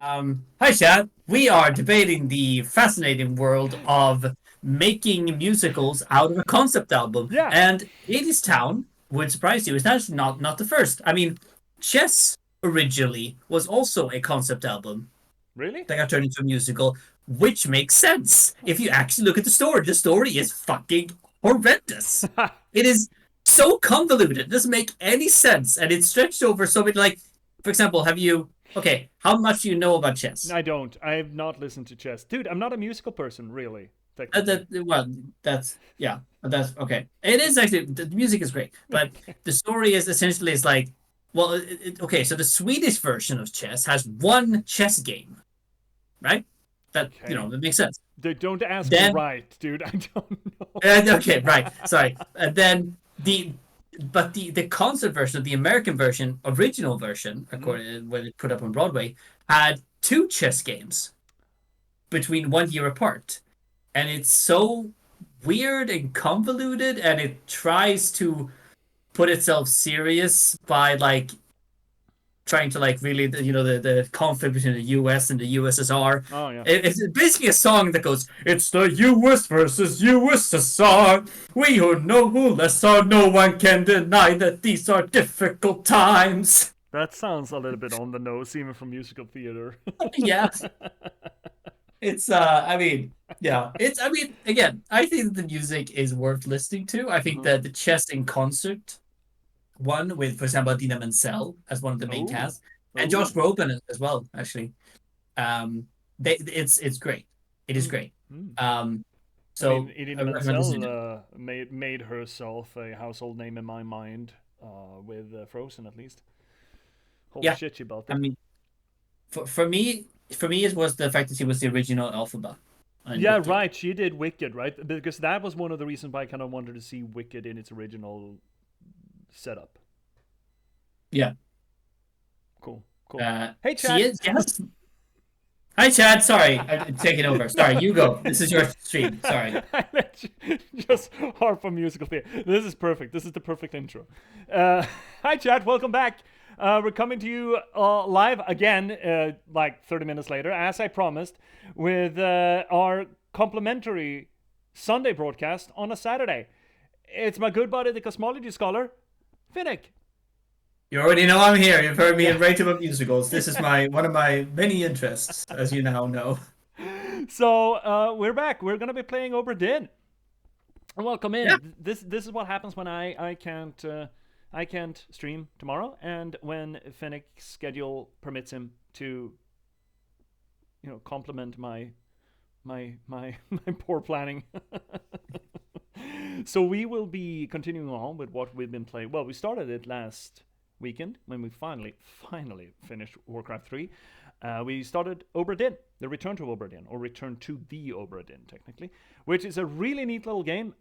Hi, Chad. We are debating the fascinating world of making musicals out of a concept album. Yeah. And Hades Town would surprise you. It's actually not the first. I mean, Chess originally was also a concept album Really? that got turned into a musical, which makes sense. If you actually look at the story is fucking horrendous. It is so convoluted. It doesn't make any sense. And it's stretched over so many, like, for example, okay, how much do you know about chess? I don't. I have not listened to chess. Dude, I'm not a musical person, really, technically. Well, that's okay. It is actually the music is great, but the story is essentially is like, well, okay. So the Swedish version of chess has one chess game, right? Okay. That makes sense. Don't ask me Then right, dude. I don't know. okay, right, sorry. And then the concert version, the American version, original version, Mm. according when it put up on Broadway, had two chess games between 1 year apart. And it's so weird and convoluted, and it tries to put itself serious by like trying to like really the conflict between the US and the USSR. Oh, yeah. It's basically a song that goes, "It's the US versus USSR. We who know who less are. No one can deny that these are difficult times." That sounds a little bit on the nose, even from musical theater. Yeah, it's I mean, yeah, it's I mean, again, I think the music is worth listening to. I think Uh-huh. that the chess in concert one with, for example, Dina Menzel as one of the main Oh. cast, and Josh Oh. Groban as well. Actually, it's great. It is Mm. great. Mm. Um, I mean, so Idina I recommend listening Menzel to it. made herself a household name in my mind, with Frozen at least. Holy Yeah, shit, she I belted. mean, for me, it was the fact that he was the original Alphaba in Yeah, Wicked. right. She did Wicked, right? Because that was one of the reasons why I kind of wanted to see Wicked in its original setup. Yeah, Cool, cool. Hey, she Chad. is. Yes. Hi, Chad. Sorry, I'm taking over. Sorry, you go. This is your stream. Sorry. I let you just harp on musical theater. This is perfect. This is the perfect intro. Hi, Chad. Welcome back. We're coming to you live again, like 30 minutes later, as I promised, with our complimentary Sunday broadcast on a Saturday. It's my good buddy, the Cosmology Scholar, Finnick. You already know I'm here. You've heard me Yeah. rate about musicals. This is Yeah. my one of my many interests, as you now know. So we're back. We're gonna be playing Obra Dinn. Welcome Yeah. in. This is what happens when I can't stream tomorrow, and when Fennec's schedule permits him to complement my poor planning. So we will be continuing on with what we've been playing. Well, we started it last weekend when we finally finished Warcraft 3. We started Obra Dinn, the Return to Obra Dinn, or Return to the Obra Dinn, technically, which is a really neat little game.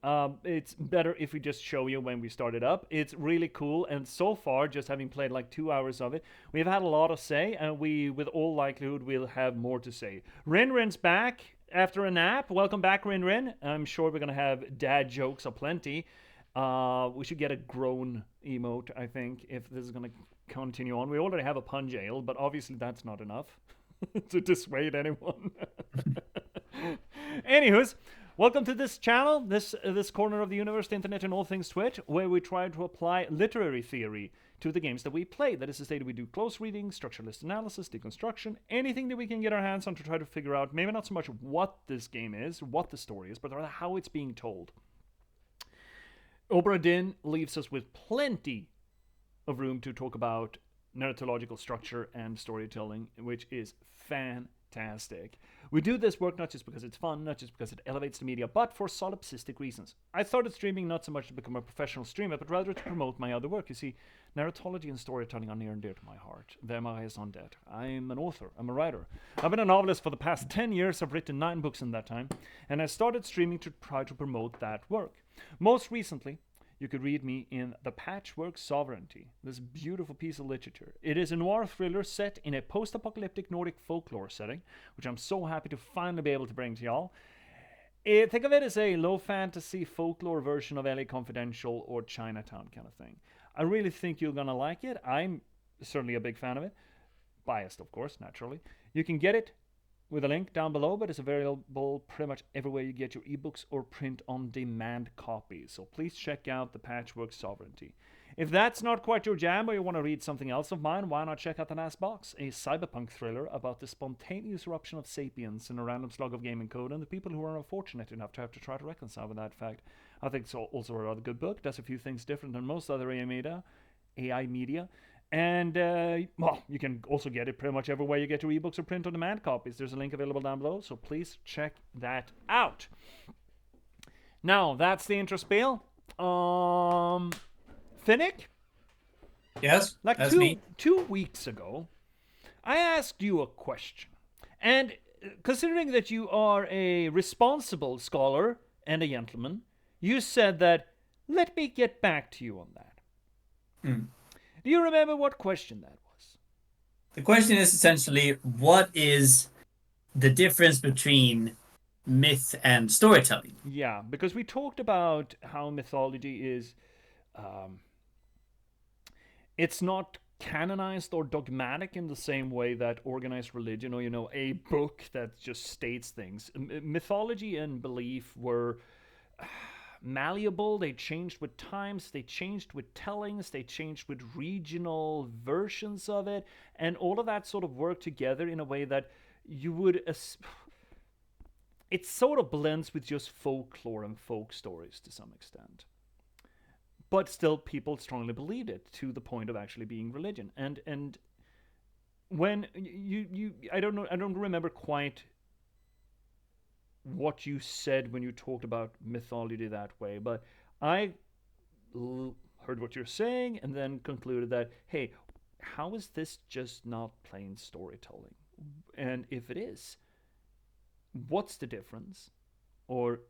It's better if we just show you when we start it up. It's really cool, and so far, just having played like 2 hours of it, we've had a lot to say, and we, with all likelihood, will have more to say. Rin's back after a nap. Welcome back, Rin. I'm sure we're gonna have dad jokes aplenty. We should get a groan emote, I think, if this is gonna continue on. We already have a pun jail, but obviously that's not enough to dissuade anyone. Anywho's, welcome to this channel, this corner of the universe, the internet, and all things Twitch, where we try to apply literary theory to the games that we play. That is to say that we do close reading, structuralist analysis, deconstruction, anything that we can get our hands on to try to figure out maybe not so much what this game is, what the story is, but rather how it's being told. Obra Dinn leaves us with plenty of room to talk about narratological structure and storytelling, which is fantastic. We do this work not just because it's fun, not just because it elevates the media, but for solipsistic reasons. I started streaming not so much to become a professional streamer, but rather to promote my other work. You see, narratology and storytelling are near and dear to my heart. They're my raison d'etre. I'm an author, I'm a writer. I've been a novelist for the past 10 years. I've written 9 books in that time, and I started streaming to try to promote that work. Most recently, you could read me in The Patchwork Sovereignty, this beautiful piece of literature. It is a noir thriller set in a post apocalyptic Nordic folklore setting, which I'm so happy to finally be able to bring to y'all. Think of it as a low fantasy folklore version of LA Confidential or Chinatown kind of thing. I really think you're gonna like it. I'm certainly a big fan of it. biased, of course, naturally. You can get it with a link down below, but it's available pretty much everywhere you get your ebooks or print-on-demand copies. So please check out the Patchwork Sovereignty. If that's not quite your jam, or you want to read something else of mine, why not check out The Last Box, a cyberpunk thriller about the spontaneous eruption of sapience in a random slug of gaming code and the people who are unfortunate enough to have to try to reconcile with that fact. I think it's also a rather good book. Does a few things different than most other AI media. And, well, you can also get it pretty much everywhere you get your ebooks or print-on-demand copies. There's a link available down below, so please check that out. Now, that's the intro spiel. Finnick? Yes, Like that's me. 2 weeks ago, I asked you a question. And considering that you are a responsible scholar and a gentleman, you said that, let me get back to you on that. Do you remember what question that was? The question is essentially, what is the difference between myth and storytelling? Yeah, because we talked about how mythology is, it's not canonized or dogmatic in the same way that organized religion or, a book that just states things. Mythology and belief were malleable. They changed with times, they changed with tellings, they changed with regional versions of it, and all of that sort of worked together in a way that you would it sort of blends with just folklore and folk stories to some extent, but still people strongly believed it to the point of actually being religion. And when I don't remember quite what you said when you talked about mythology that way, but I heard what you're saying and then concluded that, hey, how is this just not plain storytelling? And if it is, what's the difference? Or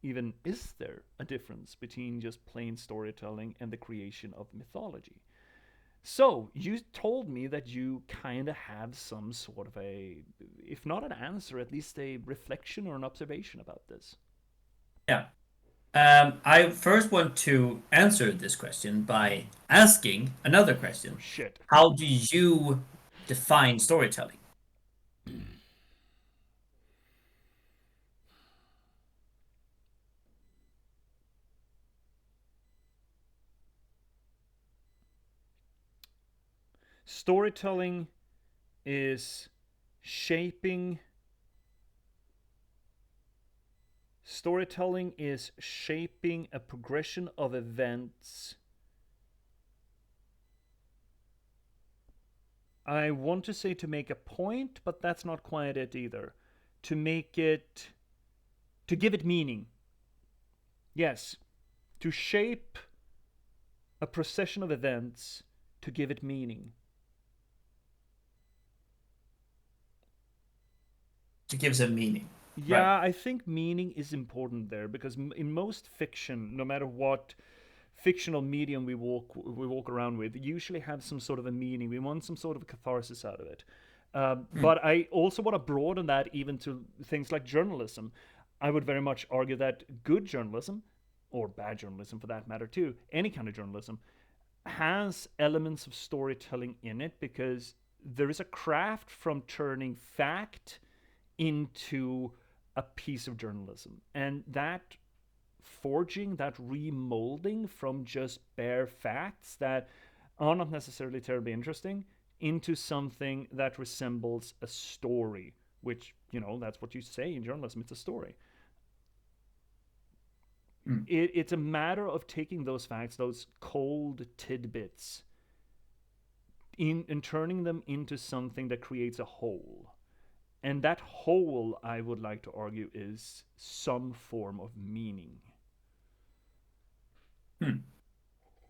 even, is there a difference between just plain storytelling and the creation of mythology? So, you told me that you kind of have some sort of a, if not an answer, at least a reflection or an observation about this. Yeah. I first want to answer this question by asking another question. Oh, shit. How do you define storytelling? Storytelling is shaping a progression of events. I want to say to make a point, but that's not quite it either. To give it meaning. Yes, to shape a procession of events to give it meaning. It gives a meaning. Yeah, Right. I think meaning is important there because in most fiction, no matter what fictional medium we walk around with, usually have some sort of a meaning. We want some sort of catharsis out of it. But I also want to broaden that even to things like journalism. I would very much argue that good journalism, or bad journalism for that matter too, any kind of journalism, has elements of storytelling in it because there is a craft from turning fact into a piece of journalism. And that forging, that remolding from just bare facts that are not necessarily terribly interesting into something that resembles a story, which, that's what you say in journalism, it's a story. It's a matter of taking those facts, those cold tidbits, and turning them into something that creates a whole. And that whole, I would like to argue, is some form of meaning.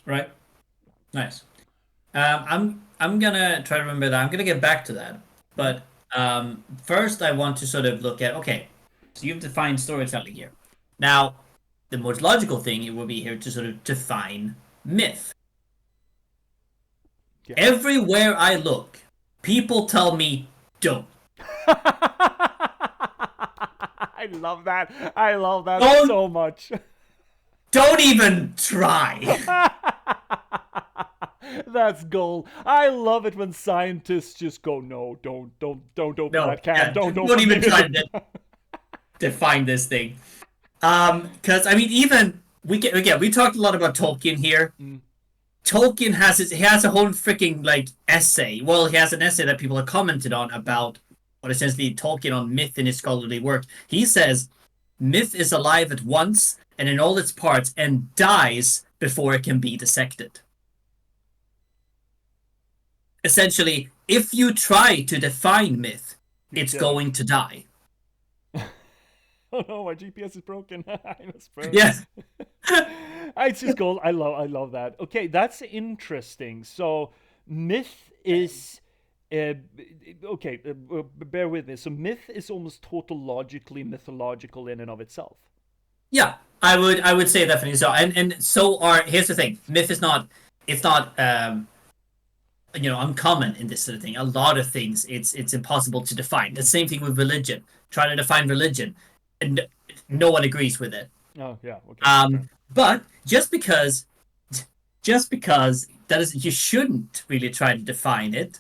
Right. Nice. I'm gonna try to remember that. I'm gonna get back to that. But first, I want to sort of look at, okay, so you've defined storytelling here. Now, the most logical thing it would be here to sort of define myth. Yeah. Everywhere I look, people tell me don't. I love that. I love that Don't- so much. Don't even try. That's gold. I love it when scientists just go, no, don't open No, that can. yeah, Don't don't open even try it. to define this thing. Because I mean, even we talked a lot about Tolkien here. Mm. Tolkien he has a whole freaking like essay. Well, he has an essay that people have commented on about what essentially Tolkien on myth in his scholarly work. He says myth is alive at once and in all its parts and dies before it can be dissected. Essentially, if you try to define myth, You're it's dead. going to die. Oh no, my GPS is broken. I must froze. Yes. It's just gold. I love that. Okay, that's interesting. So myth is okay. Bear with me. So myth is almost tautologically mythological in and of itself. Yeah, I would say definitely so. And so are here's the thing. Myth is not it's not uncommon in this sort of thing. A lot of things it's impossible to define. The same thing with religion. Try to define religion, and no one agrees with it. Oh yeah. Okay. Fair. But just because that is you shouldn't really try to define it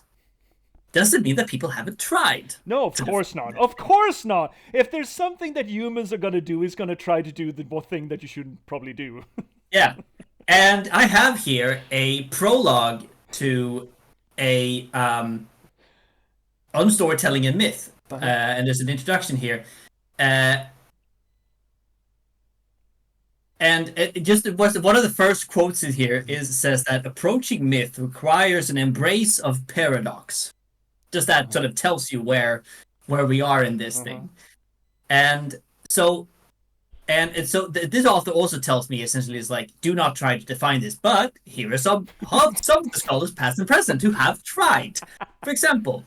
doesn't mean that people haven't tried No, of to course define not. it. Of course not. If there's something that humans are gonna do, is gonna try to do the thing that you shouldn't probably do. Yeah. And I have here a prologue to a on storytelling and myth. Uh-huh. And there's an introduction here. Uh, and it just it was one of the first quotes in here is says that approaching myth requires an embrace of paradox. Just that Uh-huh. sort of tells you where we are in this Uh-huh. thing. And so this author also tells me essentially is like, do not try to define this. But here are some of the scholars, past and present, who have tried. For example,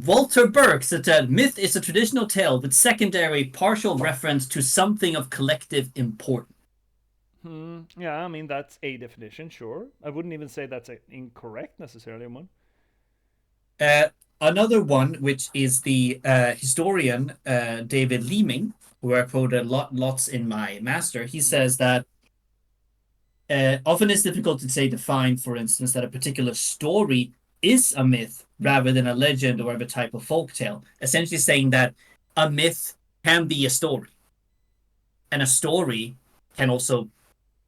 Walter Burke said that myth is a traditional tale with secondary partial reference to something of collective importance. Yeah, I mean that's a definition, sure. I wouldn't even say that's incorrect necessarily, one. Uh, Another one, which is the historian David Leeming, who I quoted lots in my master, he says that often it's difficult to say define, for instance, that a particular story is a myth rather than a legend or other type of folk tale. Essentially saying that a myth can be a story, and a story can also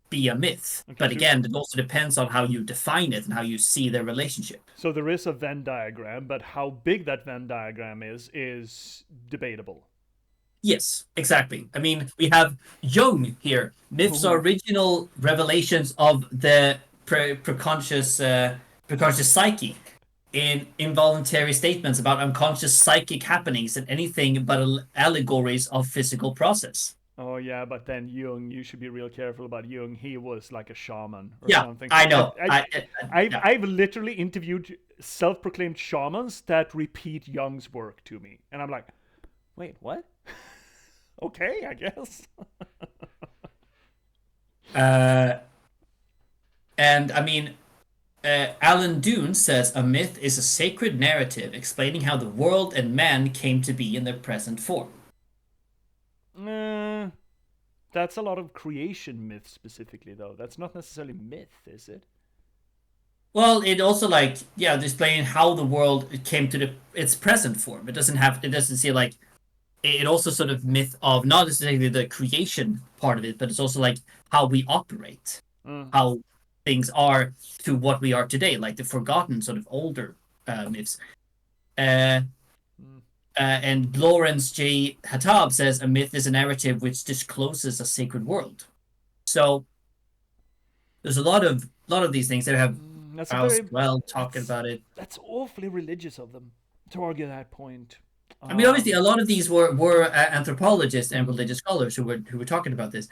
be a myth. Okay, But so again, it also depends on how you define it and how you see their relationship. so there is a Venn diagram, but how big that Venn diagram is debatable. Yes, exactly. I mean, we have Jung here. Myths are Ooh. original revelations of the preconscious psyche in involuntary statements about unconscious psychic happenings and anything but allegories of physical process. Oh yeah, but then Jung, you should be real careful about Jung. He was like a shaman or Yeah, something. I I, know. I, I've Yeah. I've literally interviewed self-proclaimed shamans that repeat Jung's work to me, and I'm like, wait, what? Okay, I guess. Uh, and I mean, Alan Doone says a myth is a sacred narrative explaining how the world and man came to be in their present form. uh, that's a lot of creation myth specifically, though. That's not necessarily myth, is it? Well, it also like yeah, displaying how the world came to its present form. It doesn't see like it also sort of myth of not necessarily the creation part of it, but it's also like how we operate, Uh, how things are to what we are today, like the forgotten sort of older myths. Uh, mm. and Lawrence J. Hattab says a myth is a narrative which discloses a sacred world. So there's a lot of these things that have That's a House very well talking that's about it. that's awfully religious of them to argue that point. I mean, obviously, a Um, lot of these were anthropologists and religious scholars who were talking about this.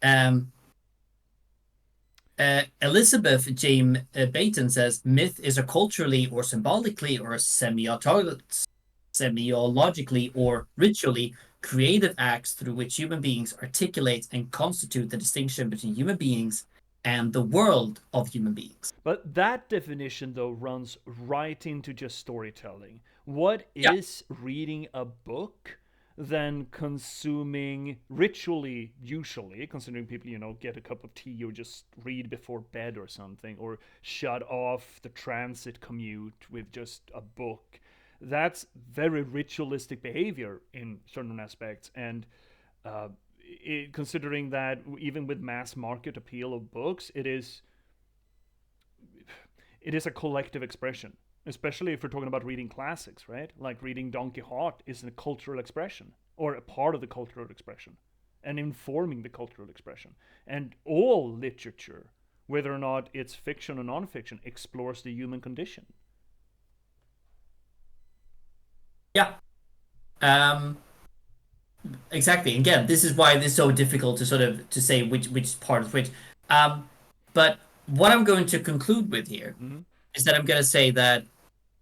Um, Elizabeth James Baton says myth is a culturally or symbolically or semiologically or ritually creative acts through which human beings articulate and constitute the distinction between human beings and the world of human beings. But that definition, though, runs right into just storytelling. What Yeah. is reading a book than consuming ritually, usually, considering people, get a cup of tea or just read before bed or something, or shut off the transit commute with just a book. That's very ritualistic behavior in certain aspects. And considering that even with mass market appeal of books, it is a collective expression, especially if we're talking about reading classics, right? Like reading Don Quixote is a cultural expression or a part of the cultural expression and informing the cultural expression. And all literature, whether or not it's fiction or nonfiction, explores the human condition. Yeah. Um, exactly. Again, this is why it's so difficult to sort of to say which part of which. But what I'm going to conclude with here Mm-hmm. is that I'm going to say that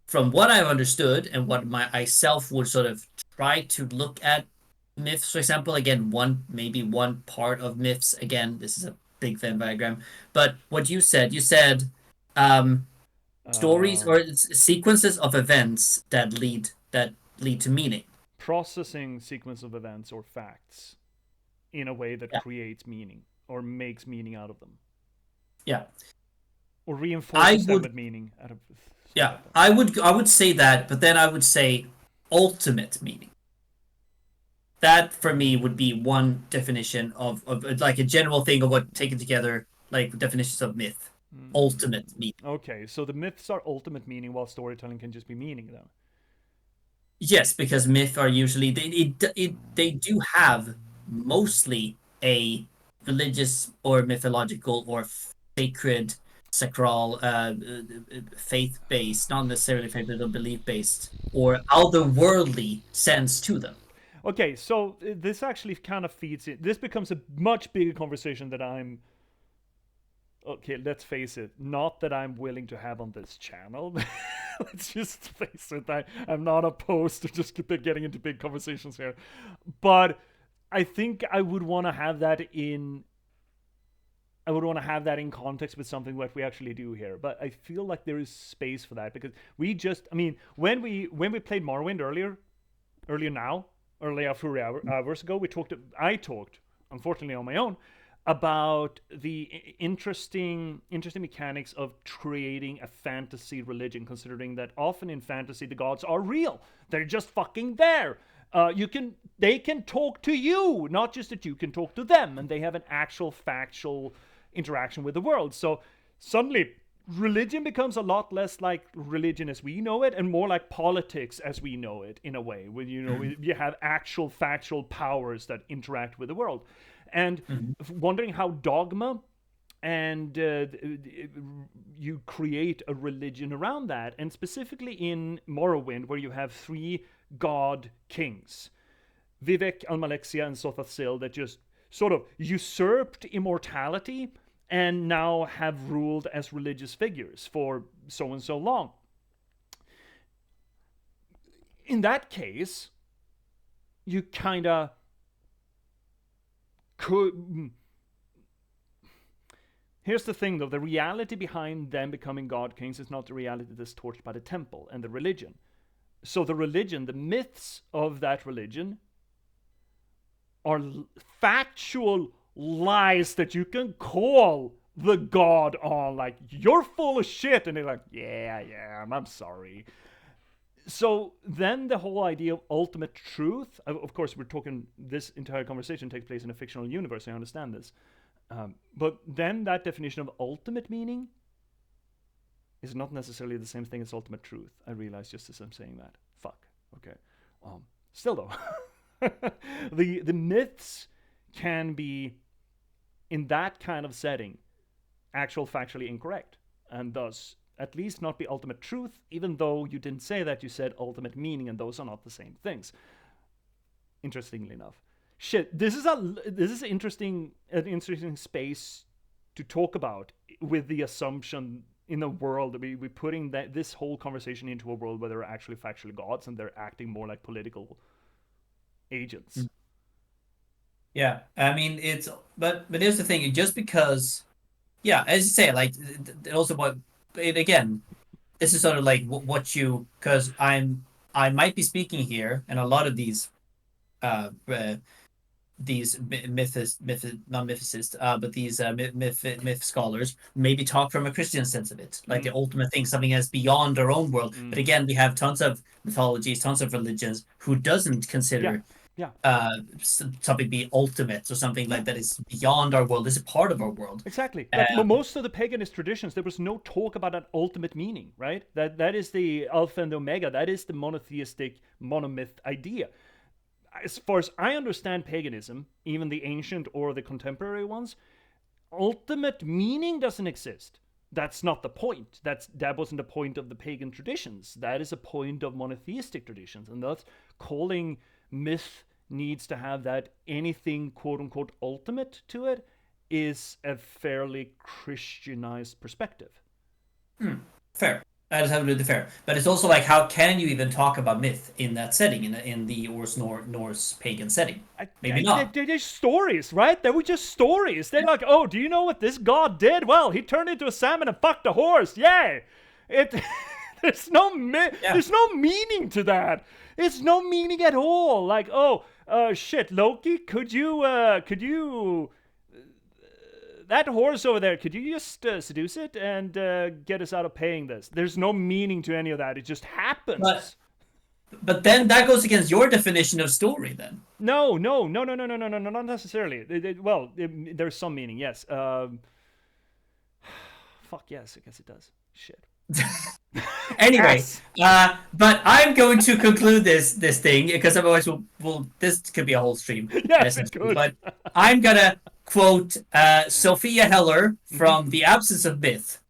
from what I've understood and what myself would sort of try to look at myths, for example, again, maybe one part of myths, again, this is a big Venn diagram, but what you said um, stories Uh, or sequences of events that lead to meaning. Processing sequence of events or facts in a way that Yeah, creates meaning or makes meaning out of them yeah. or I reinforces them would, with meaning out of something yeah, like that. I would say that, but then I would say ultimate meaning. That for me would be one definition of like a general thing of what taken together like definitions of myth. Ultimate meaning. Okay, so the myths are ultimate meaning, while storytelling can just be meaning, then. Yes, because myth are usually they do have mostly a religious or mythological or sacred sacral faith based, not necessarily faith but belief based or otherworldly sense to them. Okay, so this actually kind of feeds it. This becomes a much bigger conversation that I'm. Okay, let's face it. Not that I'm willing to have on this channel. Let's just face it. I'm not opposed to just getting into big conversations here, but I think I would want to have that in. I would want to have that in context with something what we actually do here. But I feel like there is space for that because we just. I mean, when we played Morrowind earlier now, early after hours ago, I talked, unfortunately on my own, about the interesting mechanics of creating a fantasy religion, considering that often in fantasy the gods are real. They're just fucking there. They can talk to you, not just that you can talk to them, and they have an actual factual interaction with the world. So suddenly religion becomes a lot less like religion as we know it and more like politics as we know it, in a way, when you have actual factual powers that interact with the world. And Mhm. wondering how dogma and you create a religion around that, and specifically in Morrowind, where you have three god kings, Vivek, Almalexia, and Sothasil, that just sort of usurped immortality and now have ruled as religious figures for so and so long. In that case, you kind of could. Here's the thing, though: the reality behind them becoming god kings is not the reality that's torched by the temple and the religion. So the religion, the myths of that religion, are factual lies that you can call the god on, like, you're full of shit, and they're like, yeah, I'm sorry. So then the whole idea of ultimate truth, of course we're talking, this entire conversation takes place in a fictional universe, I understand this, but then that definition of ultimate meaning is not necessarily the same thing as ultimate truth. I realize just as I'm saying that. Fuck. Okay. Still though, the myths can be, in that kind of setting, actual factually incorrect, and thus at least not be ultimate truth, even though you didn't say that, you said ultimate meaning, and those are not the same things. Interestingly enough. Shit, this is an interesting space to talk about, with the assumption in a world that we're putting this whole conversation into a world where they're actually factually gods and they're acting more like political agents. Yeah, I mean but here's the thing, just because yeah, as you say, like also what it again, this is sort of like what you because I might be speaking here, and a lot of these these not mythicists, but these myth scholars maybe talk from a Christian sense of it, like the ultimate thing, something that's beyond our own world. But again, we have tons of mythologies, tons of religions who doesn't consider Yeah. something be ultimate or something like that is beyond our world. This is part of our world. Exactly. Like most of the paganist traditions, there was no talk about an ultimate meaning, right? That is the alpha and the omega. That is the monotheistic monomyth idea. As far as I understand paganism, even the ancient or the contemporary ones, ultimate meaning doesn't exist. That's not the point. That wasn't the point of the pagan traditions. That is a point of monotheistic traditions, and thus calling myth needs to have that anything quote unquote ultimate to it is a fairly Christianized perspective. Fair. That is absolutely fair. But it's also like, how can you even talk about myth in that setting, in the Norse pagan setting? Maybe not. They're just stories, right? They were just stories. They're like, oh, do you know what this god did? Well, he turned into a salmon and fucked a horse. Yay! There's no meaning to that. It's no meaning at all. Like, oh, shit, Loki, could you that horse over there, could you just seduce it and get us out of paying this? There's no meaning to any of that. It just happens. But then that goes against your definition of story, then. No, not necessarily. There's some meaning, yes. Fuck yes, I guess it does. Shit. Anyway, but I'm going to conclude this thing, because otherwise this could be a whole stream. Yes, it could. But I'm gonna quote Sophia Heller from The Absence of Myth.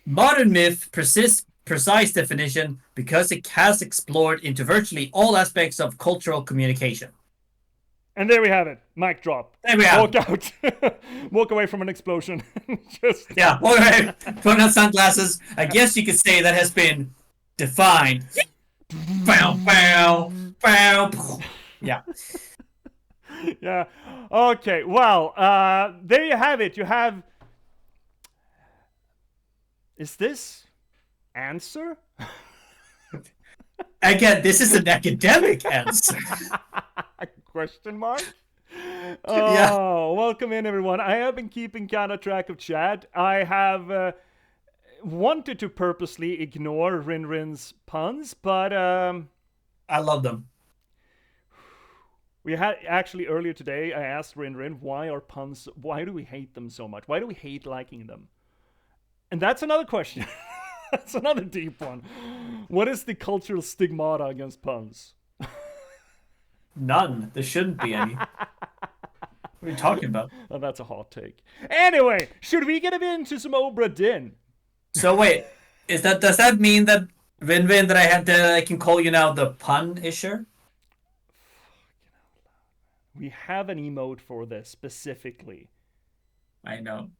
Modern myth persists precise definition because it has explored into virtually all aspects of cultural communication. And there we have it. Mic drop. There we have Walk out. Walk away from an explosion. Yeah, walk away. Put on sunglasses. I guess you could say that has been defined. Bow, bow, bow. Yeah. Yeah. Okay. Well, there you have it. You have. Is this answer? Again, this is an academic answer. Question mark? Oh, yeah. Welcome in, everyone. I have been keeping kind of track of chat. I have wanted to purposely ignore Rinrin's puns, but I love them. We had actually earlier today, I asked Rinrin, why do we hate them so much? Why do we hate liking them? And that's another question. That's another deep one. What is the cultural stigmata against puns? None. There shouldn't be any. What are you talking about? Oh, that's a hot take. Anyway, should we get into some Obra Dinn? So wait, does that mean that Rinrin that I can call you now the pun-isher? We have an emote for this specifically. I know.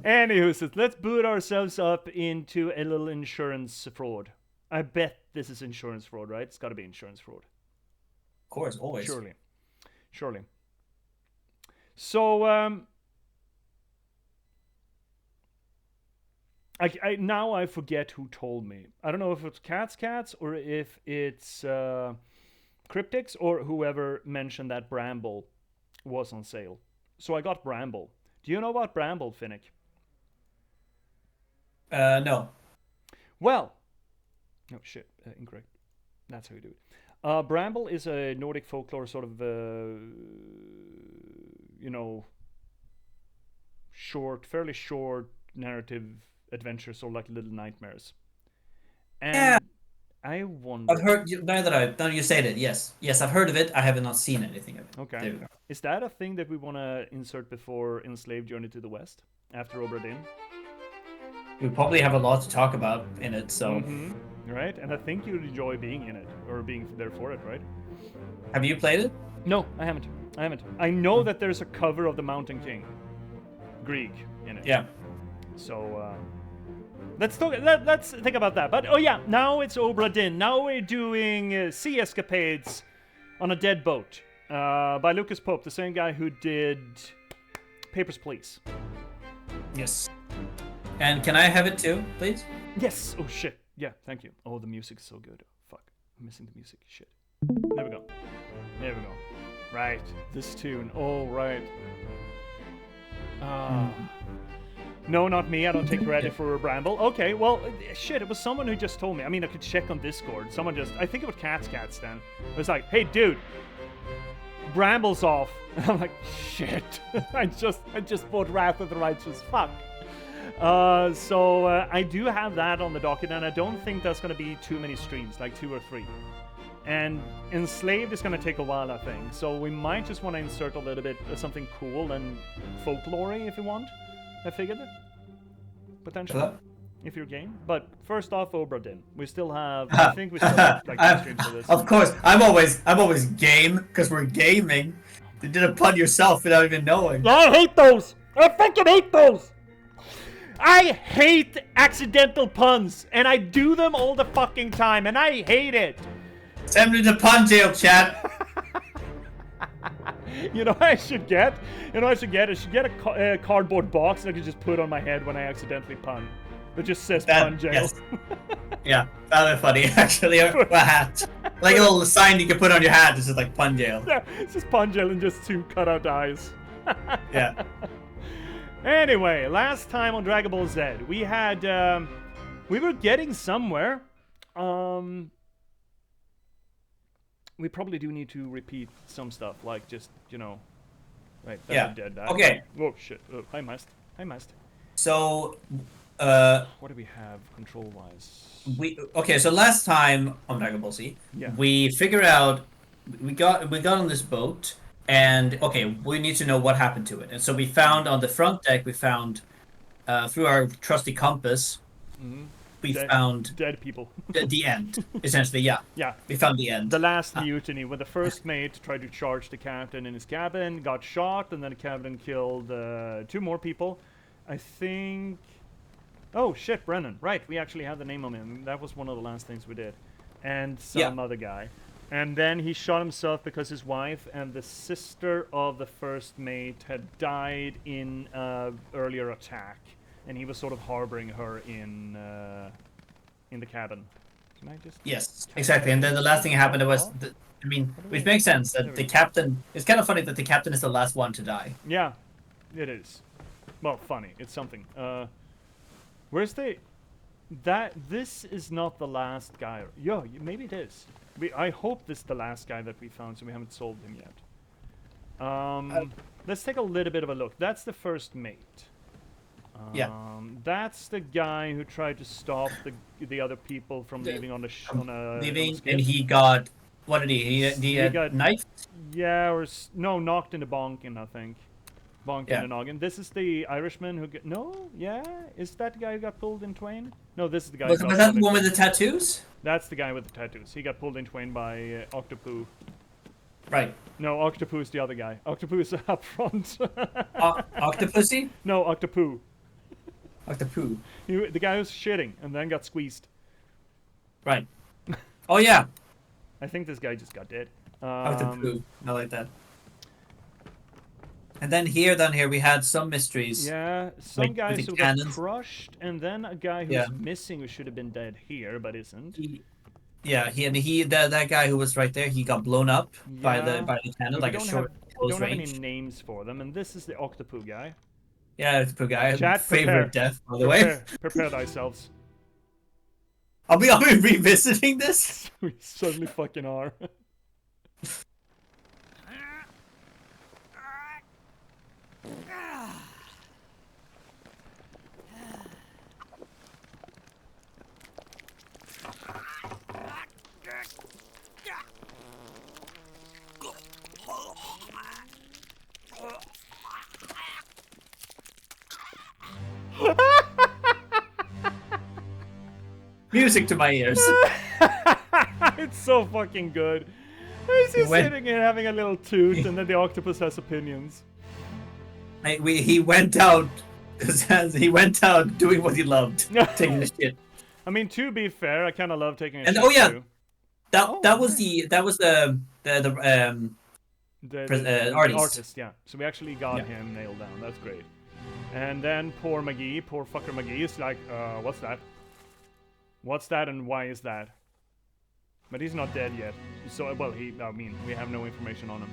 Anywho, let's boot ourselves up into a little insurance fraud. I bet this is insurance fraud, right? It's got to be insurance fraud. Of course, always. Surely. So, now I forget who told me. I don't know if it's Cats or if it's Cryptics or whoever mentioned that Bramble was on sale. So I got Bramble. Do you know about Bramble, Finnick? No. Well, oh shit, incorrect. That's how you do it. Bramble is a Nordic folklore sort of, fairly short narrative adventure, sort of like Little Nightmares. And yeah. I wonder. I've heard. Now you said it. Yes, I've heard of it. I have not seen anything of it. Okay. Is that a thing that we want to insert before Enslaved Journey to the West after Obra Dinn? We probably have a lot to talk about in it, so. Right, and I think you'd enjoy being in it or being there for it, right? Have you played it? No, I haven't. I know that there's a cover of the Mountain King, Grieg, in it. Yeah. So. Let's think about that. But oh yeah, now it's Obra Dinn. Now we're doing sea escapades on a dead boat by Lucas Pope, the same guy who did Papers, Please. Yes. And can I have it too, please? Yes. Oh shit. Yeah. Thank you. Oh, the music's so good. Fuck. I'm missing the music. Shit. There we go. There we go. Right. This tune. Oh right. No, not me. I don't take credit for a bramble. Okay, well, shit, it was someone who just told me. I mean, I could check on Discord. Someone just, I think it was Cats then. It was like, hey, dude, bramble's off. And I'm like, shit. I just bought Wrath of the Righteous. Fuck. So I do have that on the docket, and I don't think that's going to be too many streams, like 2 or 3. And Enslaved is going to take a while, I think. So we might just want to insert a little bit of something cool and folklore if you want. I figured it. Potentially. If you're game. But first off, Obra Dinn. We still have, I think we still have like 2 streams for this. Of course, I'm always game, because we're gaming. You did a pun yourself without even knowing. I hate those! I fucking hate those! I hate accidental puns, and I do them all the fucking time, and I hate it! Send me to pun jail, chat. You know what I should get? I should get a cardboard box that I could just put on my head when I accidentally pun. That just says pun jail. Yes. Yeah, that'd be funny, actually. A hat. Like a little sign you can put on your hat. This is like pun jail. Yeah, it's just pun jail and just 2 cut out eyes. Yeah. Anyway, last time on Dragon Ball Z, we had, we were getting somewhere. We probably do need to repeat some stuff, like just, you know, right, that's a dead guy. Okay. Oh, shit. Oh, I missed. So, what do we have control-wise? So last time on Dragon Ball Z, we figured out, we got on this boat, and, we need to know what happened to it. And so we found on the front deck, through our trusty compass, we found dead people. the end, essentially. Yeah. We found the end. The last mutiny, when the first mate tried to charge the captain in his cabin, got shot, and then the captain killed 2 more people. I think. Oh shit, Brennan. Right, we actually had the name of him. That was one of the last things we did, and some other guy. And then he shot himself because his wife and the sister of the first mate had died in an earlier attack. And he was sort of harboring her in the cabin. Can I just? Yes, exactly. And then the last thing that happened was, which makes sense that the captain. It's kind of funny that the captain is the last one to die. Yeah, it is. Well, funny. It's something. Where's the? This is not the last guy. Yo, maybe it is. I hope this is the last guy that we found, so we haven't solved him yet. Let's take a little bit of a look. That's the first mate. That's the guy who tried to stop the other people from leaving on a leaving, and he got, what did he got knifed? Yeah, or knocked in the bonkin, I think. Bonk in the noggin. This is the Irishman who is that the guy who got pulled in twain? No, this is the guy. Was that the one with the tattoos? That's the guy with the tattoos. He got pulled in twain by Octopoo. Right. No, Octopoo's the other guy. Octopoo's up front. Octopussy? No, Octopoo. Octopoo. The guy who's shitting and then got squeezed. Right. Oh yeah. I think this guy just got dead. Octopoo. I like that. And then down here, we had some mysteries. Yeah, some guys who got crushed, and then a guy who's missing who should have been dead here, but isn't. That guy who was right there, he got blown up by the cannon, like a short close range. We don't have any names for them, and this is the Octopoo guy. Yeah, Octopoo guy. Chat, favorite death, by the way. Prepare thyselves. Are we revisiting this? We certainly fucking are. Music to my ears. It's so fucking good. He's just sitting here having a little toot, and then the octopus has opinions. He went out. He went out doing what he loved, taking the shit. I mean, to be fair, I kind of love taking a shit too. That was the The artist. yeah. So we actually got him nailed down. That's great. And then poor fucker McGee is like, what's that? What's that and why is that? But he's not dead yet. So, well, we have no information on him.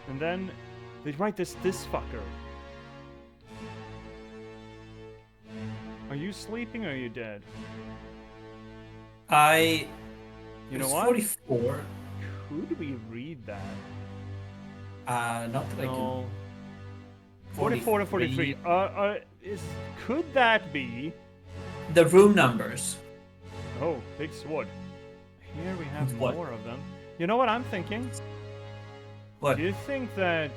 And then they write this fucker. Are you sleeping or are you dead? You know what? 44. Could we read that? Not that I can. 44 and 43. Could that be the room numbers? Oh, big sword. Here we have What? more of them. You know what I'm thinking? What? Do you think that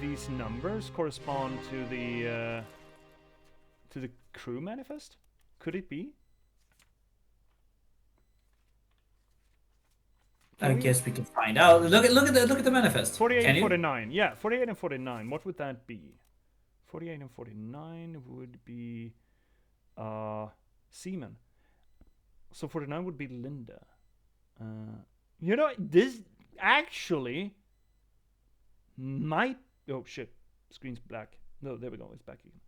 these numbers correspond to the crew manifest? Could it be? I guess we can find out. Look at the manifest. 48 can and you? 49. Yeah, 48 and 49. What would that be? 48 and 49 would be Seaman. So 49 would be Linda. You know, this actually might... Oh, shit. Screen's black. No, there we go. It's back again.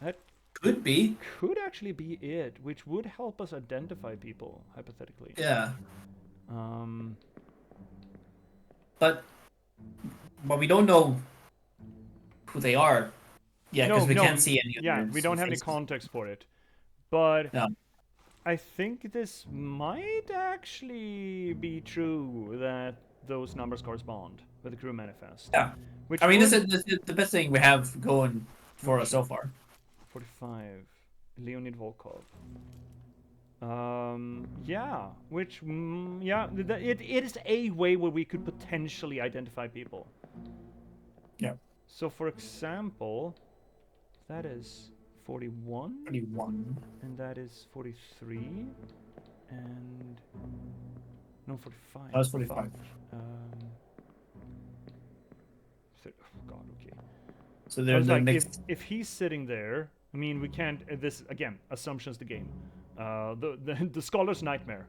That could actually be it, which would help us identify people, hypothetically. Yeah. But we don't know who they are. Yeah, because we can't see any. Yeah, we don't have any context for it. But no. I think this might actually be true that those numbers correspond with the crew manifest. Yeah. I mean, this is the best thing we have going for us so far. 45. Leonid Volkov. Yeah, which, yeah, it is a way where we could potentially identify people. Yeah. So, for example, that is 41. 41. And that is 43. And... No, 45. That was 45. Oh, God, okay. So there's like, next... if he's sitting there, I mean, we can't... this, again, assumptions the game. The scholar's nightmare.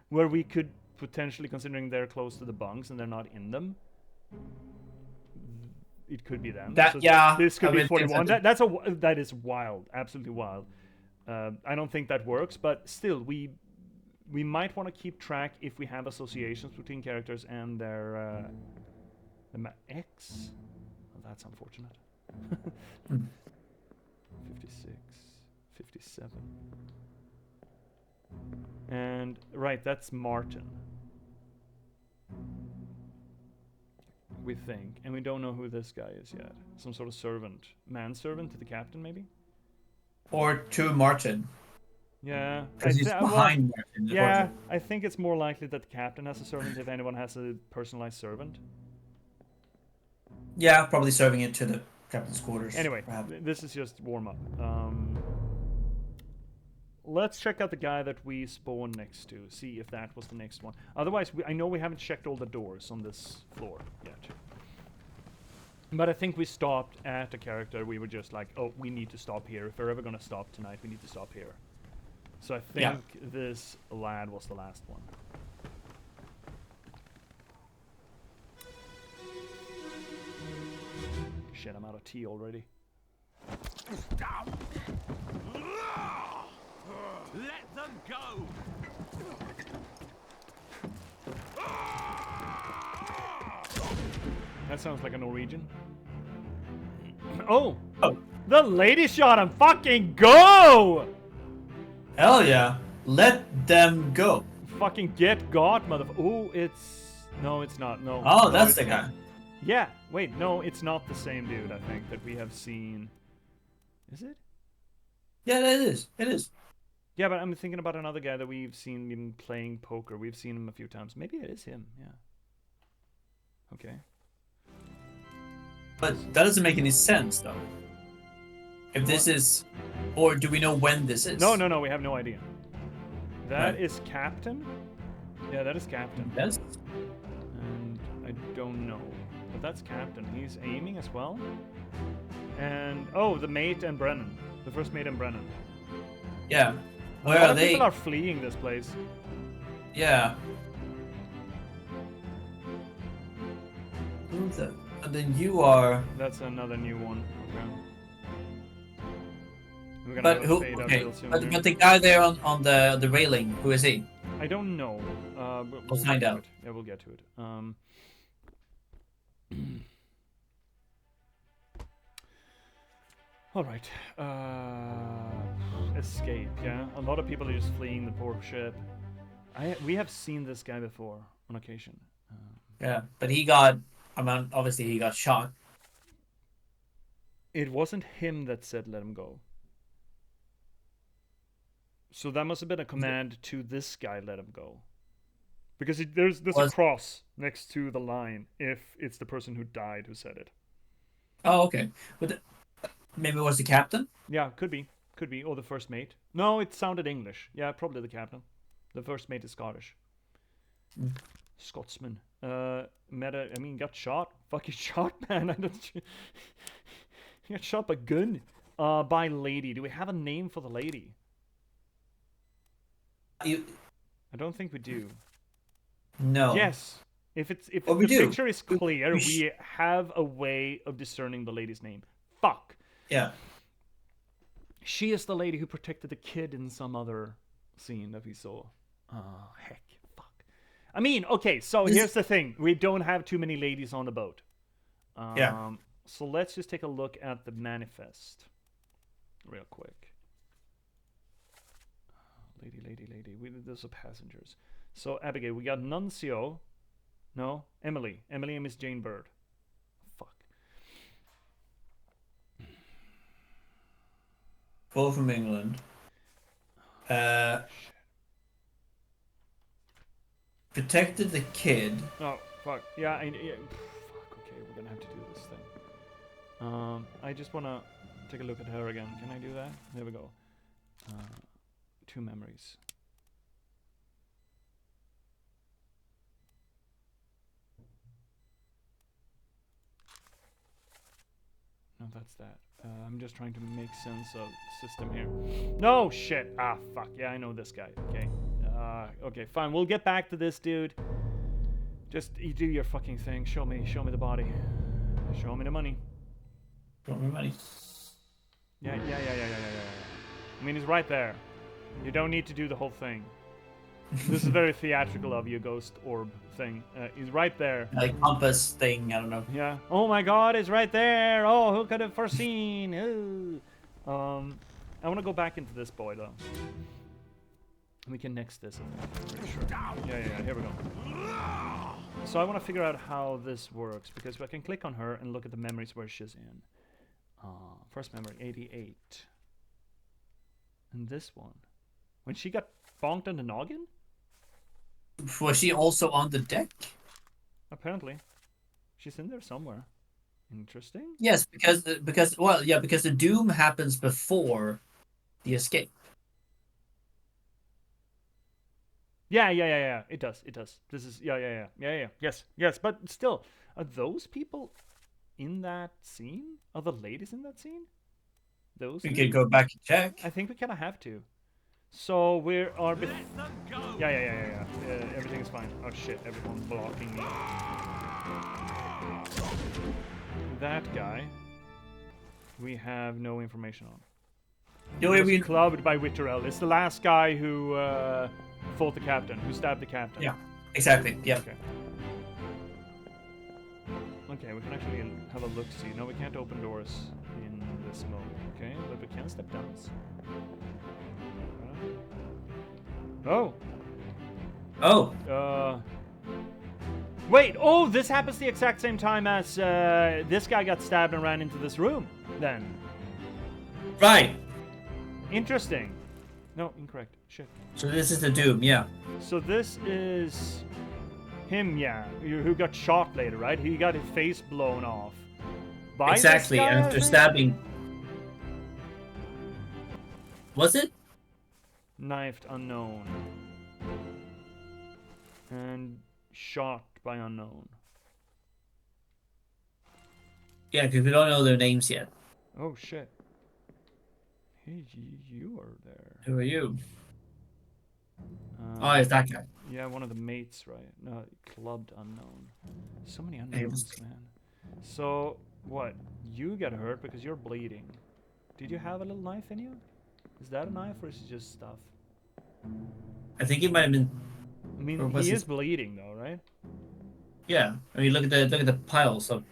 Where we could potentially, considering they're close to the bunks and they're not in them, it could be them. That, so yeah. This could be 41. That is wild. Absolutely wild. I don't think that works, but still, we might want to keep track if we have associations between characters and their X. Well, that's unfortunate. 56, 57. And, right, that's Martin. We think. And we don't know who this guy is yet. Some sort of servant. Manservant to the captain, maybe? Or to Martin. Yeah. Because he's behind Martin. Yeah, I think it's more likely that the captain has a servant if anyone has a personalized servant. Yeah, probably serving it to the captain's quarters. Anyway, this is just warm-up. Let's check out the guy that we spawned next to, see if that was the next one. Otherwise, I know we haven't checked all the doors on this floor yet. But I think we stopped at a character. We were just like, oh, we need to stop here. If we're ever going to stop tonight, we need to stop here. So I think this lad was the last one. Shit, I'm out of tea already. Let them go! That sounds like a Norwegian. Oh! The lady shot him! Fucking go! Hell yeah. Let them go. Fucking get got, motherfucker. Oh, it's... No, it's not. No. Oh, no, that's the guy. Not. Yeah. Wait, no, it's not the same dude, I think, that we have seen. Is it? Yeah, it is. It is. Yeah, but I'm thinking about another guy that we've seen him playing poker. We've seen him a few times. Maybe it is him, yeah. Okay. But that doesn't make any sense, though. If this is... Or do we know when this is? No, we have no idea. That is Captain? Yeah, that is Captain. Yes. And I don't know. But that's Captain. He's aiming as well. And, oh, the mate and Brennan. The first mate and Brennan. Yeah. Where are they? People are fleeing this place. Yeah. And then you are. That's another new one. Okay. We're gonna But have a who? fade out Okay. real soon But here. but the guy there on the railing, who is he? I don't know. But We'll find get to out. it. Yeah, we'll get to it. All right. Escape. Yeah. A lot of people are just fleeing the poor ship. We have seen this guy before on occasion. Yeah. But he got. I mean, obviously he got shot. It wasn't him that said let him go. So that must have been a command to this guy, let him go. Because there's a cross next to the line if it's the person who died who said it. Oh, okay. But maybe it was the captain. Yeah, could be. Could be. Or the first mate. No, it sounded English. Yeah, probably the captain. The first mate is Scottish. Scotsman. Got shot. Fucking shot, man. He got shot by gun. By lady. Do we have a name for the lady? I don't think we do. No. Yes. If Oh, the we do. picture is clear, we have a way of discerning the lady's name. Fuck. Yeah. She is the lady who protected the kid in some other scene that we saw. Oh, heck. Fuck. I mean, okay, so here's the thing. We don't have too many ladies on the boat. Yeah. So let's just take a look at the manifest. Real quick. Lady. Those are passengers. So, Abigail, we got Nuncio. No, Emily. Emily and Miss Jane Bird. Fuck. Both from England. Protected the kid. Oh, fuck. Yeah, fuck, okay, we're gonna have to do this thing. I just wanna take a look at her again. Can I do that? There we go. 2 memories. No, that's that. I'm just trying to make sense of system here. No, shit. Ah, fuck. Yeah, I know this guy. Okay. Okay, fine. We'll get back to this, dude. Just you do your fucking thing. Show me the body. Show me the money. Show me money. Yeah. I mean, he's right there. You don't need to do the whole thing. This is very theatrical of you, ghost orb thing. He's right there. Like compass thing, I don't know. Yeah. Oh my God, it's right there. Oh, who could have foreseen? Ooh. I want to go back into this boy though. We can next this. Sure. Yeah. Here we go. So I want to figure out how this works because I can click on her and look at the memories where she's in. First memory, 88. And this one, when she got bonked on the noggin. Was she also on the deck? Apparently, she's in there somewhere. Interesting. Yes, because the doom happens before the escape. Yeah. It does. This is yeah. Yes. But still, are those people in that scene? Are the ladies in that scene? Those. We could go back and check. I think we kind of have to. So we're Let them go. Yeah. Everything is fine. Oh shit! Everyone's blocking me. That guy, we have no information on. He was clubbed by Witterell. It's the last guy who fought the captain, who stabbed the captain. Yeah, exactly. Yeah. Okay, we can actually have a look-see. No, we can't open doors in this mode. Okay, but we can step down. Oh. Wait. Oh, this happens the exact same time as this guy got stabbed and ran into this room. Then. Right. Interesting. No, incorrect. Shit. So this is the doom. Yeah. So this is him. Yeah, who got shot later, right? He got his face blown off. By Exactly. this guy, After stabbing. Was it? Knifed unknown. And shot by unknown. Yeah, because we don't know their names yet. Oh shit. Hey, you are there. Who are you? Oh, it's that guy. Yeah, one of the mates, right? No, clubbed unknown. So many Hey, it was- unknowns, man. So, what? You got hurt because you're bleeding. Did you have a little knife in you? Is that a knife or is it just stuff? I think he might have been. I mean, Or was he it- is bleeding though, right? Yeah. I mean, look at the piles of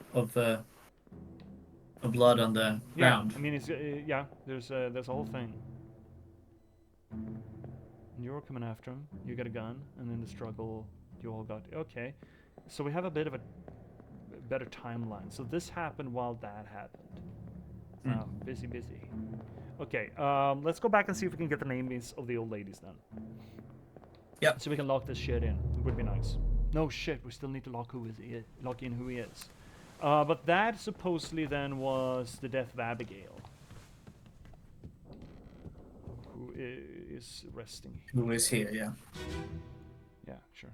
blood on the Yeah. ground. I mean, it's yeah. There's a whole thing. And you're coming after him. You got a gun, and then the struggle. You all got okay. So we have a bit of a better timeline. So this happened while that happened. Hmm. Busy. Okay, let's go back and see if we can get the names of the old ladies then. Yep. So we can lock this shit in. It would be nice. No shit, we still need to lock in who he is. But that supposedly then was the death of Abigail, who is resting. Who is here? Yeah. Yeah, sure.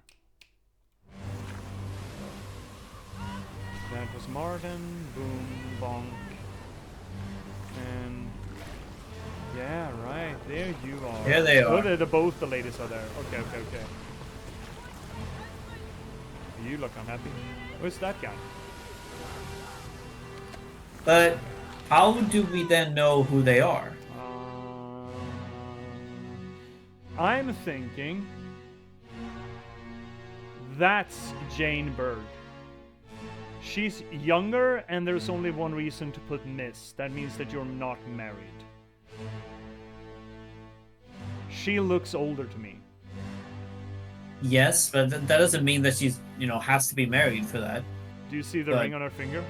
That was Martin, boom, bonk, and yeah, right, there you are. Here they Oh, are. both the ladies are there. Okay. You look unhappy. Where's that guy? But how do we then know who they are? I'm thinking that's Jane Bird. She's younger, and there's only one reason to put Miss. That means that you're not married. She looks older to me. Yes, but that doesn't mean that she's has to be married for that. Do you see the But- ring on her finger?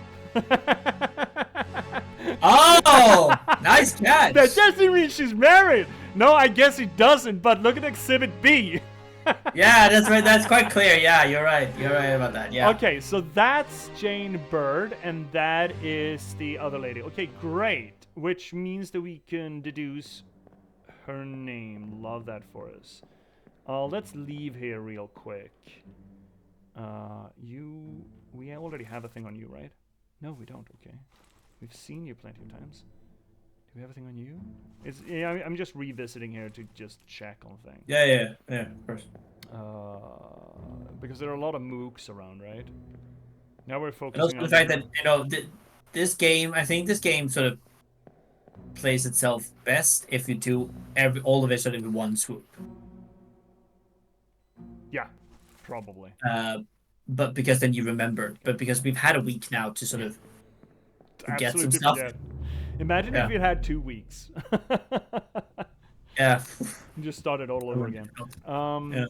Oh, nice catch. That doesn't mean she's married. No, I guess it doesn't. But look at Exhibit B. Yeah, that's right. That's quite clear. Yeah, you're right. You're right about that. Yeah. Okay, so that's Jane Bird, and that is the other lady. Okay, great. Which means that we can deduce her name. Love that for us. Let's leave here real quick. We already have a thing on you, right? No, we don't. Okay, we've seen you plenty of times. Do we have a thing on you? Yeah, I'm just revisiting here to just check on things. Yeah, of course. Because there are a lot of mooks around, right? Now we're And focusing also on the fact that this game, I think this game sort of plays itself best if you do all of it sort of in one swoop. Yeah, probably. But because then you remember. But because we've had a week now to sort of forget some Absolutely stuff. forget. Imagine if Yeah. you had 2 weeks. Yeah. Just start it all over again. Yeah.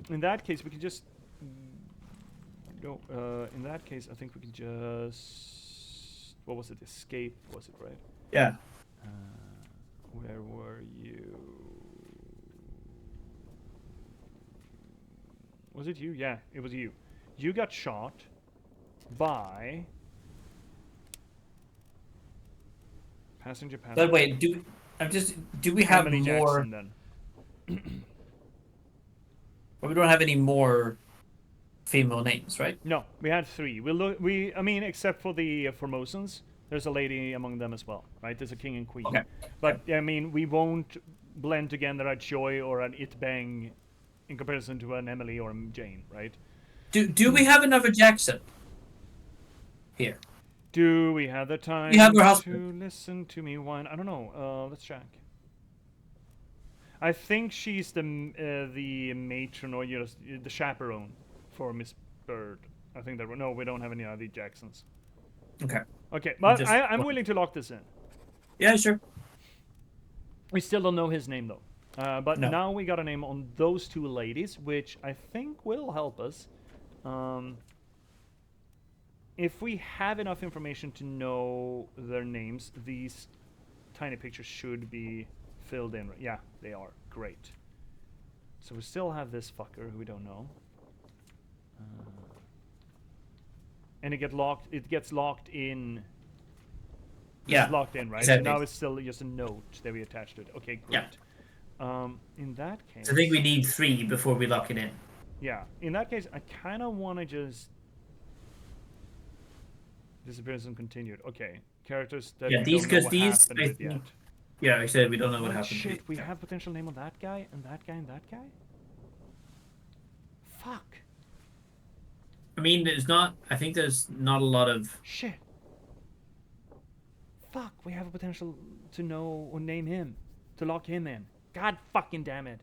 In that case, we can just. No. In that case, I think we can just. What was it? Escape, was it, right? Yeah. Where were you? Was it you? Yeah, it was you. You got shot by passenger. But wait, do we have Emily more? Jackson, then. Well, we don't have any more female names, right? No, we had 3. I mean, except for the Formosans, there's a lady among them as well, right? There's a king and queen. Okay. But I mean, we won't blend together a Joy or an Itbang in comparison to an Emily or a Jane, right? Do we have another Jackson here? Do we have the time You have her to husband. listen to me whine? I don't know. Let's check. I think she's the matron or the chaperone for Miss Bird. I think that no, we don't have any other Jacksons. Okay. Okay, but Just- I'm willing to lock this in. Yeah, sure. We still don't know his name though. But No. now we got a name on those 2 ladies, which I think will help us. If we have enough information to know their names, these tiny pictures should be filled in. Yeah, they are. Great. So we still have this fucker who we don't know. And it gets locked in. Yeah. It's locked in, right? Exactly. Now it's still just a note that we attach to it. Okay, great. In that case, So I think we need 3 before we lock it in. yeah. In that case, I kind of want to just disappearance uncontinued. Okay, characters that Yeah, we these- don't know 'cause what these, happened I with yet. think- Yeah, I said we don't know what Oh happened. shit, we have potential name on that guy and that guy and that guy. Fuck. I mean, I think there's not a lot of. Shit. Fuck, we have a potential to know or name him. To lock him in. God fucking damn it.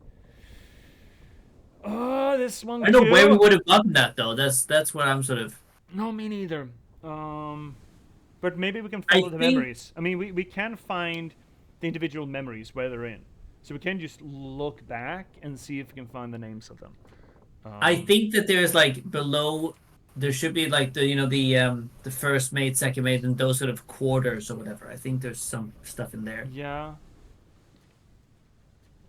Oh, this one I don't know where we too. would have gotten that though. That's what I'm sort of. No, me neither. But maybe we can I follow the think- memories. I mean, we can find the individual memories where they're in. So we can just look back and see if we can find the names of them. I think that there's like below. There should be like the first mate, second mate, and those sort of quarters or whatever. I think there's some stuff in there. Yeah.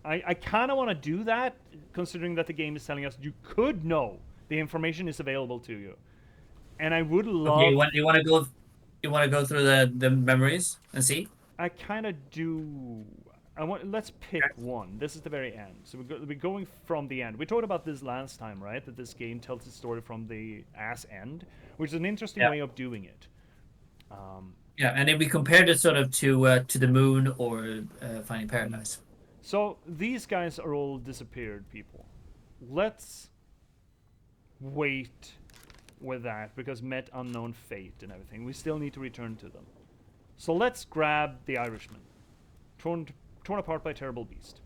I kind of want to do that, considering that the game is telling us you could know the information is available to you, and I would love. Okay, you want to go? You want to go through the memories and see? I kind of do. Let's pick one. This is the very end. So we're going from the end. We talked about this last time, right? That this game tells its story from the ass end, which is an interesting way of doing it. Yeah, and then we compared it sort of to the moon or Finding Paradise. So these guys are all disappeared people. Let's wait with that because met unknown fate and everything. We still need to return to them. So let's grab the Irishman, torn apart by terrible beast.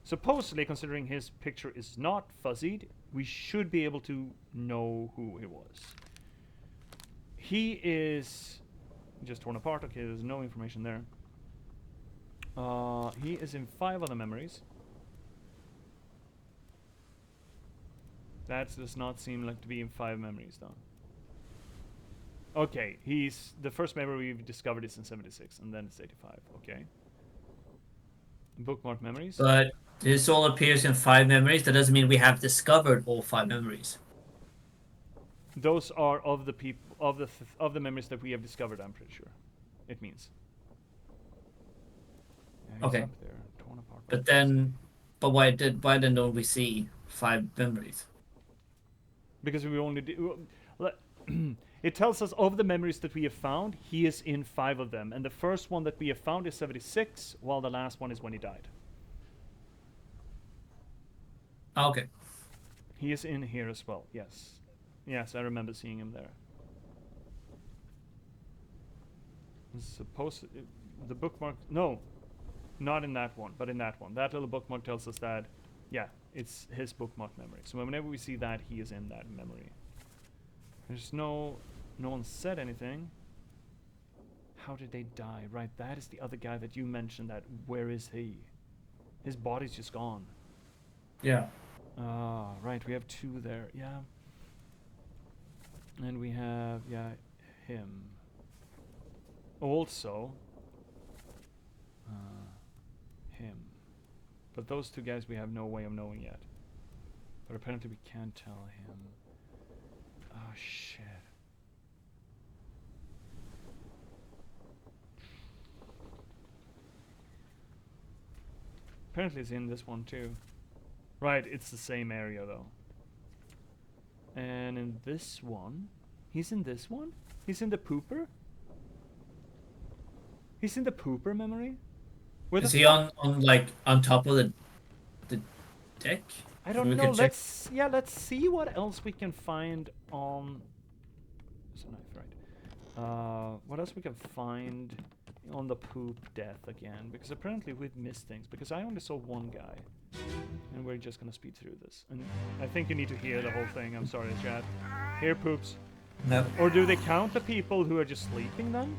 Supposedly, considering his picture is not fuzzied, we should be able to know who he was. He is just torn apart. Okay, there's no information there. He is in 5 other memories. That does not seem like to be in 5 memories, though. Okay, the first memory we've discovered is in 76, and then it's 85. Okay. Bookmark memories. But this all appears in 5 memories. That doesn't mean we have discovered all 5 memories. Those are of the people of the memories that we have discovered. I'm pretty sure. It means. Yeah, he's Okay. up there, torn apart. But why then don't we see 5 memories? Because we only it tells us of the memories that we have found, he is in 5 of them, and the first one that we have found is 76, while the last one is when he died. Okay. He is in here as well. Yes, I remember seeing him there. The bookmark. No, not in that one, but in that one. That little bookmark tells us that, yeah, it's his bookmark memory. So whenever we see that, he is in that memory. There's no one said anything. How did they die? Right, that is the other guy that you mentioned. That where is he? His body's just gone. Yeah. Right, we have 2 there. Yeah. And we have him. Also him. But those 2 guys we have no way of knowing yet. But apparently we can't tell him. Oh shit. Apparently it's in this one too. Right, it's the same area though. And in this one, he's in this one? He's in the pooper? He's in the pooper memory? Where Is the he on top of the deck? I don't We know. can check. Let's see what else we can find on. It's a knife, right? What else we can find on the poop death again? Because apparently we've missed things. Because I only saw one guy, and we're just gonna speed through this. And I think you need to hear the whole thing. I'm sorry, chat. Hear poops. No. Or do they count the people who are just sleeping then?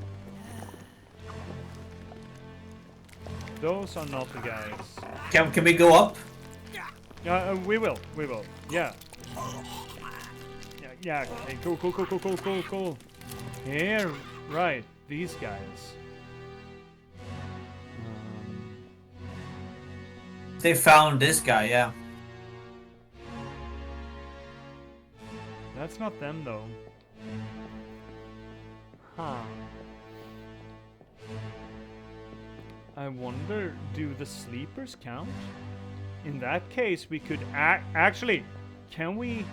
Those are not the guys. Can we go up? We will. Yeah. Yeah. Okay. Cool. Here, right. These guys. They found this guy, yeah. That's not them though. Huh. I wonder, do the sleepers count? In that case, we could actually, can we?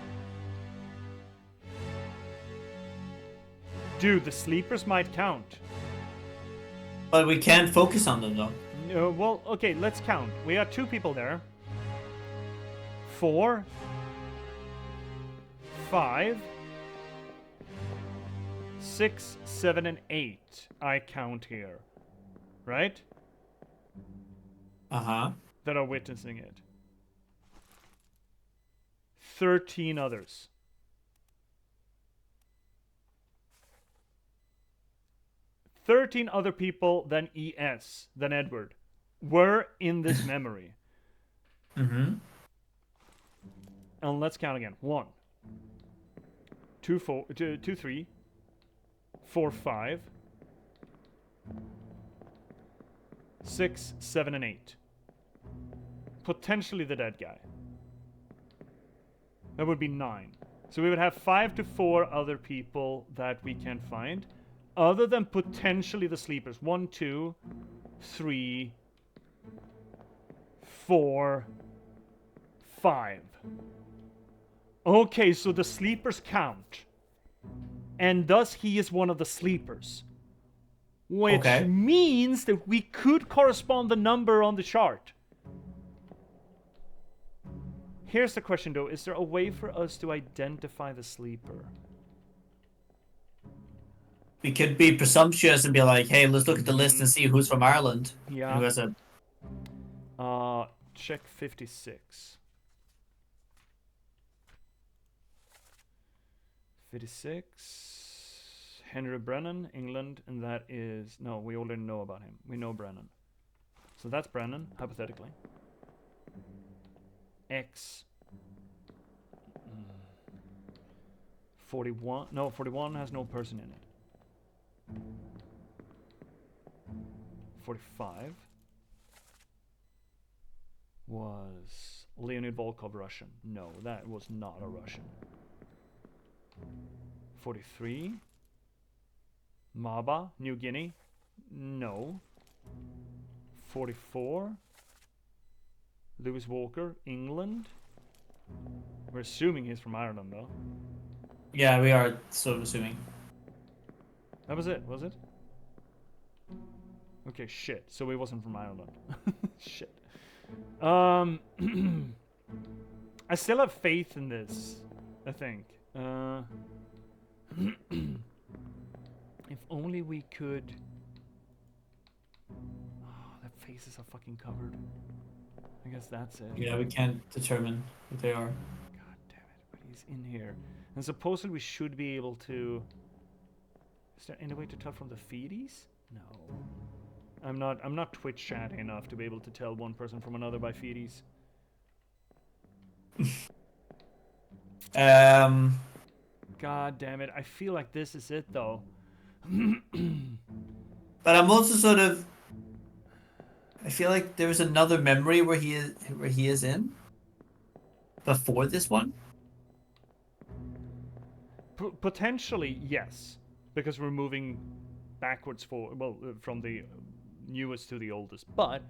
Dude, the sleepers might count. But we can't focus on them though. No, well, okay, let's count. We got 2 people there. 4. 5, 6, 7, and 8 I count here. Right? Uh-huh. That are witnessing it. 13 others. 13 other people than ES, than Edward, were in this memory. Mm-hmm. And let's count again. 1, 2, 3, 4, 5, 6, 7, and 8. Potentially the dead guy. That would be 9. So we would have 5 to 4 other people that we can find, other than potentially the sleepers. 1, 2, 3, 4, 5. Okay, so the sleepers count. And thus he is one of the sleepers. Which means that we could correspond the number on the chart. Here's the question though, is there a way for us to identify the sleeper? We could be presumptuous and be like, hey, let's look at the list and see who's from Ireland. Yeah. And who has a... Check 56. 56. Henry Brennan, England, and that is... No, we already know about him. We know Brennan. So that's Brennan, hypothetically. X. 41. No, 41 has no person in it. 45 was Leonid Volkov Russian. No, that was not a Russian. 43 Maba, New Guinea. No. 44 Lewis Walker, England. We're assuming he's from Ireland, though. Yeah, we are sort of assuming. That was it, was it? Okay, shit. So he wasn't from Ireland. Shit. I still have faith in this, I think. If only we could... Oh, their faces are fucking covered. I guess that's it. Yeah, we can't determine what they are. God damn it, but he's in here. And supposedly we should be able to... Is there any way to tell from the feedies? No. I'm not Twitch chatting enough to be able to tell one person from another by feedies. God damn it, I feel like this is it though. But I'm also sort of... I feel like there was another memory where he is in before this one. Potentially, yes, because we're moving backwards from the newest to the oldest. But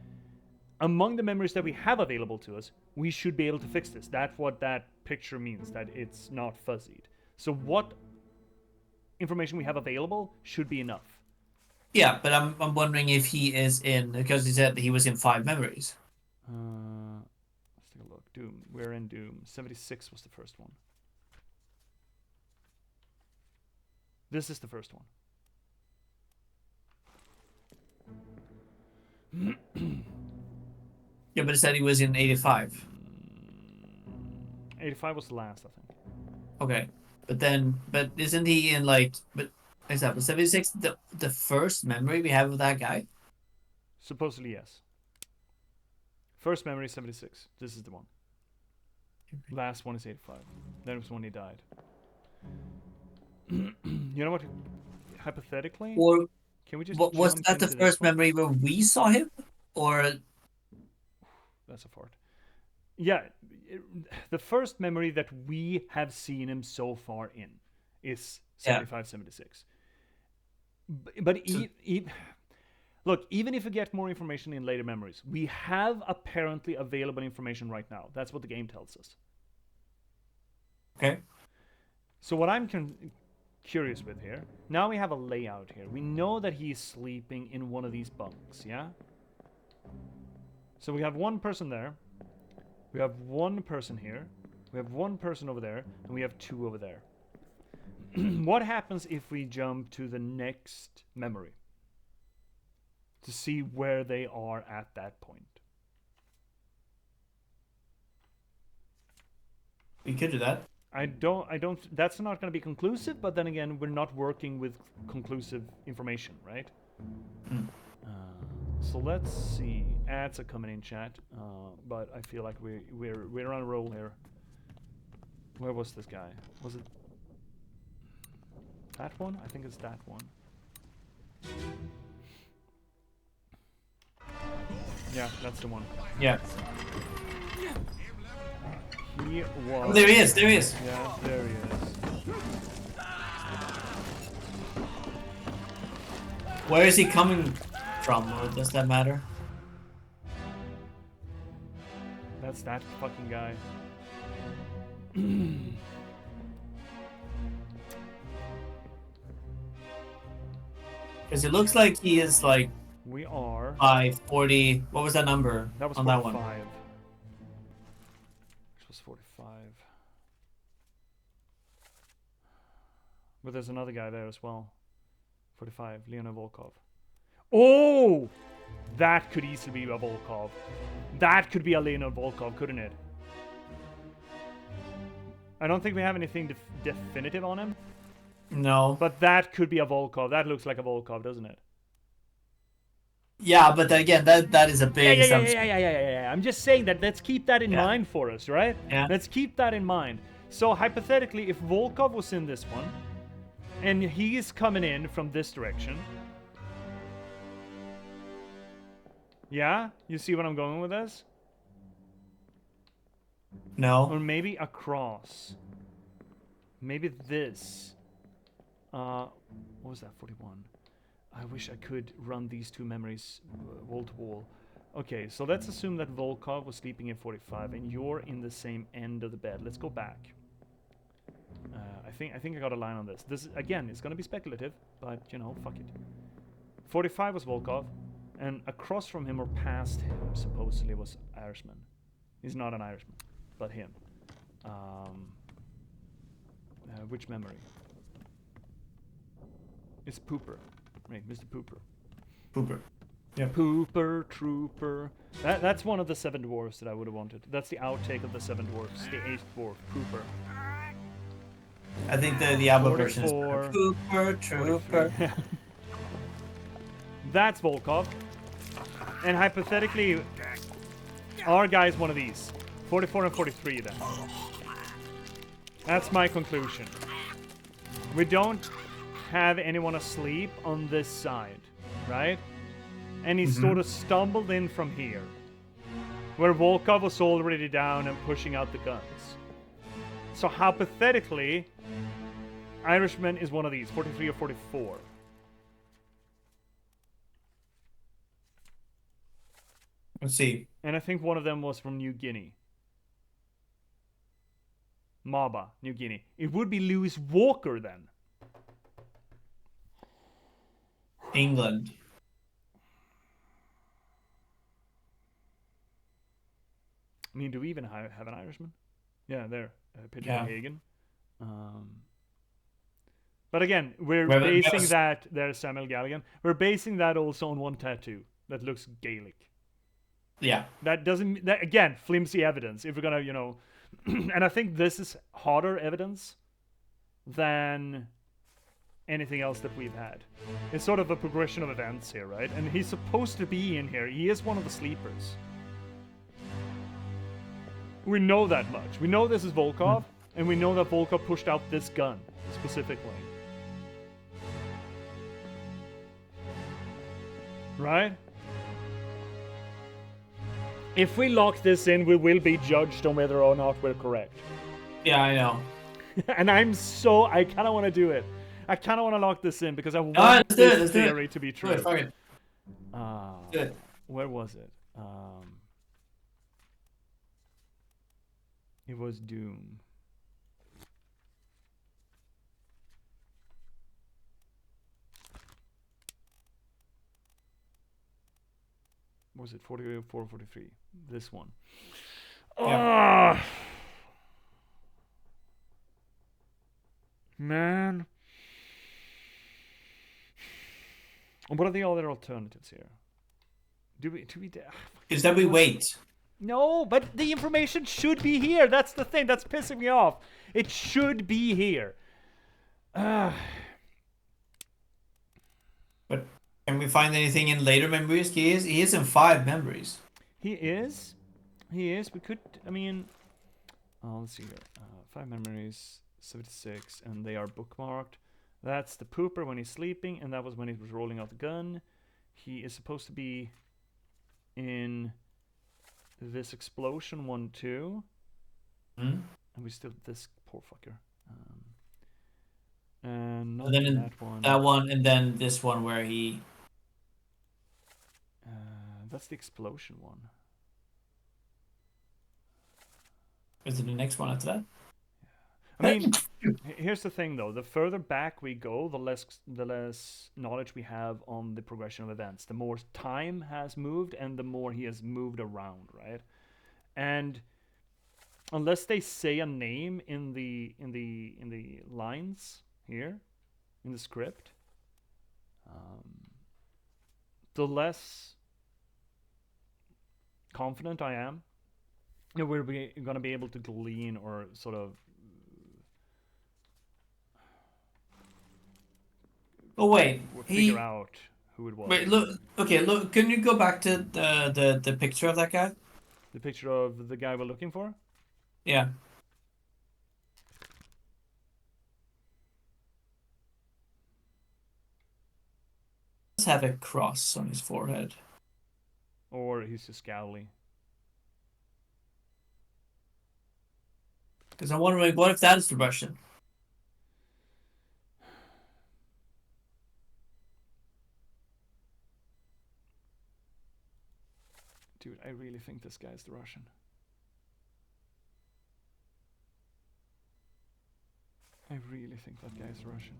among the memories that we have available to us, we should be able to fix this. That's what that picture means, that it's not fuzzied. So what information we have available should be enough. Yeah, but I'm wondering if he is in, because he said that he was in 5 memories. Let's take a look. Doom. We're in Doom. 76 was the first one. This is the first one. Yeah, but it said he was in 85. 85 was the last, I think. Okay, but isn't he in like? But is that 76 the first memory we have of that guy? Supposedly, yes. First memory is 76. This is the one. Last one is 85. That was when he died. You know what? Hypothetically, Or can we just was jump that the into this first one? memory where we saw him? Or That's a fart. Yeah, the first memory that we have seen him so far in is 75, 76. But look, even if we get more information in later memories, we have apparently available information right now. That's what the game tells us. okay, So what I'm curious with here, now we have a layout here. We know that he's sleeping in one of these bunks, yeah? So we have one person there. We have one person here. We have one person over there, and we have two over there. What happens if we jump to the next memory? To see where they are at that point. We could do that. I don't, that's not going to be conclusive, but then again, we're not working with conclusive information, right? So let's see. Ads are coming in chat, but I feel like we're on a roll here. Where was this guy? Was it that one? I think it's that one. Yeah, that's the one. Yeah. He was. Oh, there he is. There he is. Yeah, there he is. Where is he coming from? Or does that matter? That's that fucking guy. Because it looks like he is like We are. by 40. What was that number That was on 45. that one? Which was 45. But there's another guy there as well. 45, Leonid Volkov. Oh! That could easily be a Volkov. That could be a Leonid Volkov, couldn't it? I don't think we have anything definitive on him. No. But that could be a Volkov. That looks like a Volkov, doesn't it? Yeah, but then again, that is a big assumption. Yeah. I'm just saying that let's keep that in mind for us, right? Yeah. Let's keep that in mind. So hypothetically, if Volkov was in this one, and he is coming in from this direction. Yeah? You see what I'm going with this? No. Or maybe across. Maybe this. What was that? 41. I wish I could run these two memories wall to wall. Okay, so let's assume that Volkov was sleeping in 45 and you're in the same end of the bed. Let's go back. I think I got a line on this. This again, it's gonna be speculative, but you know, fuck it. 45 was Volkov, and across from him or past him supposedly was Irishman. He's not an Irishman, but him. Which memory? It's Pooper, right? Mr. Pooper. Pooper. Yeah. Pooper, Trooper. That's one of the 7 dwarves that I would have wanted. That's the outtake of the 7 dwarves. The 8th dwarf, Pooper. I think the album version is 44. Pooper, Trooper. That's Volkov. And hypothetically, our guy's one of these. 44 and 43 then. That's my conclusion. We don't have anyone asleep on this side, right? And he sort of stumbled in from here, where Volkov was already down and pushing out the guns. So hypothetically, Irishman is one of these, 43 or 44. Let's see. And I think one of them was from New Guinea. Maba, New Guinea. It would be Lewis Walker then. England. I mean, do we even have an Irishman? Yeah, there. Peter Yeah. Hagen. But again, we're basing that... There's Samuel Galligan. We're basing that also on one tattoo that looks Gaelic. Yeah. That doesn't... That, again, flimsy evidence. If we're gonna, you know... and I think this is harder evidence than anything else that we've had. It's sort of a progression of events here, right? And he's supposed to be in here. He is one of the sleepers. We know that much. We know this is Volkov, and we know that Volkov pushed out this gun, specifically. Right? If we lock this in, we will be judged on whether or not we're correct. Yeah, I know. And I kind of want to do it. I kind of want to lock this in because I want this theory to be true. Do it. Good. Where was it? It was Doom. Was it 44 or 43? This one. Yeah. Man. What are the other alternatives here? Do we Is that we wait? No, but the information should be here. That's the thing that's pissing me off. It should be here. But can we find anything in later memories? He is in 5 memories. He is. He is. We could. I mean. Oh, let's see here. 5 memories, 76, and they are bookmarked. That's the pooper when he's sleeping, and that was when he was rolling out the gun. He is supposed to be in this explosion one too. Hmm? And we still this poor fucker. And not And then in that one. that one, and then this one where he. That's the explosion one. Is it the next one after that? I mean, here's the thing though: the further back we go, the less knowledge we have on the progression of events. The more time has moved, and the more he has moved around, right? And unless they say a name in the lines here in the script, the less confident I am that we're going to be able to glean or sort of. Oh wait, Figure out who it was. Wait, look. Okay, look. Can you go back to the picture of that guy? The picture of the guy we're looking for? Yeah. Does have a cross on his forehead. Or he's just scowly. Because I'm wondering, what if that's the Russian? Dude, I really think this guy's the Russian. I really think that guy's Russian.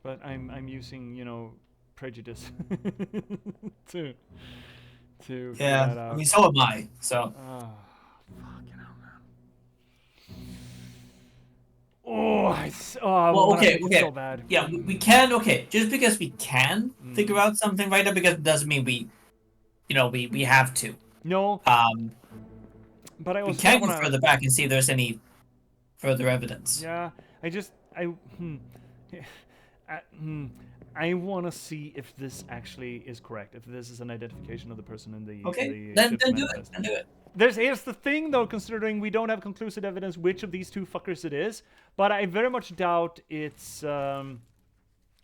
But I'm using, you know, prejudice to figure that out. I mean, so am I. So. Oh, fucking hell, man. Well, okay. So bad. Yeah, we can. Okay, just because we can figure out something right now, because it doesn't mean we have to. No. But I also we can go wanna... further back and see if there's any further evidence. Yeah, I want to see if this actually is correct. If this is an identification of the person in the Then ship do manifest. it. Then do it. Here's the thing, though, considering we don't have conclusive evidence which of these two fuckers it is, but I very much doubt it's what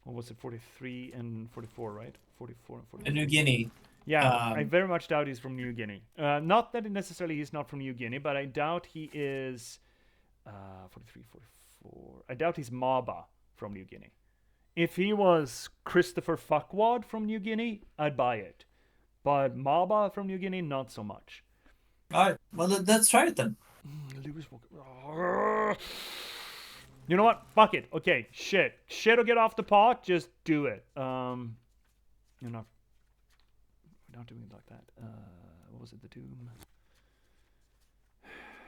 was it, 43 and 44, right? 44 and 44. New Guinea. Yeah, I very much doubt he's from New Guinea. Not that necessarily he's not from New Guinea, but I doubt he is 43, 44. I doubt he's Maba from New Guinea. If he was Christopher Fuckwad from New Guinea, I'd buy it. But Maba from New Guinea, not so much. Alright, well, let's try it then. Lewis Walker. You know what? Fuck it. Okay, shit. Shit will get off the pot. Just do it. We're not doing it like that. What was it? The Doom.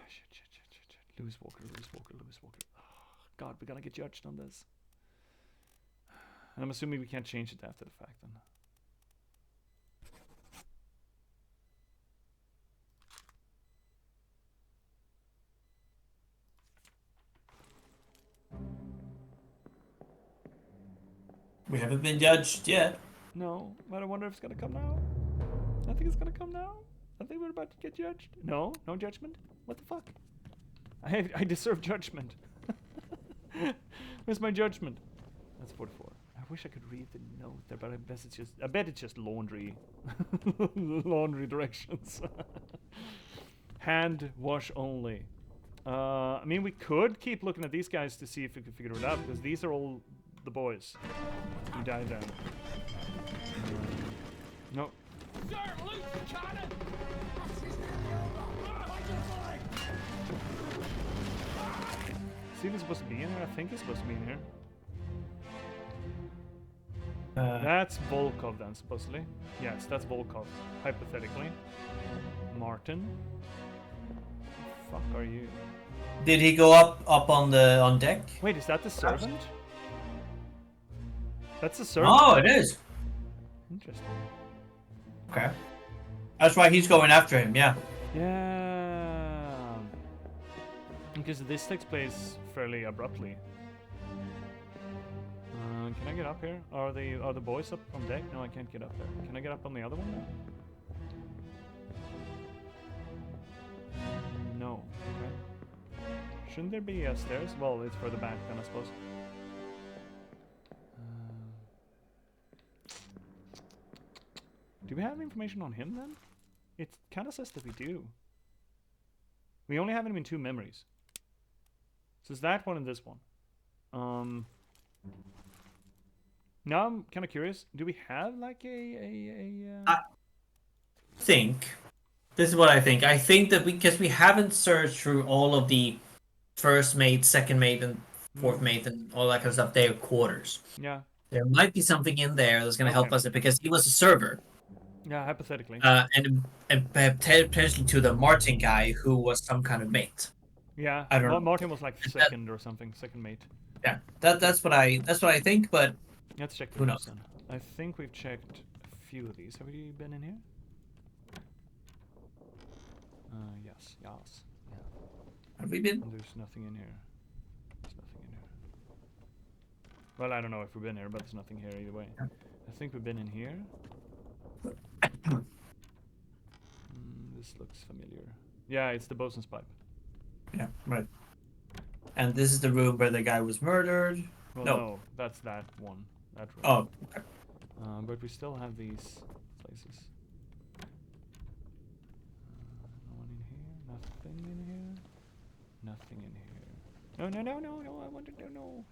Shit. Lewis Walker. Oh, God, we're gonna get judged on this. And I'm assuming we can't change it after the fact then. We haven't been judged yet. No, but I wonder if it's gonna come now. I think it's gonna come now. I think we're about to get judged. No judgment. What the fuck? I deserve judgment. Where's my judgment? That's 44. I wish I could read the note there, but I bet it's just laundry, laundry directions. Hand wash only. I mean, we could keep looking at these guys to see if we can figure it out, because these are all the boys who died then. No. See if he's supposed to be in here? I think he's supposed to be in here. That's Volkov then, supposedly. Yes, that's Volkov, hypothetically. Martin. fuck are you? Did he go up on deck? Wait, is that the servant? That's the servant. Oh, it is. Interesting. Okay. That's why he's going after him. Yeah. Yeah. Because this takes place fairly abruptly. Can I get up here? Are the boys up on deck? No, I can't get up there. Can I get up on the other one then? No. Okay. Shouldn't there be stairs? Well, it's further back then, I suppose. Do we have information on him then? It kind of says that we do. We only have him in 2 memories. So it's that one and this one. Now I'm kind of curious. Do we have like I think this is what I think. I think that because we haven't searched through all of the first mate, second mate, and fourth mate, and all that kind of stuff. Their quarters. Yeah. There might be something in there that's going to help us because he was a server. Yeah, hypothetically. And potentially to the Martin guy who was some kind of mate. Yeah, I don't know. Martin was like second or something, second mate. Yeah, that's what I think. But let's check the who notes knows? then. I think we've checked a few of these. Have we been in here? Yes. Yeah. Have we been? And there's nothing in here. There's nothing in here. Well, I don't know if we've been here, but there's nothing here either way. I think we've been in here. This looks familiar. Yeah, it's the bosun's pipe. Yeah, right. And this is the room where the guy was murdered. Well, No. no, that's that one. That room. Oh, okay. But we still have these places. No one in here. Nothing in here. Nothing in here. No. I wanted to know.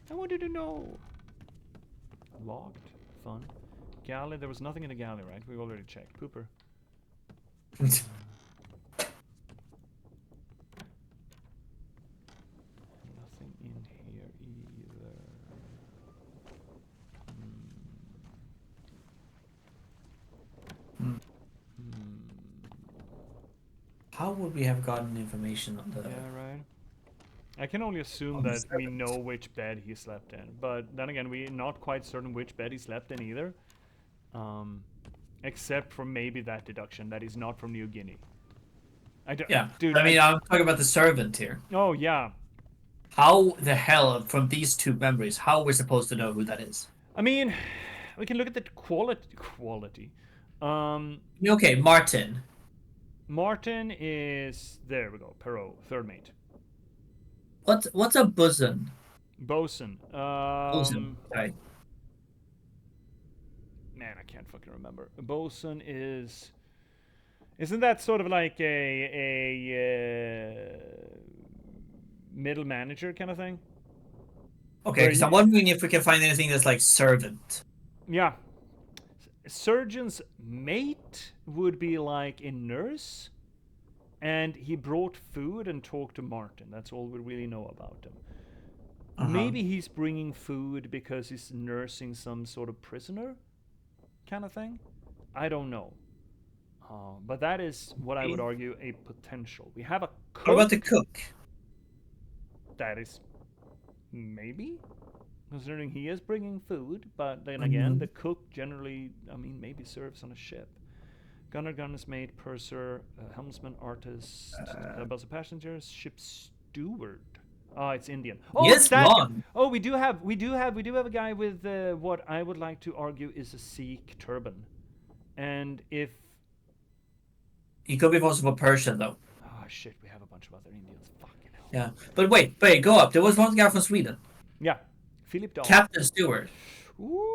I wanted to know. Locked. Fun. Galley. There was nothing in the galley, right? We've already checked. Pooper. Nothing in here either. How would we have gotten information on the? Yeah, right. I can only assume that we know which bed he slept in, but then again, we're not quite certain which bed he slept in either. Except for maybe that deduction that he's not from New Guinea. Yeah, dude. I mean, I'm talking about the servant here. Oh yeah. How the hell, from these 2 memories, how are we supposed to know who that is? I mean, we can look at the quality. Okay, Martin. Martin is there. We go. Perot, third mate. What's a bosun? Bosun. Bosun. Sorry. Man, I can't fucking remember. A bosun is. Isn't that sort of like a middle manager kind of thing? Okay, because I'm wondering if we can find anything that's like servant. Yeah. Surgeon's mate would be like a nurse, and he brought food and talked to Martin. That's all we really know about him. Maybe he's bringing food because he's nursing some sort of prisoner kind of thing. I don't know. But that is what I would argue a potential. We have a cook. What about the cook? That is maybe, considering he is bringing food, but then again, the cook generally, I mean, maybe serves on a ship. Gunner's mate, purser, helmsman, artist, bus of passengers, ship steward. Oh, it's Indian. Oh, yes, it's that. Ron. Oh, we do have a guy with what I would like to argue is a Sikh turban, and if He could be also a Persian though. oh shit, we have a bunch of other Indians. Fucking hell. Yeah, but wait, go up. There was one guy from Sweden. Yeah, Philip Dahl. Captain Stewart. Ooh.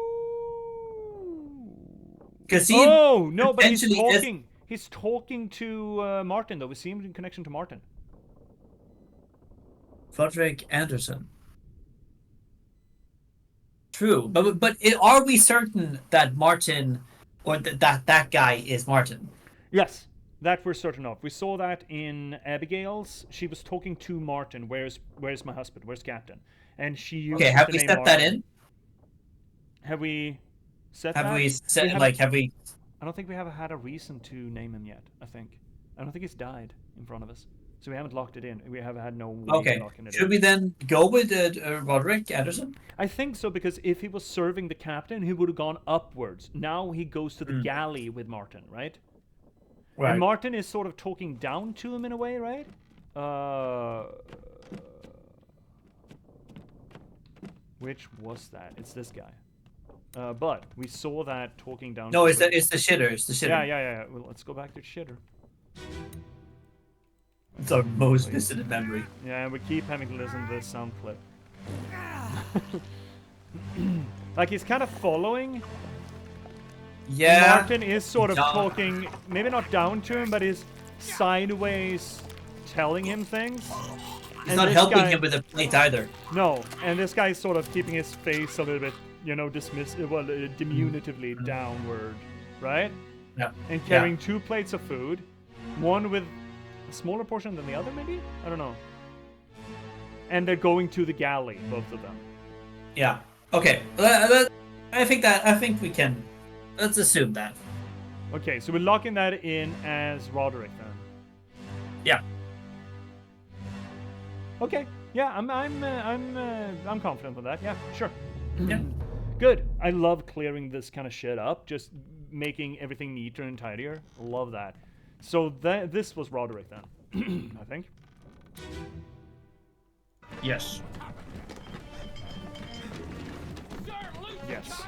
Because he. Oh no, but he's potentially talking. He's talking to Martin though. We see him in connection to Martin. Frederick Anderson. True, but are we certain that Martin, or that guy is Martin? Yes, that we're certain of. We saw that in Abigail's. She was talking to Martin. Where's my husband? Where's Captain? And she used Okay, have the we name set that Martin. in? Have we set that? Have we set have we? I don't think we have had a reason to name him yet. I don't think he's died in front of us. So we haven't locked it in. We have had no way Okay. of locking it Should in. we then go with Roderick Anderson? I think so, because if he was serving the captain, he would have gone upwards. Now he goes to the galley with Martin, right? Right. And Martin is sort of talking down to him in a way, right? Which was that? It's this guy. But we saw that talking down. No, to it's him. the shitter. It's the shitter. Yeah. Well, let's go back to shitter. It's our most visited memory. Yeah, we keep having to listen to this sound clip. Like he's kind of following. Yeah. Martin is sort of Down. talking, maybe not down to him, but is sideways telling him things. He's not helping him with the plate either. No, and this guy is sort of keeping his face a little bit, diminutively downward, right? Yeah. And carrying 2 plates of food, one with a smaller portion than the other, maybe? I don't know. And they're going to the galley, both of them. Yeah. Okay. I think we can. Let's assume that. Okay, so we're locking that in as Roderick then. Yeah. Okay. Yeah, I'm confident with that. Yeah, sure. Yeah. Good. I love clearing this kind of shit up, just making everything neater and tidier. Love that. So this was Roderick then, I think. Yes. Yes.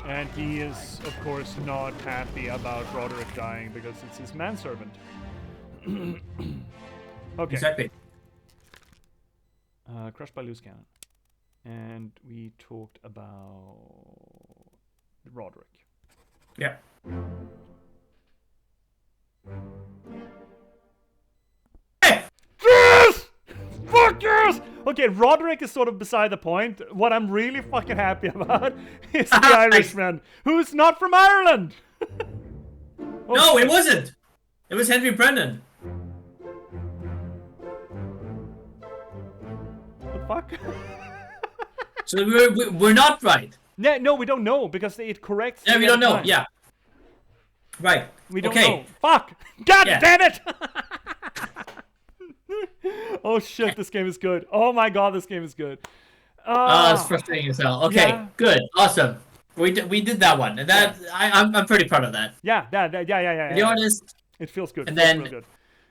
And he is, of course, not happy about Roderick dying because it's his manservant. Okay. Exactly. Crushed by loose cannon. And we talked about Roderick. Yeah. Yes! Fuck yes! Okay, Roderick is sort of beside the point. What I'm really fucking happy about is the Irishman, who's not from Ireland! No, it wasn't. It was Henry Brennan. What the fuck? So we're not right. Yeah, no, we don't know because it corrects. Yeah, we don't know. Yeah. Right. We don't okay. know. Fuck! God Yeah. damn it! Oh shit, this game is good. Oh my god, this game is good. It's frustrating as hell. Okay, Yeah. good, awesome. We did that one, and that I'm pretty proud of that. Yeah. To be honest, It feels good. And Feels then- real good.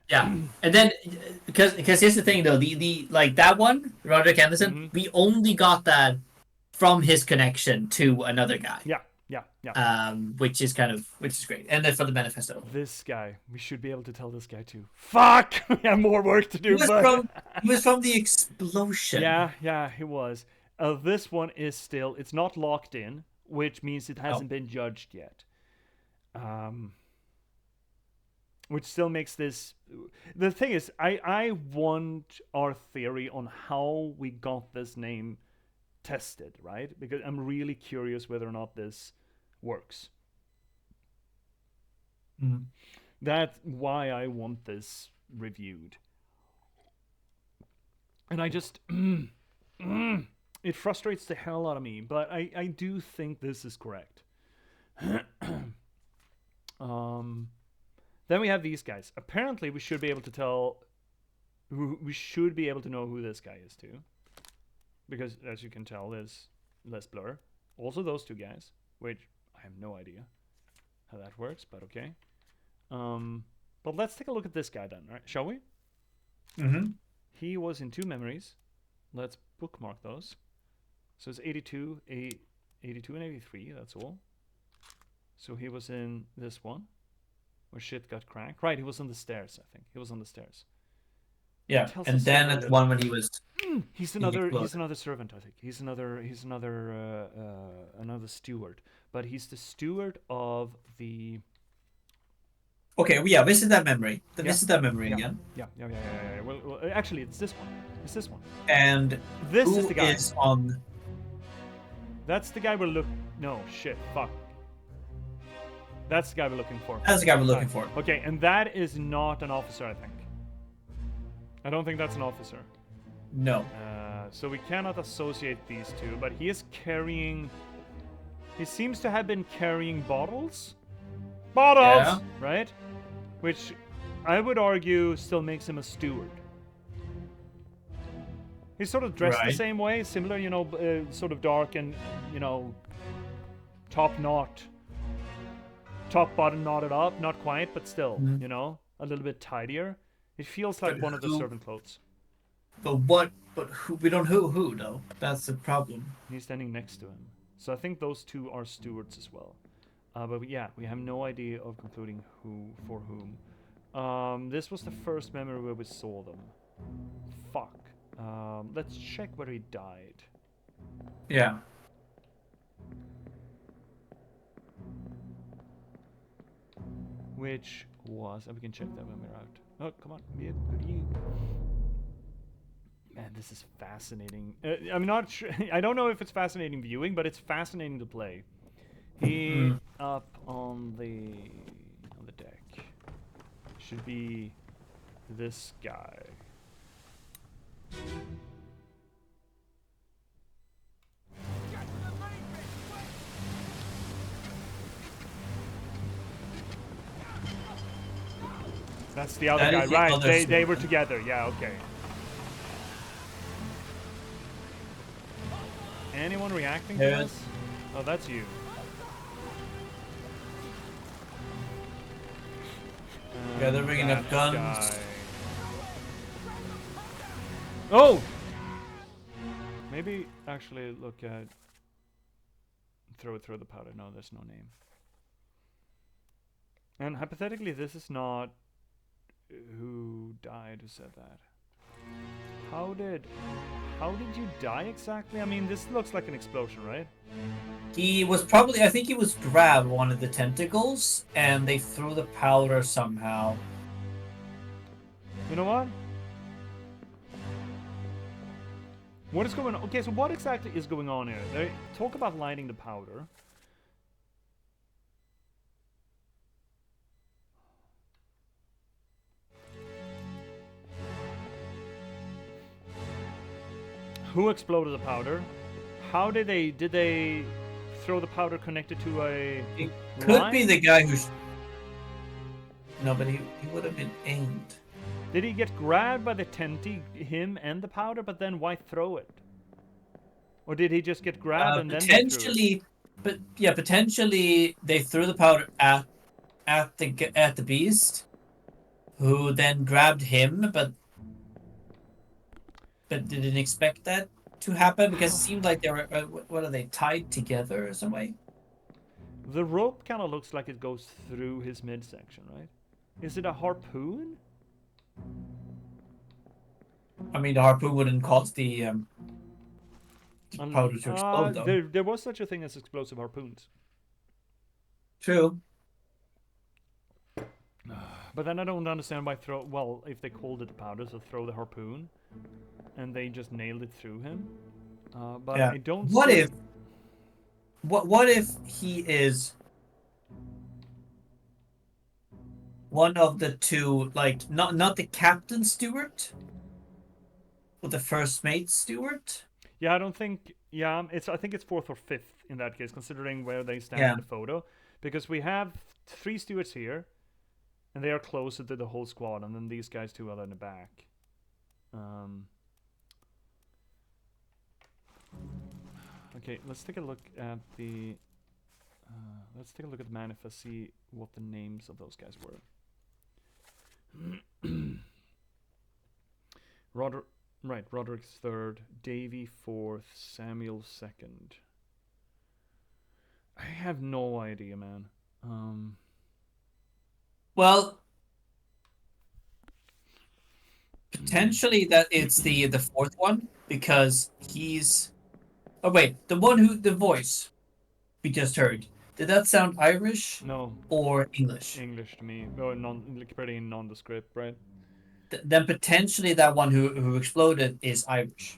yeah. And then because here's the thing though, the like that one, Roderick Anderson, we only got that from his connection to another guy. Yeah. Which is great, and then for the manifesto. This guy, we should be able to tell this guy too. Fuck! We have more work to do. He was from the explosion. Yeah, he was. This one is still, it's not locked in, which means it hasn't been judged yet. Which still makes this... The thing is, I want our theory on how we got this name tested, right? Because I'm really curious whether or not this works. Mhm. That's why I want this reviewed. And I just... it frustrates the hell out of me, but I do think this is correct. Then we have these guys. Apparently, we should be able to tell... We should be able to know who this guy is, too. Because, as you can tell, there's less blur. Also those two guys, which I have no idea how that works, but okay. But let's take a look at this guy then, right? Shall we? Mm-hmm. He was in 2 memories. Let's bookmark those. So it's 82 and 83, that's all. So he was in this one, where shit got cracked. Right, he was on the stairs, I think. He was on the stairs. Yeah, Tells and us then something at the that- one when he was... He's another servant, I think. He's another steward. But he's the steward of the... Okay, yeah, this is that memory. This is that memory Yeah. again. Yeah. Well, actually, it's this one. It's this one. And This who is the guy. is on... That's the guy we're No, shit, fuck. That's the guy we're looking for. That's the guy we're looking for. Okay, and that is not an officer, I think. I don't think that's an officer. No. So we cannot associate these two, but he is carrying... He seems to have been carrying bottles? Bottles! Yeah. Right? Which I would argue still makes him a steward. He's sort of dressed the Right. same way, similar, sort of dark and, top bottom knotted up, not quite, but still, a little bit tidier. It feels like But one of the who- servant clothes. But who? We don't know who though. That's the problem. He's standing next to him. So I think those two are stewards as well. But yeah, we have no idea of concluding who for whom. This was the first memory where we saw them. Fuck. Let's check where he died. Yeah. Which was, and we can check that when we're out. Oh, come on, Mid, good you. Man, this is fascinating. I'm not sure. I don't know if it's fascinating viewing, but it's fascinating to play. He up on the deck. Should be this guy. That's the other That guy, is the right? other They were steward. together. Yeah, okay. Anyone reacting to Yes. this? Oh, that's you. Yeah, they're bringing up That guns. guy. Oh! Maybe actually look at... Throw the powder. No, there's no name. And hypothetically, this is not who died, who said that. How did you die exactly? I mean, this looks like an explosion, right? He was probably, I think he was grabbed one of the tentacles, and they threw the powder somehow. You know what? What is going on? Okay, so what exactly is going on here? They talk about lighting the powder. Who exploded the powder? How did they throw the powder connected to a It could line? be the guy who. No, but he would have been aimed. Did he get grabbed by the tenty, him and the powder, but then why throw it? Or did he just get grabbed and then they threw it? Potentially, but yeah, potentially they threw the powder at the beast, who then grabbed him, but didn't expect that to happen because it seemed like they were what are they tied together or some way? The rope kind of looks like it goes through his midsection, right? Is it a harpoon? I mean, the harpoon wouldn't cause the powder to explode, though. There was such a thing as explosive harpoons. True. But then I don't understand why if they called it a powder, so throw the harpoon, and they just nailed it through him. But Yeah. I don't What see... if? What if he is one of the two, like not the captain steward, but the first mate steward? Yeah, I don't think... Yeah, I think it's fourth or fifth in that case, considering where they stand Yeah. in the photo. Because we have 3 stewards here, and they are closer to the whole squad, and then these guys 2 are in the back. Okay, let's take a look at the... let's take a look at the manifest, see what the names of those guys were. Roderick's 3rd, Davy 4th, Samuel 2nd. I have no idea, man. Well, potentially that it's the fourth one because he's. Oh wait, the voice we just heard. Did that sound Irish No, or English? English to me. Oh, pretty nondescript, right? Then potentially that one who exploded is Irish.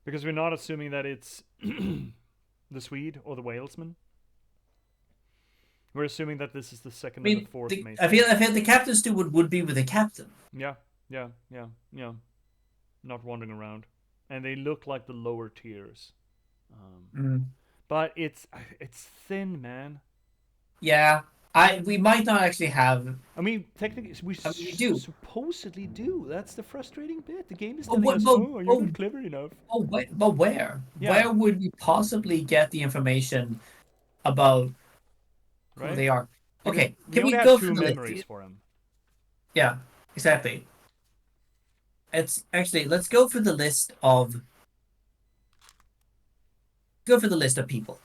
Because we're not assuming that it's the Swede or the Walesman. We're assuming that this is the second and the fourth mate. I feel the captain steward would be with the captain. Yeah. Not wandering around. And they look like the lower tiers. Mm. But it's thin, man. Yeah, we might not actually have. I mean, technically, we I mean, we do. supposedly do. That's the frustrating bit. The game is But telling what? us, "Oh, you're not clever enough." But where? Yeah, Where would we possibly get the information about who right. they are? Because Okay, we can we only have go two through the memories list? for him. Yeah, exactly. It's actually let's go through the list of people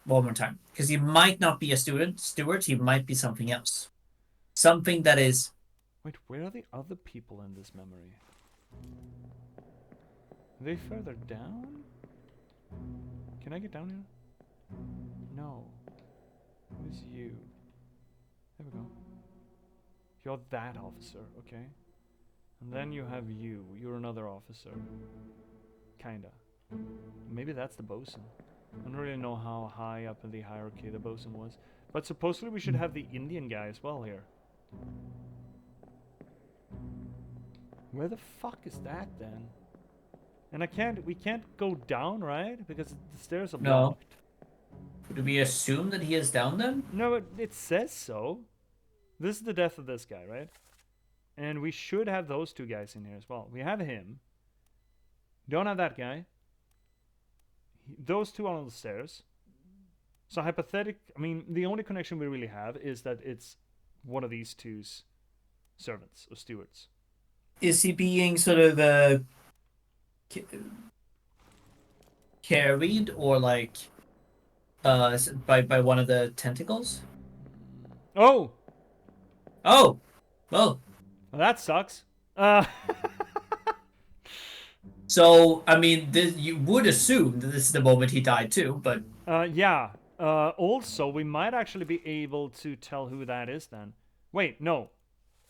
one more time because he might not be a steward. He might be something else. Something that is. Wait, where are the other people in this memory? Are they further down? Can I get down here? No. Who's you? There we go. You're that officer, okay. And then you have you. You're another officer. Kinda. Maybe that's the bosun. I don't really know how high up in the hierarchy the bosun was. But supposedly we should have the Indian guy as well here. Where the fuck is that then? And we can't go down, right? Because the stairs are No. blocked. Do we assume that he is down then? No, it says so. This is the death of this guy, right? And we should have those two guys in here as well. We have him. Don't have that guy. Those two are on the stairs. So I mean, the only connection we really have is that it's one of these two's servants or stewards. Is he being sort of carried or like by one of the tentacles? Oh! Oh, well. Well, that sucks. Uh, So I mean, you would assume that this is the moment he died too, but yeah. Also, we might actually be able to tell who that is then. Wait, no.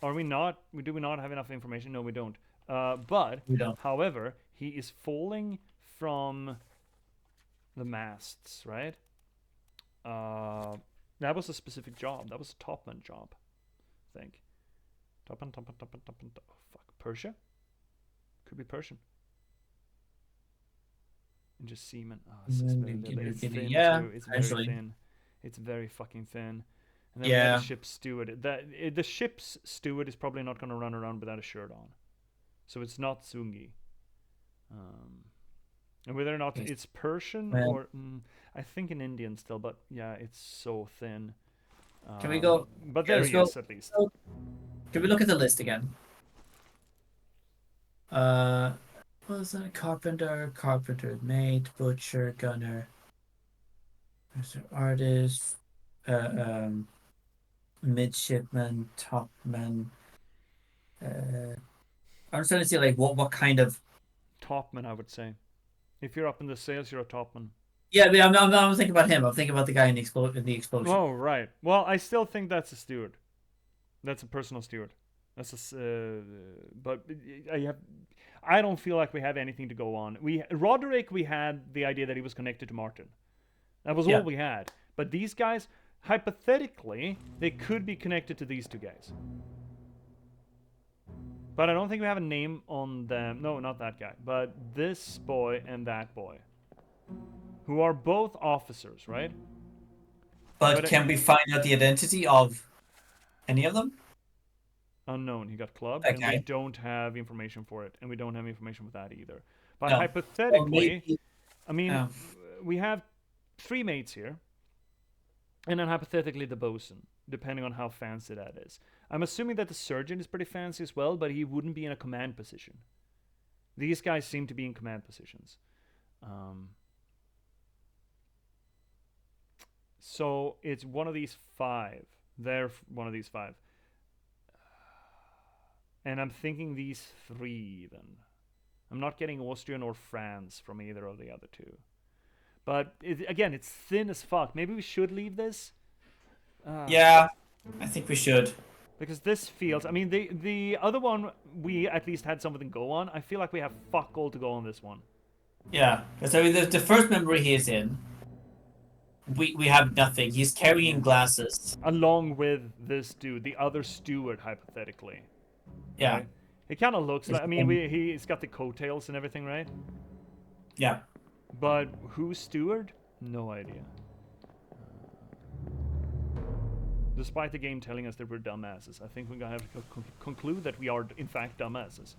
Are we not? Do we not have enough information? No, we don't. But, we don't. however, he is falling from the masts, right? That was a specific job. That was a topman job, I think. Topman. Oh, fuck. Persia? Could be Persian. And just seaman. Oh, it's just very little. It's thin too. It's very thin. It's very fucking thin. And then we have the ship's steward. The ship's steward is probably not going to run around without a shirt on. So it's not Tsungi. And whether or not it's Persian or... I think an Indian still, but yeah, it's so thin. Can we go... But there he is, at least. Can we look at the list again? What was that? Carpenter, mate, butcher, gunner, artist, midshipman, topman. I'm trying to see like what kind of topman, I would say. If you're up in the sails, you're a topman. Yeah, but I'm thinking about him. I'm thinking about the guy in the explosion. Oh, right. Well, I still think that's a steward. That's a personal steward. That's a but I don't feel like we have anything to go on. Roderick, we had the idea that he was connected to Martin. That was all we had. But these guys, hypothetically, they could be connected to these two guys. But I don't think we have a name on them. No, not that guy. But this boy and that boy. Who are both officers, right? But can we find out the identity of any of them? Unknown. He got clubbed, and we don't have information for it, and we don't have information with that either. But hypothetically, I mean, we have 3 mates here, and then hypothetically the bosun, depending on how fancy that is. I'm assuming that the surgeon is pretty fancy as well, but he wouldn't be in a command position. These guys seem to be in command positions. So it's one of these 5. They're one of these 5. And I'm thinking these 3 even. I'm not getting Austrian or France from either of the other 2. But again, it's thin as fuck. Maybe we should leave this. Yeah, I think we should. Because this feels... I mean, the other one, we at least had something to go on. I feel like we have fuck all to go on this one. Yeah, because I mean, the first memory he is in, we have nothing. He's carrying glasses. Along with this dude, the other steward, hypothetically. Yeah. Right? It kind of looks like... I mean, he's got the coattails and everything, right? Yeah. But who's steward? No idea. Despite the game telling us that we're dumbasses, I think we're gonna have to conclude that we are in fact dumbasses.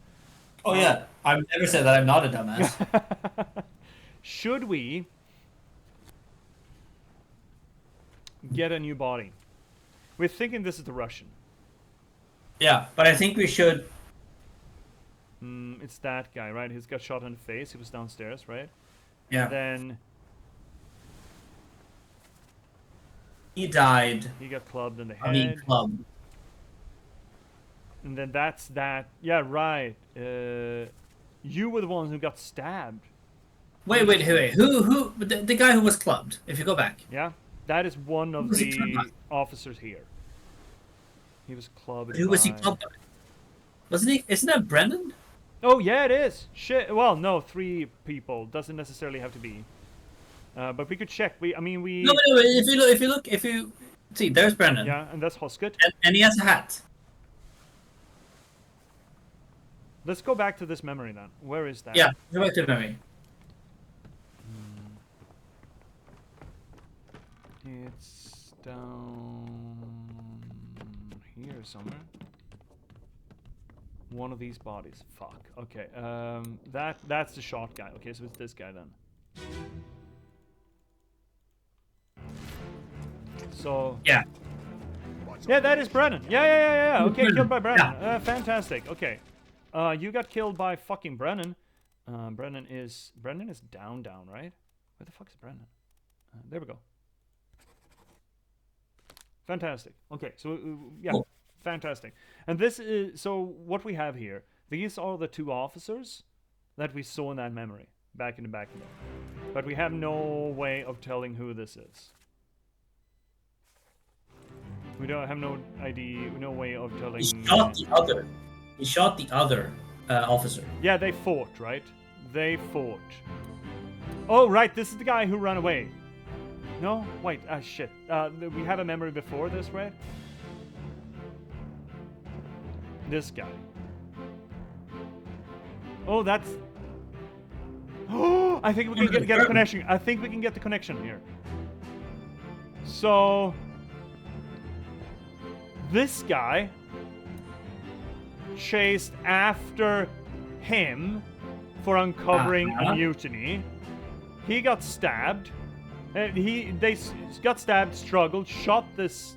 Oh yeah, I've never said that I'm not a dumbass. Should we get a new body? We're thinking this is the Russian. Yeah, but I think we should. It's that guy, right? He's got shot in the face. He was downstairs, right? Yeah. And then He died. he got clubbed in the I mean, head. clubbed. And then that's that. Yeah, right. You were the ones who got stabbed. Wait. Who? The guy who was clubbed. If you go back. Yeah, that is one of was he the clubbed officers here. He was clubbed. Who was he by- clubbed by? Wasn't he? Isn't that Brennan? Oh yeah, it is. Shit. Well, no, 3 people doesn't necessarily have to be. But we could check. We. No. If you see, there's Brennan. Yeah, and that's Hoskett. And he has a hat. Let's go back to this memory then. Where is that? Yeah, go back to the memory. It's down here somewhere. One of these bodies. Fuck. Okay. That's the shot guy. Okay, so it's this guy then. So. Yeah. Yeah, that is Brennan. Yeah. Okay, Brennan. killed by Brennan. Yeah. Fantastic. Okay. You got killed by fucking Brennan. Brennan is down, right? Where the fuck is Brennan? There we go. Fantastic. Okay, so yeah, Cool. fantastic. And this is so what we have here. These are the 2 officers that we saw in that memory back in the back there. But we have no way of telling who this is. We don't have no ID, no way of telling. He shot the other. He shot the other officer. Yeah, they fought, right? They fought. Oh, right, this is the guy who ran away. No? Wait, shit. We have a memory before this, right? This guy. Oh, that's... Oh, I think we can get a connection. I think we can get the connection here. So... This guy chased after him for uncovering a mutiny. He got stabbed. They got stabbed, struggled, shot this.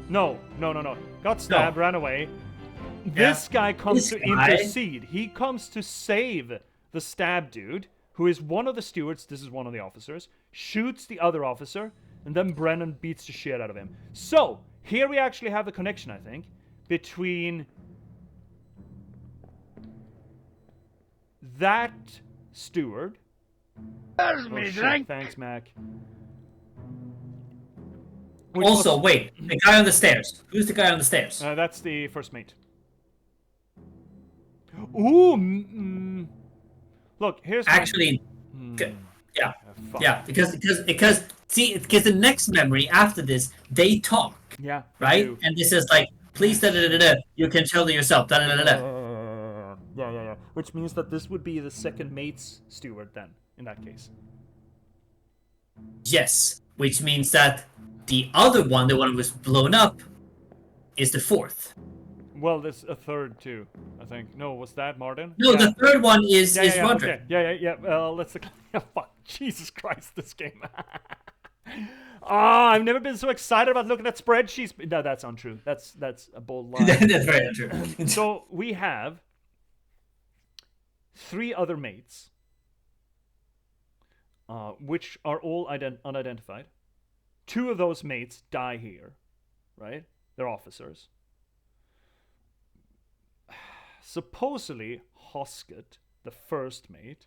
No. Got stabbed, ran away. This guy comes to intercede. He comes to save the stab dude, who is one of the stewards. This is one of the officers. Shoots the other officer, and then Brennan beats the shit out of him. So here we actually have the connection, I think, between that steward. Shit, thanks, Mac. Also, wait, the guy on the stairs. Who's the guy on the stairs? That's the first mate. Ooh, look, here's Actually, yeah, because the next memory after this, they talk, yeah, right? do. And this is like, please, you can tell yourself, Yeah. Which means that this would be the second mate's steward then, in that case. Yes, which means that the other one, the one who was blown up, is the 4th. Well, there's a third too, I think. No, was that Martin? No, Yeah. the third one is Yeah, Roderick. okay. Yeah. Let's look. Fuck, Jesus Christ, this game. I've never been so excited about looking at spreadsheets. No, that's untrue. That's a bold lie. That's very untrue. So we have 3 other mates, which are all unidentified. 2 of those mates die here, right? They're officers. Supposedly, Hoskett, the first mate,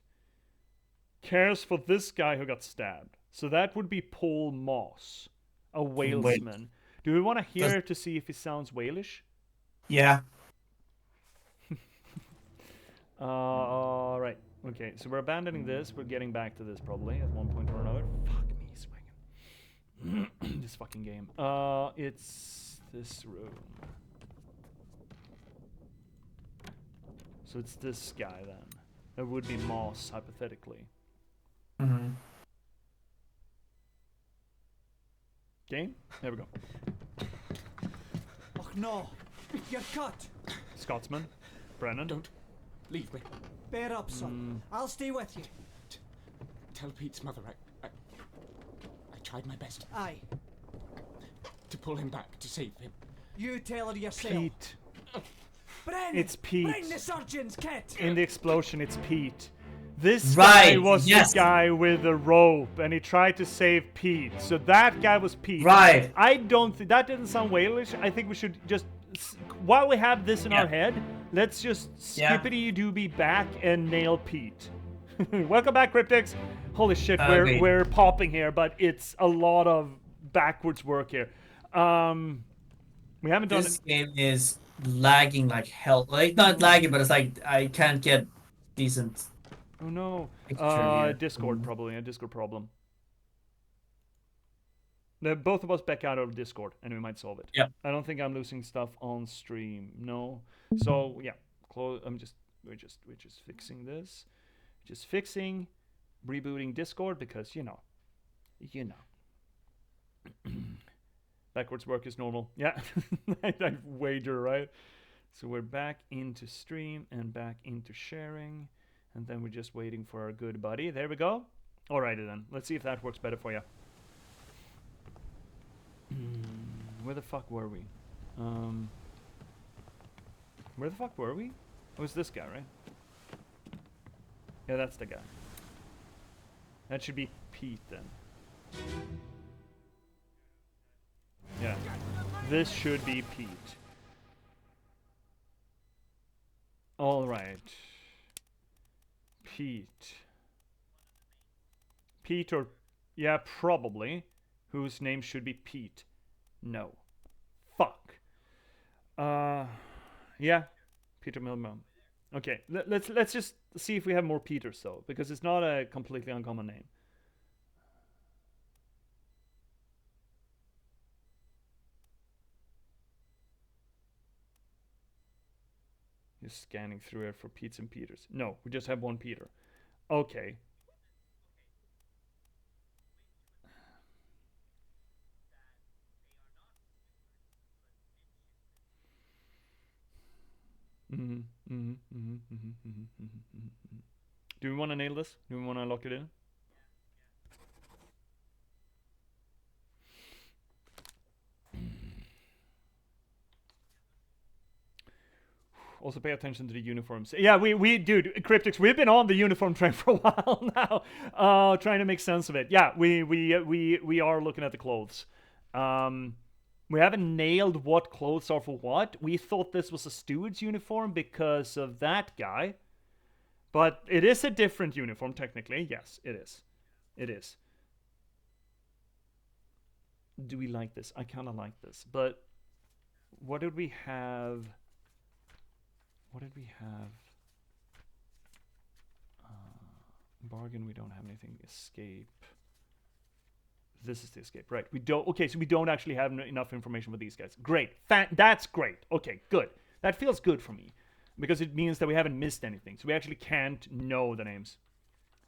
cares for this guy who got stabbed. So that would be Paul Moss, a Walesman. Do we want to hear to see if he sounds Walish? Yeah. All right. Okay, so we're abandoning this. We're getting back to this probably at one point or another. Fuck me, swinging. This fucking game. It's this room. So it's this guy then. That would be Moss, hypothetically. Mhm. Game? There we go. Oh no, you're cut. Scotsman. Brennan. Don't leave me. Bear up, son. I'll stay with you. Tell Pete's mother I tried my best Aye, to pull him back, to save him. you tell her yourself. Pete. Bren, It's Pete. Bring the surgeon's kit. In the explosion, it's Pete. This Right, guy was yes. the guy with the rope, and he tried to save Pete. So that guy was Pete. Right. I don't think that didn't sound Walish. I think we should just, while we have this in our head, let's just Yeah. skippity doobie back and nail Pete. Welcome back, Cryptics. Holy shit, Agreed. we're popping here, but it's a lot of backwards work here. We haven't done This game is lagging like hell. Like, not lagging, but it's like I can't get decent. Oh no. Picture here. Discord probably, a Discord problem. Both of us back out of Discord and we might solve it. Yep. I don't think I'm losing stuff on stream. No. So yeah, we're just fixing this. Just fixing, rebooting Discord because you know. Backwards work is normal. Yeah. I wager, right? So we're back into stream and back into sharing. And then we're just waiting for our good buddy. There we go. Alrighty then. Let's see if that works better for you. Where the fuck were we? Where the fuck were we? It was this guy, right? Yeah, that's the guy. That should be Pete then. Yeah. This should be Pete. Alright. Pete. Pete or... Yeah, probably. Whose name should be Pete. No. Fuck. Yeah. Peter Milman. Okay, let's just see if we have more Peters though, because it's not a completely uncommon name. Just scanning through it for Pete's and Peters. No, we just have one Peter. Okay. Do we want to nail this? Do we want to lock it in? Also pay attention to the uniforms. Yeah, dude, Cryptics, we've been on the uniform train for a while now, trying to make sense of it. Yeah, we are looking at the clothes. We haven't nailed what clothes are for what. We thought this was a steward's uniform because of that guy. But it is a different uniform, technically. Yes, it is. It is. Do we like this? I kind of like this. But what did we have? What did we have? Bargain, we don't have anything. Escape. This is the escape, right? We don't. Okay, so we don't actually have enough information with these guys. Great. That's great. Okay, good. That feels good for me. Because it means that we haven't missed anything. So we actually can't know the names.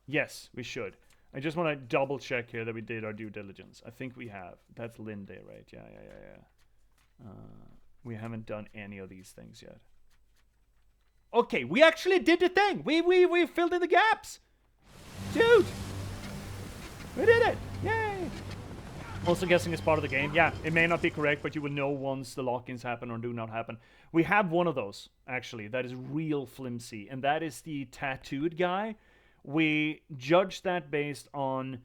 Yes, we should. I just want to double check here that we did our due diligence. I think we have. That's Linde, right? Yeah. We haven't done any of these things yet. Okay, we actually did the thing. We filled in the gaps. Dude. We did it. Yay. Also guessing it's part of the game. Yeah, it may not be correct, but you will know once the lock-ins happen or do not happen. We have one of those, actually, that is real flimsy, and that is the tattooed guy. We judge that based on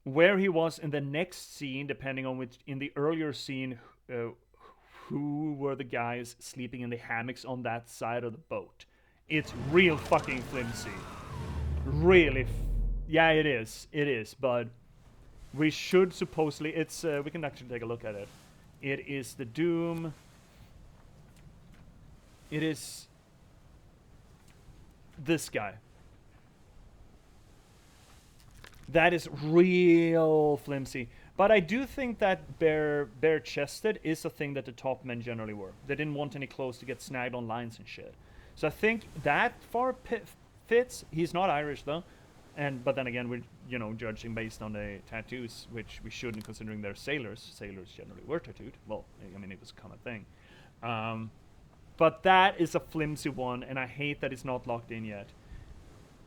where he was in the next scene, depending on which, in the earlier scene, who were the guys sleeping in the hammocks on that side of the boat. It's real fucking flimsy. Really, yeah, it is, but we should supposedly, it's, we can actually take a look at it. It is the Doom. It is this guy. That is real flimsy. But I do think that bare-chested is a thing that the top men generally were. They didn't want any clothes to get snagged on lines and shit. So I think that far fits. He's not Irish though. But then again, we're judging based on the tattoos, which we shouldn't, considering they're sailors. Sailors generally were tattooed. Well, I mean, it was a common thing. But that is a flimsy one, and I hate that it's not locked in yet.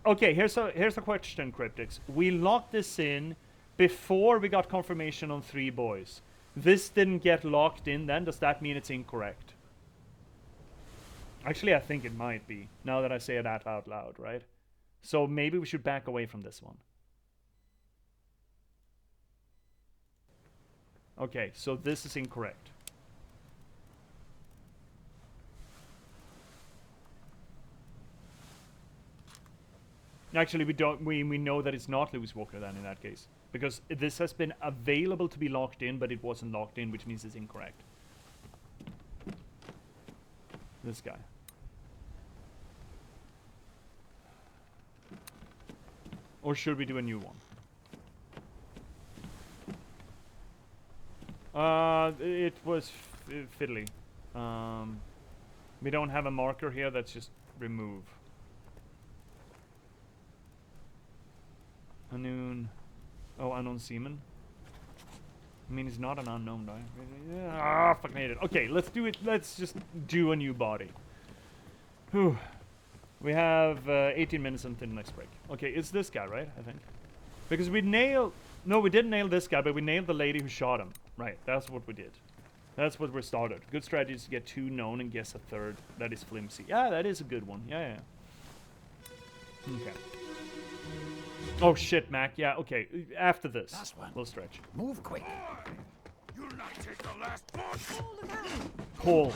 Okay, here's a question, Cryptics. We locked this in before we got confirmation on 3 boys. This didn't get locked in then. Does that mean it's incorrect? Actually, I think it might be, now that I say that out loud, right? So maybe we should back away from this one. Okay, so this is incorrect. Actually, we know that it's not Lewis Walker then in that case. Because this has been available to be locked in, but it wasn't locked in, which means it's incorrect. This guy. Or should we do a new one? It was fiddly. We don't have a marker here, that's just remove. Unknown. Oh, unknown seaman. I mean, he's not an unknown, right? Ah, fucking hate it. Okay, let's do it. Let's just do a new body. Whew. We have 18 minutes until the next break. Okay, it's this guy, right? I think. Because we nailed... No, we didn't nail this guy, but we nailed the lady who shot him. Right, that's what we did. That's what we started. Good strategy is to get 2 known and guess a third. That is flimsy. Yeah, that is a good one. Yeah. Okay. Oh shit, Mac. Yeah, okay. After this, we'll stretch. Move quick. You'll not take the last push. Pull.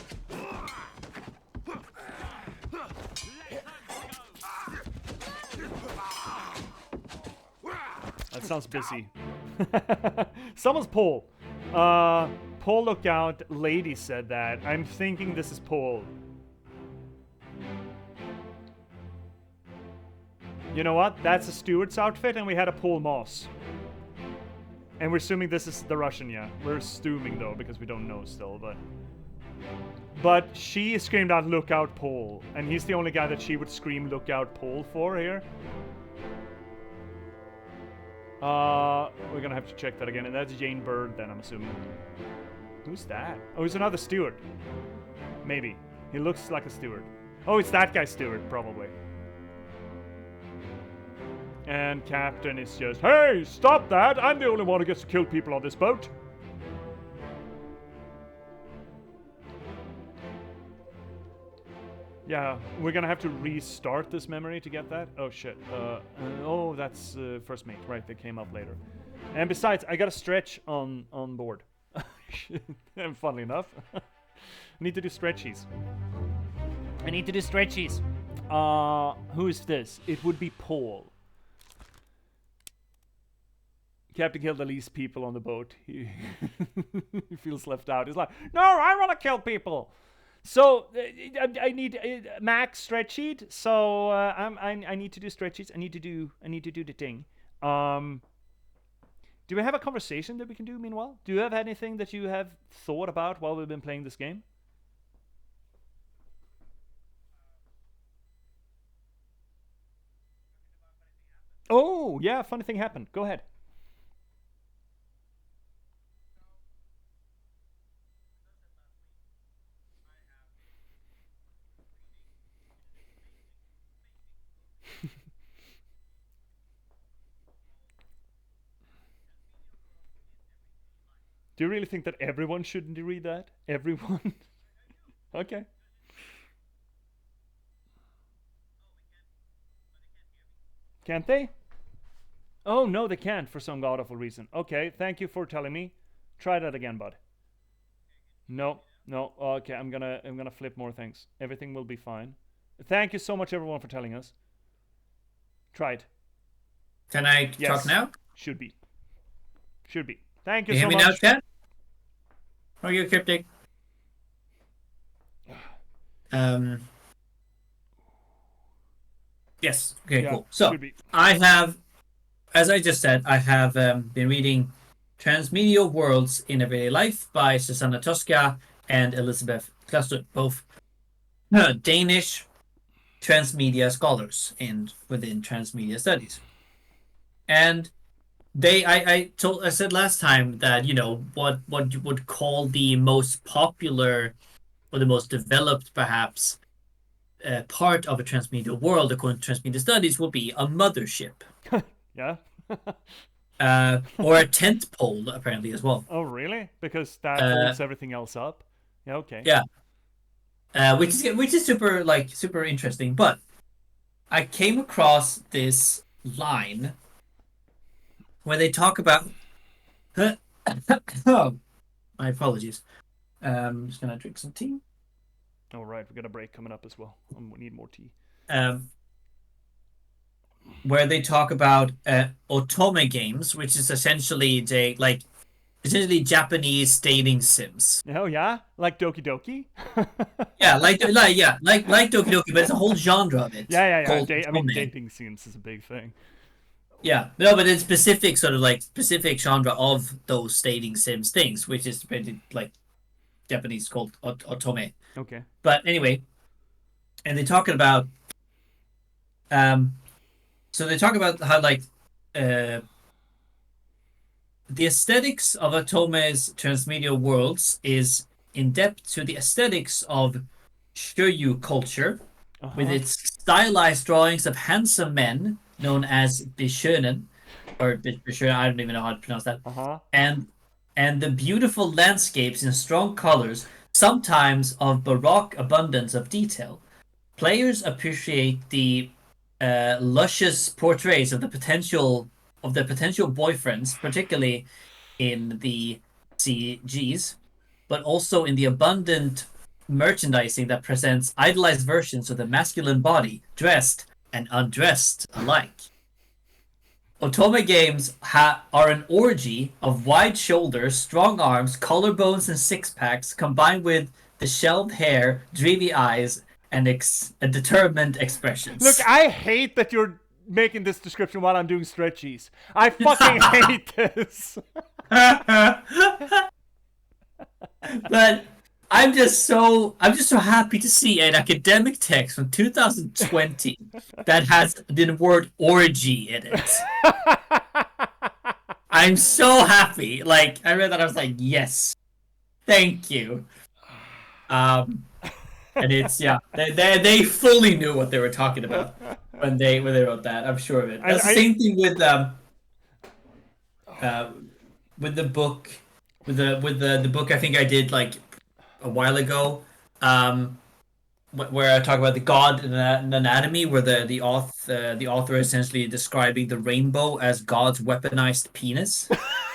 That sounds busy. Someone's Paul. Paul, look out. Lady said that. I'm thinking this is Paul. You know what? That's a steward's outfit, and we had a Paul Moss. And we're assuming this is the Russian, yeah. We're assuming, though, because we don't know still, but... But she screamed out, "Look out, Paul." And he's the only guy that she would scream, "Look out, Paul" for here. We're gonna have to check that again, and that's Jane Bird, then, I'm assuming. Who's that? Oh, he's another steward. Maybe. He looks like a steward. Oh, it's that guy steward, probably. And Captain is just, "Hey, stop that! I'm the only one who gets to kill people on this boat." Yeah, we're gonna have to restart this memory to get that. Oh shit. Oh, that's first mate. Right, they came up later. And besides, I got a stretch on board. And funnily enough, I need to do stretchies. Who is this? It would be Paul. Captain killed the least people on the boat. He feels left out. He's like, "No, I want to kill people." So I need Max stretch sheet. So I need to do stretch sheets. I need to do the thing. Do we have a conversation that we can do meanwhile? Do you have anything that you have thought about while we've been playing this game? Oh yeah, funny thing happened. Go ahead. Do you really think that everyone shouldn't read that? Everyone? Okay. Can't they? Oh, no, they can't for some god-awful reason. Okay, thank you for telling me. Try that again, bud. No. Okay, I'm gonna flip more things. Everything will be fine. Thank you so much, everyone, for telling us. Try it. Can I talk now? Should be. Thank you Can you so hear me now, much. Chat? Are you cryptic? Yes. Okay, Yeah, cool. So should be. I have, as I just said, I have been reading Transmedia Worlds in Everyday Life by Susanna Tosca and Elizabeth Cluster, both Danish transmedia scholars within transmedia studies. And I said last time that, what you would call the most popular or the most developed, perhaps, part of a transmedia world, according to transmedia studies, will be a mothership, Yeah. or a tent pole, apparently, as well. Oh, really? Because that Uh, holds everything else up. Yeah. Okay. yeah, which is super interesting. But I came across this line where they talk about. Oh, my apologies. I'm just gonna drink some tea. All right, we got a break coming up as well. We need more tea. Um, where they talk about otome games, which is essentially Japanese dating sims. Oh yeah, like Doki Doki. Yeah, like Doki Doki, but it's a whole genre of it Yeah. called I mean, otome. dating seems is a big thing. Yeah, no, but it's specific sort of like specific genre of those dating sims things, which is pretty like Japanese called otome. Okay. But anyway, and they're talking about um, so they talk about how uh the aesthetics of Otome's transmedia worlds is in depth to the aesthetics of Shiryu culture, Uh with huh. its stylized drawings of handsome men known as Bishonen, or Bishonen, I don't even know how to pronounce that, Uh huh. and the beautiful landscapes in strong colors, sometimes of baroque abundance of detail. Players appreciate the luscious portraits of the potential boyfriends, particularly in the CGs, but also in the abundant merchandising that presents idealized versions of the masculine body, dressed and undressed alike. Otome games are an orgy of wide shoulders, strong arms, collarbones, and six packs, combined with the shelved hair, dreamy eyes, and determined Look, expressions. I hate that you're making this description while I'm doing stretchies. I fucking hate this. But I'm just so happy to see an academic text from 2020 that has the word orgy in it. I'm so happy. Like, I read that, I was like, yes, thank you. Um, and it's, yeah, they fully knew what they were talking about when they wrote that. I'm sure of it. That's the I same thing uh with the book, with the book I think I did like a while ago. Where I talk about the God in Anatomy, where the author is essentially describing the rainbow as God's weaponized penis,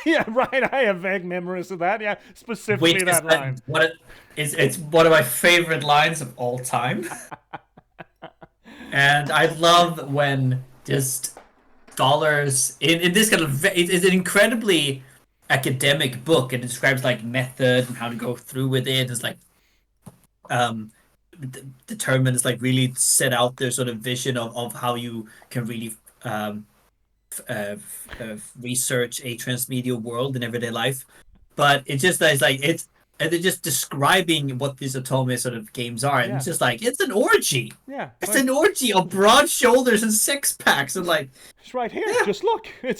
yeah, right. I have vague memories of that. Yeah, which specifically is that line. it's one of my favorite lines of all time. And I love when just scholars in this kind of it's an incredibly academic book. It describes like method and how to go through with it. It's like um determined, it's like really set out their sort of vision of how you can really research a transmedia world in everyday life. But it just is like it's and they're just describing what these Otome sort of games are, and Yeah, it's just like it's an orgy. yeah. It's Like, an orgy of broad shoulders and six packs, and like, it's right here. yeah, Just look. yeah.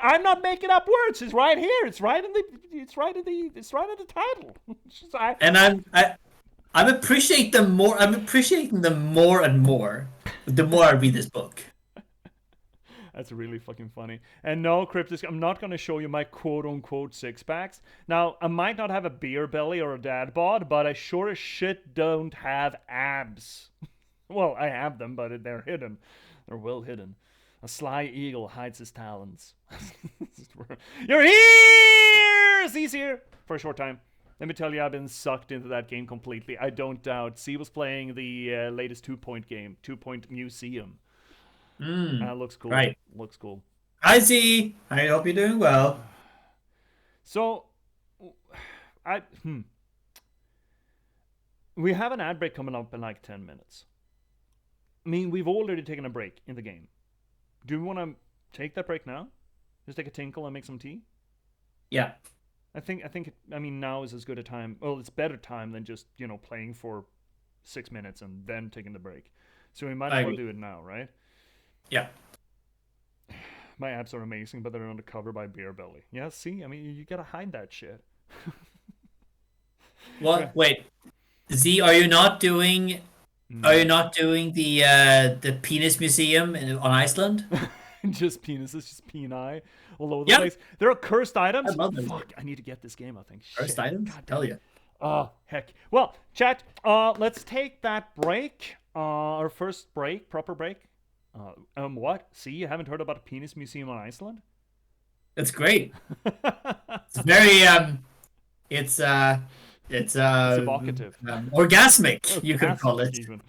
I'm not making up words. It's right here. It's right in the title. It's just, And I'm appreciate them more. I'm appreciating them more and more the more I read this book. That's really fucking funny. And no, Cryptus, I'm not going to show you my quote unquote six packs. Now, I might not have a beer belly or a dad bod, but I sure as shit don't have abs. Well, I have them, but they're hidden. They're well hidden. A sly eagle hides his talons. You're here! He's here for a short time. Let me tell you, I've been sucked into that game completely. I don't doubt. C was playing the latest 2 Point game, 2 Point Museum. Looks cool. Right. Looks cool. Hi Z. I hope you're doing well. So, I we have an ad break coming up in like 10 minutes. I mean, we've already taken a break in the game. Do we want to take that break now? Just take a tinkle and make some tea? Yeah. I mean, now is as good a time. Well, it's better time than just, playing for 6 minutes and then taking the break. So we might I as well agree. do it now, right? Yeah. My abs are amazing, but they're undercover by beer belly. Yeah, see? I mean, you gotta hide that shit. What? Wait, Z, are you not doing? Are you not doing the penis museum on Iceland? Just penises, just peni all over the Yep. place. There are cursed items. I love them. Fuck, I need to get this game, I think. First Shit. items? God damn Hell it. yeah. Oh, heck. Well, chat, let's take that break. Our first break, proper break. What? See, you haven't heard about a penis museum on Iceland? It's great. It's very it's evocative. Orgasmic, you could call it. Even.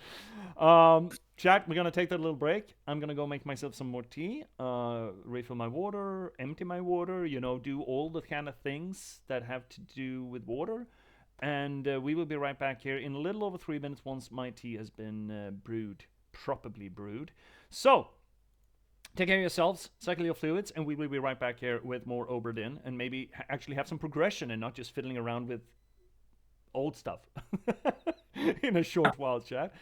Chat, we're gonna take that little break. I'm gonna go make myself some more tea, refill my water, empty my water, do all the kind of things that have to do with water. And we will be right back here in a little over 3 minutes once my tea has been properly brewed. So, take care of yourselves, cycle your fluids, and we will be right back here with more Obra Dinn, and maybe actually have some progression and not just fiddling around with old stuff in a short while, chat.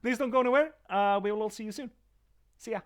Please don't go anywhere. We will all see you soon. See ya.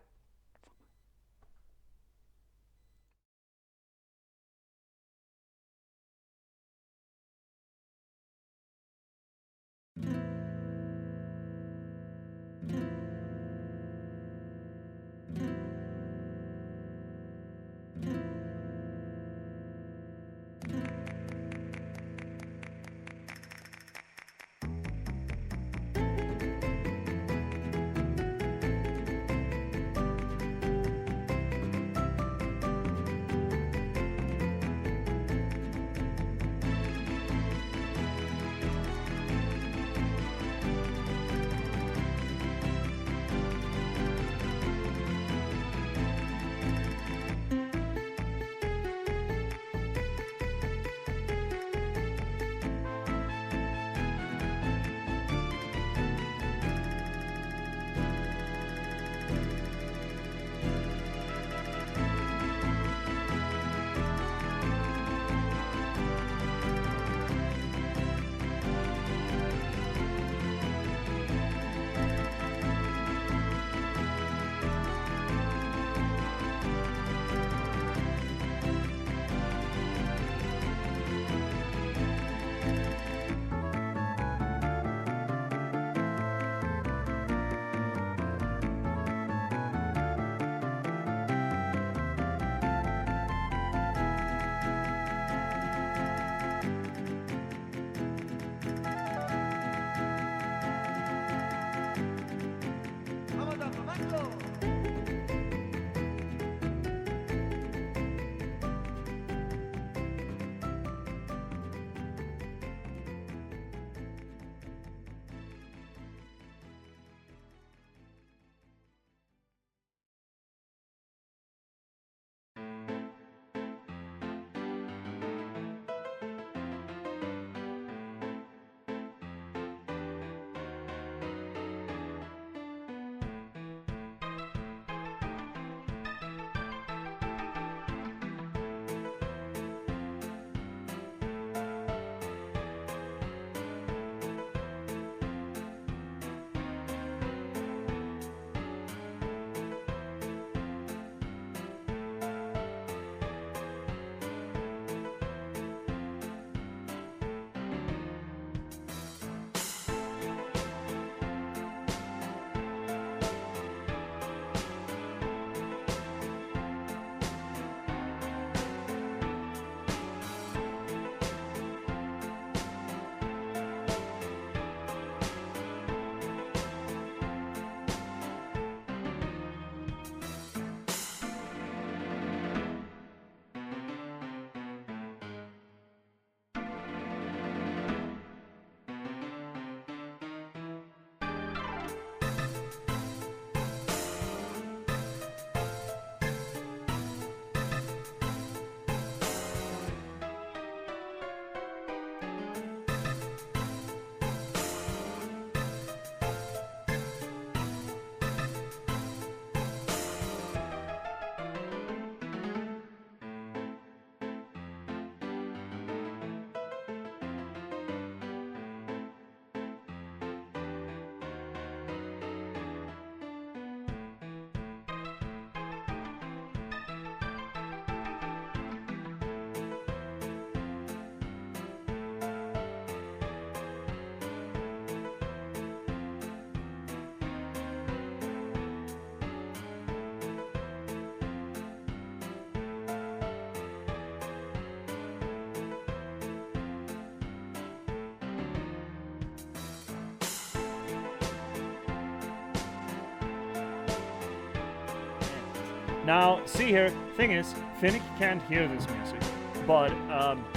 Now, see here, thing is, Finnick can't hear this music, but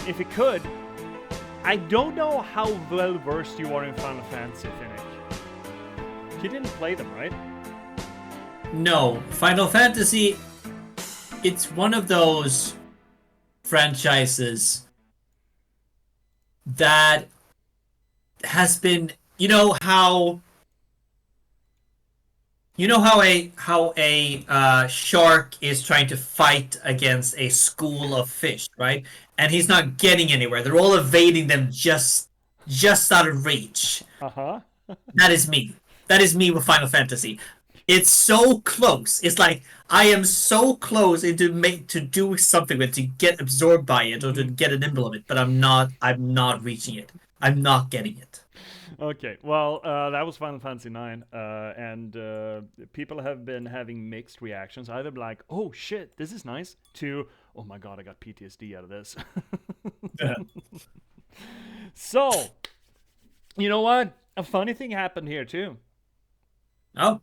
if he could, I don't know how well versed you are in Final Fantasy, Finnick. You didn't play them, right? No, Final Fantasy, it's one of those franchises that has been, how a shark is trying to fight against a school of fish, right? And he's not getting anywhere. They're all evading them just out of reach. Uh-huh. That is me. That is me with Final Fantasy. It's so close. It's like I am so close to do something with it, to get absorbed by it or to get a nimble of it, but I'm not reaching it. I'm not getting it. Okay, well, that was Final Fantasy IX, and people have been having mixed reactions. Either like, oh shit, this is nice, to, oh my god, I got PTSD out of this. So, you know what? A funny thing happened here too. Oh.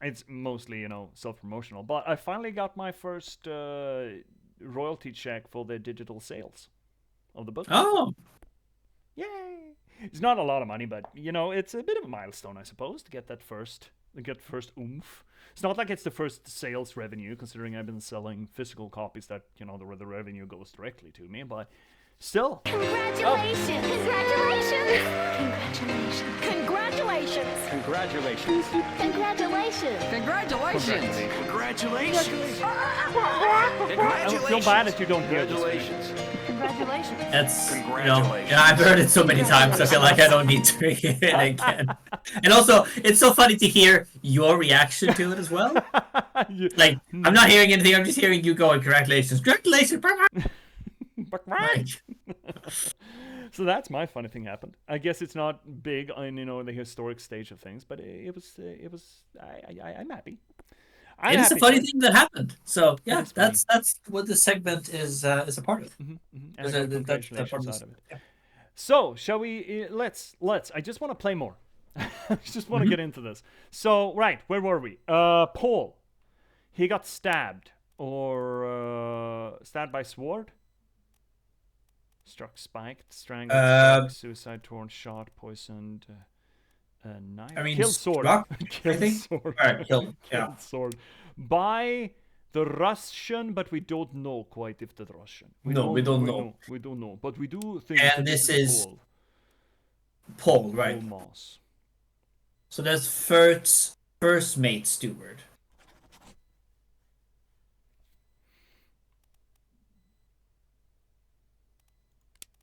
It's mostly, self-promotional, but I finally got my first royalty check for the digital sales of the book. Oh. Yay! It's not a lot of money, but it's a bit of a milestone, I suppose, to get that first oomph. It's not like it's the first sales revenue, considering I've been selling physical copies that the revenue goes directly to me. But still, Congratulations! Congratulations! Congratulations! Congratulations. Congratulations! Congratulations! Congratulations. I feel bad that you don't hear this. Congratulations. Congratulations! That's Congratulations. yeah, I've heard it so many times. I feel like I don't need to hear it again. And also, it's so funny to hear your reaction to it as well. Like, I'm not hearing anything. I'm just hearing you going, "Congratulations, congratulations!" Like, So that's my funny thing happened. I guess it's not big on the historic stage of things, but it was. I'm happy. it is a funny thing that happened. So yeah, is funny. that's what this segment is a part of. And There's I a- got that- that congratulations part out of it. So shall we? Let's. I just want to play more. I just want to get into this. So right, where were we? Paul. He got stabbed or stabbed by sword. Struck, spiked, strangled, struck, suicide, torn, shot, poisoned, knife. I mean, killed sword. struck, I Killed think. sword. Alright, killed, yeah. Killed sword. By the Russian, but we don't know quite if the Russian. We don't know. We don't know, but we do think And that this is Paul. Paul, right? Paul Moss. So that's first mate steward.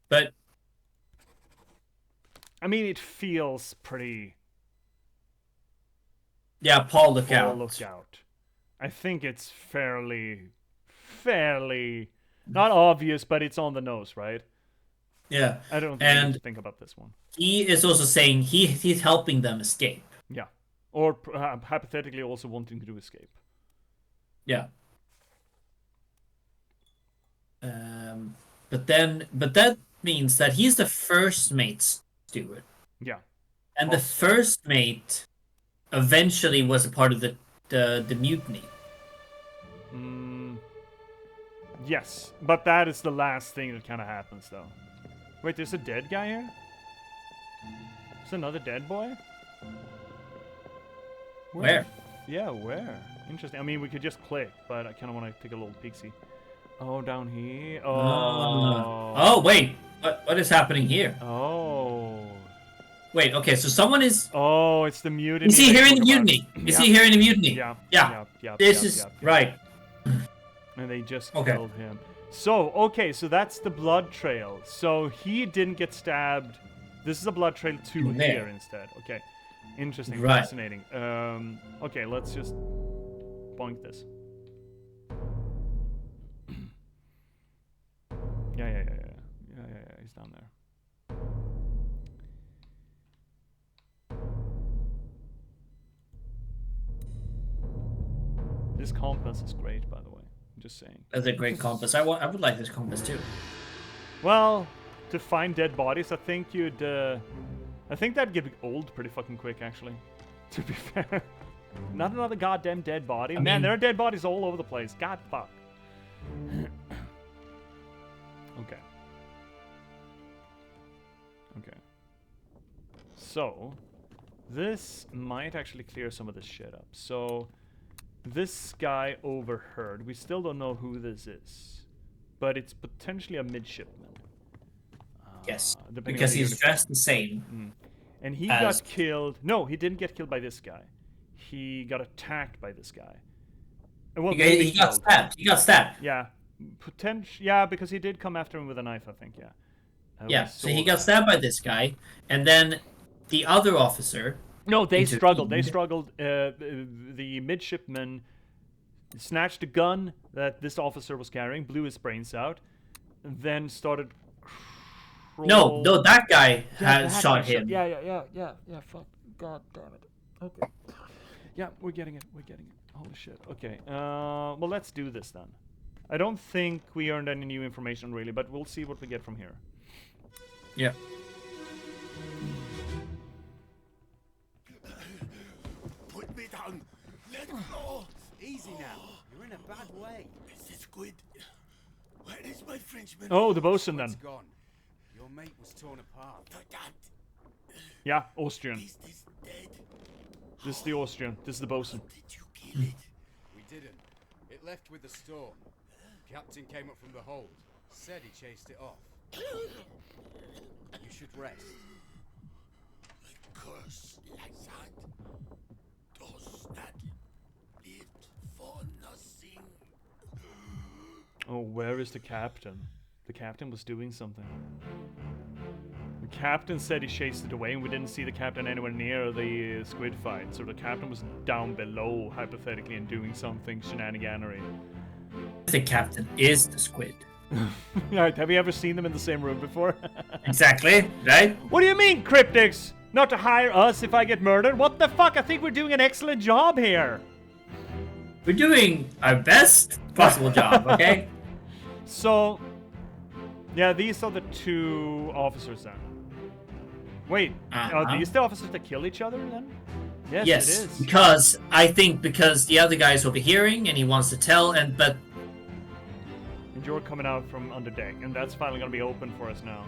But I mean, it feels pretty. yeah, Paul, look Paul, out. look out. I think it's fairly not obvious, but it's on the nose, right? Yeah, I don't really and think about this one. he is also saying he's helping them escape. Yeah, or hypothetically also wanting to escape. Yeah. But that means that he's the first mate steward, Yeah. and the first mate eventually was a part of the mutiny. Yes, but that is the last thing that kind of happens, though. Wait, there's a dead guy here? There's another dead boy? Where? Yeah, where? Interesting. I mean, we could just click, but I kind of want to take a little peek-see. Oh, down here. Oh. Oh wait, what is happening here? Oh. Wait, okay, so someone is. Oh, it's the mutiny. Is he they here in the talk about. mutiny? Is Yeah. he here in the mutiny? Yeah. Yeah. Yeah. This yeah, is yeah. right. And they just Okay. killed him. So, okay, so that's the blood trail. So he didn't get stabbed. This is a blood trail to There. here instead. Okay. Interesting. Right. Fascinating. Okay, let's just boink this. Yeah. He's down there. This compass is great, by the way. I'm just saying. That's a great compass. I would like this compass too. Well, to find dead bodies, I think you'd. I think that'd get old pretty fucking quick, actually. To be fair. Not another goddamn dead body. I Man, mean- there are dead bodies all over the place. God fuck. Okay. Okay. So, this might actually clear some of this shit up. So, this guy overheard. We still don't know who this is. But it's potentially a midshipman. Yes, Depending on because the he's uniform. dressed the same. And he as- got killed. No, he didn't get killed by this guy. He got attacked by this guy. Well, maybe He got killed. stabbed. He got stabbed. Yeah. Yeah, because he did come after him with a knife, I think, yeah. Yeah, We so he saw got that. stabbed by this guy, and then the other officer. No, they intervened. struggled. They struggled. The midshipman snatched a gun that this officer was carrying, blew his brains out, and then started. No, that guy Yeah, has that shot guy him. Yeah. Fuck. God damn it. Okay. Yeah, we're getting it. Holy shit. Okay. Well, let's do this then. I don't think we earned any new information really, but we'll see what we get from here. Yeah. Put me down. Let go. Easy now. You're in a bad way. Is it squid? Where is my Frenchman? Oh, the bosun then. It's gone. Your mate was torn apart. That Yeah, Austrian. is this dead? This is the Austrian. This is the bosun. Did you kill it? We didn't. It left with the storm. Captain came up from the hold. Said he chased it off. You should rest. A curse like that does not live for nothing. Oh, where is the captain? The captain was doing something. The captain said he chased it away, and we didn't see the captain anywhere near the squid fight. So the captain was down below, hypothetically, and doing something shenaniganery. The captain is the squid. Right, have you ever seen them in the same room before? Exactly, right? What do you mean, cryptics? Not to hire us if I get murdered? What the fuck? I think we're doing an excellent job here. We're doing our best possible job, okay? So, yeah, these are the two officers then. Wait, are Uh-huh. these the officers that kill each other then? Yes, Yes, it is. because I think because the other guy is overhearing and he wants to tell, but And you're coming out from under deck, and that's finally gonna be open for us now.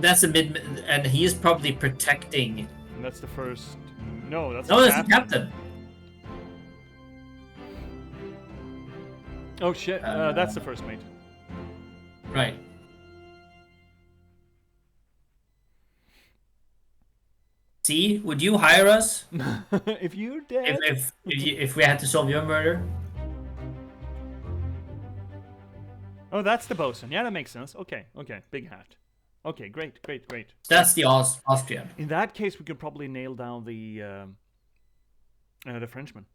that's a mid, and he is probably protecting. And that's the first. No, that's No, the that's the captain. Oh shit, that's the first mate. Right. See, would you hire us If you're dead. if we had to solve your murder? Oh, that's the bosun. Yeah, that makes sense. Okay, big hat. Okay, great. That's the Austrian. In that case, we could probably nail down the Frenchman.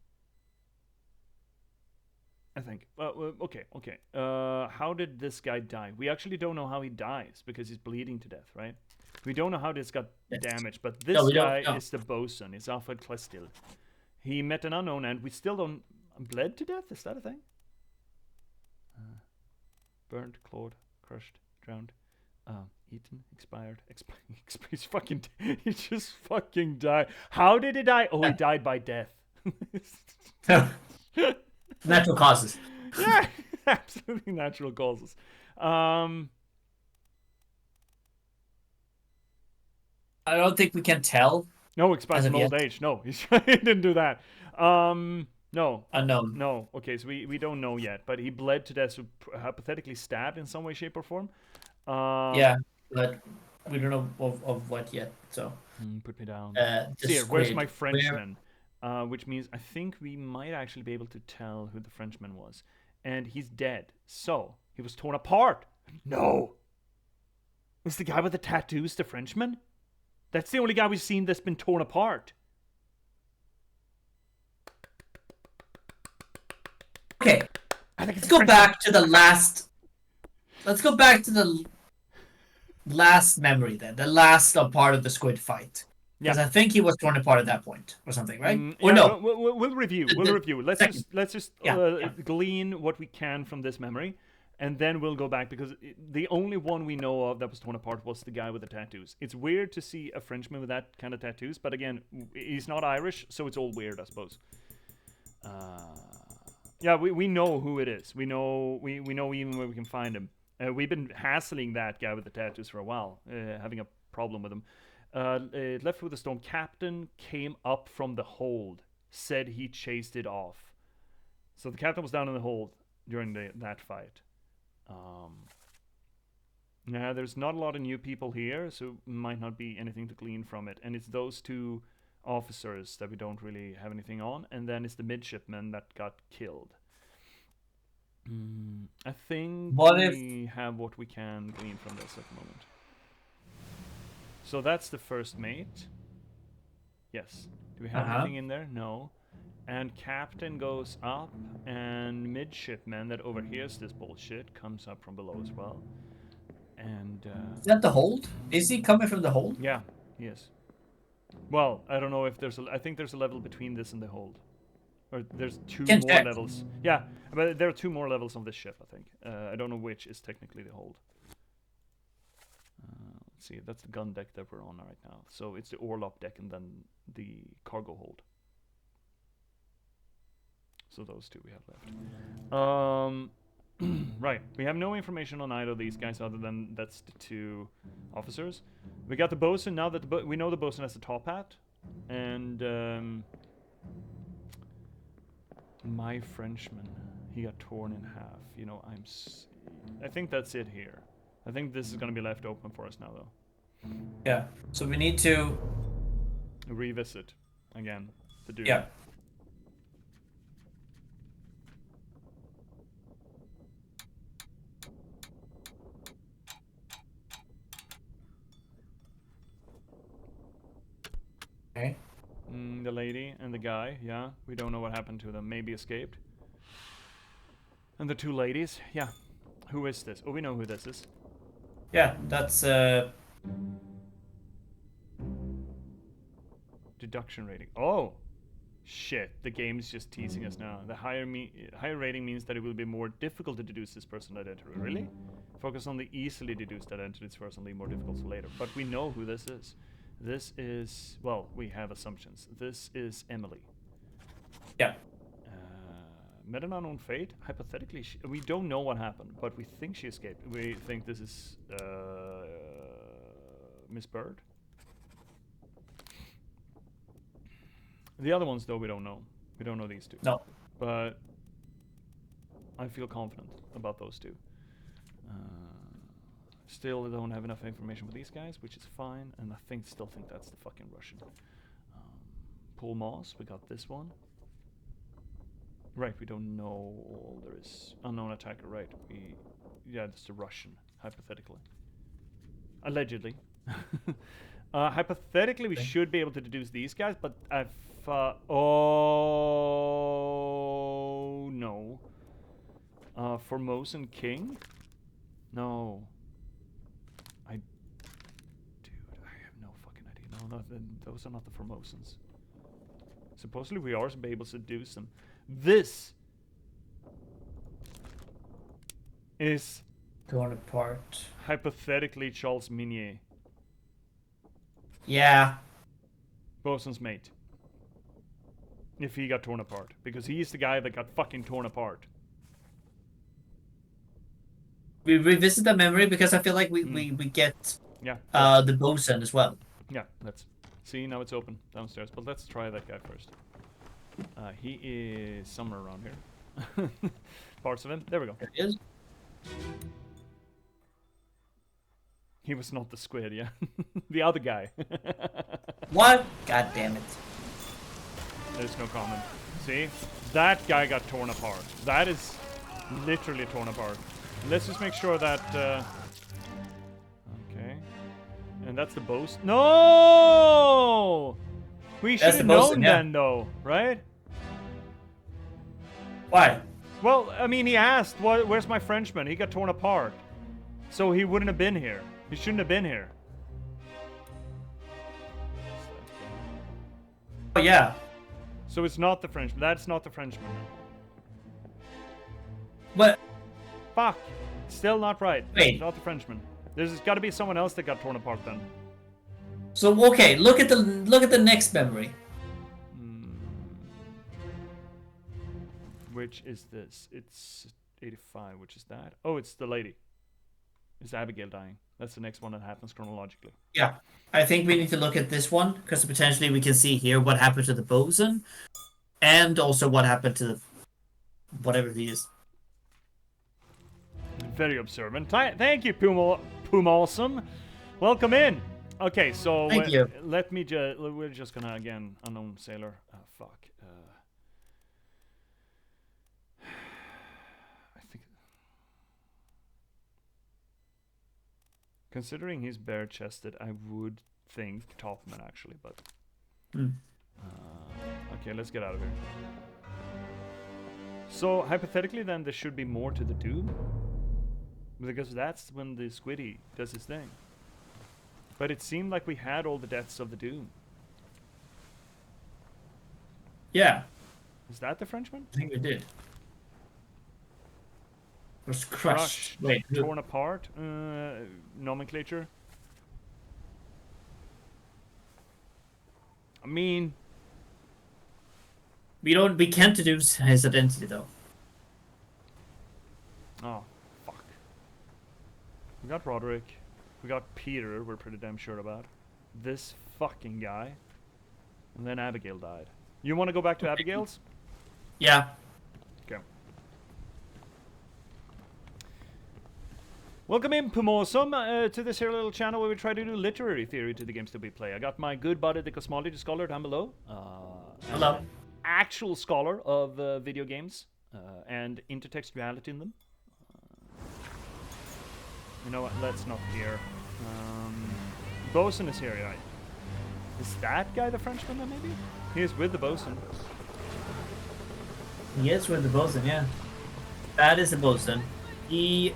I think. Okay. How did this guy die? We actually don't know how he dies because he's bleeding to death, right? We don't know how this got damaged, but this we don't guy know. is the bosun. It's Alfred Klestil. He met an unknown, and we still don't. Bled to death? Is that a thing? Burnt, clawed, crushed, drowned, eaten, expired. He's fucking. He just fucking died. How did he die? Oh, he died by death. Natural causes. Yeah, absolutely natural causes. I don't think we can tell. No, expires As in of old yet. age. No, he didn't do that. No. Unknown. No. Okay, so we don't know yet, but he bled to death, so hypothetically stabbed in some way, shape, or form. Yeah, but we don't know of what yet. So Put me down. the See, where's squid. my Where- Frenchman? Which means I think we might actually be able to tell who the Frenchman was. And he's dead. So, he was torn apart. No! Is the guy with the tattoos the Frenchman? That's the only guy we've seen that's been torn apart. Okay, I think it's let's go Frenchman. back to the last. Let's go back to the last memory then, the last part of the squid fight. Because Yeah. I think he was torn apart at that point or something, right? Or Yeah, no? We'll review. We'll review. Let's second. just Yeah. glean what we can from this memory, And then we'll go back because the only one we know of that was torn apart was the guy with the tattoos. It's weird to see a Frenchman with that kind of tattoos, but again, he's not Irish, so it's all weird, I suppose. Yeah, we know who it is. We know even where we can find him. We've been hassling that guy with the tattoos for a while, having a problem with him. Left with the stone. Captain came up from the hold. Said he chased it off. So the captain was down in the hold during that fight. Yeah, there's not a lot of new people here, so might not be anything to glean from it. And it's those two officers that we don't really have anything on, and then it's the midshipman that got killed. I think we have what we can glean from this at the moment. So that's the first mate. Yes. Do we have anything in there? No. And captain goes up, and midshipman that overhears this bullshit comes up from below as well. And is that the hold? Is he coming from the hold? yeah, he is. Well, I don't know if there's I think there's a level between this and the hold. Or there's two more levels. Yeah, but there are two more levels on this ship, I think. I don't know which is technically the hold. Let's see, that's the gun deck that we're on right now. So it's the orlop deck and then the cargo hold. So those two we have left. Right, we have no information on either of these guys other than that's the two officers. We got the bosun now that we know the bosun has the top hat, and my Frenchman, he got torn in half. You know, I think that's it here. I think this is gonna be left open for us now, though. Yeah. So we need to revisit again the dude. Yeah. Okay. The lady and the guy, yeah. We don't know what happened to them. Maybe escaped. And the two ladies, yeah. Who is this? Oh, we know who this is. Yeah, that's deduction rating. Oh, shit! The game's just teasing us now. The higher rating means that it will be more difficult to deduce this person's identity. Really? Focus on the easily deduced identities first and the more difficult for later. But we know who this is. This is, well, we have assumptions. This is Emily. Yeah. Met an unknown fate. Hypothetically, we don't know what happened, but we think she escaped. We think this is Miss Bird. The other ones, though, we don't know. We don't know these two. No. But I feel confident about those two. Still, I don't have enough information for these guys, which is fine, and I still think that's the fucking Russian. Paul Moss, we got this one. Right, we don't know all there is. Unknown attacker, right. Yeah, that's the Russian, hypothetically. Allegedly. Hypothetically, we should be able to deduce these guys, but I've... oh, no. Formosan King? No. Dude, I have no fucking idea. No, those are not the Formosans. Supposedly we are able to seduce them. This is torn apart. Hypothetically Charles Minier. Yeah. Bosun's mate. If he got torn apart. Because he's the guy that got fucking torn apart. We revisit the memory because I feel like we get the bosun as well. Yeah, let's see. Now it's open downstairs, but let's try that guy first. He is somewhere around here. Parts of him. There we go. There he is. He was not the squid, yeah. The other guy. What? God damn it. There's no comment. See? That guy got torn apart. That is literally torn apart. Let's just make sure that... okay. And that's the bosun. No! We should have known then, though, right? Why? Well, I mean, he asked, where's my Frenchman? He got torn apart. So he wouldn't have been here. He shouldn't have been here. Oh, yeah. So it's not the Frenchman. That's not the Frenchman. What? Fuck. Still not right. Wait. Not the Frenchman. There's got to be someone else that got torn apart then. So okay, look at the next memory. Which is this? It's 85. Which is that? Oh, it's the lady. It's Abigail dying. That's the next one that happens chronologically. Yeah, I think we need to look at this one because potentially we can see here what happened to the bosun, and also what happened to the whatever he is. Very observant. Thank you, Pumawesome. Welcome in. Okay, so Thank you. let me just. We're just gonna again unknown sailor. Fuck. I think. Considering he's bare-chested, I would think Topman actually, but. Okay, let's get out of here. So hypothetically, then there should be more to the Doom. Because that's when the Squiddy does his thing. But it seemed like we had all the deaths of the Doom. Yeah, Is that the Frenchman? I think we did. Was crushed. Wait, who? Torn apart? Nomenclature? I mean... We can't deduce his identity though. Oh, fuck. We got Roderick. We got Peter, we're pretty damn sure about. This fucking guy. And then Abigail died. You want to go back to Abigail's? Yeah. Okay. Welcome in, Pumawesome, to this here little channel where we try to do literary theory to the games that we play. I got my good buddy, the Cosmology Scholar, down below. Hello. Actual scholar of video games and intertextuality in them. You know what? Let's not peer. Bosun is here, right? Is that guy the Frenchman then, maybe? He is with the bosun. He is with the bosun, yeah. That is the bosun. He...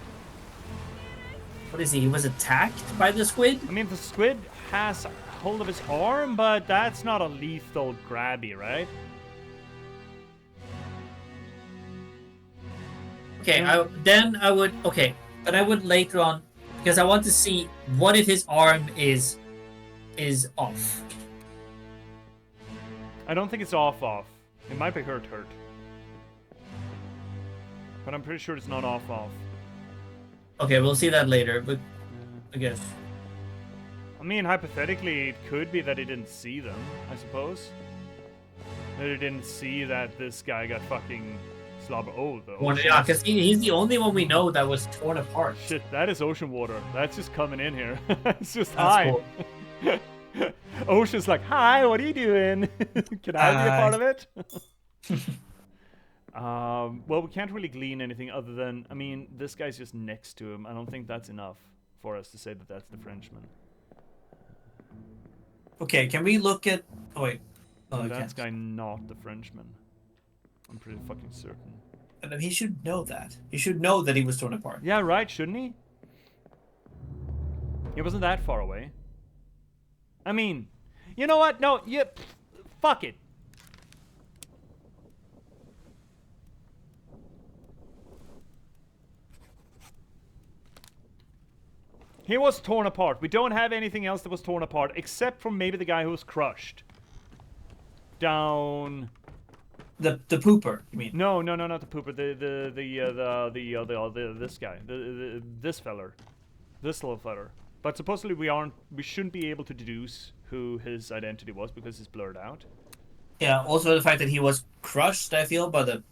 What is he? He was attacked by the squid? I mean, the squid has hold of his arm, but that's not a lethal grabby, right? Okay, but I would later on, because I want to see what if his arm is off. I don't think it's off. It might be hurt. But I'm pretty sure it's not off. Okay, we'll see that later, but I guess. I mean, hypothetically, it could be that he didn't see them, I suppose. That he didn't see that this guy got fucking slobber. Oh, the ocean. Yeah, because he's the only one we know that was torn apart. Shit, that is ocean water. That's just coming in here. It's just That's hi. cool. Ocean's like, hi, what are you doing? Can I be a part of it? Well, we can't really glean anything other than, I mean, this guy's just next to him. I don't think that's enough for us to say that that's the Frenchman. Okay, can we look at... Oh, wait. Oh, That's guy not the Frenchman. I'm pretty fucking certain. And then he should know that. He should know that he was torn apart. Yeah, right, shouldn't he? He wasn't that far away. I mean, you know what? No, fuck it. He was torn apart. We don't have anything else that was torn apart, except for maybe the guy who was crushed. Down. The pooper, you mean? No, not the pooper. This guy, this feller, this little feller. But supposedly we shouldn't be able to deduce who his identity was because it's blurred out. Yeah. Also the fact that he was crushed, I feel, by the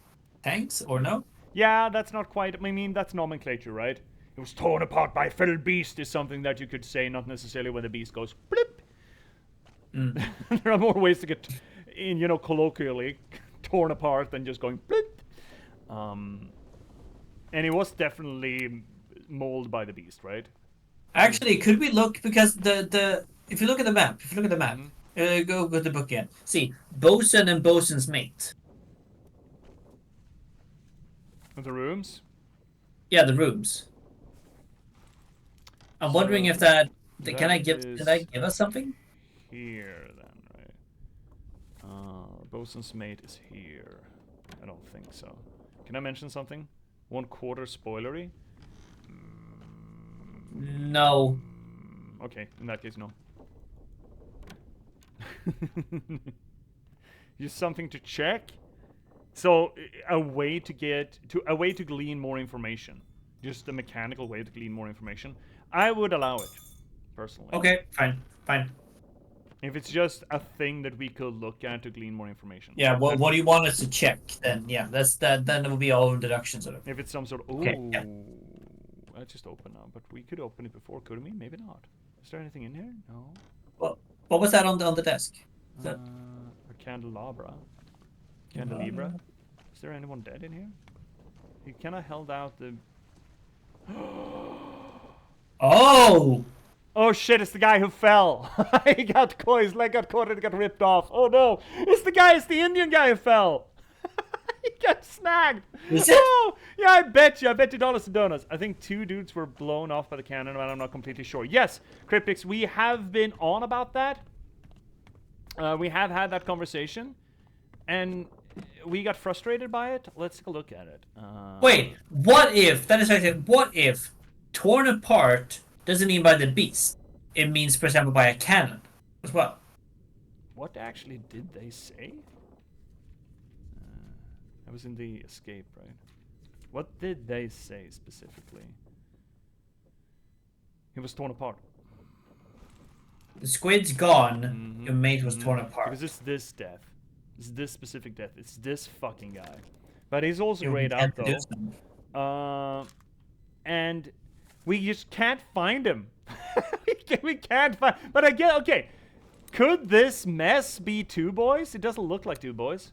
tanks, or no? Yeah, that's not quite. I mean, that's nomenclature, right? It was torn apart by a fell beast is something that you could say, not necessarily when the beast goes blip. There are more ways to get, colloquially, torn apart than just going blip. And it was definitely mauled by the beast, right? Actually, could we look, because if you look at the map, go to the book again. See, bosun and bosun's mate. The rooms? Yeah, the rooms. I'm wondering if can I give us something? Here then, right? Bosun's mate is here. I don't think so. Can I mention something? 1/4 spoilery? No. Okay, in that case, no. Just something to check. So a way to glean more information. Just a mechanical way to glean more information. I would allow it, personally. Okay, fine, fine. If it's just a thing that we could look at to glean more information. Yeah. Well, what do you want us to check? Then yeah, that's that. Then it will be all deductions of it. If it's some sort of Okay, yeah. I just open now, but we could open it before, couldn't we? Maybe not. Is there anything in here? No. Well, what was that on the desk? Is that... A candelabra. Candelabra. Is there anyone dead in here? He kind of held out the. Oh! Oh shit! It's the guy who fell. He got caught. His leg got caught and it got ripped off. Oh no! It's the guy. It's the Indian guy who fell. He got snagged. Is it? Oh yeah! I bet you dollars to donuts. I think 2 dudes were blown off by the cannon, but I'm not completely sure. Yes, Cryptics. We have been on about that. We have had that conversation, and we got frustrated by it. Let's take a look at it. Wait, what if, that is what I said, what if torn apart doesn't mean by the beast? It means, for example, by a cannon as well. What actually did they say? I was in the escape, right? What did they say specifically? He was torn apart. The squid's gone, your mate was torn apart. Because it's this death. It's this specific death. It's this fucking guy. But he's also You grayed out, can't do something. though. And we just can't find him. We can't find... But again, okay. Could this mess be 2 boys? It doesn't look like 2 boys.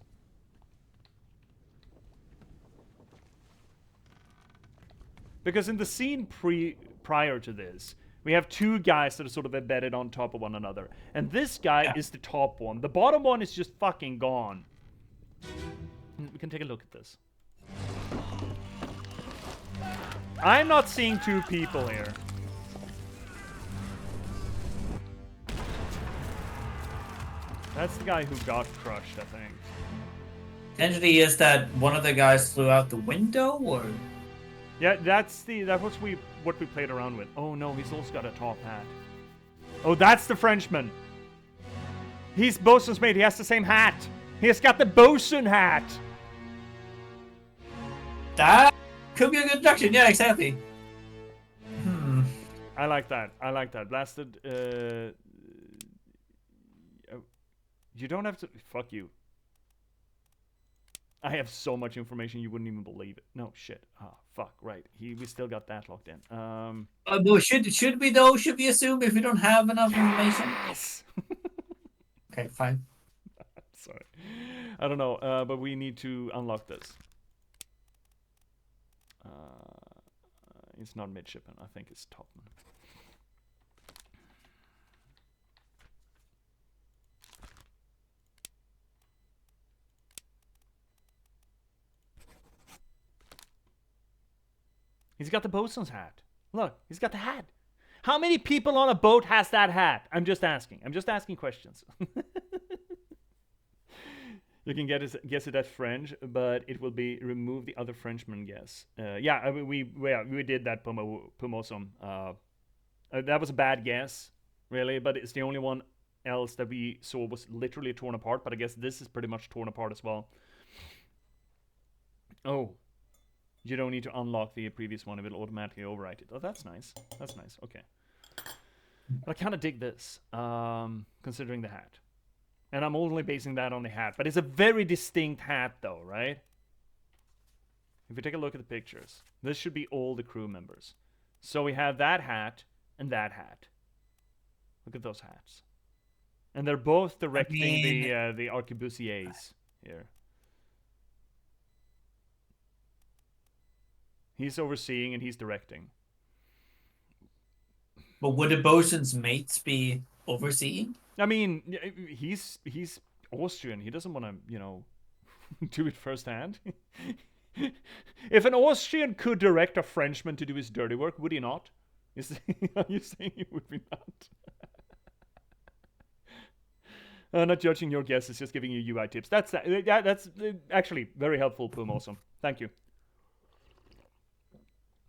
Because in the scene prior to this, we have 2 guys that are sort of embedded on top of one another. And this guy is the top one. The bottom one is just fucking gone. We can take a look at this. I'm not seeing 2 people here. That's the guy who got crushed, I think. Potentially, is that one of the guys flew out the window, or? Yeah, that's what we played around with. Oh no, he's also got a top hat. Oh, that's the Frenchman. He's Bosun's mate. He has the same hat. He has got the Bosun hat. That could be a good deduction. Yeah, exactly. I like that. I like that. Blasted. You don't have to. Fuck you. I have so much information you wouldn't even believe it. No shit. Ah, fuck. Right. We still got that locked in. Well, should we though? Should we assume if we don't have enough information? Yes. Okay, fine. Sorry. I don't know. But we need to unlock this. It's not midshipman. I think it's topman. He's got the bosun's hat. Look, he's got the hat. How many people on a boat has that hat? I'm just asking. I'm just asking questions. You can guess it as French, but it will be remove the other Frenchman guess. Yeah, we did that, Pumosum. That was a bad guess, really, but it's the only one else that we saw was literally torn apart, but I guess this is pretty much torn apart as well. Oh. You don't need to unlock the previous one, it will automatically overwrite it. Oh, that's nice. That's nice, okay. But I kind of dig this, considering the hat. And I'm only basing that on the hat. But it's a very distinct hat, though, right? If you take a look at the pictures, this should be all the crew members. So we have that hat and that hat. Look at those hats. And they're both directing the arquebusiers here. He's overseeing and he's directing. But would the bosun's mates be overseeing? I mean, he's Austrian. He doesn't want to, do it firsthand. If an Austrian could direct a Frenchman to do his dirty work, would he not? Are you saying he would be not? Not judging your guesses, just giving you UI tips. That's actually very helpful, Pum. Awesome. Thank you.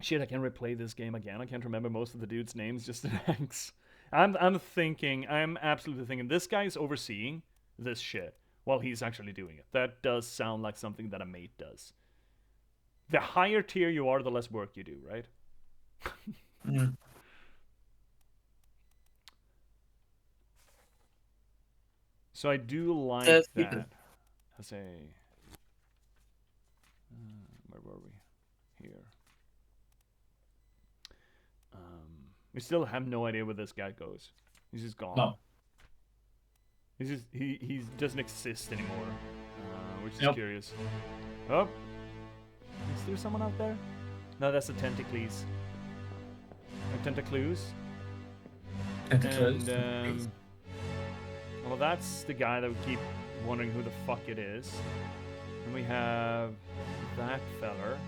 Shit, I can replay this game again. I can't remember most of the dudes' names, just the ranks. I'm absolutely thinking this guy's overseeing this shit while he's actually doing it. That does sound like something that a mate does. The higher tier you are, the less work you do, right? Mm. So I do like That's that. good. As a... where were we? Here. We still have no idea where this guy goes. He's just gone. No. He's just he doesn't exist anymore, which is Yep. curious. Oh, is there someone out there? No, that's the Tentacles. Tentacles. Tentacles. And well, that's the guy that we keep wondering who the fuck it is. And we have that feller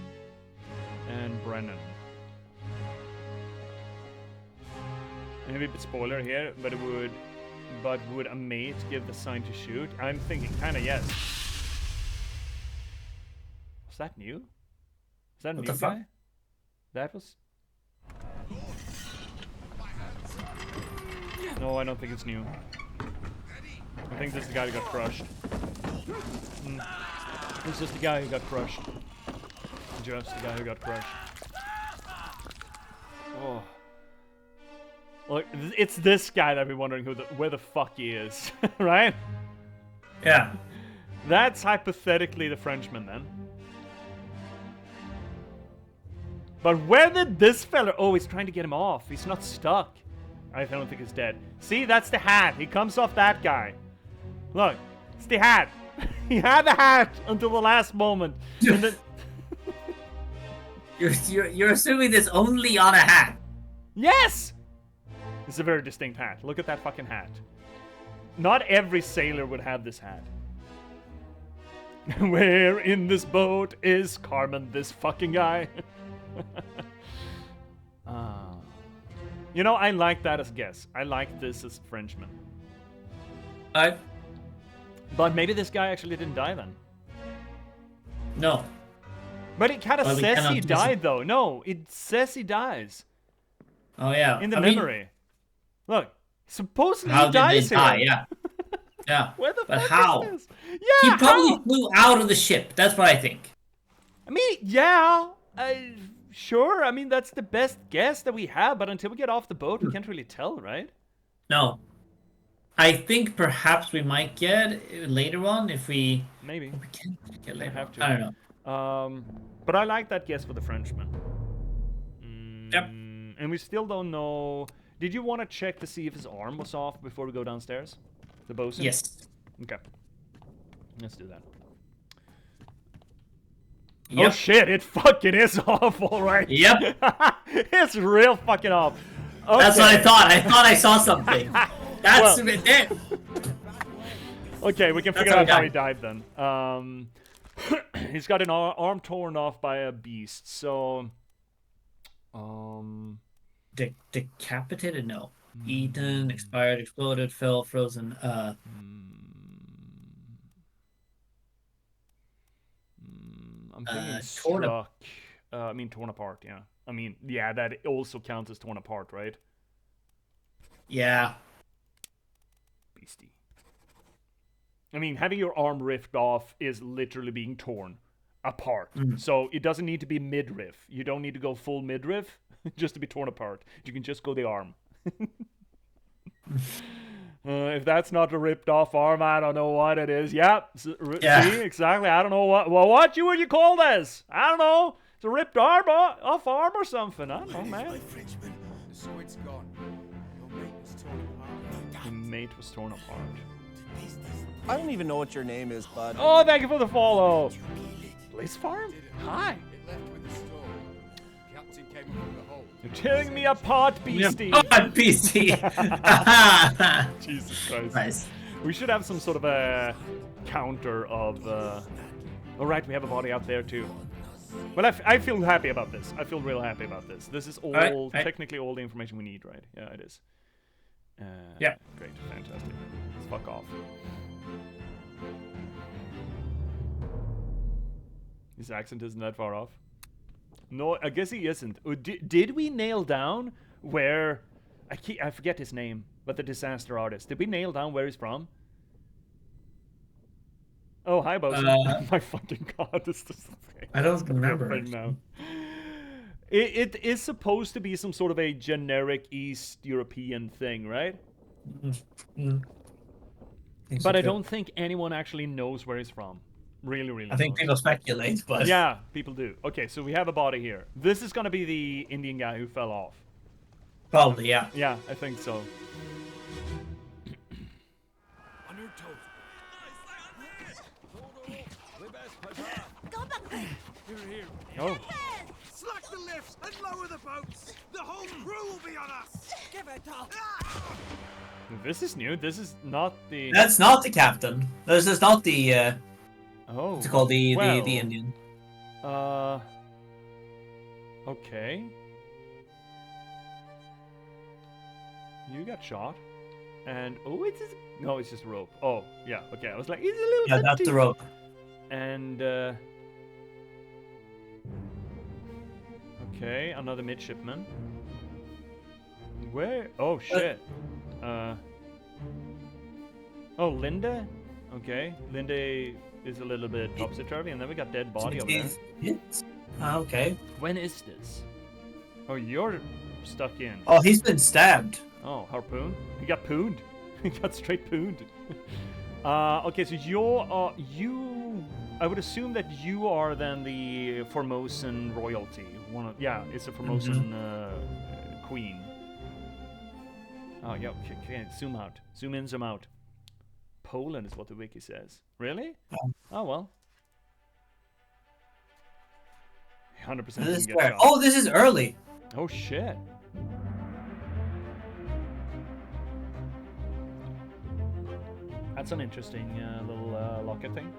and Brennan. Maybe a bit spoiler here, but would a mate give the sign to shoot? I'm thinking kinda yes. Was that new? Is that a What new the fuck? guy? That was... No, I don't think it's new. I think this is the guy who got crushed. It's just the guy who got crushed. Just the guy who got crushed. Oh. Look, it's this guy that we're wondering where the fuck he is, right? Yeah. That's hypothetically the Frenchman then. But where did this fella... Oh, he's trying to get him off. He's not stuck. I don't think he's dead. See, that's the hat. He comes off that guy. Look, it's the hat. He had the hat until the last moment. And then... You're assuming this only on a hat. Yes! It's a very distinct hat. Look at that fucking hat. Not every sailor would have this hat. Where in this boat is Carmen, this fucking guy? You know, I like that as a guess. I like this as Frenchman. But maybe this guy actually didn't die then. No. But it kind of Well, we says cannot he died though. No, it says he dies. Oh yeah. In the I mean, memory. Look, supposedly how he did they dies die? here. Yeah. Yeah. Where the But fuck how? is this? Yeah, He probably how? flew out of the ship. That's what I think. I mean, yeah, sure. I mean, that's the best guess that we have. But until we get off the boat, we can't really tell, right? No. I think perhaps we might get later on if we... Maybe. We can get later have on. to. I don't know. But I like that guess for the Frenchman. Yep. And we still don't know. Did you want to check to see if his arm was off before we go downstairs? The bosun? Yes. Okay. Let's do that. Yep. Oh shit, it fucking is off, alright. Yep. It's real fucking off. Okay. That's what I thought. I thought I saw something. That's Well. there. Okay, we can That's figure how out he how he died then. He's got an arm torn off by a beast, so... Decapitated? No. Eaten, expired, exploded, fell, frozen. I'm thinking torn struck. I mean, torn apart, yeah. I mean, yeah, that also counts as torn apart, right? Yeah. Beastie. I mean, having your arm ripped off is literally being torn apart. So it doesn't need to be midriff. You don't need to go full midriff just to be torn apart. You can just go the arm. If that's not a ripped off arm, I don't know what it is. Yep. Yeah. See, exactly. I don't know what. Well, what would you call this? I don't know. It's a ripped arm off arm or something. I don't know, man. The squid's gone. Your mate was torn apart. The mate was torn apart. I don't even know what your name is, bud. Oh, thank you for the follow. Bliss Farm? Hi. It left with the storm. Captain came up from the hold. You're tearing me apart, beastie. Oh, beastie. Jesus Christ. Nice. We should have some sort of a counter of... All right, we have a body out there too. Well, I feel happy about this. I feel real happy about this. This is all technically all the information we need, right? Yeah, it is. Yeah. Great, fantastic. Let's fuck off. His accent isn't that far off. No, I guess he isn't. Did we nail down where... I forget his name, but the disaster artist. Did we nail down where he's from? Oh, hi, Bosun. My fucking god, this is I don't remember. thing now. It is supposed to be some sort of a generic East European thing, right? But I don't think anyone actually knows where he's from. Really I think knows. people speculate, but Yeah, people do. Okay, so we have a body here. This is gonna be the Indian guy who fell off. probably, yeah. Yeah, I think so. On your toes. Go back there. Here. Oh, Slack the lifts and lower the boats. The whole crew will be on us. Give it up. this is new. This is not the... That's not the captain. This is not the, Oh. what's it called, the well, Indian. Okay. You got shot. And, oh, it's just... No, it's just a rope. Oh, yeah, okay. I was like, it's a little Yeah, bit that's the deep. rope. And, okay, another midshipman. Where? Oh, shit. Oh, Linda? Okay. Linda is a little bit topsy-turvy, and then we got dead body over there. Okay. When is this? Oh, you're stuck in. Oh, he's been stabbed. Oh, harpoon? He got pooned. He got straight pooned. Okay, so you... I would assume that you are then the Formosan royalty. Yeah, it's a Formosan queen. Oh, yeah, okay, zoom out. Zoom in, zoom out. Poland is what the wiki says. Really? Oh, well. 100% This didn't is get where? shot. Oh, this is early. Oh, shit. That's an interesting little locket thing.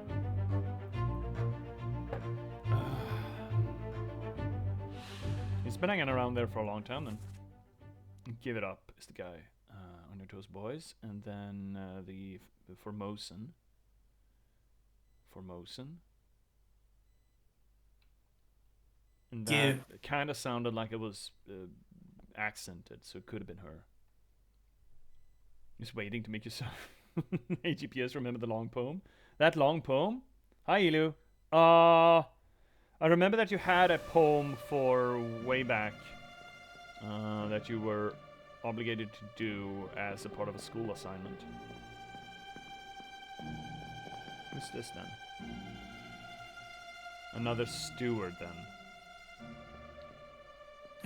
He's been hanging around there for a long time then. Give it up is the guy on your toes, boys. And then the Formosan. And that kind of sounded like it was accented, so it could have been her. Just waiting to make yourself... Hey, J.P.S, remember the long poem? That long poem? Hi, Elu. I remember that you had a poem for way back that you were obligated to do as a part of a school assignment. Who's this then? Another steward then.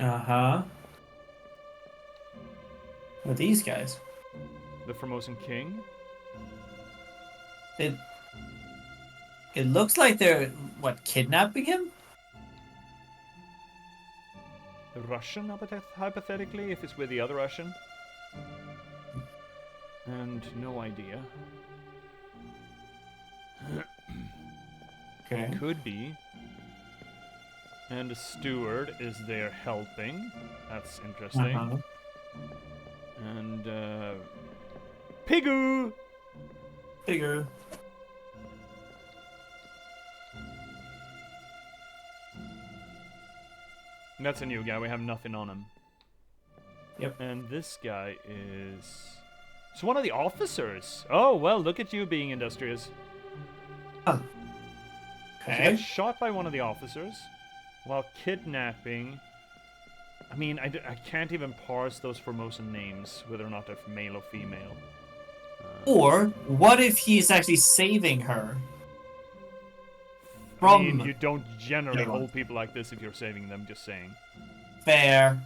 Uh-huh. Who are these guys? The Formosan king? It looks like they're, what, kidnapping him? The Russian, hypothetically, if it's with the other Russian. And no idea. Okay. Could be. And the steward is there helping. That's interesting. Uh-huh. And, Pigu! Bigger. That's a new guy. We have nothing on him. Yep. And this guy is... It's one of the officers. Oh, well, look at you being industrious. Oh. He Okay. got shot by one of the officers while kidnapping... I mean, I can't even parse those Formosan names, whether or not they're male or female. Or what if he's actually saving her I from mean, you don't generally Yeah. hold people like this if you're saving them, just saying. Fair?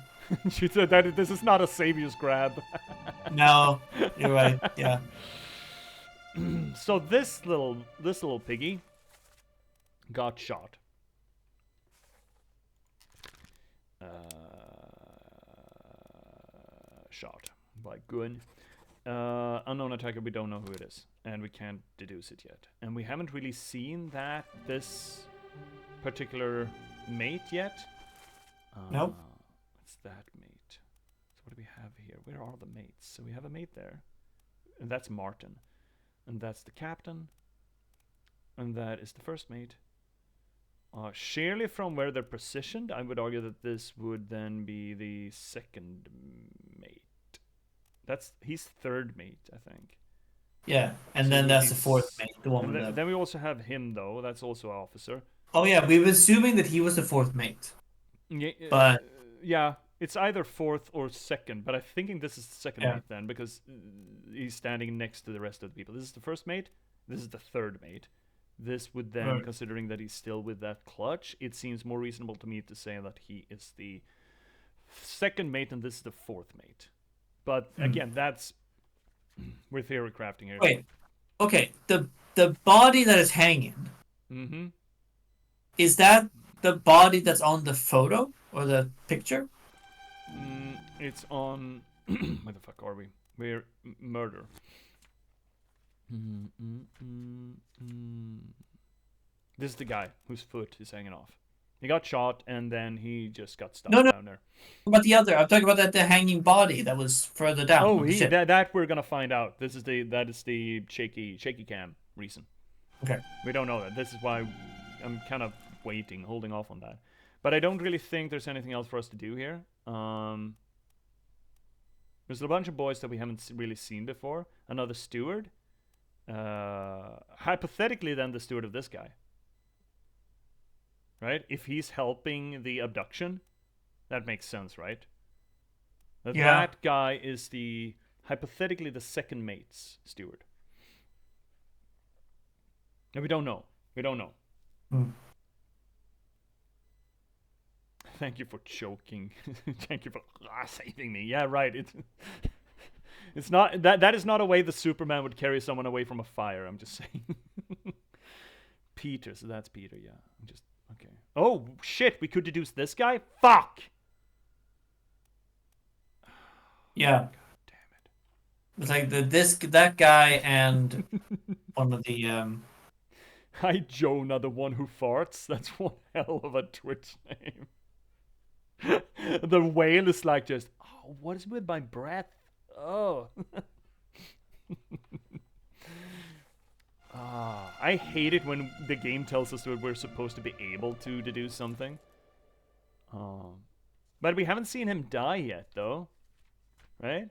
She said that this is not a savior's grab. No, you're right. Yeah. So this little piggy got shot. Shot by Gun. Unknown attacker, we don't know who it is. And we can't deduce it yet. And we haven't really seen this particular mate yet. Nope. What's that mate? So what do we have here? Where are the mates? So we have a mate there. And that's Martin. And that's the captain. And that is the first mate. Sheerly from where they're positioned, I would argue that this would then be the second mate. He's third mate, I think. Yeah, and So then that's he's- the fourth mate, the one And with the... then we also have him, though. That's also an officer. Oh yeah, we were assuming that he was the fourth mate. Yeah, But- yeah, it's either fourth or second, but I'm thinking this is the second Yeah. mate then, because he's standing next to the rest of the people. This is the first mate. This is the third mate. This would then, Right. considering that he's still with that clutch, it seems more reasonable to me to say that he is the second mate and this is the fourth mate. But again, that's we're theory crafting here. Wait, okay, the body that is hanging, Mm-hmm. is that the body that's on the photo or the picture? It's on. Where the fuck are we? We're murder. This is the guy whose foot is hanging off. He got shot and then he just got stuck No. down there. But the other, I'm talking about the hanging body that was further down. Oh, on the ship. that we're gonna find out. That is the shaky cam reason. Okay. We don't know that. This is why I'm kind of waiting, holding off on that. But I don't really think there's anything else for us to do here. There's a bunch of boys that we haven't really seen before. Another steward. Hypothetically, then the steward of this guy. Right? If he's helping the abduction, that makes sense, right? That guy is hypothetically the second mate's steward. And we don't know. Thank you for choking. Thank you for saving me. Yeah, right. It's not that is not a way the Superman would carry someone away from a fire. I'm just saying. Peter, so that's Peter. Yeah, I'm just okay. Oh shit, we could deduce this guy. Fuck. Yeah. God damn it. It's like that guy and one of the Hi Jonah, the one who farts. That's one hell of a Twitch name. The whale is like just, oh, what is with my breath? Oh. I hate it when the game tells us that we're supposed to be able to deduce something. But we haven't seen him die yet, though. Right?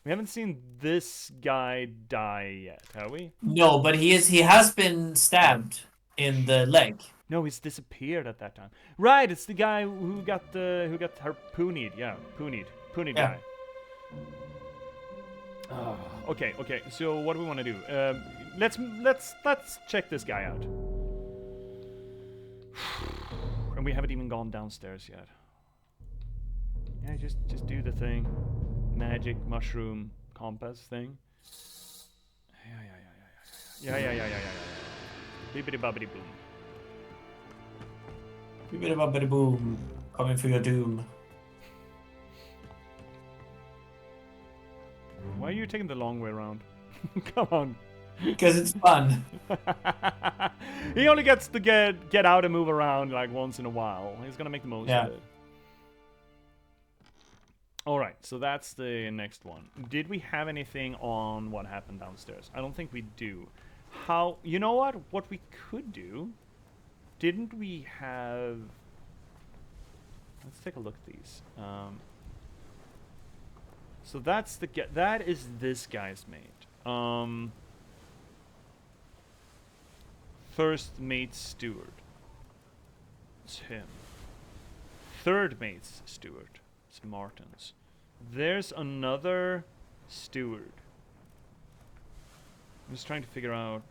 We haven't seen this guy die yet, have we? No, but he has been stabbed in the leg. No, he's disappeared at that time. Right, it's the guy who got harpooned. Yeah, poonied Yeah. guy. Okay. So what do we want to do? Let's check this guy out. And we haven't even gone downstairs yet. Yeah, just do the thing. Magic mushroom compass thing. Yeah. Bibbidi bobbidi boom. Bibbidi bobbidi boom. Coming for your doom. Why are you taking the long way around? Come on. Because it's fun. He only gets to get out and move around like once in a while. He's gonna make the most of it. Alright, so that's the next one. Did we have anything on what happened downstairs? I don't think we do. You know what? What we could do, didn't we have... Let's take a look at these. So that is this guy's mate. First mate's steward. It's him. Third mate's steward. It's Martin's. There's another steward. I'm just trying to figure out.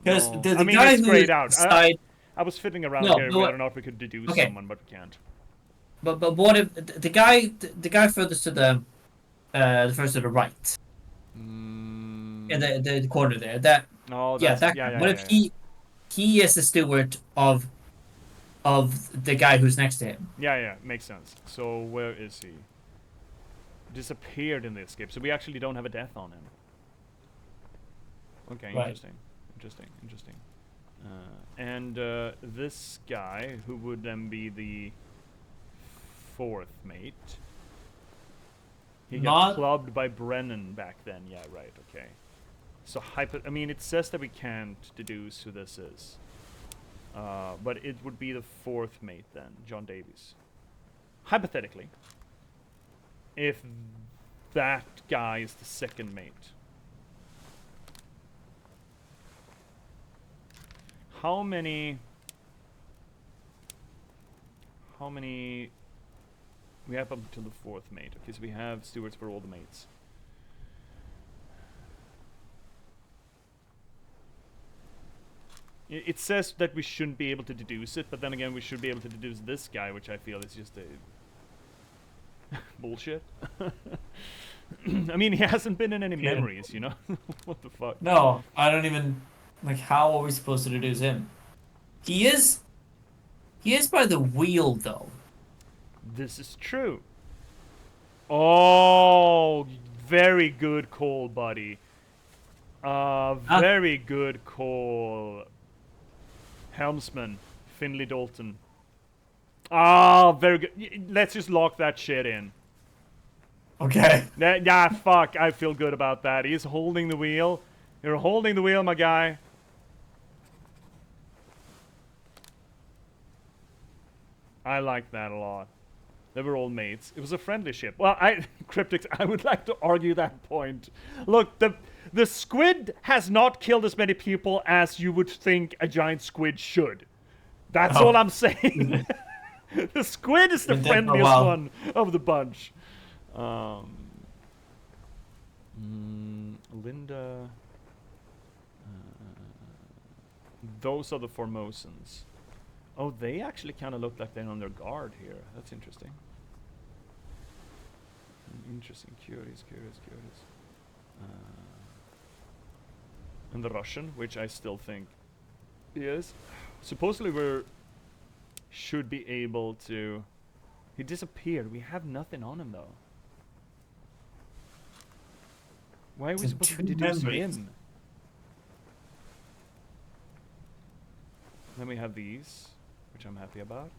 Because No. the I mean, guy it's who grayed out. died. I was fiddling around No, here but whether or not we could deduce someone, but we can't. But what if the guy furthest to the first to the right in the corner there? That Oh, yeah, that's, that yeah, guy. yeah, What yeah, if yeah. he is the steward of the guy who's next to him? Yeah, makes sense. So where is he? Disappeared in the escape. So we actually don't have a death on him. Okay, Right. interesting. And this guy, who would then be the fourth mate, he got Not- clubbed by Brennan back then. Yeah, right. Okay. So I mean, it says that we can't deduce who this is. But it would be the fourth mate then, John Davies. Hypothetically. If that guy is the second mate. How many we have up until the fourth mate? Okay, so we have stewards for all the mates. It says that we shouldn't be able to deduce it, but then again we should be able to deduce this guy, which I feel is just a bullshit. I mean, he hasn't been in any memories, you know? What the fuck? No, I don't even... Like, how are we supposed to deduce him? He is by the wheel, though. This is true. Oh, very good call, buddy. Very good call. Helmsman, Finley Dalton. Ah, very good. Let's just lock that shit in. Okay. Yeah, fuck. I feel good about that. He's holding the wheel. You're holding the wheel, my guy. I like that a lot. They were all mates. It was a friendly ship. Well, Cryptics, I would like to argue that point. Look, the squid has not killed as many people as you would think a giant squid should. That's all I'm saying. The squid is the friendliest one of the bunch. Linda. Those are the Formosans. Oh, they actually kind of look like they're on their guard here. That's interesting. Interesting. Curious. And the Russian, which I still think is. Supposedly should be able to... He disappeared. We have nothing on him, though. Why are we supposed to deduce him? Then we have these, which I'm happy about.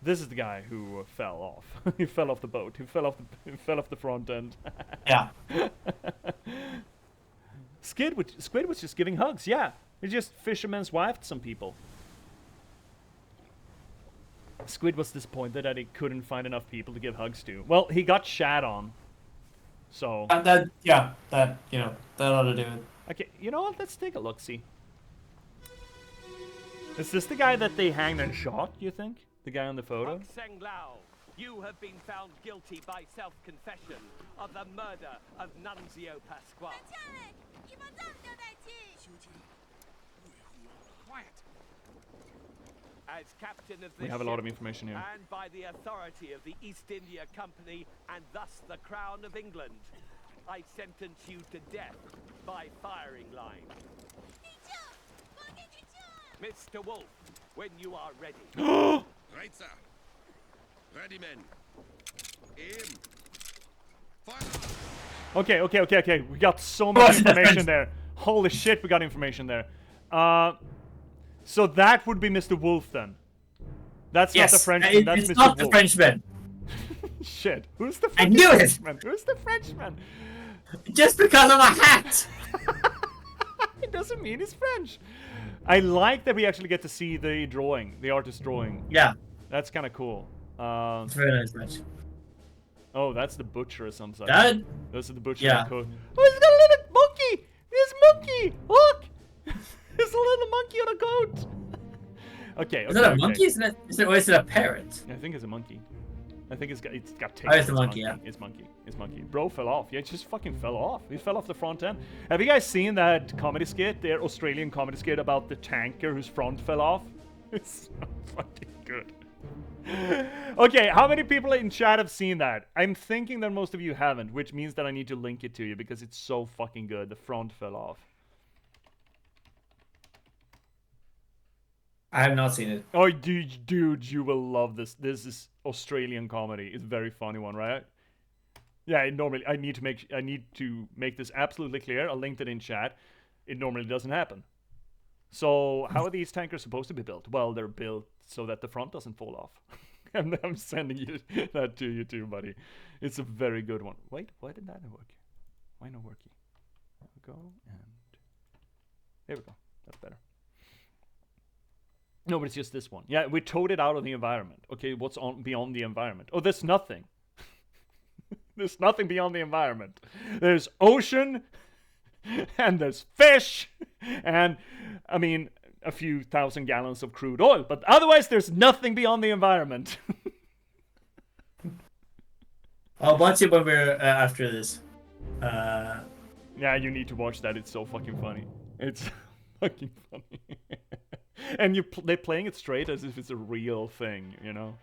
This is the guy who fell off. He fell off the boat. He fell off the front end. Yeah. Squid was just giving hugs. Yeah, he just fisherman's wifed some people. Squid was disappointed that he couldn't find enough people to give hugs to. Well, he got shat on. So. That ought to do it. Okay, you know what? Let's take a look. See. Is this the guy that they hanged and shot, you think? The guy on the photo? Seng Lao, you have been found guilty by self-confession of the murder of Nunzio Pasquale. Quiet. As captain of We this have a lot of ship, information here. and by the authority of the East India Company and thus the Crown of England, I sentence you to death by firing line. Mr. Wolf, when you are ready. Right, sir. Ready, men. Aim. Fire. Okay. We got so much information there. Holy shit, we got information there. So that would be Mr. Wolf then. That's not the Frenchman. That's it's Mr. not the Wolf. Frenchman. Shit. Who's the I knew it! Frenchman? Who's the Frenchman? Just because of a hat. It doesn't mean he's French. I like that we actually get to see the drawing, the artist's drawing. Yeah. That's kind of cool. It's very nice, French. Oh, that's the butcher or something. That? Those are the butcher. Yeah. Oh, he's got a little monkey! This monkey! Look! There's a little monkey on a goat! Okay, Is that a monkey? Or is it a parrot? I think it's a monkey. I think it's got tails. Oh, it's a monkey, yeah. It's monkey. Bro fell off. Yeah, it just fucking fell off. He fell off the front end. Have you guys seen that comedy skit, their Australian comedy skit about the tanker whose front fell off? It's so fucking good. Okay, how many people in chat have seen that? I'm thinking that most of you haven't, which means that I need to link it to you because it's so fucking good. The front fell off. I have not seen it. Oh, dude, you will love this. This is Australian comedy. It's a very funny one, right? Yeah, I need to make this absolutely clear. I'll link it in chat. It normally doesn't happen. So how are these tankers supposed to be built? Well, they're built so that the front doesn't fall off. And I'm sending you that to you too, buddy. It's a very good one. Wait, why did that work? Why no worky? There we go, and there we go. That's better. No, but it's just this one. Yeah, we towed it out of the environment. Okay, what's on beyond the environment? Oh, there's nothing. There's nothing beyond the environment. There's ocean, and there's fish, and I mean a few thousand gallons of crude oil. But otherwise, there's nothing beyond the environment. I'll watch it when we're after this. Yeah, you need to watch that. It's so fucking funny. It's fucking funny. And they're playing it straight as if it's a real thing, you know?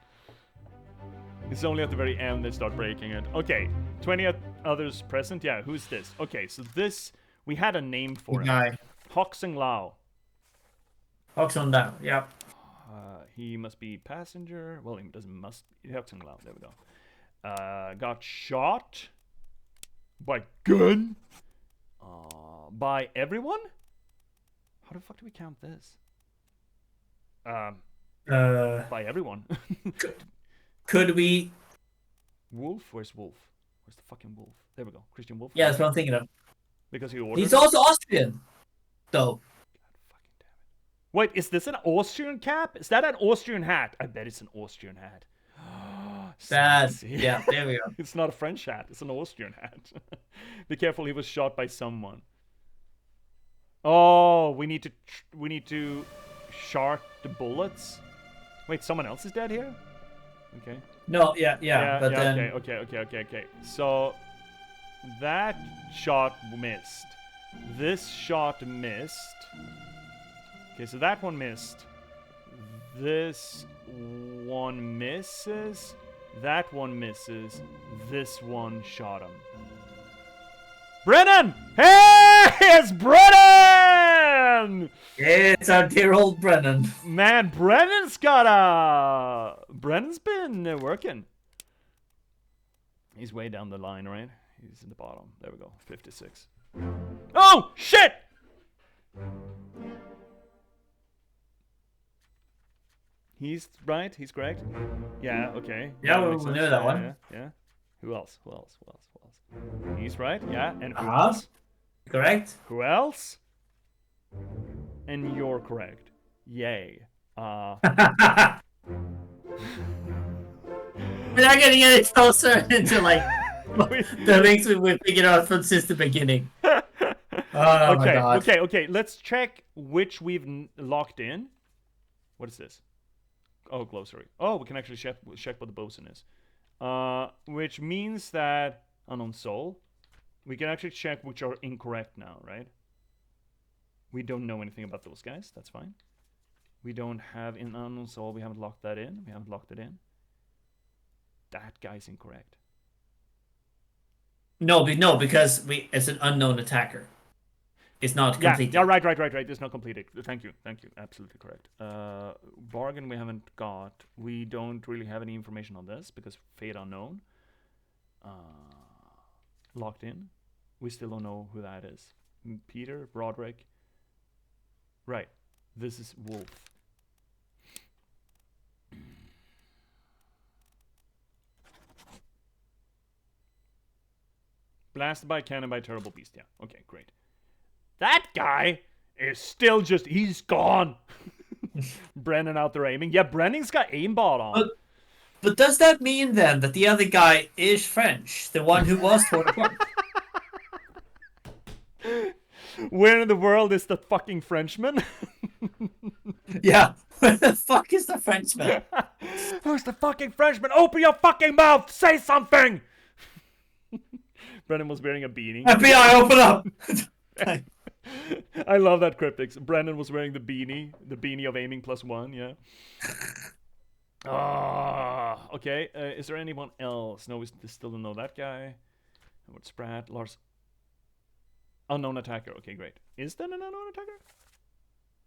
It's only at the very end they start breaking it. Okay, 20 others present. Yeah, who's this? Okay, so this, we had a name for him. Guy. Hoxing Lao. Hoxing Lao, yep. He must be passenger. Well, he doesn't must be. Hoxing Lao, there we go. Got shot by gun by everyone? How the fuck do we count this? By everyone. Could we? Wolf? Where's Wolf? Where's the fucking Wolf? There we go. Christian Wolf. Yeah, that's what I'm thinking of. Because he ordered. He's also Austrian, though. God fucking damn it. Wait, is this an Austrian cap? Is that an Austrian hat? I bet it's an Austrian hat. That's yeah. There we go. It's not a French hat. It's an Austrian hat. Be careful. He was shot by someone. Oh, we need to shark the bullets. Wait, someone else is dead here? Okay. No, yeah. But then Okay. So that shot missed. This shot missed. Okay, so that one missed. This one misses. That one misses. This one shot him. Brennan! Hey, it's Brennan! it's our dear old Brennan. Man, Brennan's been working. He's way down the line, right? He's in the bottom. There we go. 56. Oh, shit! He's right. He's correct. Yeah, okay. Yeah, we makes knew sense. that one. Yeah. Who else? He's right. Yeah, and who Uh-huh. else? Correct. Who else? And you're correct. Yay. We're not getting any closer into like the things we figured out from since the beginning. Oh my God. Okay. Let's check which we've locked in. What is this? Oh, glossary. Oh, we can actually check what the bosun is. Which means that unknown soul. We can actually check which are incorrect now, right? We don't know anything about those guys. That's fine. We don't have in unknown soul. We haven't locked that in. We haven't locked it in. That guy's incorrect. No, because it's an unknown attacker. It's not complete. Yeah, right. It's not completed. Thank you. Absolutely correct. Bargain we haven't got. We don't really have any information on this because fate unknown. Locked in. We still don't know who that is. Peter, Broderick. Right. This is Wolf. Blasted by cannon by terrible beast. Yeah. Okay, great. That guy is still just, he's gone. Brennan out there aiming. Yeah, Brennan's got aimbot on. But does that mean then that the other guy is French? The one who was torn apart? Where in the world is the fucking Frenchman? Yeah. Where the fuck is the Frenchman? Who's the fucking Frenchman? Open your fucking mouth! Say something! Brennan was wearing a beanie. FBI, open up! I love that cryptics. Brennan was wearing the beanie of aiming +1, yeah. Okay. Is there anyone else? No, we still don't know that guy. What's Spratt? Lars. Unknown attacker. Okay, great. Is that an unknown attacker?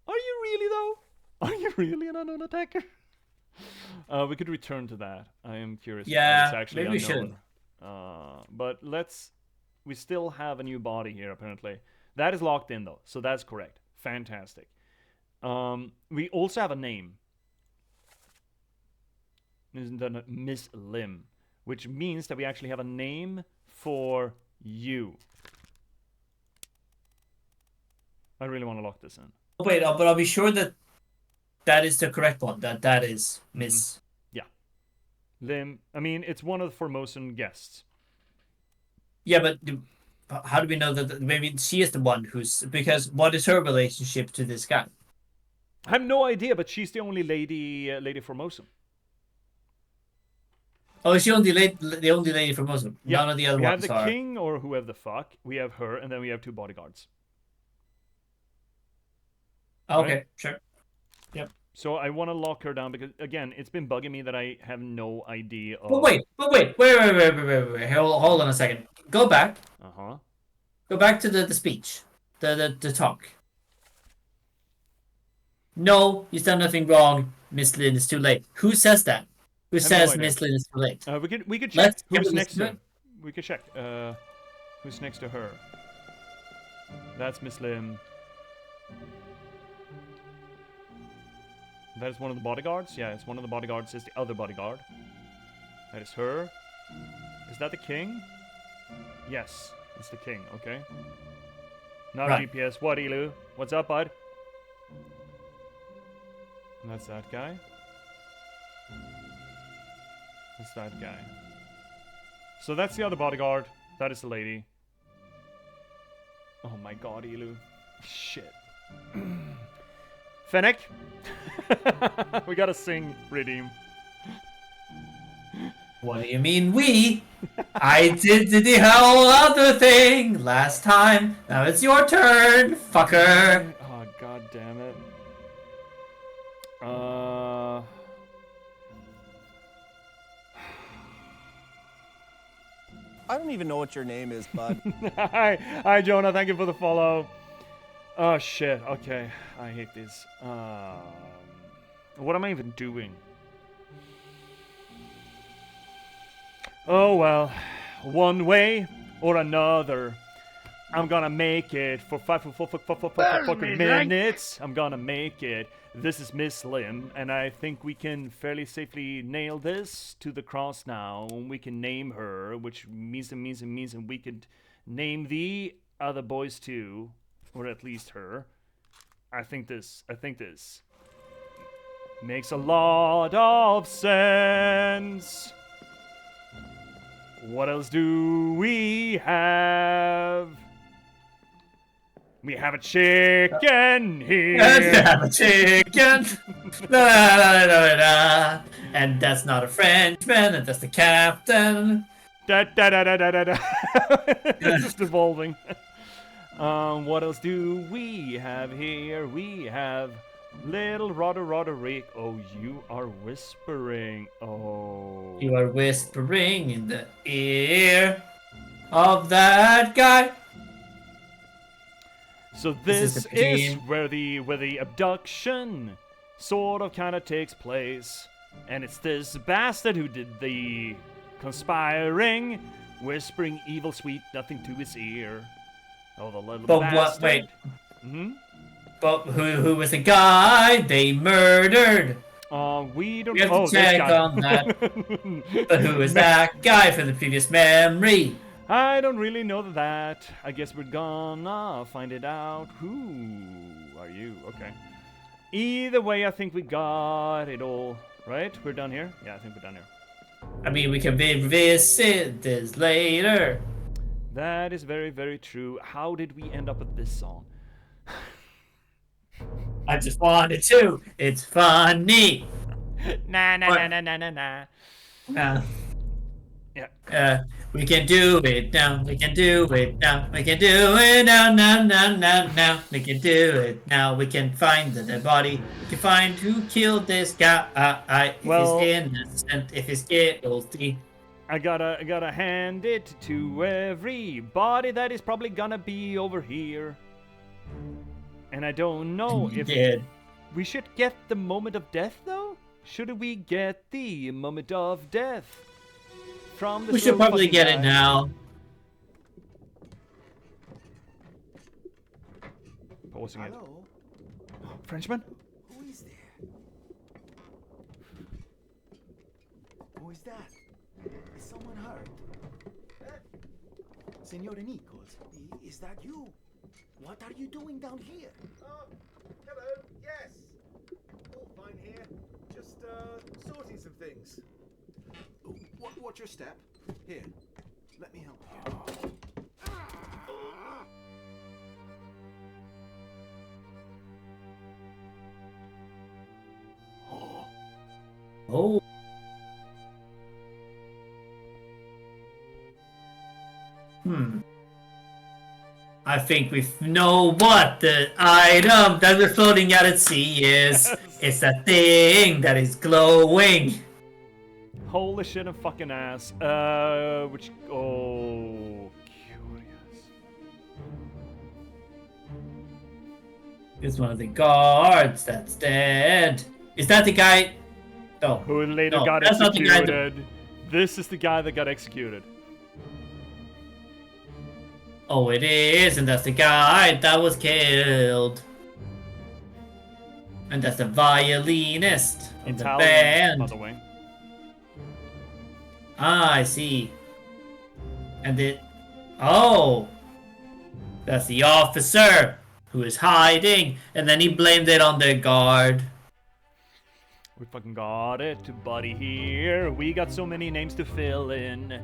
Are you really, though? Are you really an unknown attacker? We could return to that. I am curious. Yeah, if it's actually maybe unknown. we should. But we still have a new body here, apparently. That is locked in, though, so that's correct. Fantastic. We also have a name. Isn't that Miss Lim? Which means that we actually have a name for you. I really want to lock this in. Wait, but I'll be sure that is the correct one. That is Miss. Yeah. Lim. I mean, it's one of the Formosan guests. Yeah, but how do we know that maybe she is the one who's, because what is her relationship to this guy? I have no idea, but she's the only lady Formosan. Oh, is she the only lady from Muslim? Yeah. None of the other we ones have the are. king or whoever the fuck. We have her, and then we have 2 bodyguards. Okay, Right? sure. Yep. So I want to lock her down because, again, it's been bugging me that I have no idea of... But wait. Hold on a second. Go back. Uh-huh. Go back to the speech. The talk. No, you've done nothing wrong. Miss Lynn is too late. Who says that? Who no says idea. Miss Lynn is too late? We could check Let's who's give it a next to listen. him. We could check. Who's next to her? That's Miss Lim. That is one of the bodyguards? Yeah, it's one of the bodyguards. Is the other bodyguard. That is her. Is that the king? Yes, it's the king. Okay. Now Right. J.P.S. What, Elu? What's up, bud? And that's that guy. That's that guy. So that's the other bodyguard. That is the lady. Oh my god, Elu. Shit. Fennec! We gotta sing Redeem. What do you mean we? I did the whole other thing last time. Now it's your turn, fucker. Oh, god damn it. I don't even know what your name is, bud. Hi, Jonah. Thank you for the follow. Oh shit. Okay, I hate this. What am I even doing? Oh well, one way or another, I'm gonna make it for five fucking minutes. I'm gonna make it. This is Miss Lim, and I think we can fairly safely nail this to the cross now. We can name her, which means we could name the other boys too, or at least her. I think this makes a lot of sense. What else do we have? We have a chicken here. Let's have a chicken. La, la, la, la, la. And that's not a Frenchman, and that's the captain. Da, da, da, da, da, da, da. It's just evolving. What else do we have here? We have little Roderick. Oh, you are whispering. Oh. You are whispering in the ear of that guy. So This this is the is team. where the abduction sort of kind of takes place, and it's this bastard who did the conspiring, whispering evil sweet nothing to his ear. Oh, the little But bastard. what? Wait. Hmm. But who was the guy they murdered? We don't. We have oh, to check this guy. on that. But who was that guy from the previous memory? I don't really know that. I guess we're gonna find it out. Who are you? Okay. Either way, I think we got it all. Right? We're done here? Yeah, I think we're done here. I mean, we can revisit this later. That is very, very true. How did we end up with this song? I just wanted to. It's funny. Nah. Yeah. We can do it now. We can do it now. We can do it now. Now. We can do it now. We can find the dead body. We can find who killed this guy. If Well- he's innocent, if he's guilty. I gotta hand it to everybody that is probably gonna be over here. And I don't know He if did. we should get the moment of death though. Should we get the moment of death from the? We should probably fucking get guy? it now. Pausing it. Hello? Frenchman? Who is there? Who is that? Is someone hurt? Signore Nichols, is that you? What are you doing down here? Hello, yes. All fine here. Just, sorting some things. Ooh, watch your step. Here, let me help you. Oh. I think we know what the item that we're floating out at sea is. It's a thing that is glowing. Holy shit and fucking ass. Which... Oh... Curious. It's one of the guards that's dead. Is that the guy? No. Who later No, got that's not the guy executed. This is the guy that got executed. Oh, it is, and that's the guy that was killed. And that's the violinist of the Italian, by band. the way. Ah, I see. And it... Oh! That's the officer who is hiding, and then he blamed it on the guard. We fucking got it, buddy here. We got so many names to fill in.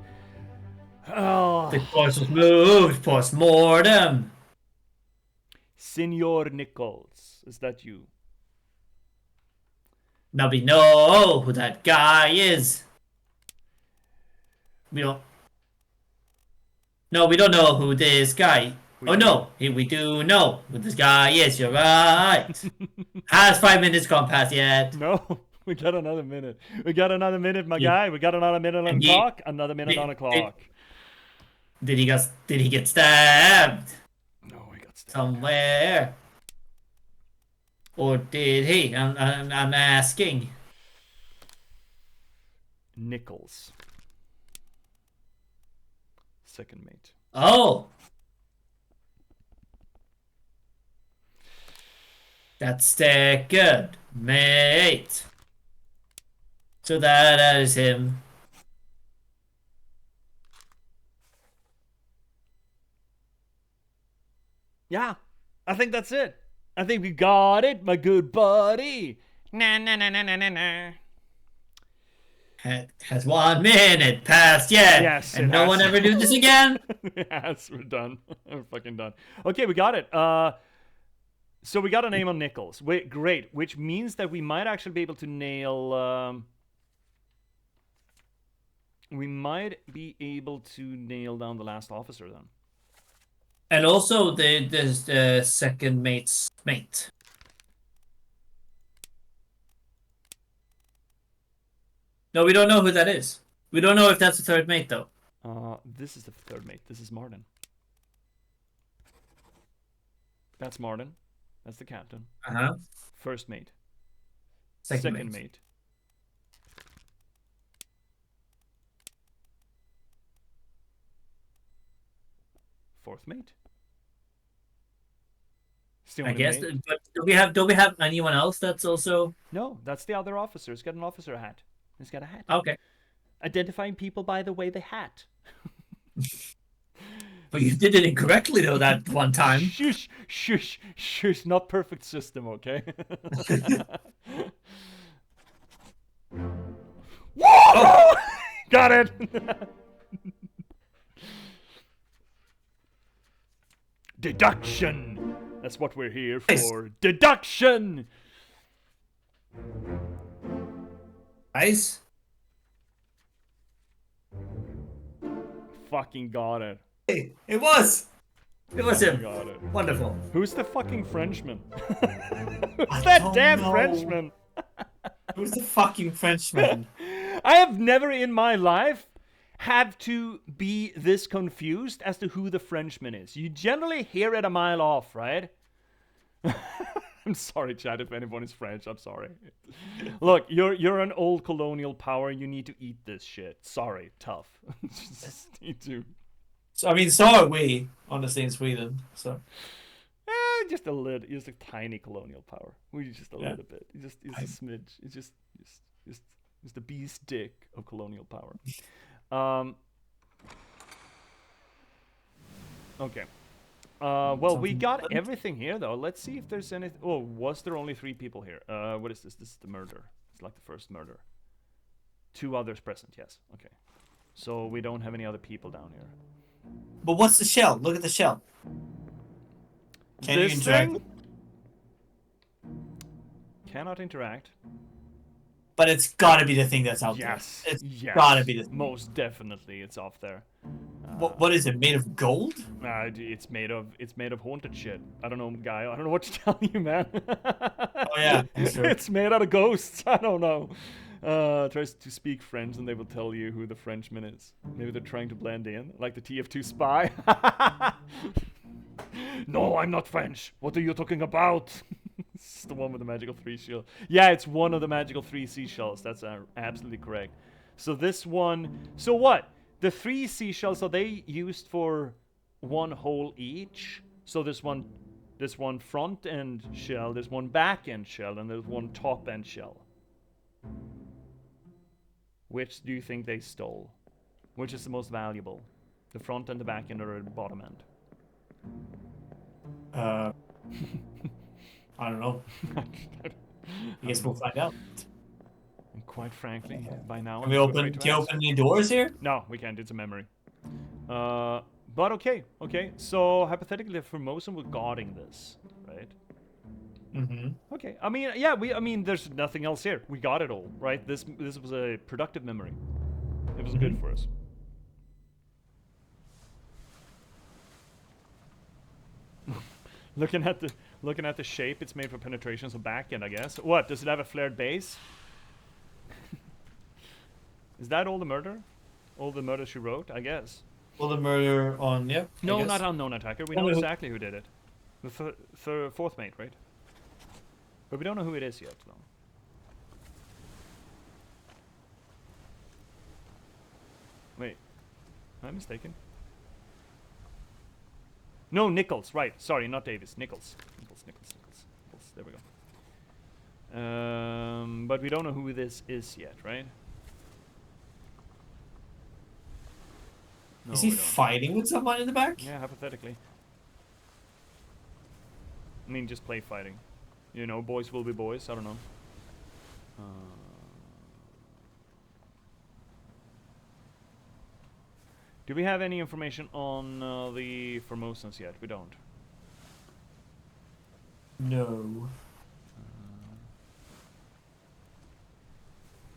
Oh. The corpse was moved post-mortem. Senor Nichols, is that you? Now we know who that guy is. We don't... No, we don't know who this guy... Oh no, we do know who this guy is, you're right. Has 5 minutes gone past yet? No, we got another minute. We got another minute, my guy. We got another minute on the clock. Another minute on the clock. Did he get stabbed? No, he got stabbed. Somewhere? Or did he? I'm asking. Nichols. Second mate. Oh! That's the good mate. So that is him. Yeah, I think that's it. I think we got it, my good buddy. Na na na na na na na. Has 1 minute passed yet? Yes, and no one ever do this again? Yes, we're done. We're fucking done. Okay, we got it. So we got a name on Nichols. Wait, great. Which means that we might actually be able to nail. We might be able to nail down the last officer then. And also the second mate's mate. No, we don't know who that is. We don't know if that's the third mate, though. This is the third mate. This is Martin. That's Martin. That's the captain. Uh-huh. First mate. Second mate. Fourth mate. I guess. But do we have anyone else that's also? No, that's the other officer. He's got an officer hat. He's got a hat. Okay. Identifying people by the way they hat. But you did it incorrectly though that one time. Shush, shush, shush. Not perfect system, okay? Whoa! Got it. Deduction. That's what we're here for. Deduction. Nice. Fucking got it. Hey, it was him. Got it. Wonderful. Who's the fucking Frenchman? Who's that damn Frenchman? Who's the fucking Frenchman? I have never in my life had to be this confused as to who the Frenchman is. You generally hear it a mile off, right? I'm sorry, Chad, if anyone is French. I'm sorry. Look, you're an old colonial power. You need to eat this shit. Sorry, tough. Just need to. So, I mean, so are we, honestly, in Sweden. So. Just a little, just a tiny colonial power. We just a little bit. It's a smidge. It's just the bee's dick of colonial power. Okay. Well, we Something got different? everything here, though. Let's see if there's any... Oh, was there only 3 people here? What is this? This is the murder. It's like the first murder. 2 others present, yes. Okay. So we don't have any other people down here. But what's the shell? Look at the shell. Can you This interact? thing cannot interact. But it's gotta be the thing that's out Yes. there. It's Yes. gotta be the thing. Most definitely, it's off there. What is it? Made of gold? It's made of haunted shit. I don't know, guy. I don't know what to tell you, man. Oh yeah, that's true. It's made out of ghosts. I don't know. Tries to speak French, and they will tell you who the Frenchman is. Maybe they're trying to blend in, like the TF2 spy. No, I'm not French. What are you talking about? It's the one with the magical 3 shield. Yeah, it's one of the magical 3 seashells. That's absolutely correct. So this one. So what? The 3 seashells, are they used for 1 hole each? So there's one front end shell, there's one back end shell, and there's one top end shell. Which do you think they stole? Which is the most valuable? The front and the back end, or the bottom end? I don't know. I guess we'll find out. And quite frankly, by now... Can we open? Can you open any doors here? No, we can't. It's a memory. But okay. So hypothetically, Formosan were guarding this, right? Mm-hmm. Okay. I mean, yeah. I mean, there's nothing else here. We got it all, right? This was a productive memory. It was good for us. Looking at the shape, it's made for penetration, so back end, I guess. What? Does it have a flared base? Is that all the murder? All the murder she wrote, I guess. All the murder on, yeah. No, not unknown attacker. We know exactly who did it. The fourth mate, right? But we don't know who it is yet, though. Wait. Am I mistaken? No, Nichols, right. Sorry, not Davis. Nichols. Nichols. There we go. But we don't know who this is yet, right? No, Is he we don't. fighting with someone in the back? Yeah, hypothetically. I mean, just play fighting. You know, boys will be boys. I don't know. Do we have any information on the Formosans yet? We don't. No.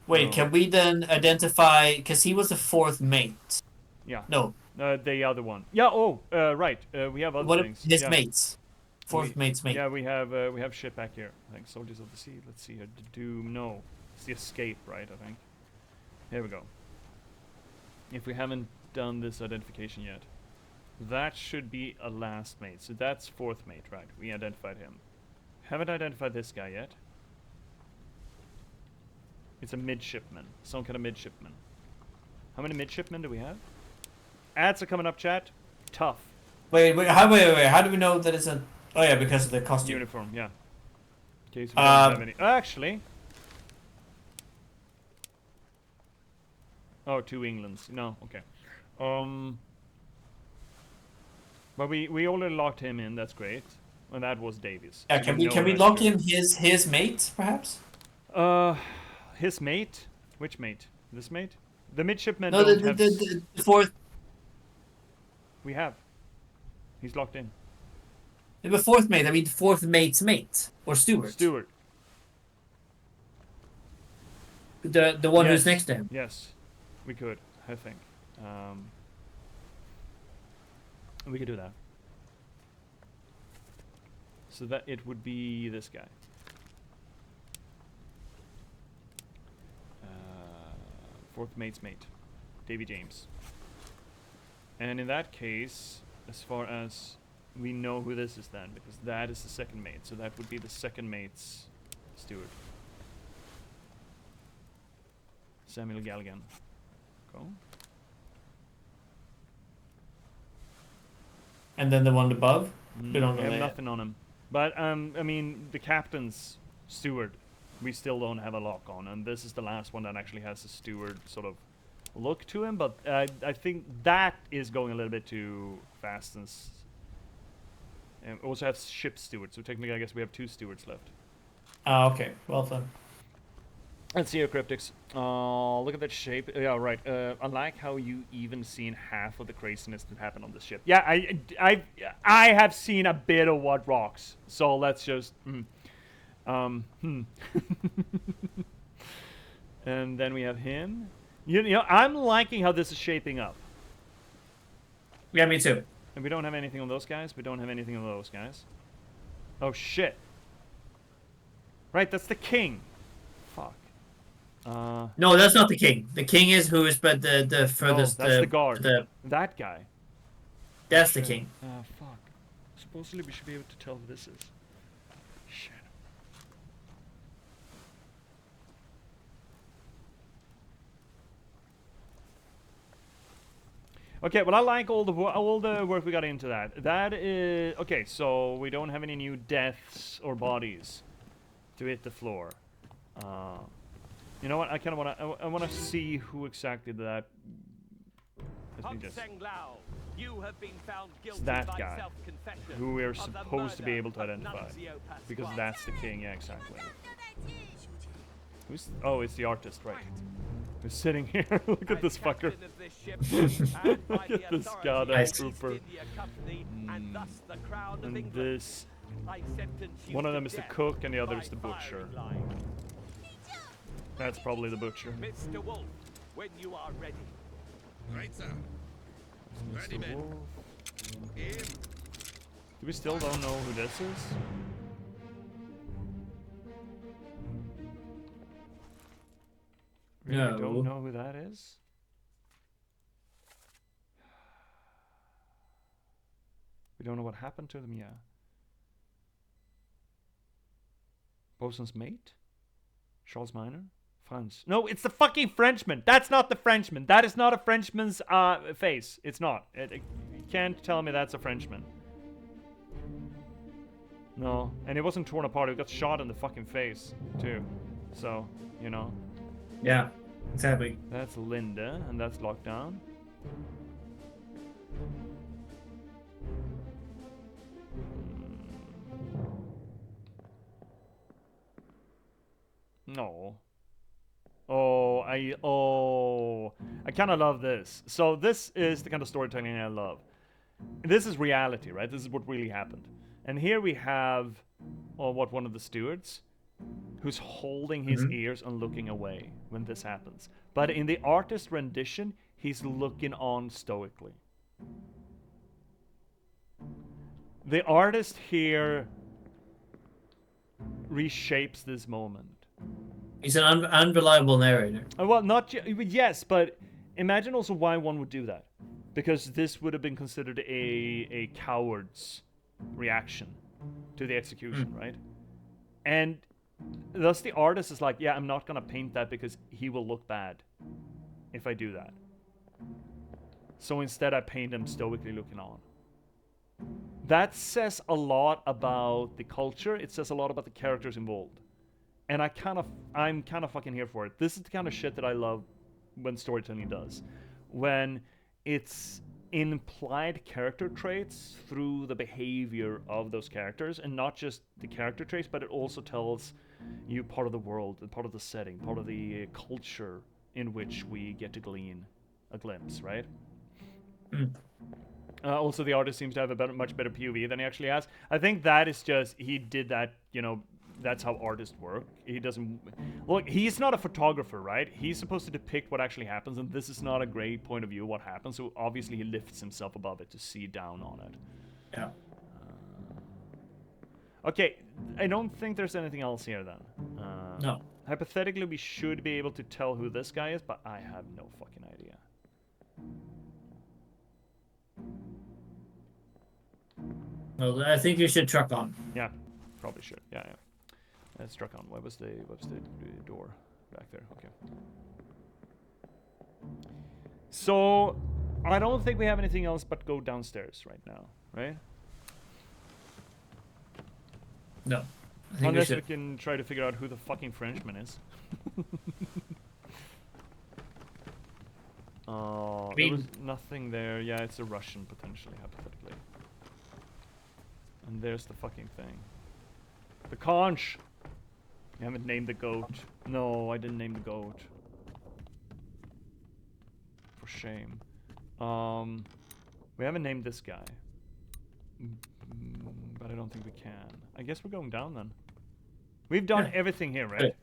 Wait, No. can we then identify? Because he was the 4th mate. Yeah. No. The other one. Yeah. Oh, right. We have other What things. his Yeah. mates? 4th mate's mate. Yeah, we have shit back here. I think Soldiers of the Sea. Let's see here. The Doom. No, it's the Escape, right? I think. Here we go. If we haven't done this identification yet, that should be a last mate. So that's 4th mate, right? We identified him. Haven't identified this guy yet. It's a midshipman. Some kind of midshipman. How many midshipmen do we have? Ads are coming up, chat. Tough. Wait. How do we know that it's a? Oh yeah, because of the costume. Uniform, yeah. In case we don't have any. Actually. Oh, 2 Englands. No, okay. But we already locked him in. That's great. And that was Davies. Yeah, So can know we that's lock good. in his mate perhaps? His mate? Which mate? This mate? The midshipmen No, don't the have... the 4th. We have. He's locked in. The 4th mate. I mean 4th mate's mate or steward. Stewart. The one who's Yes. next to him. Yes. We could, I think. We could do that. So that it would be this guy. Fourth mate's mate. Davy James. And in that case, as far as we know who this is then, because that is the 2nd mate, so that would be the 2nd mate's steward. Samuel Galligan. Go. And then the one above. We don't We know have that. nothing on him. But, I mean, the captain's steward, we still don't have a lock on, and this is the last one that actually has a steward sort of look to him, but I think that is going a little bit too fast and And we also have ship stewards, so technically I guess we have 2 stewards left. Ah, okay. Well done. Let's see your cryptics. Look at that shape. Yeah, right. I like how you even seen half of the craziness that happened on this ship. Yeah, I have seen a bit of what rocks. So let's just. And then we have him. You know, I'm liking how this is shaping up. Yeah, me too. And we don't have anything on those guys. We don't have anything on those guys. Oh shit. Right, that's the king. Fuck. No, that's not the king. The king is who is but the furthest. that's the guard. That guy. That's the king. Fuck. Supposedly we should be able to tell who this is. Shit. Okay, well I like all the work we got into that. That is okay. So we don't have any new deaths or bodies to hit the floor. You know what? I kind of wanna see who exactly that. Let me just. You have been found guilty That by guy, self-confession who we are of the supposed to be murder able to of identify, Nunzio because Pasquale. that's the king. Yeah, exactly. Who's? Oh, it's the artist, right? Who's sitting here? Look at this fucker. Captain of this ship, and by Look at the this authority goddamn of the trooper. East India Company, and thus the crown of And England, this, I sentence you one of to them is the death cook, and the other by is the firing butcher. line. That's probably the butcher. Mr. Wolf, when you are ready. Right, sir. Mr. Wolf. We still don't know who this is? Really No. don't know who that is? We don't know what happened to them yet. Bosun's mate? Charles Minor? Franz. No, it's the fucking Frenchman! That's not the Frenchman! That is not a Frenchman's face. It's not. You can't tell me that's a Frenchman. No. And it wasn't torn apart. It got shot in the fucking face, too. So, you know. Yeah, exactly. That's Linda, and that's Lockdown. No. I kind of love this. So this is the kind of storytelling I love. This is reality, right? This is what really happened. And here we have, one of the stewards who's holding his ears and looking away when this happens. But in the artist rendition, he's looking on stoically. The artist here reshapes this moment. He's an unreliable narrator. Well, yes, but imagine also why one would do that. Because this would have been considered a coward's reaction to the execution, right? And thus the artist is like, yeah, I'm not going to paint that because he will look bad if I do that. So instead I paint him stoically looking on. That says a lot about the culture. It says a lot about the characters involved. And I'm kind of fucking here for it. This is the kind of shit that I love when storytelling does. When it's implied character traits through the behavior of those characters, and not just the character traits, but it also tells you part of the world, part of the setting, part of the culture in which we get to glean a glimpse, right? Also, the artist seems to have a much better POV than he actually has. I think that is just, he did that, that's how artists work. He doesn't... Look, he's not a photographer, right? He's supposed to depict what actually happens, and this is not a great point of view of what happens, so obviously he lifts himself above it to see down on it. Yeah. Okay, I don't think there's anything else here then. No. Hypothetically, we should be able to tell who this guy is, but I have no fucking idea. Well, I think you should truck on. Yeah, probably should. Yeah. Struck on. What's the door back there? Okay. So I don't think we have anything else but go downstairs right now, right? No. I think Unless we we should. can try to figure out who the fucking Frenchman is. There was nothing there. Yeah, it's a Russian potentially, hypothetically. And there's the fucking thing. The conch! I haven't named the goat. No, I didn't name the goat. For shame. We haven't named this guy. But I don't think we can. I guess we're going down then. We've done everything here, right?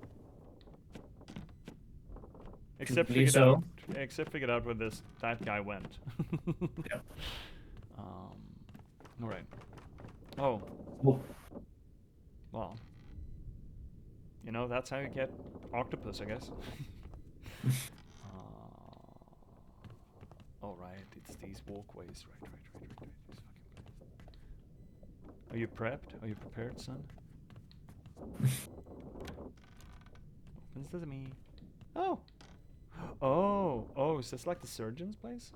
Except figured out where that guy went. Yeah. Alright. Oh. Oh. Well. You know, that's how you get octopus, I guess. Alright, it's these walkways. Right. These fucking places. Are you prepped? Are you prepared, son? Opens to me. Oh! Oh, is this like the surgeon's place?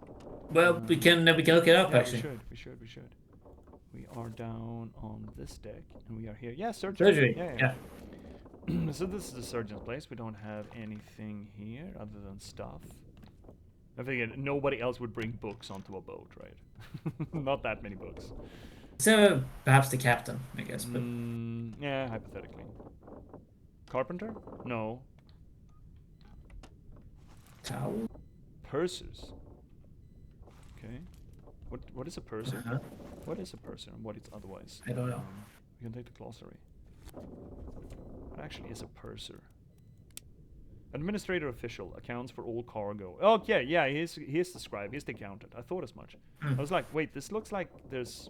Well, we can look it up, yeah, actually. We should. We are down on this deck, and we are here. Yeah, surgery. Surgery. Yeah. So this is the surgeon's place. We don't have anything here other than stuff. I figured nobody else would bring books onto a boat, right? Not that many books. So perhaps the captain, I guess. But yeah, hypothetically. Carpenter? No. towel. Pursers. Okay. What is a purser? Uh-huh. What is a purser and what is otherwise? I don't know. We can take the glossary. What actually is a purser? Administrator official accounts for all cargo. Oh yeah, he's the scribe, he's the accountant. I thought as much. I was like, wait, this looks like there's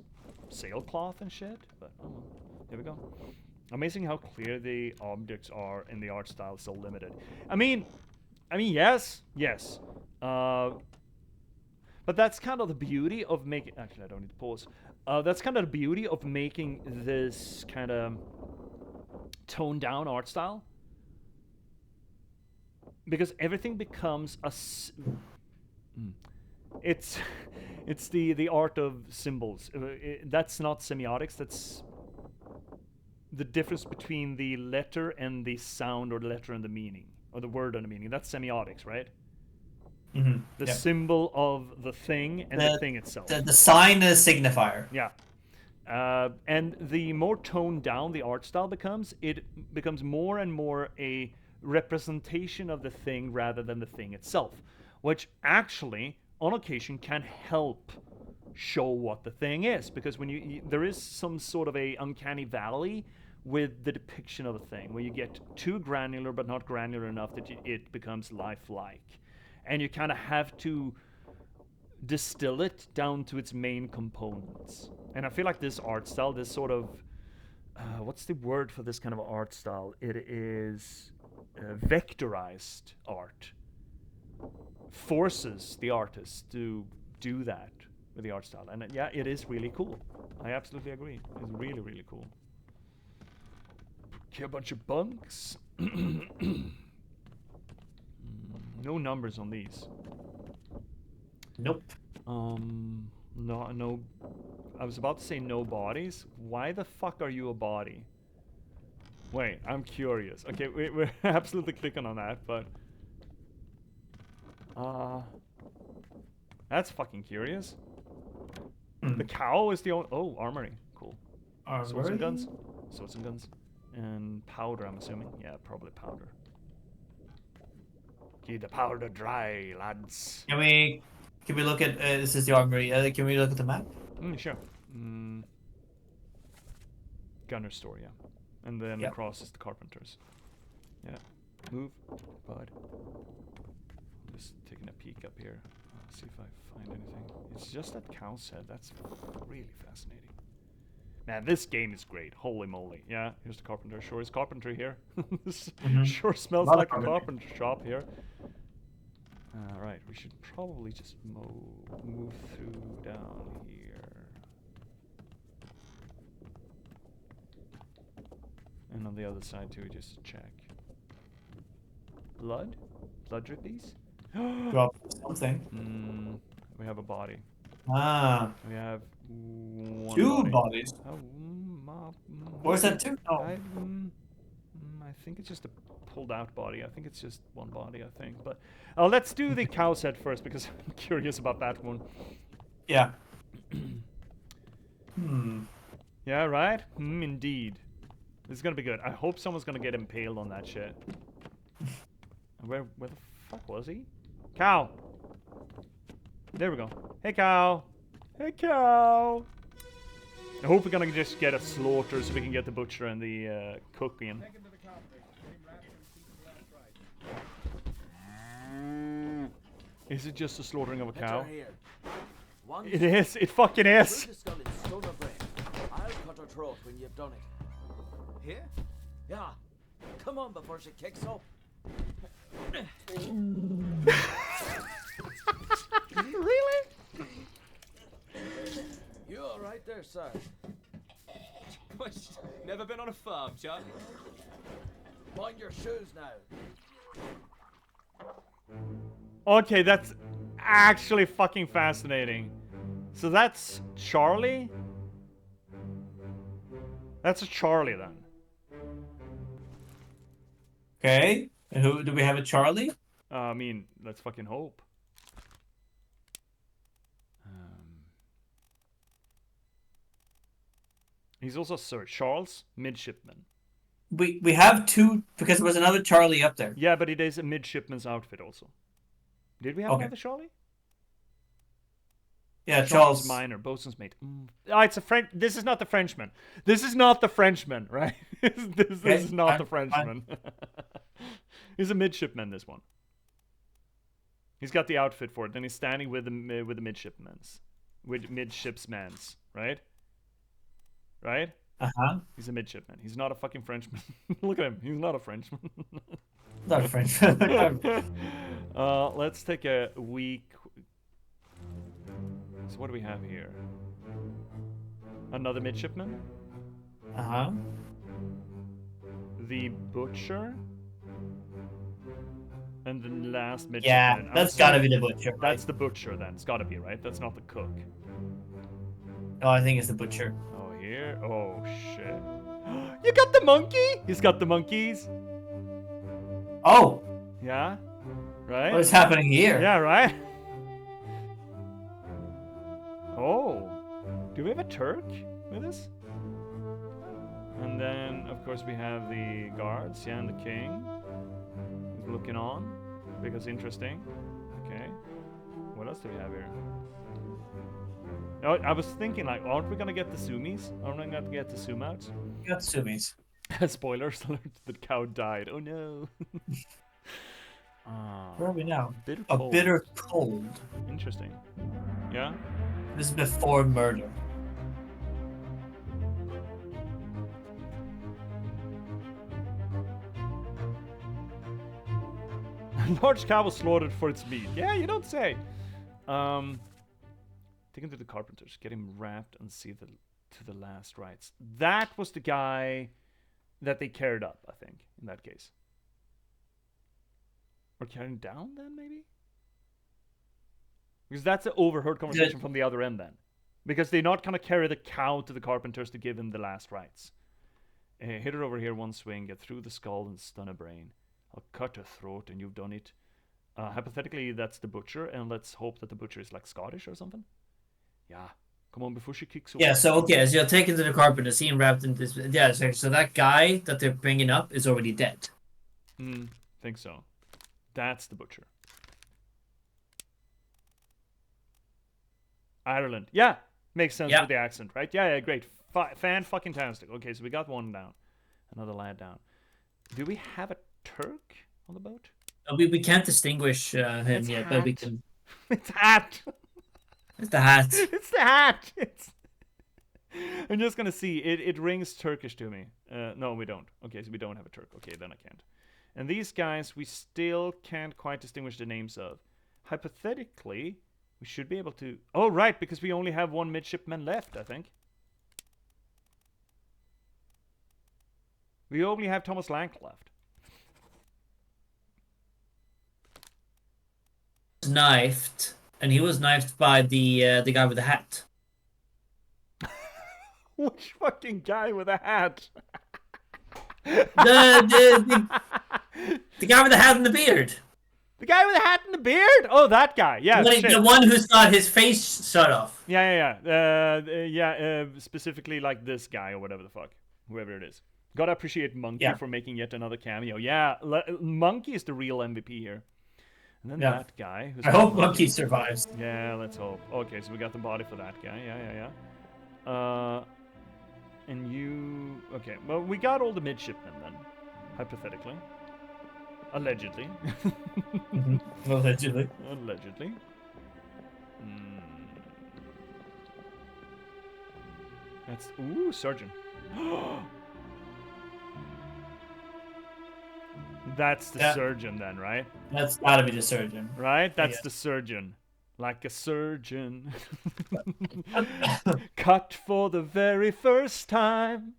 sailcloth and shit, but oh well. Here we go. Amazing how clear the objects are and the art style is so limited. I mean, yes. But that's kind of the beauty of making. Actually, I don't need to pause. That's kind of the beauty of making this kind of toned down art style, because everything becomes it's the art of symbols. That's not semiotics. That's the difference between the letter and the sound, or the letter and the meaning, or the word and the meaning. That's semiotics, right? Mm-hmm. The symbol of the thing and the thing itself. The sign is a signifier. Yeah. And the more toned down the art style becomes, it becomes more and more a representation of the thing rather than the thing itself, which actually, on occasion, can help show what the thing is, because when there is some sort of a uncanny valley with the depiction of a thing, where you get too granular but not granular enough that it becomes lifelike. And you kind of have to distill it down to its main components. And I feel like this art style, this sort of... what's the word for this kind of art style? It is vectorized art. Forces the artist to do that with the art style. And yeah, it is really cool. I absolutely agree. It's really, really cool. Okay, a bunch of bunks. No numbers on these. Nope. No. I was about to say no bodies. Why the fuck are you a body? Wait, I'm curious. Okay, we're absolutely clicking on that, but that's fucking curious. The cow is the only. Oh, armory. Cool. Swords and guns. Swords and guns. And powder, I'm assuming. Yeah, probably powder. Keep the powder dry, lads. Can we look at this is the armory? Can we look at the map? Sure. Gunner store, yeah. And then across is the carpenters. Yeah. Move, bud. I'm just taking a peek up here. See if I find anything. It's just that cow's head. That's really fascinating. Man, this game is great. Holy moly. Yeah, here's the carpenter. Sure is carpentry here. This sure smells like a carpenter shop here. Alright, we should probably just move through down here. And on the other side too, just check. Blood? Blood drippies? Drop something. We have a body. Ah. We have one two body. bodies. Or is that two? Oh. I think it's just a pulled out body. I think it's just one body, I think. But let's do the cow's head first, because I'm curious about that one. Yeah. Yeah, right? Indeed. This is gonna be good. I hope someone's gonna get impaled on that shit. Where the fuck was he? Cow! There we go. Hey, cow! Hey, cow! I hope we're gonna just get a slaughter so we can get the butcher and the cook in. Is it just a slaughtering of a cow? It is. It fucking is. I'll cut her throat when you've done it. Here? Yeah. Come on before she kicks up. Really? You all right there, sir? Never been on a farm, Chuck? Mind your shoes now. Okay, that's actually fucking fascinating. So that's Charlie? That's a Charlie then. Okay. Who do we have? A Charlie? I mean, let's fucking hope. He's also Sir Charles, midshipman. We have two because there was another Charlie up there. Yeah, but it is a midshipman's outfit also. Did we have another Charlie? Yeah, Charles Minor, bosun's mate. Ah, it's a French. This is not the Frenchman. This is not the Frenchman, right? this is not the Frenchman. He's a midshipman. This one. He's got the outfit for it, and he's standing with the midshipmen's, with midshipsman's, right? Right? He's a midshipman. He's not a fucking Frenchman. Look at him. He's not a Frenchman. Not a Frenchman. Let's take a week. So what do we have here? Another midshipman? The butcher? And the last midshipman. Yeah, that's gotta be the butcher. Right? That's the butcher then. It's gotta be, right? That's not the cook. Oh, I think it's the butcher. Oh, here? Oh, shit. You got the monkey? He's got the monkeys. Oh! Yeah? Right? What is happening here? Yeah, right? Oh. Do we have a Turk with us? And then, of course, we have the guards, yeah, and the king. He's looking on, because interesting. Okay. What else do we have here? Oh, I was thinking, like, aren't we gonna get the Sumis? Aren't we gonna get the Sumouts? We got Sumis. Spoilers alert, the cow died. Oh no. Where are we now? Bitter a cold. bitter cold. Interesting. Yeah? This is before murder. Large cow was slaughtered for its meat. Yeah, you don't say. Take him to the carpenters. Get him wrapped and see to the last rites. That was the guy that they carried up, I think, in that case. Or carrying down, then, maybe? Because that's an overheard conversation from the other end, then. Because they're not going to carry the cow to the carpenters to give him the last rites. Hit her over here one swing, get through the skull and stun a brain. I'll cut her throat and you've done it. Hypothetically, that's the butcher, and let's hope that the butcher is like Scottish or something. Yeah, come on before she kicks over. Yeah, so okay, so you're taken to the carpenter, see him wrapped in this. Yeah, so that guy that they're bringing up is already dead. Think so. That's the butcher. Ireland. Yeah, makes sense with the accent, right? Yeah, great. Fan-fucking-tastic. Okay, so we got one down. Another lad down. Do we have a Turk on the boat? We can't distinguish him yet, but we can. It's hat. It's the hat. It's the hat. I'm just gonna see. It rings Turkish to me. No, we don't. Okay, so we don't have a Turk. Okay, then I can't. And these guys, we still can't quite distinguish the names of. Hypothetically, we should be able to. Oh, right, because we only have one midshipman left, I think. We only have Thomas Lank left. Knifed, and he was knifed by the guy with the hat. Which fucking guy with a hat? The guy with the hat and the beard. The guy with the hat and the beard? Oh, that guy. Yeah, shit. The one who's got his face shut off. Yeah. Specifically like this guy or whatever the fuck, whoever it is. Gotta appreciate Monkey for making yet another cameo. Yeah, Monkey is the real MVP here. And then that guy. I hope Monkey survives. Yeah, let's hope. Okay, so we got the body for that guy. Yeah. And you... Okay, well, we got all the midshipmen then. Hypothetically. Allegedly. Allegedly. Allegedly. That's... Ooh, surgeon. That's the surgeon then, right? That's gotta be the surgeon. Right? That's the surgeon. Like a surgeon. Cut for the very first time.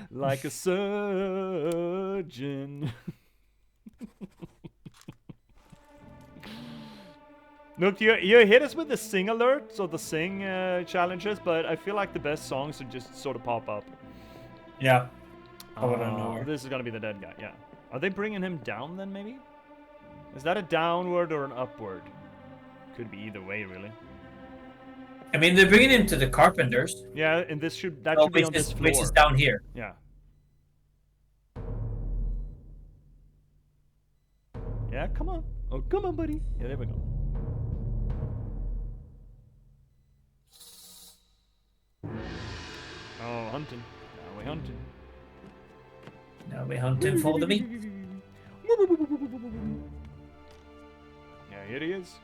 Like a surgeon. Look, you hit us with the sing alerts or the sing challenges, but I feel like the best songs would just sort of pop up. Yeah. This is gonna be the dead guy, yeah. Are they bringing him down then, maybe? Is that a downward or an upward? Could be either way, really. I mean, they're bringing him to the carpenters. Yeah, and this should be on this floor. Which is down here. Yeah. Yeah, come on. Oh, come on, buddy. Yeah, there we go. Oh, hunting. Now we hunting. Now we hunting for the meat. Yeah, here he is.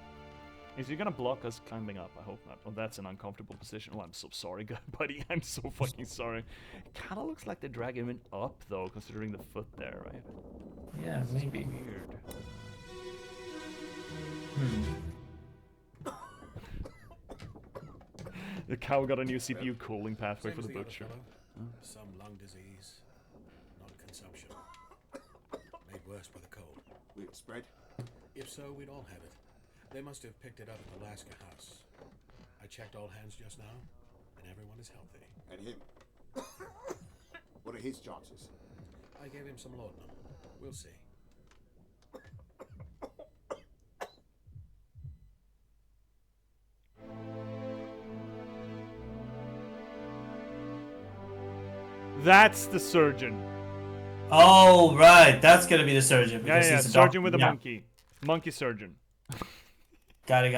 Is he gonna block us climbing up? I hope not. Oh, that's an uncomfortable position. Oh, I'm so sorry, buddy. I'm so fucking sorry. It kind of looks like they're dragging him up, though, considering the foot there, right? Yeah, maybe. Weird. The cow got a new CPU cooling pathway for the butcher. Some lung disease, not consumption. Made worse by the cold. Will it spread? If so, we'd all have it. They must have picked it up at the Alaska house. I checked all hands just now, and everyone is healthy. And him? What are his chances? I gave him some laudanum. We'll see. That's the surgeon. Oh, right. That's gonna be the surgeon. Yeah, surgeon with a monkey. Monkey surgeon. Got it.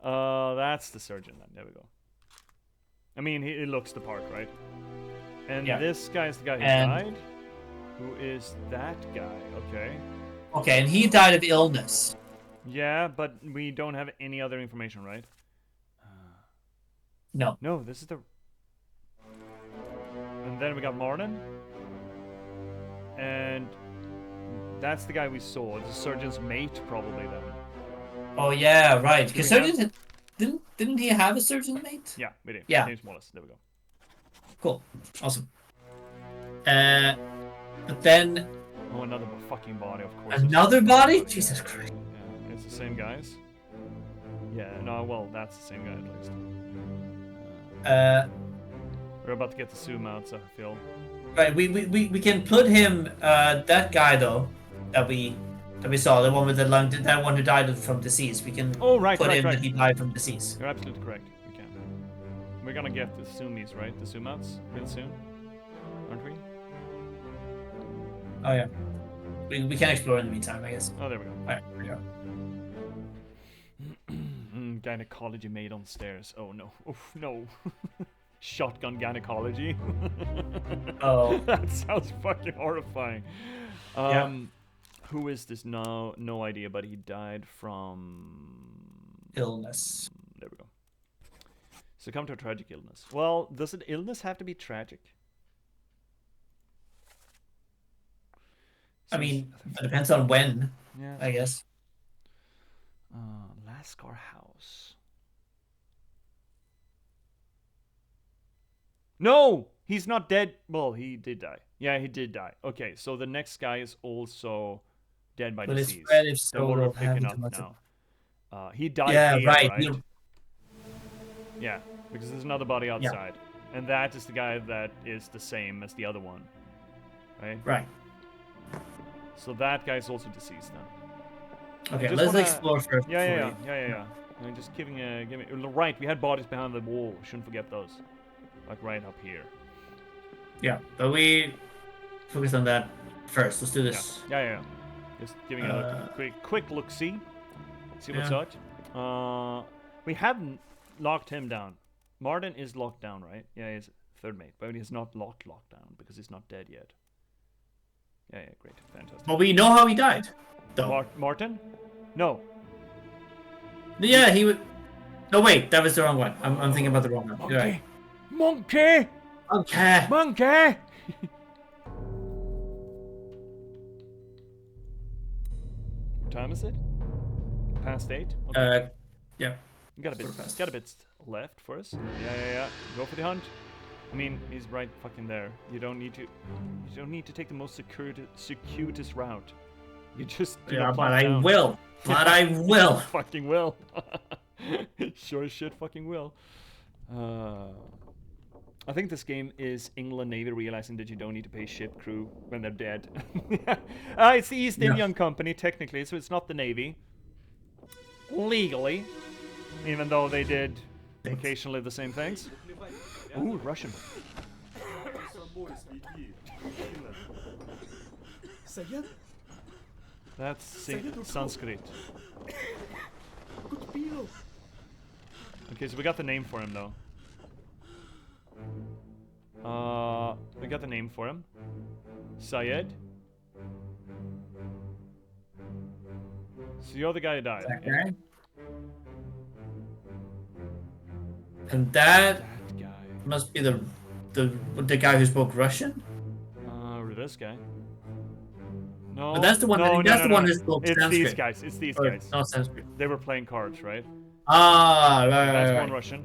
That's the surgeon then. There we go. I mean, he looks the part, right? And this guy is the guy who died? Who is that guy? Okay. Okay, and he died of illness. Yeah, but we don't have any other information, right? No. No, this is the... And then we got Martin. And that's the guy we saw. The surgeon's mate, probably, then. Oh, yeah, right. Because surgeon... Didn't he have a surgeon mate? Yeah, we did. Yeah. James Wallace. There we go. Cool. Awesome. But then... Oh, another fucking body, of course. Another body? Jesus Christ. Yeah, it's the same guys. Yeah, no, well, that's the same guy at least. We're about to get the zoom out, so I feel. Right, we can put him, that guy though, that we saw, the one with the lung, that one who died from disease. We can put him that he died from disease. You're absolutely correct. We can. We're gonna get the zoomies, right? The zoom outs real soon, aren't we? Oh yeah. We can explore in the meantime, I guess. Oh, there we go. Alright, here we go. Gynecology maid on stairs. Oh no. Oof, no. Shotgun gynecology. Oh. That sounds fucking horrifying. Who is this? No idea, but he died from... illness. There we go. Succumb to a tragic illness. Well, does an illness have to be tragic? I mean, it depends on when, I guess. Lascar House. No! He's not dead. Well, he did die. Yeah, he did die. Okay, so the next guy is also dead by disease. So what we're picking up now. He died here, right? Yeah, because there's another body outside. Yeah. And that is the guy that is the same as the other one. Right? Right. So that guy's also deceased now. Okay, Just let's wanna- explore first. Yeah. I mean, just giving. Right, we had bodies behind the wall. Shouldn't forget those. Like right up here. Yeah, but we focus on that first. Let's do this. Yeah. Just giving a quick look see. See what's Yeah. out. We haven't locked him down. Martin is locked down, right? Yeah, he's third mate, but he's not locked down because he's not dead yet. Yeah, great, fantastic. Well, we know how he died, though. Martin? No. Yeah, he would. No, wait, that was the wrong one. I'm thinking about the wrong one. You're right. Monkey! Okay. Monkey! What time is it? Past 8? Okay. Yeah. Got a bit left for us. Yeah. Go for the hunt. I mean, he's right fucking there. You don't need to take the most circuitous route. You just but I will. But I will. Fucking will. Sure as shit fucking will. I think this game is England Navy realizing that you don't need to pay ship crew when they're dead. It's the East Indian Company, technically, so it's not the Navy. Legally. Even though they did occasionally the same things. Ooh, Russian. That's Sanskrit. Okay, so we got the name for him, though. We got the name for him. Syed. So you're the guy who died. Okay. And that guy must be the guy who spoke Russian. Or this guy. No, But that's the one. That's the one who spoke It's Sanskrit. these guys. It's these Or, guys. not Sanskrit. They were playing cards, right? Ah, right. That's one Russian.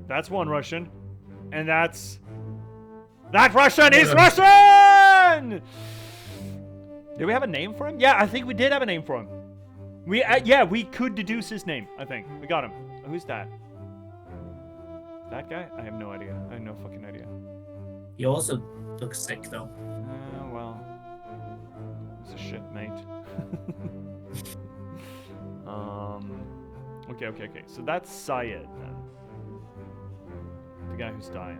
That's one Russian, and that Russian is Russian. Did we have a name for him? Yeah, I think we did have a name for him. We could deduce his name. I think we got him. Who's that? That guy? I have no idea. I have no fucking idea. He also looks sick, though. Well, he's a shit, mate. Okay. So that's Syed then. The guy who's dying.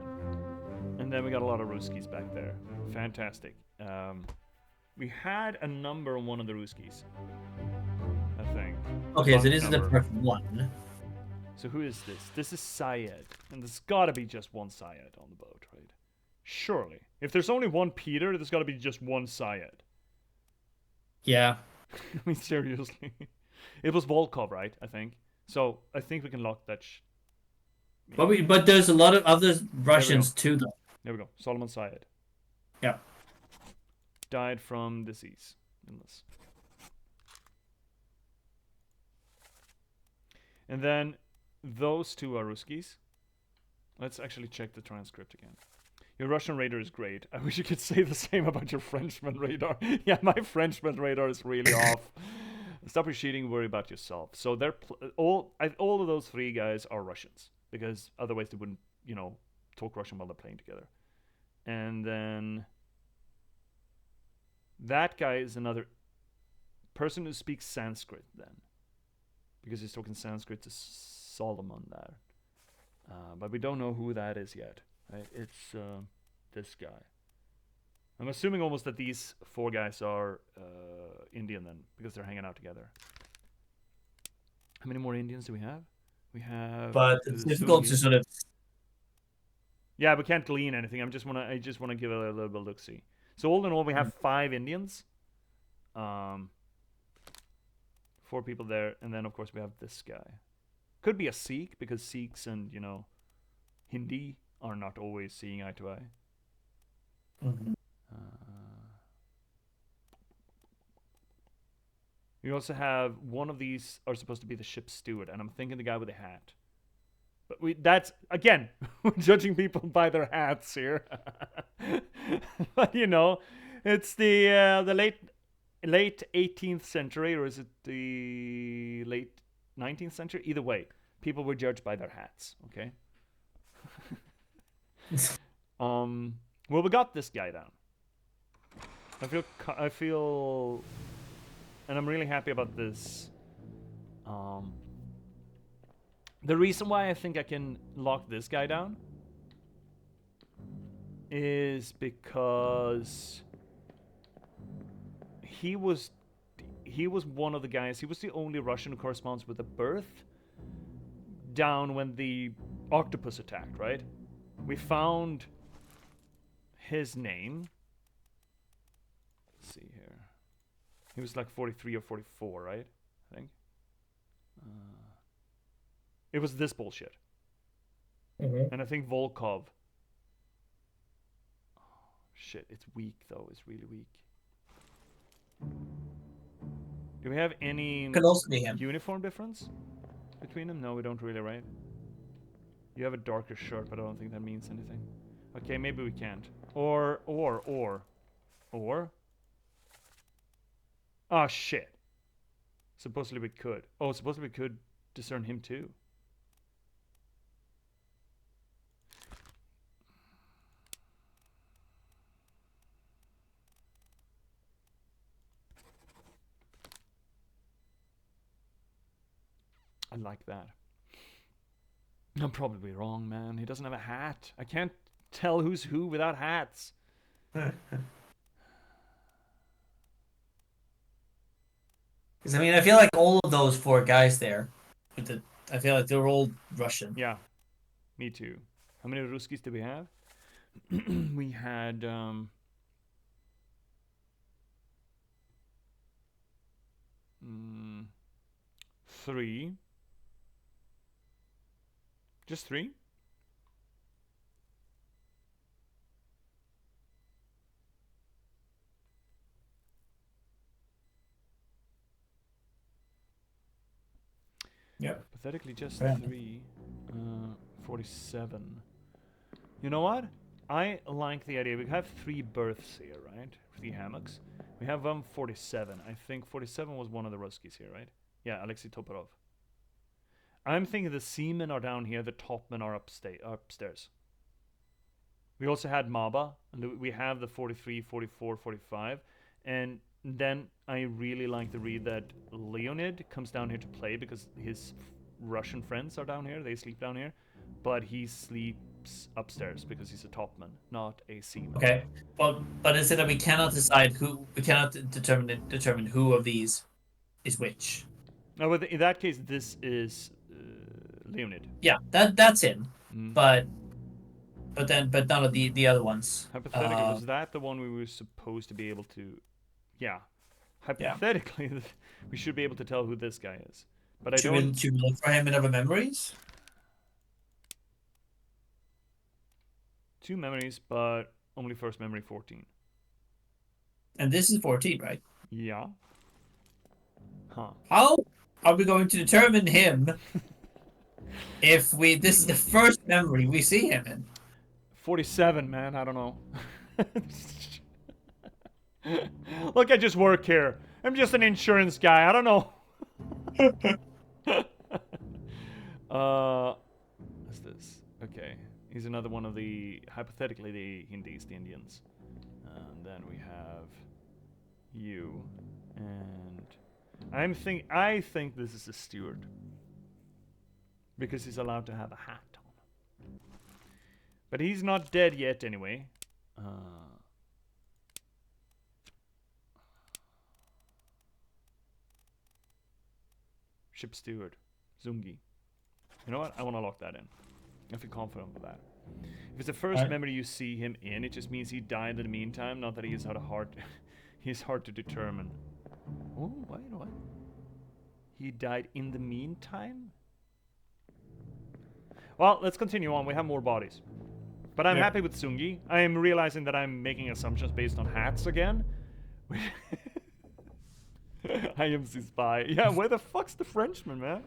And then we got a lot of Ruskies back there. Fantastic. We had a number on one of the Ruskies, I think. Okay, so this is the first one. So who is this? This is Syed. And there's gotta be just one Syed on the boat, right? Surely. If there's only one Peter, there's gotta be just one Syed. Yeah. I mean, seriously. It was Volkov, right? I think. So I think we can lock that. But there's a lot of other Russians too, though. There we go. Solomon Syed. Yeah. Died from disease. Illness. And then those two are Ruskies. Let's actually check the transcript again. Your Russian radar is great. I wish you could say the same about your Frenchman radar. Yeah, my Frenchman radar is really off. Stop your cheating, worry about yourself. So they're all of those three guys are Russians, because otherwise they wouldn't, talk Russian while they're playing together. And then that guy is another person who speaks Sanskrit then, because he's talking Sanskrit to Solomon there. But we don't know who that is yet. Right? It's this guy. I'm assuming almost that these four guys are Indian then, because they're hanging out together. How many more Indians do we have? We have. But it's difficult to sort of. Yeah, we can't glean anything. I just wanna give it a little bit of look see. So all in all, we have 5 Indians. 4 people there, and then of course we have this guy. Could be a Sikh, because Sikhs and Hindi are not always seeing eye to eye. Mm-hmm. We also have one of these are supposed to be the ship's steward, and I'm thinking the guy with the hat. But that's again, we're judging people by their hats here. But it's the late 18th century, or is it the late 19th century? Either way, people were judged by their hats. Okay. Well, we got this guy down. I feel and I'm really happy about this. The reason why I think I can lock this guy down is because he was one of the guys. He was the only Russian who corresponds with the birth down when the octopus attacked, right? We found his name. Let's see here. He was like 43 or 44, right? I think. It was this bullshit. And I think Volkov. Oh, shit, it's weak though. It's really weak. Do we have any Could also be him. uniform difference between them? No, we don't really, right? You have a darker shirt, but I don't think that means anything. Okay, maybe we can't. Or. Oh, shit. Supposedly we could. Oh, supposedly we could discern him too. I like that. I'm probably wrong, man. He doesn't have a hat. I can't tell who's who without hats. Because I mean, I feel like all of those 4 guys there, I feel like they're all Russian. Yeah, me too. How many Ruskis did we have? We had 3. Just 3? Yeah. Pathetically, just Yeah. 3. 47. You know what? I like the idea. We have 3 berths here, right? 3 hammocks. We have 47. I think 47 was one of the Ruskis here, right? Yeah, Alexei Toporov. I'm thinking the seamen are down here, the topmen are upstairs. We also had Maba, and we have the 43, 44, 45. And then I really like the read that Leonid comes down here to play because his Russian friends are down here. They sleep down here. But he sleeps upstairs because he's a topman, not a seaman. Okay, but is it that we cannot decide who? We cannot determine who of these is which. No, but in that case, this is Leonid. Yeah, that's him. But none of the other ones. Hypothetically, was that the one we were supposed to be able to? Yeah. Hypothetically, we should be able to tell who this guy is. But should we look for him in other memories? 2 memories, but only first memory 14. And this is 14, right? Yeah. Huh. How are we going to determine him if this is the first memory we see him in? 47, man. I don't know. Look, I just work here. I'm just an insurance guy. I don't know. What's this? Okay. He's another one of hypothetically, the Hindis, the Indians. And then we have you. And I think this is a steward. Because he's allowed to have a hat on. But he's not dead yet anyway. Ship steward. Zungi. You know what? I want to lock that in. I feel confident with that. If it's the first memory you see him in, it just means he died in the meantime, not that he's hard to determine. Oh, what? He died in the meantime? Well, let's continue on. We have more bodies. But I'm happy with Zungi. I am realizing that I'm making assumptions based on hats again. I am the spy. Yeah, where the fuck's the Frenchman, man?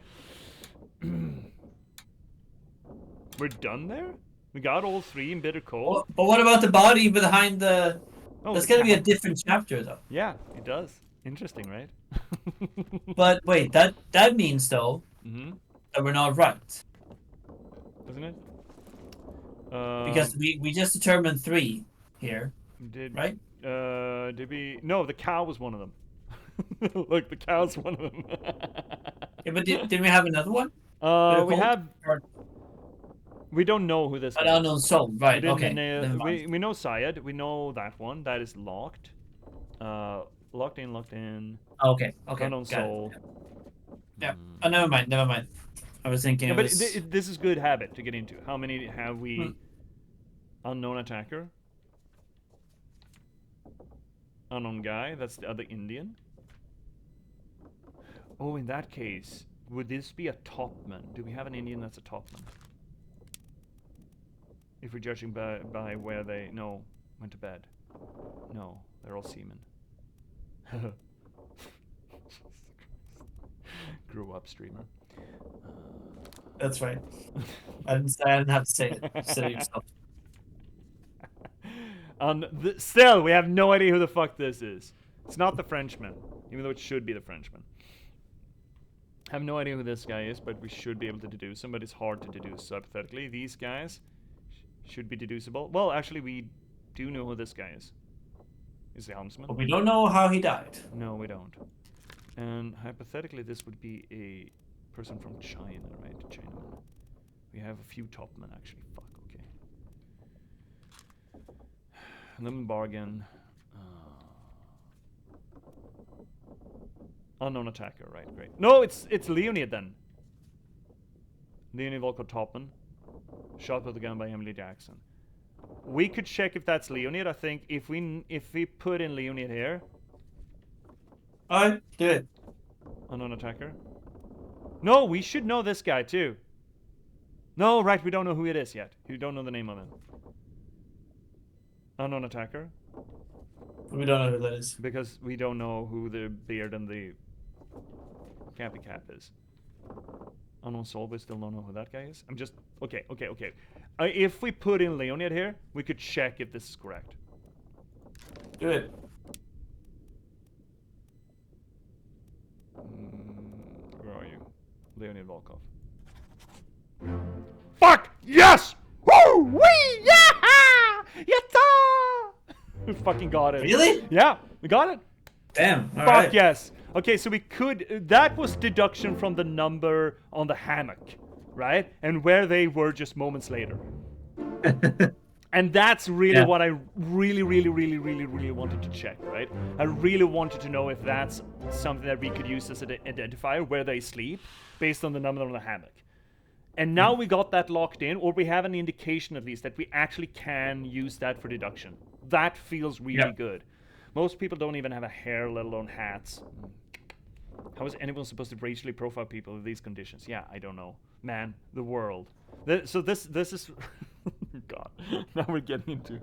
We're done there? We got all 3 in bitter cold? But what about the body behind the... Oh, that's going to be a different chapter, though. Yeah, it does. Interesting, right? But wait, that means, though, that we're not right. Doesn't it? Because we just determined 3 here, right? Did we... No, the cow was one of them. Look, the cow's one of them. Yeah, but did we have another one? We don't know who this An guy is. unknown soul, right? We Okay. didn't, we know Syed. We know that one. That is locked. Locked in. Okay. Unknown soul. Yeah. Oh, never mind. I was thinking. Yeah, it but was... this is good habit to get into. How many have we? Unknown attacker. Unknown guy. That's the other Indian. Oh, in that case, would this be a topman? Do we have an Indian that's a topman? If we're judging by where they went to bed. No, they're all seamen. Grew up streamer. That's right. I didn't have to say it. Say it yourself. Still, we have no idea who the fuck this is. It's not the Frenchman, even though it should be the Frenchman. I have no idea who this guy is, but we should be able to deduce him, but it's hard to deduce, so hypothetically. These guys should be deducible. Well, actually, we do know who this guy is. Is the helmsman. But we don't know how he died. No, we don't. And hypothetically, this would be a person from China, right? Chinaman. We have a few topmen, actually. Fuck, okay. Lemon bargain. Unknown attacker, right? Great. No, it's Leonid then. Leonid Volkov topman. Shot with a gun by Emily Jackson. We could check if that's Leonid. I think if we put in Leonid here. Alright, do it. Unknown attacker. No, we should know this guy too. No, right, we don't know who it is yet. We don't know the name of him. Unknown attacker. We don't know who that is. Because we don't know who the beard and the cappy cap is. Unknown soul, we still don't know who that guy is. I'm just... Okay. If we put in Leonid here, we could check if this is correct. Do it. Where are you? Leonid Volkov. Fuck! Yes! Woo! Wee! Yeah! Yatta! We fucking got it. Really? Yeah, we got it. Damn. Fuck right. Yes. Okay, so we could... That was deduction from the number on the hammock, right? And where they were just moments later. And that's really what I really wanted to check, right? I really wanted to know if that's something that we could use as an identifier, where they sleep, based on the number on the hammock. And now we got that locked in, or we have an indication at least that we actually can use that for deduction. That feels really good. Most people don't even have a hair, let alone hats. How is anyone supposed to racially profile people with these conditions? Yeah, I don't know. Man, the world. So this is... God, now we're getting into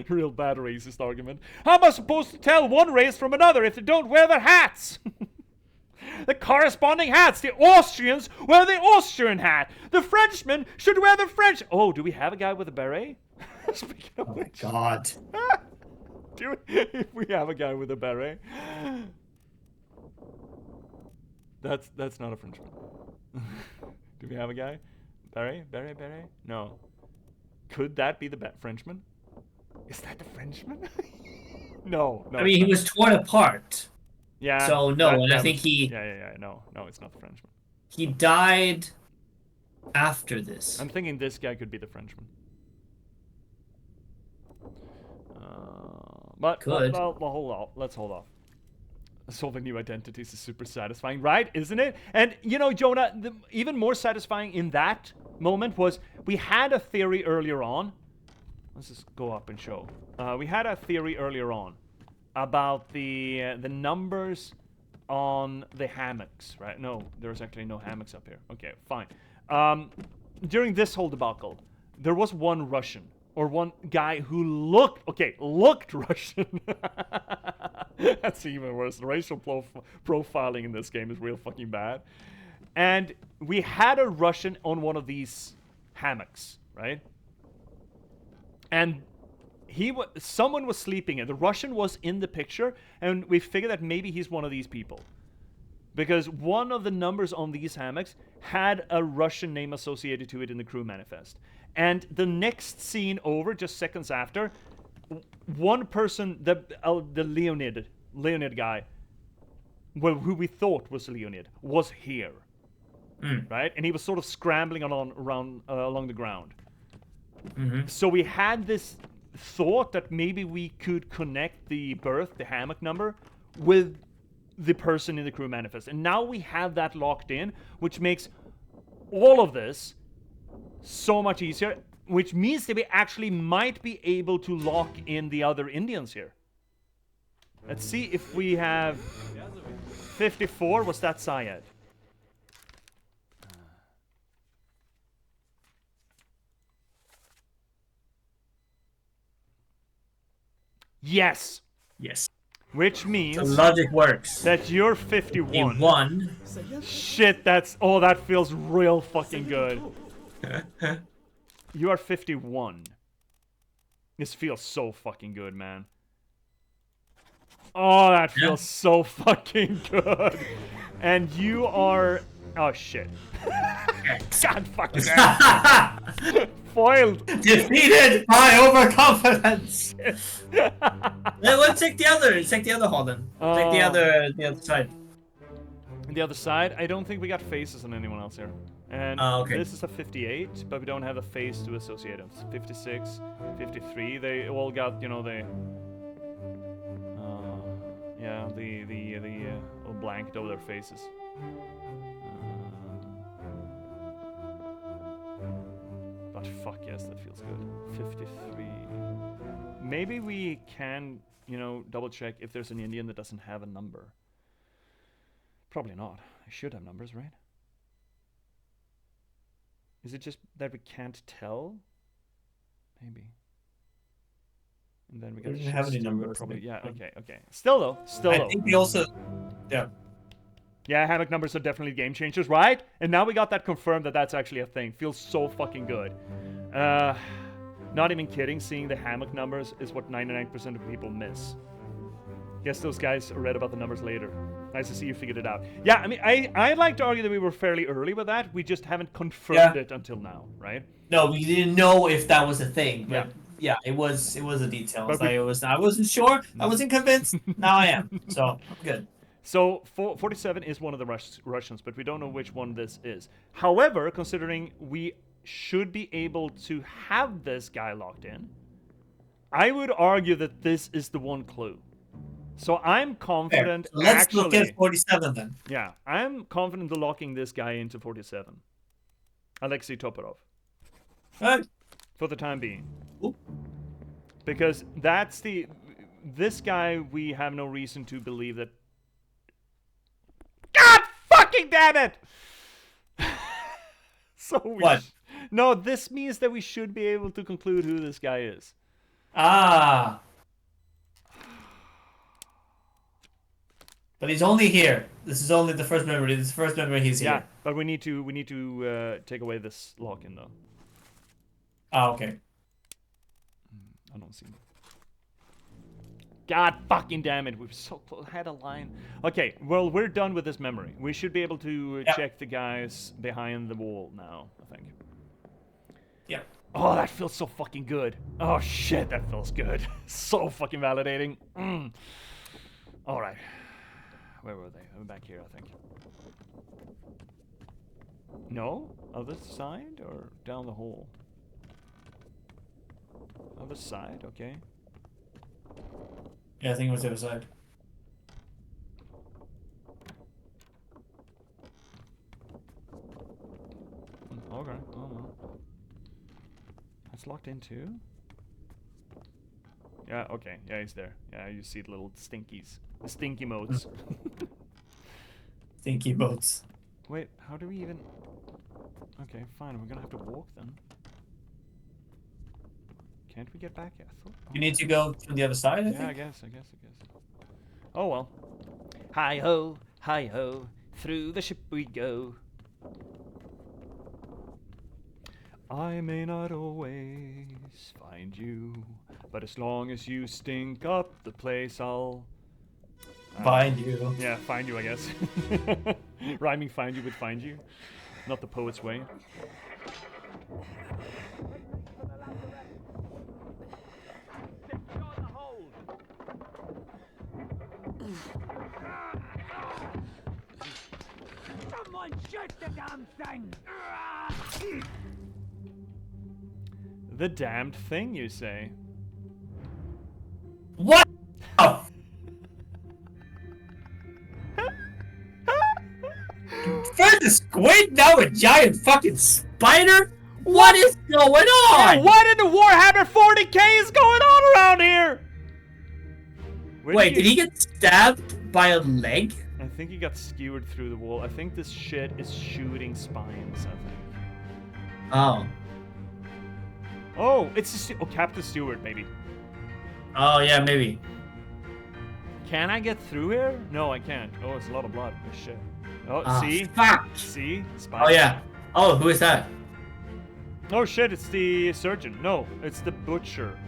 real bad racist argument. How am I supposed to tell one race from another if they don't wear their hats? The corresponding hats. The Austrians wear the Austrian hat. The Frenchmen should wear the French... Oh, do we have a guy with a beret? Speaking of which... God. If we have a guy with a beret... That's not a Frenchman. Do we have a guy? Beret? No. Could that be the Frenchman? Is that the Frenchman? No. I mean, he was torn apart. Yeah. So, no, and I think he... Yeah. No, it's not the Frenchman. He died after this. I'm thinking this guy could be the Frenchman. But well, hold off. Let's hold off. Solving new identities is super satisfying, right? Isn't it? And, you know, Jonah, even more satisfying in that moment was we had a theory earlier on. Let's just go up and show. We had a theory earlier on about the numbers on the hammocks, right? No, there's actually no hammocks up here. Okay, fine. During this whole debacle, there was one Russian, or one guy who looked Russian. That's even worse. The racial profiling in this game is real fucking bad. And we had a Russian on one of these hammocks, right? And someone was sleeping in. The Russian was in the picture, and we figured that maybe he's one of these people. Because one of the numbers on these hammocks had a Russian name associated to it in the crew manifest. And the next scene over, just seconds after, one person, the Leonid Leonid guy, well, who we thought was Leonid, was here, right? And he was sort of scrambling along the ground. So we had this thought that maybe we could connect the hammock number, with the person in the crew manifest. And now we have that locked in, which makes all of this so much easier, which means that we actually might be able to lock in the other Indians here. Let's see if we have 54. Was that Syed? Yes. Yes. Which means the logic works. that you're 51. He won. Shit, that feels real fucking good. You are 51. This feels so fucking good, man. Oh, that feels so fucking good. And you are... Oh, shit. God fucking damn. Foiled. Defeated by overconfidence. Let's take the other. Take the other hall then. Take the other side. The other side, I don't think we got faces on anyone else here. And okay. This is a 58, but we don't have a face to associate them. 56, 53, they all got, you know, the little blanket over their faces. But fuck yes, that feels good. 53. Maybe we can, you know, double check if there's an Indian that doesn't have a number. Probably not. I should have numbers, right? Is it just that we can't tell? Maybe. And then we got. We didn't have any numbers. Probably. Yeah. Okay. Still though. I think we also. Yeah. Yeah, hammock numbers are definitely game changers, right? And now we got that confirmed that that's actually a thing. Feels so fucking good. Not even kidding. Seeing the hammock numbers is what 99% of people miss. Guess those guys read about the numbers later. Nice to see you figured it out. Yeah, I mean, I'd like to argue that we were fairly early with that. We just haven't confirmed it until now, right? No, we didn't know if that was a thing. But yeah, it was a detail. I wasn't sure. I wasn't convinced. Now I am. So good. So 47 is one of the Russians, but we don't know which one this is. However, considering we should be able to have this guy locked in, I would argue that this is the one clue. So I'm confident. So let's look at 47 then. Yeah, I'm confident of locking this guy into 47. Alexei Toporov. For the time being. Ooh. Because this guy, we have no reason to believe that. God fucking damn it! So what? No, this means that we should be able to conclude who this guy is. Ah. But he's only here. This is only the first memory. This is the first memory he's here. Yeah, but we need to take away this lock-in though. Ah, okay. I don't see. God fucking damn it! We've so close. Had a line. Okay, well we're done with this memory. We should be able to check the guys behind the wall now. I think. Yeah. Oh, that feels so fucking good. Oh shit, that feels good. So fucking validating. All right. Where were they? I'm back here, I think. No? Other side or down the hall? Other side, okay. Yeah, I think it was the other side. Okay, oh well. That's locked in too? Yeah, okay. Yeah, he's there. Yeah, you see the little stinkies. The stinky modes. Stinky boats. Wait, how do we even... Okay, fine. We're gonna have to walk then. Can't we get back? I thought... You need to go to the other side, I think? I guess. Oh well. Hi-ho, through the ship we go. I may not always find you, but as long as you stink up the place, I'll... Find you. Yeah, find you, I guess. Rhyming find you with find you. Not the poet's way. Someone shoot the damn thing! The damned thing, you say? What? Oh. First a squid, now a giant fucking spider? What is going on? Yeah, what in the Warhammer 40k is going on around here? Wait, did he get stabbed by a leg? I think he got skewered through the wall. I think this shit is shooting spines, I think. Oh. Oh, it's Captain Stewart, maybe. Oh, yeah, maybe. Can I get through here? No, I can't. Oh, it's a lot of blood. Oh, shit. Oh, see? Fuck. See? Spines. Oh, yeah. Oh, who is that? Oh, shit, it's the surgeon. No, it's the butcher.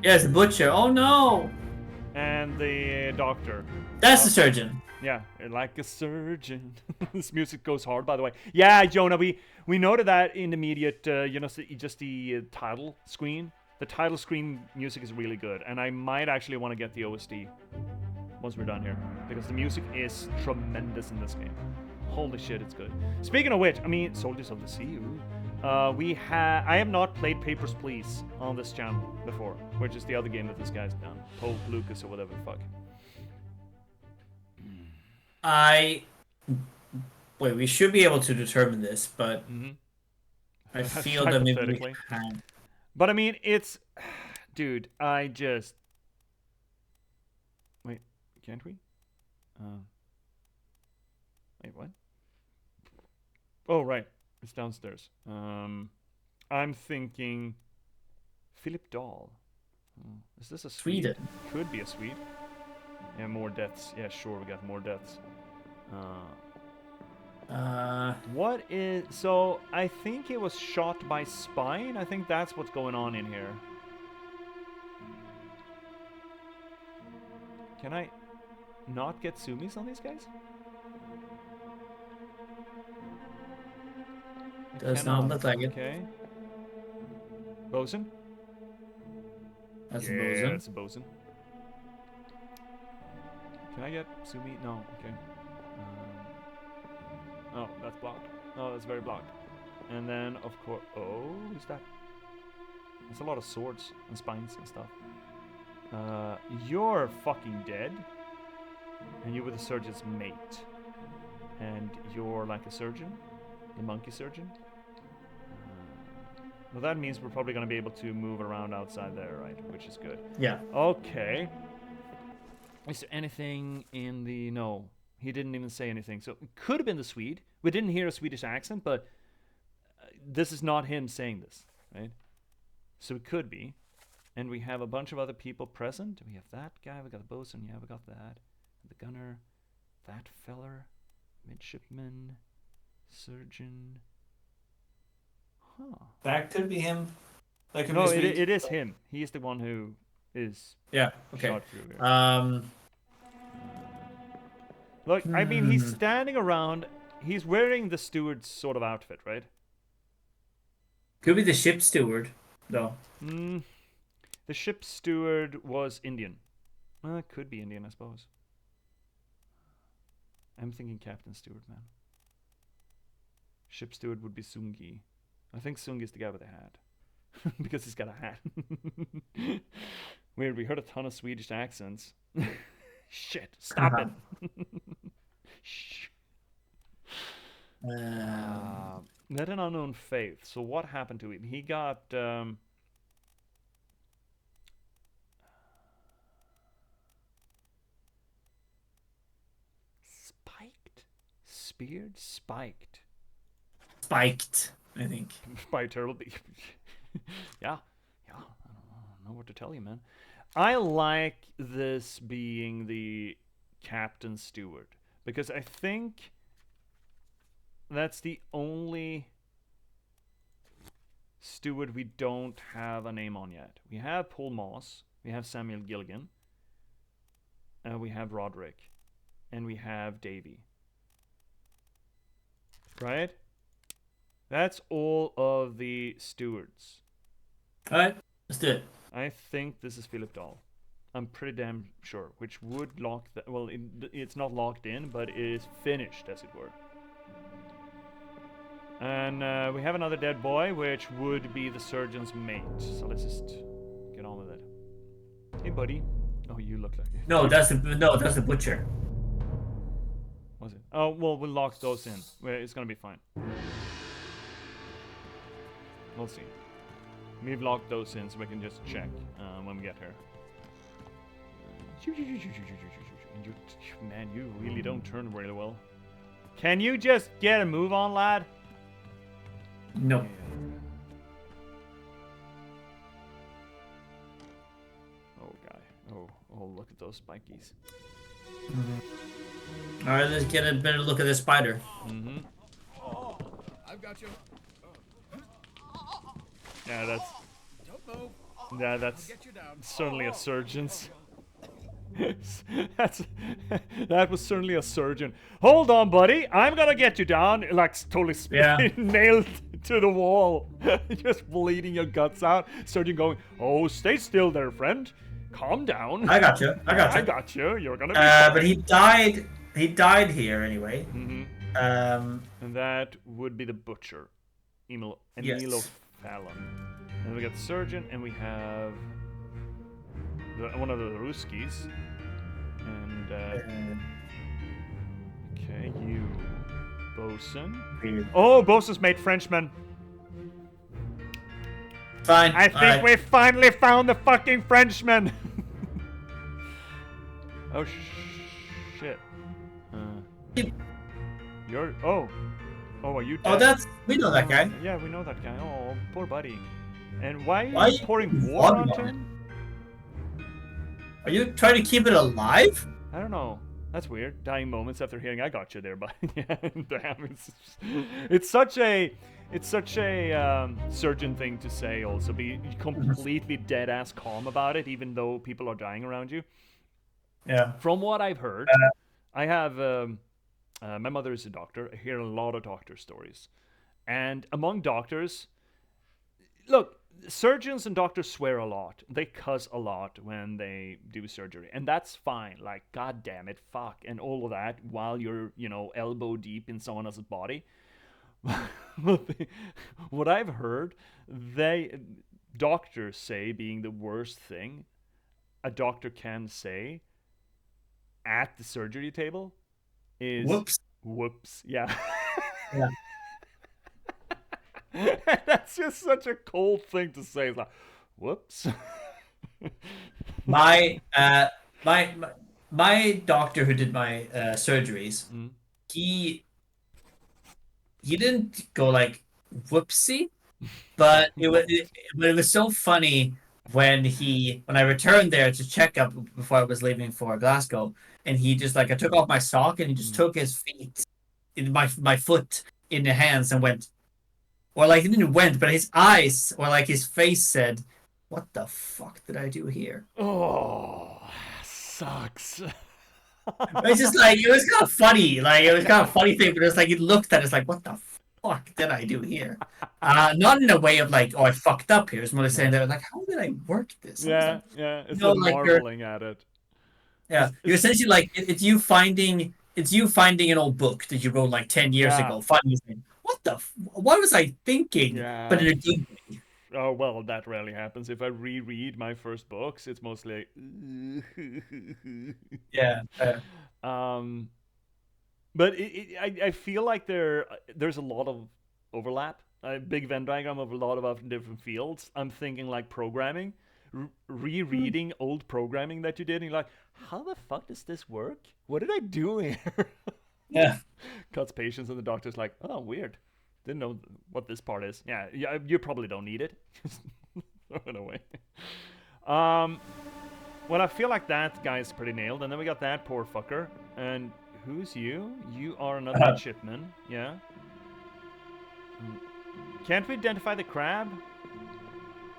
Yeah, it's the butcher. Oh, no. And the doctor. That's the surgeon. Yeah, like a surgeon. This music goes hard, by the way. Yeah, Jonah, we noted that in the immediate, just the title screen. The title screen music is really good, and I might actually want to get the OST once we're done here, because the music is tremendous in this game. Holy shit, it's good. Speaking of which, I mean, Soldiers of the Sea. I have not played Papers, Please on this channel before, which is the other game that this guy's done. Pope Lucas or whatever the fuck. Wait, we should be able to determine this, but I feel that maybe we can. But I mean, it's... Dude, wait, can't we? Wait, what? Oh, right. It's downstairs. I'm thinking... Philip Dahl. Is this a Swede? Sweden. Could be a Swede. Yeah, more deaths. Yeah, sure, we got more deaths. What is... So, I think he was shot by spine. I think that's what's going on in here. Can I not get zoomies on these guys? Does not look like it. Okay. Bosun? That's yeah, a bosun. That's a bosun. Can I get Sumi? No, okay. Oh, that's blocked. Oh, that's very blocked. And then, of course... Oh, who's that? There's a lot of swords and spines and stuff. You're fucking dead. And you were the surgeon's mate. And you're like a surgeon. The monkey surgeon. Well, that means we're probably going to be able to move around outside there, right? Which is good. Yeah. Okay. Is there anything in the... No. He didn't even say anything. So it could have been the Swede. We didn't hear a Swedish accent, but this is not him saying this, right? So it could be. And we have a bunch of other people present. We have that guy. We got the bosun. Yeah, we got that. The gunner. That feller. Midshipman. Surgeon. Huh. That could be him. That could no, be it is him. He is the one who is okay. shot through here. Look, I mean, he's standing around. He's wearing the steward's sort of outfit, right? Could be the ship steward, though. The ship steward was Indian. Well, it could be Indian, I suppose. I'm thinking Captain Steward, man. Ship steward would be Sungi. I think Sungi's the guy with the hat. Because he's got a hat. Weird, we heard a ton of Swedish accents. Shit, stop it. Shh. Let an unknown faith. So what happened to him? He got... spiked? Speared? Spiked. Spiked, I think. By a terrible... yeah. I don't know what to tell you, man. I like this being the Captain Steward, because I think that's the only steward we don't have a name on yet. We have Paul Moss, we have Samuel Gilligan, we have Roderick, and we have Davy. Right? That's all of the stewards. Alright, let's do it. I think this is Philip Dahl. I'm pretty damn sure. Which would lock that. Well, it's not locked in, but it is finished, as it were. And we have another dead boy, which would be the surgeon's mate. So let's just get on with it. Hey, buddy. Oh, you look like it. No, that's the butcher. Was it? Oh, well, we'll lock those in. It's gonna be fine. We'll see. We've locked those in so we can just check when we get here. Man, you really don't turn really well. Can you just get a move on, lad? No. Oh, guy. Oh, look at those spikies. All right, let's get a better look at this spider. Mm-hmm. I've got you. Yeah, that's... Don't move. Yeah, that's I'll get you down. certainly a surgeon's. That was certainly a surgeon. Hold on, buddy. I'm gonna get you down. Like totally nailed to the wall, just bleeding your guts out. Surgeon going, "Oh, stay still there, friend. Calm down. I got you. I got you. You're gonna be fine." But he died. He died here anyway. Mm-hmm. And that would be the butcher, Emil Fallon. And we got the surgeon, and we have one of the Ruskies. And okay, you, bosun. Oh, bosun's mate, Frenchman. Fine. I think we finally found the fucking Frenchman. Oh shit. You're are you dead? Oh, we know that guy. Yeah, we know that guy. Oh, poor buddy. And why Why are you pouring water onto him? Are you trying to keep it alive? I don't know. That's weird. Dying moments after hearing "I got you there," but yeah, damn, it's such a surgeon thing to say. Also, be completely dead ass calm about it, even though people are dying around you. Yeah. From what I've heard, I have my mother is a doctor. I hear a lot of doctor stories, and among doctors, look. Surgeons and doctors swear a lot. They cuss a lot when they do surgery. And that's fine. Like, god damn it, fuck, and all of that while you're, elbow deep in someone else's body. What I've heard, doctors say being the worst thing a doctor can say at the surgery table is... Whoops. Yeah. Yeah. That's just such a cold thing to say. It's like, whoops. my doctor who did my surgeries, he didn't go like whoopsie, but it was so funny when I returned there to check up before I was leaving for Glasgow, and he just I took off my sock and he just took his feet, my foot in the hands and went. Or he didn't went, but his eyes or his face said, "What the fuck did I do here?" Oh, sucks. It's just it was kind of funny. It was kind of funny thing, but it was it looked at us "What the fuck did I do here?" Not in a way of "Oh, I fucked up here." It's more saying that "How did I work this?" Yeah. It's marveling at it. Yeah, you're essentially it's you finding an old book that you wrote 10 years ago. Finding what was I thinking? Yeah. But in a good way. Oh, well, that rarely happens. If I reread my first books, it's mostly yeah. But I feel like there's a lot of overlap. A big Venn diagram of a lot of different fields. I'm thinking programming, rereading old programming that you did, and you're like, how the fuck does this work? What did I do here? Yeah. Cuts patients, and the doctor's like, oh, weird. Didn't know what this part is. Yeah, you probably don't need it. Throw it away. Well, I feel like that guy's pretty nailed, and then we got that poor fucker. And who's you? You are another midshipman. Yeah. Can't we identify the crab?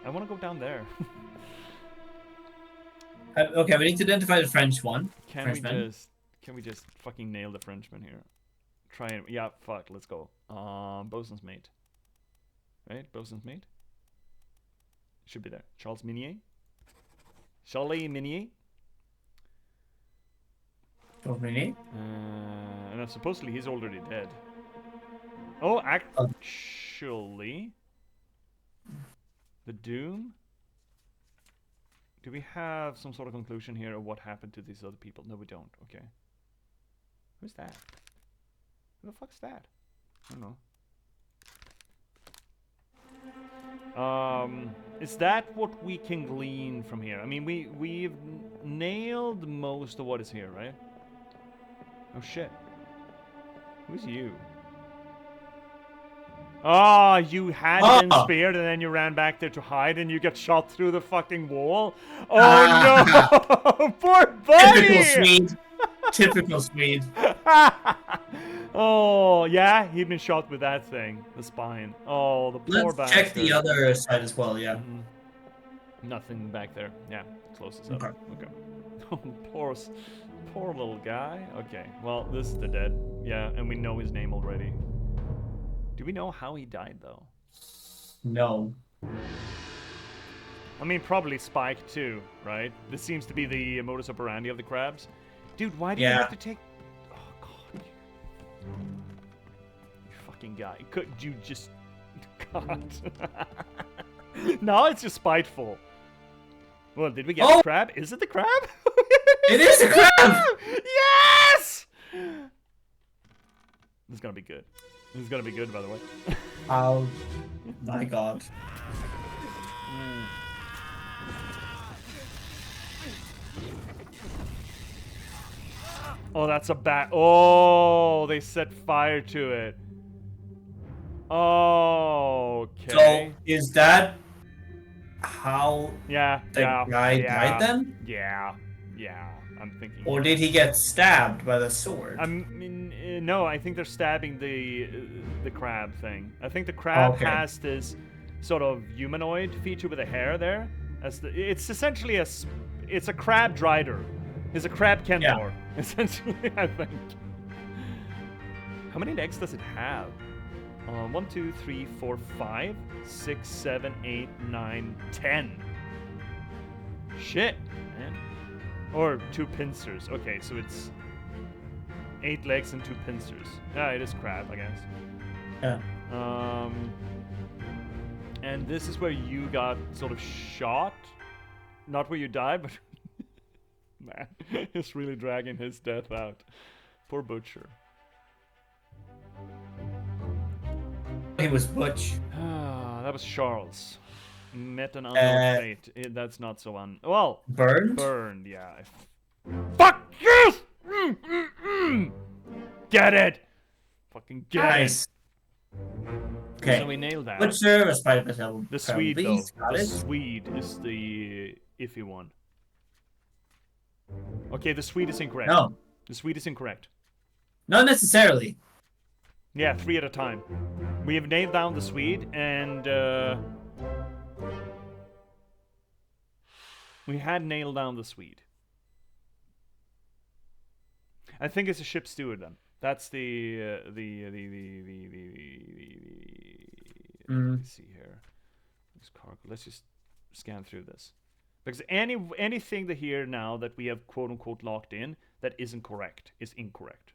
I want to go down there. Okay, we need to identify the French one. Can we just fucking nail the Frenchman here? Try it. Yeah, fuck, let's go. Bosun's mate. Right? Bosun's mate? Should be there. Charles Minier? Charlie Minier? What we need? And supposedly he's already dead. Oh, actually, the Doom. Do we have some sort of conclusion here of what happened to these other people? No, we don't. Okay. Who's that? Who the fuck's that? I don't know. Is that what we can glean from here? I mean, we've nailed most of what is here, right? Oh shit. Who's you? Ah, you had been speared and then you ran back there to hide and you get shot through the fucking wall. Oh no! Poor buddy! Typical Swede. Typical Swede. Oh, yeah, he'd been shot with that thing, the spine. Oh, the poor Let's bastard. check the other side as well, yeah. Nothing back there. Yeah, close this up. Okay. Okay. Poor little guy. Okay, well, this is the dead. Yeah, and we know his name already. Do we know how he died, though? No. I mean, probably spiked, too, right? This seems to be the modus operandi of the crabs. Dude, why do you have to take... Oh, God. You fucking guy. Could you just... God. No, it's just spiteful. Well, did we get the crab? Is it the crab? It is a crab! Yes! This is gonna be good. This is gonna be good, by the way. Oh my god. Oh, that's a bat. Oh, they set fire to it. Okay. So, is that how the guy died then? Yeah, I'm thinking. Or did he get stabbed by the sword? I mean, no, I think they're stabbing the crab thing. I think the crab has this sort of humanoid feature with a hair there. It's essentially it's a crab drider. It's a crab Kentaur, essentially, I think. How many legs does it have? 1, 2, 3, 4, 5, 6, 7, 8, 9, 10. Shit, man. Or 2 pincers. Okay, so it's 8 legs and 2 pincers. Yeah, it is crab, I guess. Yeah. And this is where you got sort of shot. Not where you died, but... Man, he's really dragging his death out. Poor Butcher. He was Butch. That was Charles. Met an unknown fate. That's not so well. Burned? Burned, yeah. Fuck yes! Get it! Fucking get it! Okay. So we nailed that. Butcher, a spider battle. The Swede, though. The Swede is the iffy one. Okay, the Swede is incorrect. No. The Swede is incorrect. Not necessarily. Yeah, 3 at a time. We have nailed down the Swede, and we had nailed down the Swede. I think it's a ship steward then. That's the Let's see here. Let's just scan through this. Because anything that here now that we have quote unquote locked in that isn't correct is incorrect.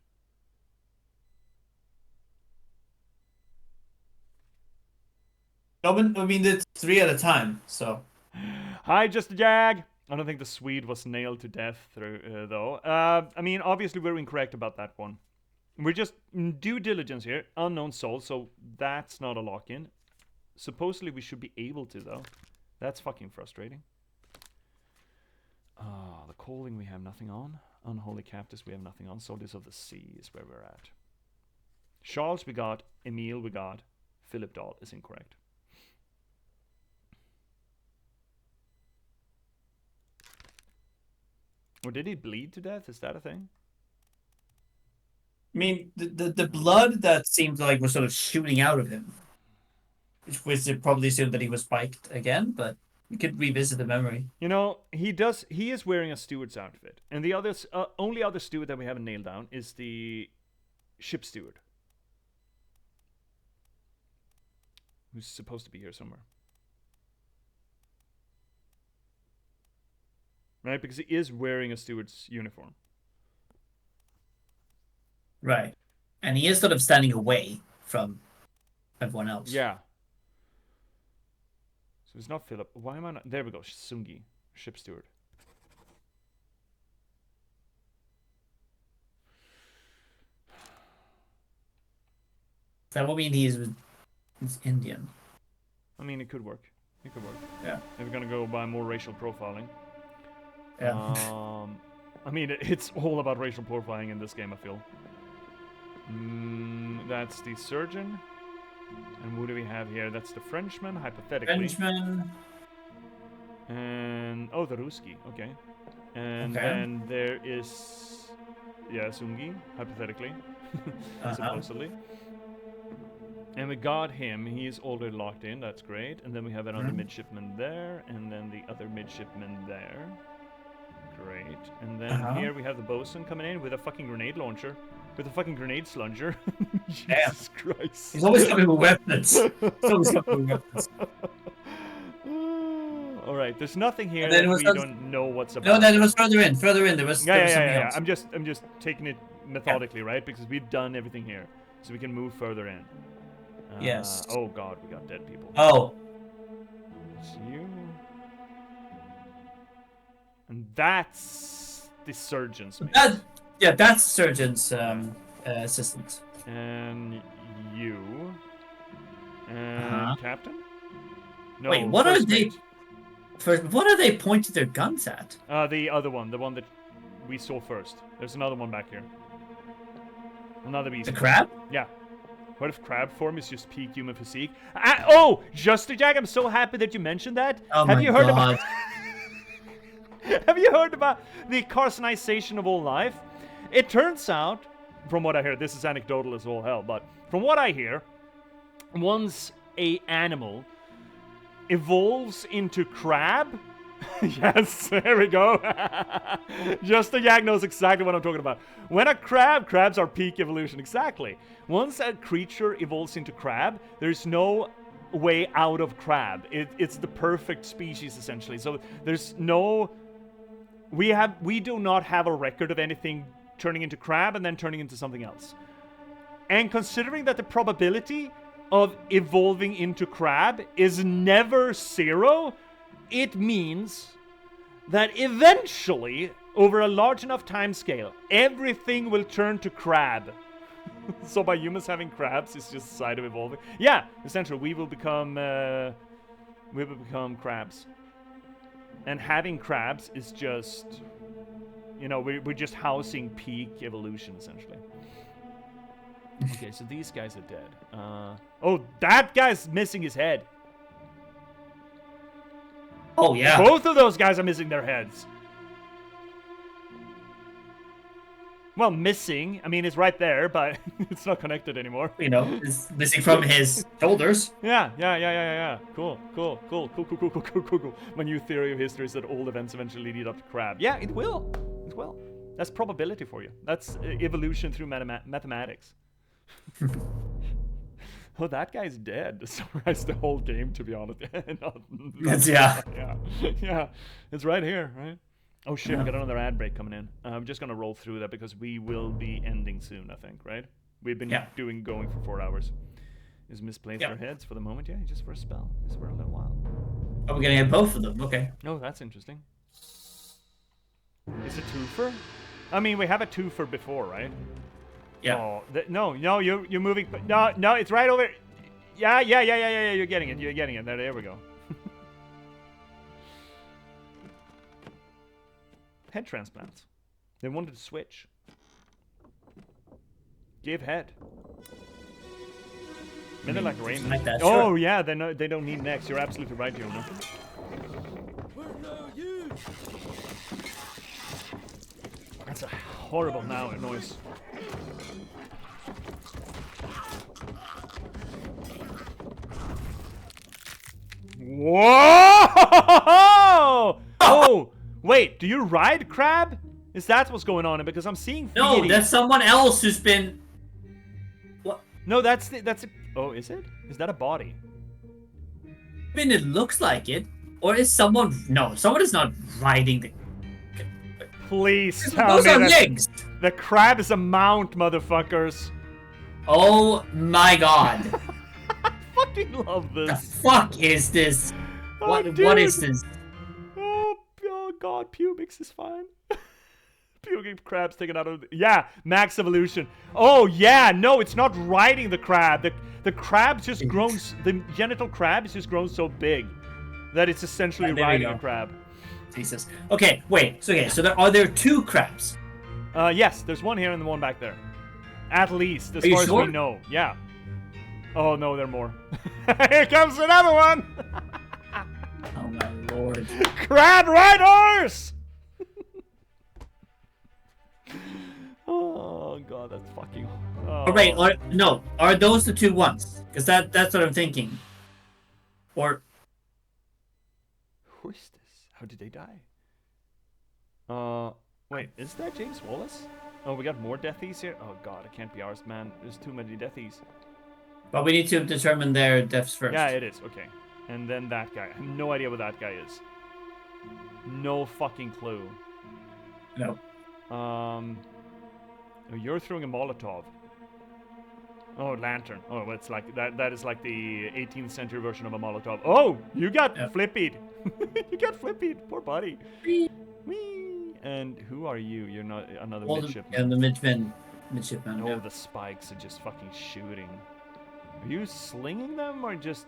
No, but I mean, it's 3 at a time, so. Hi, Just a Jag! I don't think the Swede was nailed to death though. I mean, obviously we're incorrect about that one. We're just due diligence here. Unknown soul, so that's not a lock-in. Supposedly we should be able to, though. That's fucking frustrating. The calling we have nothing on. Unholy captives we have nothing on. Soldiers of the sea is where we're at. Charles we got. Emile we got. Philip Dahl is incorrect. Or did he bleed to death? Is that a thing? I mean, the blood that seemed like was sort of shooting out of him. Which was probably assumed that he was spiked again, but we could revisit the memory. You know, he is wearing a steward's outfit. And the others, only other steward that we haven't nailed down is the ship steward. Who's supposed to be here somewhere. Right? Because he is wearing a steward's uniform. Right. And he is sort of standing away from everyone else. Yeah. So it's not Philip. Why am I not? There we go. Sungi, ship steward. That would mean he's Indian. I mean, it could work. It could work. Yeah. If we're gonna go by more racial profiling. Yeah. I mean, it's all about racial profiling in this game, I feel. That's the surgeon. And who do we have here? That's the Frenchman, hypothetically. Frenchman. And oh, the Ruski. Okay. And Okay. then there is, yeah, Sungi, hypothetically, supposedly. And we got him. He's already locked in. That's great. And then we have another midshipman there, and then the other midshipman there. Great. And then here we have the bosun coming in with a fucking grenade launcher. With a fucking grenade slunger. Jesus Christ. He's always coming with weapons. He's always coming with weapons. Alright, there's nothing here And then that it we was don't know what's about. No, then it was further in. Further in, there was something else. I'm just taking it methodically, right? Because we've done everything here. So we can move further in. Yes. Oh god, we got dead people. Oh. It's you. And that's the surgeon's mate. Yeah, that's surgeon's assistant. And you. And captain? No, Wait, what are first they? mate. What are they pointing their guns at? The other one, the one that we saw first. There's another one back here. Another beast. The crab? Yeah. What if crab form is just peak human physique? Oh, Just Jack, I'm so happy that you mentioned that. Oh Have my you heard God. about Have you heard about the carcinization of all life? It turns out, from what I hear, this is anecdotal as all hell, but from what I hear, once a animal evolves into crab, yes, there we go. Just the Yak knows exactly what I'm talking about. When a crabs are peak evolution, exactly. Once a creature evolves into crab, there's no way out of crab. It's the perfect species, essentially. So there's no... We do not have a record of anything turning into crab and then turning into something else. And considering that the probability of evolving into crab is never 0, it means that eventually, over a large enough time scale, everything will turn to crab. So by humans having crabs, it's just a side of evolving. Yeah, essentially, we will become crabs. And having crabs is just, you know, we're just housing peak evolution, essentially. Okay, so these guys are dead. Oh, that guy's missing his head. Oh, yeah. Both of those guys are missing their heads. Well, missing. I mean, it's right there, but it's not connected anymore. You know, it's missing from his shoulders. Yeah. Cool. My new theory of history is that all events eventually lead up to crab. Yeah, it will. It will. That's probability for you. That's evolution through mathematics. Oh, that guy's dead. Summarize the whole game, to be honest. Yeah. It's right here, right? Oh shit, we got another ad break coming in. I'm just gonna roll through that because we will be ending soon, I think, right? We've been going for 4 hours. Is misplaced our heads for the moment? Yeah, just for a spell. Just for a little while. Oh, we're gonna get both of them. Okay. Oh, that's interesting. Is it twofer? I mean, we have a twofer before, right? Yeah. Oh, no, you're moving. No, it's right over. Yeah. You're getting it. There we go. Head transplants. They wanted to switch. Give head. Then they're like Raymond. Like that, oh sure. yeah, they don't need necks. You're absolutely right, Jonah. That's a horrible noise. Whoa! Oh, wait. Do you ride crab? Is that what's going on? Because I'm seeing. No, that's someone else who's been. What? No, that's a. Oh, is it? Is that a body? I mean, it looks like it. Or is someone... No, someone is not riding the... Please tell Those me are that legs. the crab is a mount, motherfuckers. Oh my god. Fucking love The this. fuck is this? Oh, What is dude. this? Oh god, Pubix is fine. Puking crab's taken out of yeah, max evolution. Oh yeah, no, it's not riding the crab. The crab's just grown. The genital crab is just grown so big that it's essentially There we riding go. a crab. Jesus. Okay, wait. So are there 2 crabs? Yes, there's one here and the one back there. At least, as Are you far as sure? we know. Yeah. Oh no, there are more. Here comes another one. Oh my lord. Crab riders. Oh god, that's fucking. Oh. Oh, wait, no. Are those the 2 ones? Because that's what I'm thinking. Or Who is this? How did they die? Wait, is that James Wallace? Oh, we got more deathies here? Oh god, it can't be ours, man. There's too many deathies. but we need to determine their deaths first. Yeah, it is. Okay. And then that guy. I have no idea what that guy is. No fucking clue. No. Oh, you're throwing a Molotov. Oh, lantern. Oh, it's like that is like the 18th century version of a Molotov. Oh, you got flippied. You got flippied. Poor buddy. Whee. And who are you? You're not another midshipman. Yeah, the midshipman. Oh, Yeah. the spikes are just fucking shooting. Are you slinging them or just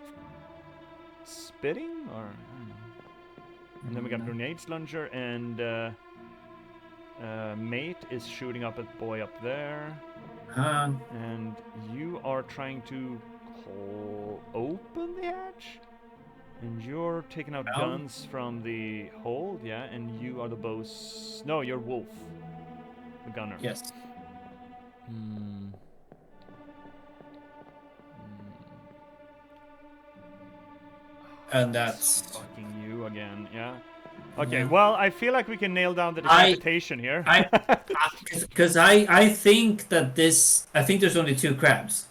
spitting? Or I don't know. And then we got grenade slunger and mate is shooting up at boy up there. And you are trying to open the hatch. And you're taking out guns from the hold, yeah. And you are the boss. No, you're Wolf, the gunner. Yes. And that's fucking you again, yeah. Okay, well, I feel like we can nail down the decapitation here. Because I think that I think there's only 2 crabs.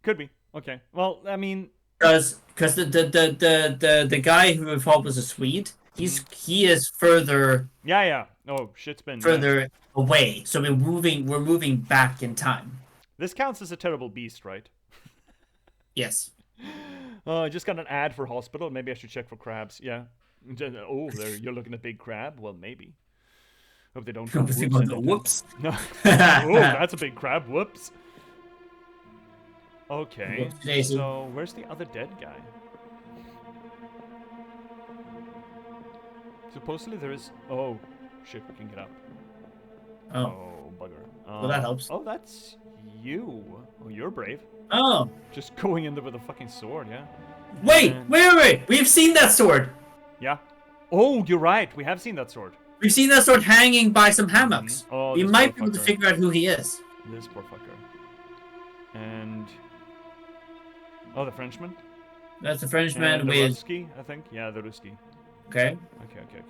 Could be. Okay. Well, I mean, because the guy who we thought was a Swede, he is further. Yeah. Oh, shit's been further away. So we're moving back in time. This counts as a terrible beast, right? Yes. I just got an ad for hospital. Maybe I should check for crabs. Yeah. Oh, you're looking at big crab. Well, maybe. Hope they don't. Whoops. No. Oh, that's a big crab. Whoops. Okay. So where's the other dead guy? Supposedly there is. Oh, shit! We can get up. Oh bugger. Well, that helps. Oh, that's you. Oh, you're brave. Oh. Just going in there with a fucking sword, yeah. Wait! We've seen that sword. Yeah. Oh, you're right. We have seen that sword. We've seen that sword hanging by some hammocks. Oh, we might be able to figure out who he is. This poor fucker. And oh, the Frenchman. That's the Frenchman and the with Ruski, I think. Yeah, the Ruski. Okay. Okay.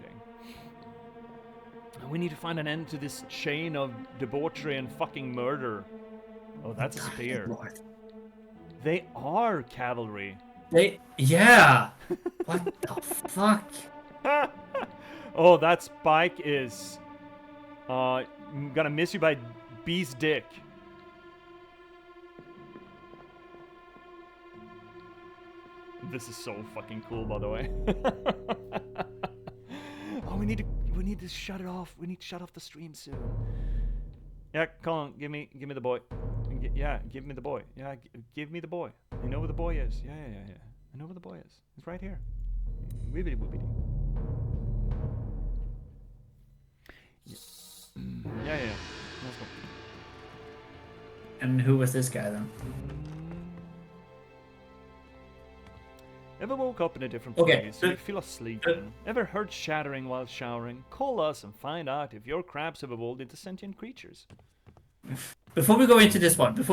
We need to find an end to this chain of debauchery and fucking murder. Oh, that's a spear. Lord. They are cavalry. Yeah. What the fuck? Oh, that spike is gonna miss you by B's dick. This is so fucking cool, by the way. Oh, we need to shut it off. We need to shut off the stream soon. Yeah, Colin, give me the boy. Yeah, give me the boy. Yeah, give me the boy. I know where the boy is. Yeah. I know where the boy is. He's right here. Wibbity woobity. Yeah. Let's go. And who was this guy then? Ever woke up in a different Okay, place and you feel asleep? Ever heard shattering while showering? Call us and find out if your crabs have evolved into sentient creatures. Before we go into this one, we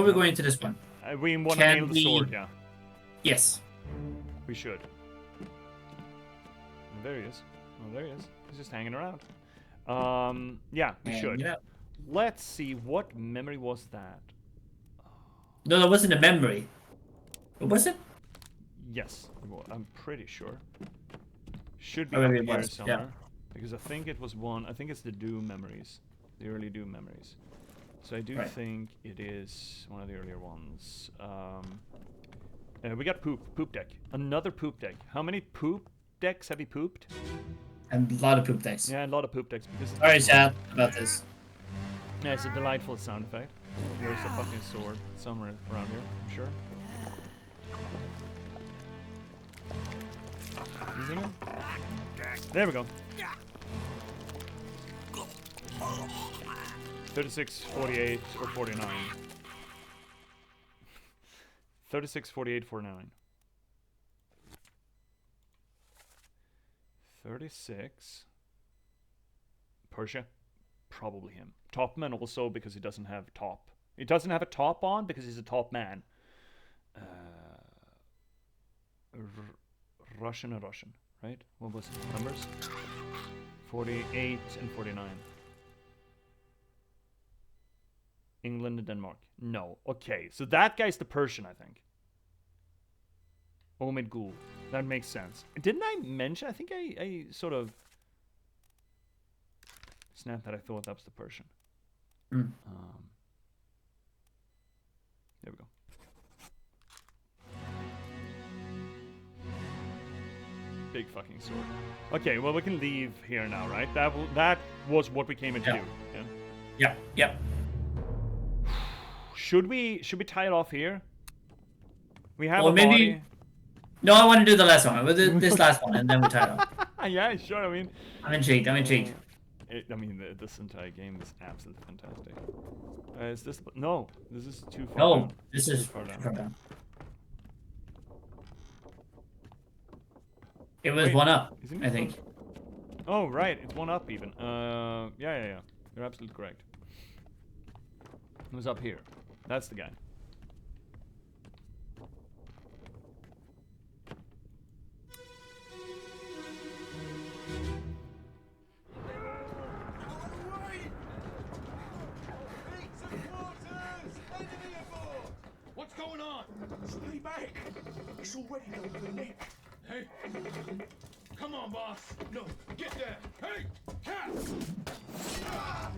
want to nail the sword, yeah. Yes. We should. There he is. Oh, there he is. He's just hanging around. Yeah, we should. Yeah. Let's see, what memory was that? No, that wasn't a memory. Was it? Yes, I'm pretty sure. Should be Oh, up maybe it here was, somewhere. yeah. Because I think it was one. I think it's the Doom memories. The early Doom memories. So I do Right. think it is one of the earlier ones. We got poop deck. Another poop deck. How many poop decks have you pooped? And a lot of poop decks. Yeah, a lot of poop decks. Because it's Sorry, chat, about this. yeah, it's a delightful sound effect. There's a fucking sword somewhere around here, I'm sure. Using him? There we go. 36, 48, or 49. 36, 48, 49. 36. Persia? Probably him. Topman also because he doesn't have top. He doesn't have a top on because he's a top man. Russian, right? What was it? Numbers? 48 and 49. England and Denmark. No. Okay, so that guy's the Persian, I think. Omid Gul. That makes sense. Didn't I mention? I think I sort of snapped that I thought that was the Persian. Mm. There we go. Big fucking sword. Okay, well we can leave here now, right? That was what we came in to do. Yeah. Yeah. Should we tie it off here? We have Or a maybe. body. No, I want to do the last one. We'll do this last one, and then we tie it up. Yeah, sure. I mean, I'm intrigued. This entire game is absolutely fantastic. Is this? No, this is too far. No, down. this is too far down. far down. It was Wait, one up, isn't it I think. Oh, right. It's one up even. Yeah. You're absolutely correct. It was up here. That's the guy. What's going on? Stay back. It's already done for Nick. Hey. Come on, boss. No, get there. Hey, cat. Ah!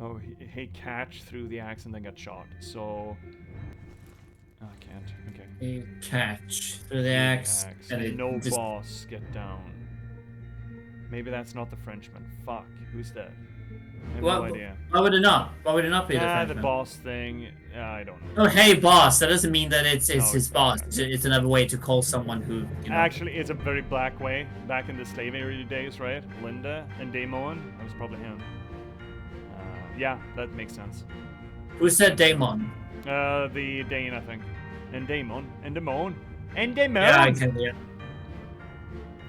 Oh, he catch through the axe and then got shot. So oh, I can't. Okay. You catch through the axe, and it no just... boss get down. Maybe that's not the Frenchman. Fuck. Who's that? I have no idea. Why would it not? Why would it not be the Frenchman? The boss thing. I don't know. Oh, hey, boss. That doesn't mean that it's his not. boss. It's another way to call someone who. Actually, it's a very black way. Back in the slavery days, right? Linda and Damon. That was probably him. Yeah, that makes sense. Who said Damon? The Dane, I think. And Damon. Yeah, I can. Yeah.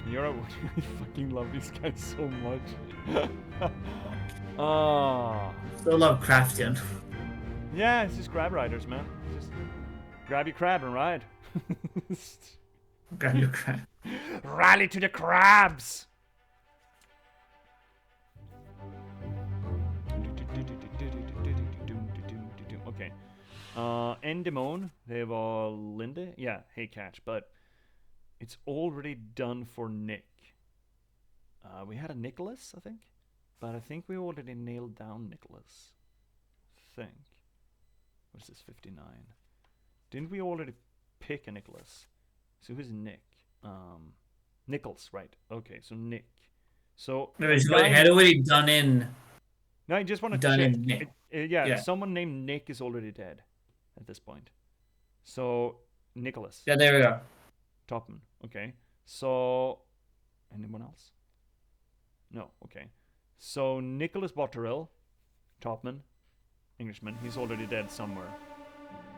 I fucking love these guys so much. Oh. So Lovecraftian. Yeah, it's just crab riders, man. Just grab your crab and ride. Grab your crab. Rally to the crabs! Okay. Endemon, they var Linda. Yeah, hey catch, but it's already done for Nick. We had a Nicholas, I think. But I think we already nailed down Nicholas. What is this, 59? Didn't we already pick a Nicholas? So who's Nick? Nichols, right. Okay, so Nick. So I had already done in. No, I just want to done check. in Nick. Yeah, someone named Nick is already dead at this point. So Nicholas. Yeah, there we go. Topman. Okay. So anyone else? No. Okay. So Nicholas Botterill, Topman, Englishman. He's already dead somewhere.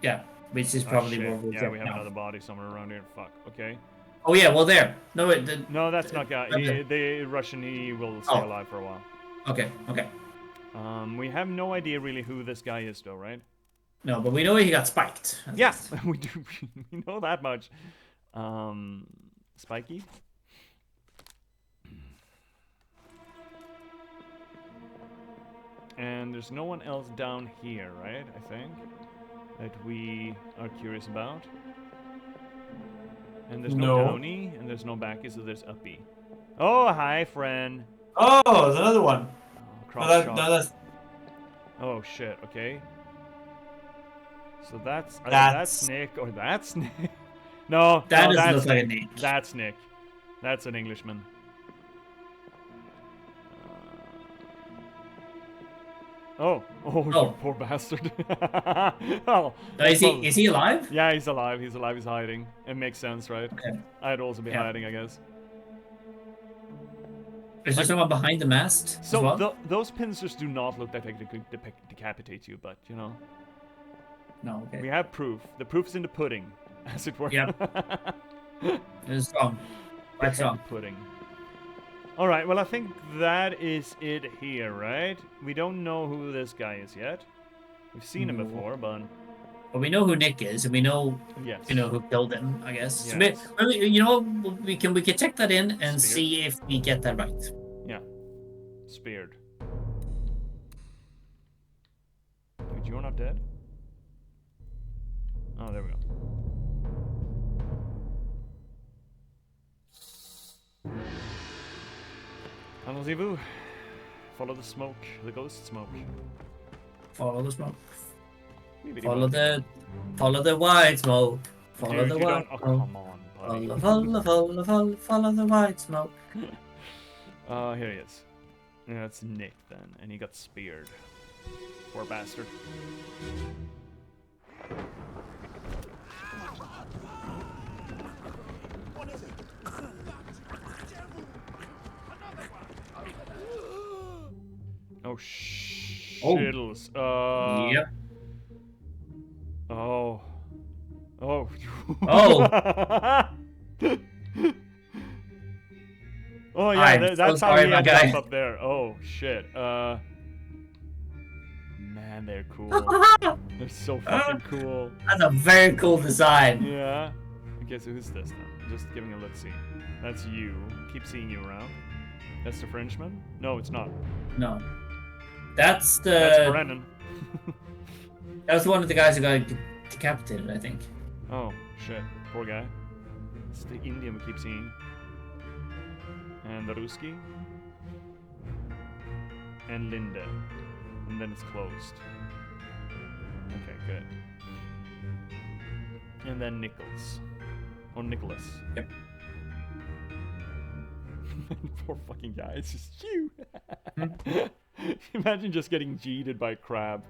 Yeah, which is probably shit. what we'll Yeah, get we have now. another body somewhere around here. Fuck. Okay. Oh yeah, well there. No, No, that's not guy. The Russian. He will stay alive for a while. Okay. We have no idea really who this guy is, though, right? No, but we know he got spiked. Yeah, we do. We know that much. Spiky. And there's no one else down here, right? I think. that we are curious about? And there's no No. Downy, and there's no Backy, so there's Uppy. Oh, hi, friend. Oh, there's another one. Cross No, shot. that's Oh shit. Okay. So that's either That's- that's Nick or that's Nick. No, That no, doesn't that's look like a Nick. Nick. That's Nick. That's an Englishman. Oh, you Oh. poor bastard. Oh, No, is he alive? Yeah, he's alive. He's alive. He's hiding. It makes sense, right? Okay. I'd also be Yeah. hiding, I guess. Is there someone behind the mast as So well? those pincers do not look like they could decapitate you, but you know. No, okay. We have proof. The proof is in the pudding, as it were. Yeah. It's strong. Quite strong. Pudding. All right. Well, I think that is it here, right? We don't know who this guy is yet. We've seen him No. before, but Well, we know who Nick is, and we know yes. who killed him. I guess. So Yes. you know, we can check that in and Speared. see if we get that right. Yeah. Speared. Dude, you're not dead? Oh, there we go. Allons-y-vous. Follow the smoke, the ghost smoke. Follow the smoke. Maybe Follow the white smoke. Follow Dude, the you white don't. Oh, smoke. come on, buddy. Follow the white smoke. Here he is. Yeah, that's Nick then, and he got speared. Poor bastard. Oh, shittles. Yep. Oh. Oh. Oh. Oh yeah, I'm that's so how sorry, he my ended guy. up there. Oh shit. Man, they're cool. They're so fucking cool. That's a very cool design. Yeah. Okay, so who's this then? Just giving a look-see. That's you. Keep seeing you around. That's the Frenchman? No, it's not. No. That's That's Brennan. That was one of the guys who got decapitated, I think. Oh, shit. Poor guy. It's the Indian we keep seeing. And the Ruski. And Linde. And then it's closed. Okay, good. And then Nichols. Or Nicholas. Yep. Poor fucking guy. It's just you. Imagine just getting jeeted by a crab.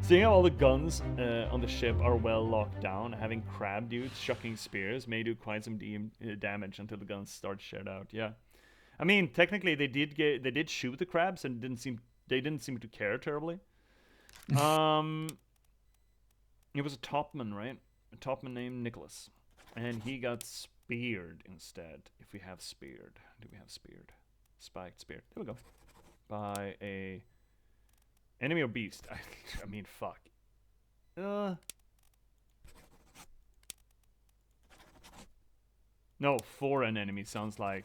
Seeing how all the guns on the ship are well locked down, having crab dudes chucking spears may do quite some damage until the guns start shared out. Yeah, I mean technically they did shoot the crabs and they didn't seem to care terribly. It was a topman, right? A topman named Nicholas, and he got speared instead. If we have speared, do we have speared? Spiked, speared. There we go. By a enemy or beast. I mean, fuck. No, foreign enemy sounds like,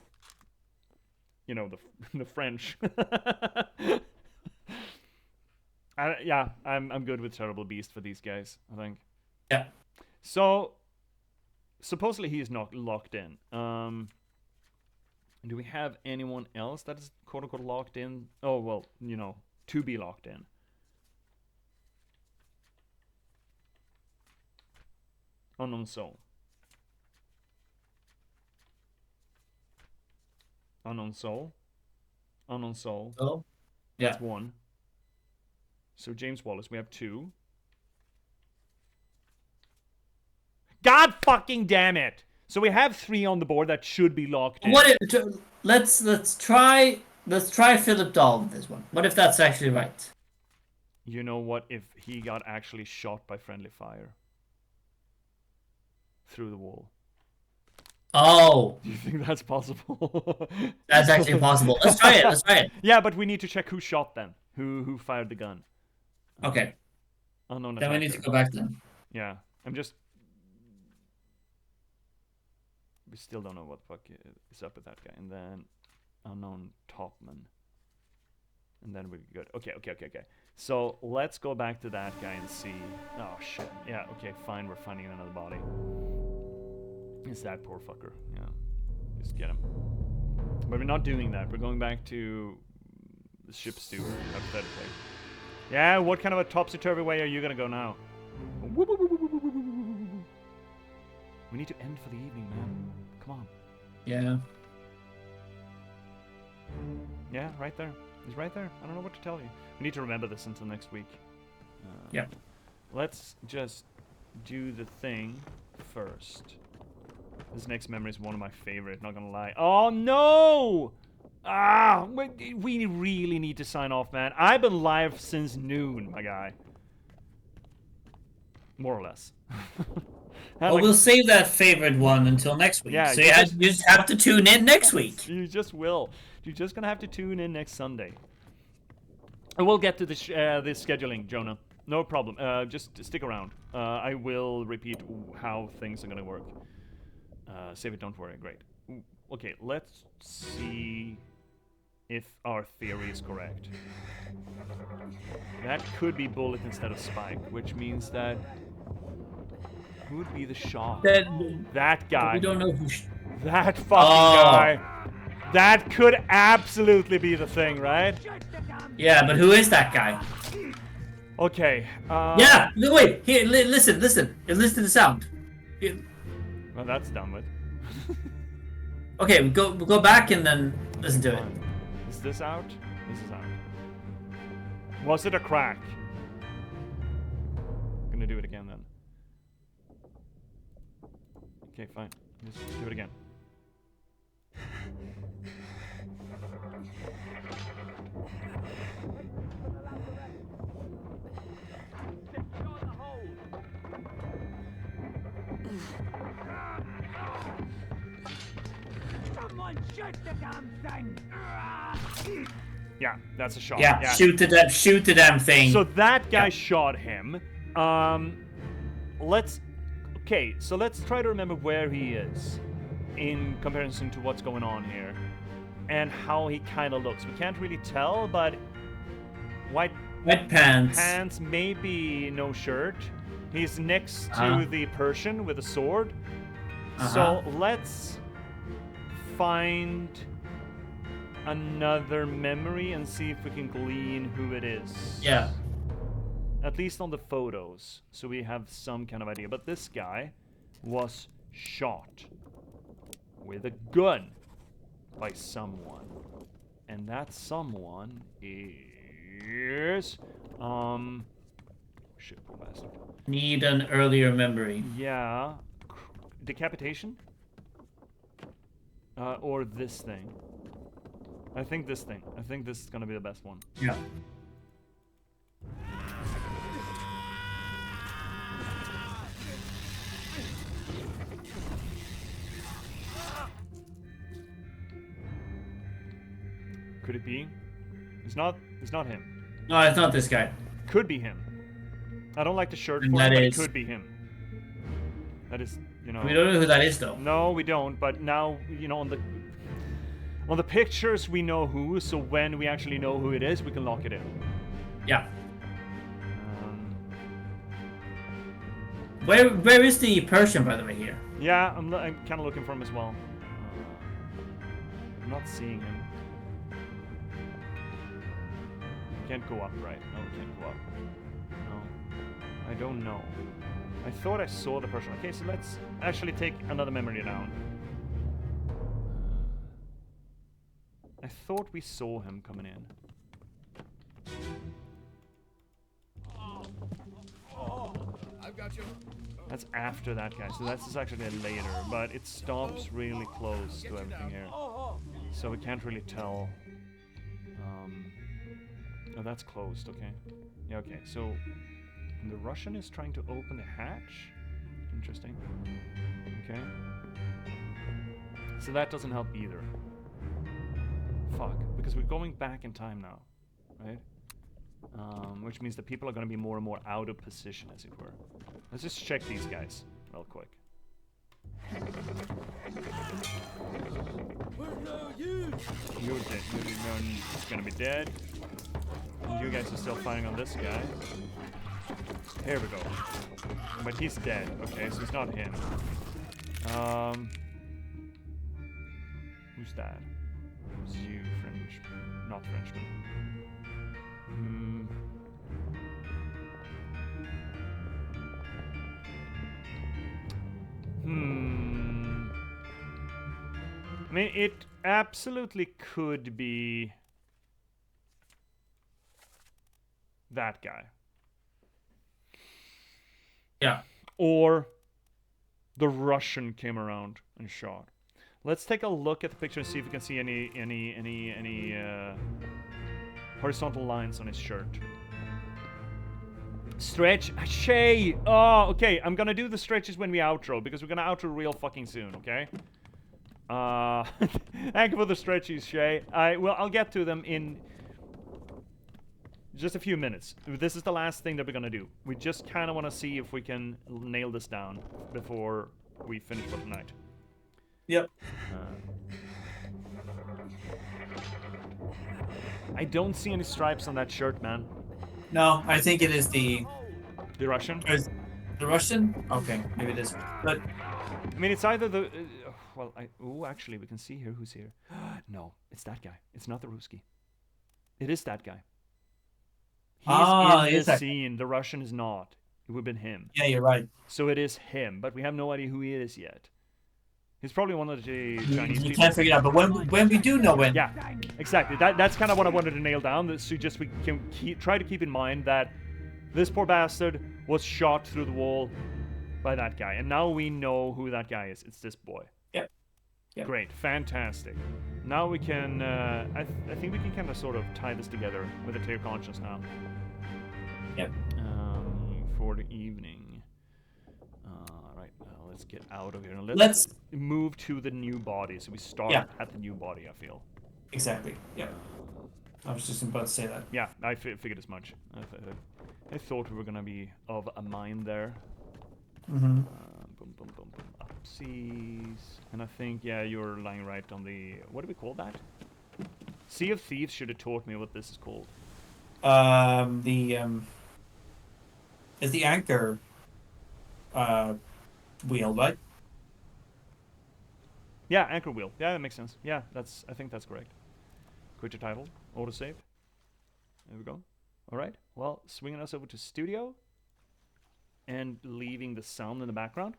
you know, the French. Yeah, I'm good with terrible beast for these guys, I think. Yeah. So supposedly he is not locked in. Do we have anyone else that is quote unquote locked in? Oh well, you know, to be locked in. Unknown soul. Unknown soul. Unknown soul. Oh. Yeah. That's one. So James Wallace, we have two. God fucking damn it! So we have three on the board that should be locked in. Let's try Philip Dahl with this one. What if that's actually right? You know what if he got actually shot by friendly fire? Through the wall. Oh. Do you think that's possible? That's actually possible. Let's try it. Yeah, but we need to check who shot them. Who fired the gun. Okay. Unknown Then we need to go back then. Yeah. We still don't know what the fuck is up with that guy. And then unknown topman. And then we're good. Okay. So let's go back to that guy and see. Oh, shit. Yeah, okay, fine. We're finding another body. It's that poor fucker. Yeah. Just get him. But we're not doing that. We're going back to the ship steward, hypothetically. Yeah, what kind of a topsy-turvy way are you gonna go now? We need to end for the evening, man. Come on. Yeah. Yeah, right there. He's right there. I don't know what to tell you. We need to remember this until next week. Yeah. Let's just do the thing first. This next memory is one of my favorite, not gonna lie. Oh, no! Ah, we really need to sign off, man. I've been live since noon, my guy. More or less. Well, we'll save that favorite one until next week. Yeah, so you just have to tune in next week. You just will. You're just gonna have to tune in next Sunday. And we'll get to the scheduling, Jonah. No problem. Just stick around. I will repeat how things are gonna work. Save it, don't worry. Great. Okay, let's see if our theory is correct. That could be Bullet instead of Spike, which means that who would be the shot? That guy. We don't know who. That fucking guy. That could absolutely be the thing, right? Yeah, but who is that guy? Okay. Yeah. Wait. Here. Listen. Listen to the sound. Well, that's done with. Okay, we'll go back and then listen to it. Is this out? This is out. Was it a crack? I'm gonna do it again then. Okay, fine. Just do it again. Someone shoot the damn thing! Yeah, that's a shot. Yeah, shoot the damn thing. So that guy shot him. Let's try to remember where he is in comparison to what's going on here and how he kind of looks. We can't really tell, but white pants, maybe no shirt. He's next to the Persian with a sword. So let's find another memory and see if we can glean who it is. Yeah. At least on the photos, so we have some kind of idea. But this guy was shot with a gun by someone. And that someone is... Shit, poor bastard. Need an earlier memory. Yeah. Decapitation? Or this thing. I think this thing. I think this is gonna be the best one. Yeah. Could it be? It's not him. No, it's not this guy. Could be him. I don't like the shirt for him, but it could be him. That is, you know. We don't know who that is, though. No, we don't. But now, you know, on the pictures, we know who. So when we actually know who it is, we can lock it in. Yeah. Where is the Persian, by the way, here? Yeah, I'm kind of looking for him as well. I'm not seeing him. Can't go up, right? No, we can't go up. No. I don't know. I thought I saw the person. Okay, so let's actually take another memory down. I thought we saw him coming in. I've got you. That's after that guy, so that's actually later, but it stops really close to everything here. So we can't really tell. Oh, that's closed, okay. Yeah, okay, so the Russian is trying to open the hatch? Interesting. Okay. So that doesn't help either. Fuck, because we're going back in time now, right? Which means that people are going to be more and more out of position, as it were. Let's just check these guys real quick. Where are you? You're dead. You're going to be dead. you guys are still firing on this guy. Here we go. But he's dead. Okay, so it's not him. Who's that? It's you, French. Not Frenchman. I mean, it absolutely could be that guy. Yeah. Or the Russian came around and shot. Let's take a look at the picture and see if we can see any horizontal lines on his shirt. Stretch. Shay! Oh, okay. I'm gonna do the stretches when we outro, because we're gonna outro real fucking soon, okay? Thank you for the stretchies, Shay. I'll get to them in just a few minutes. This is the last thing that we're gonna do. We just kind of want to see if we can nail this down before we finish for tonight. Yep. I don't see any stripes on that shirt, man. No, I think it is the Russian? The Russian? Okay, maybe it is. But I mean, it's either the... actually, we can see here who's here. No, it's that guy. It's not the Ruski. It is that guy. He's in the scene. The Russian is not. It would have been him. Yeah, you're right. So it is him, but we have no idea who he is yet. He's probably one of the Chinese people. You can't figure it out, but when we do know when... Yeah, exactly. That's kind of what I wanted to nail down. So just we can try to keep in mind that this poor bastard was shot through the wall by that guy. And now we know who that guy is. It's this boy. Yep. Great. Fantastic. Now we can... I think we can kind of sort of tie this together with a clear conscience now. Yep. For the evening. Let's get out of here and let's move to the new body. So we start at the new body, I feel. Exactly. Yeah. I was just about to say that. Yeah, I figured as much. I thought we were gonna be of a mind there. Mm-hmm. Upsies. And I think, yeah, you're lying right on the... What do we call that? Sea of Thieves should have taught me what this is called. Is the anchor wheel, right? Yeah, anchor wheel. Yeah, that makes sense. Yeah, I think that's correct. Quit your title. Autosave. There we go. All right. Well, swinging us over to studio and leaving the sound in the background.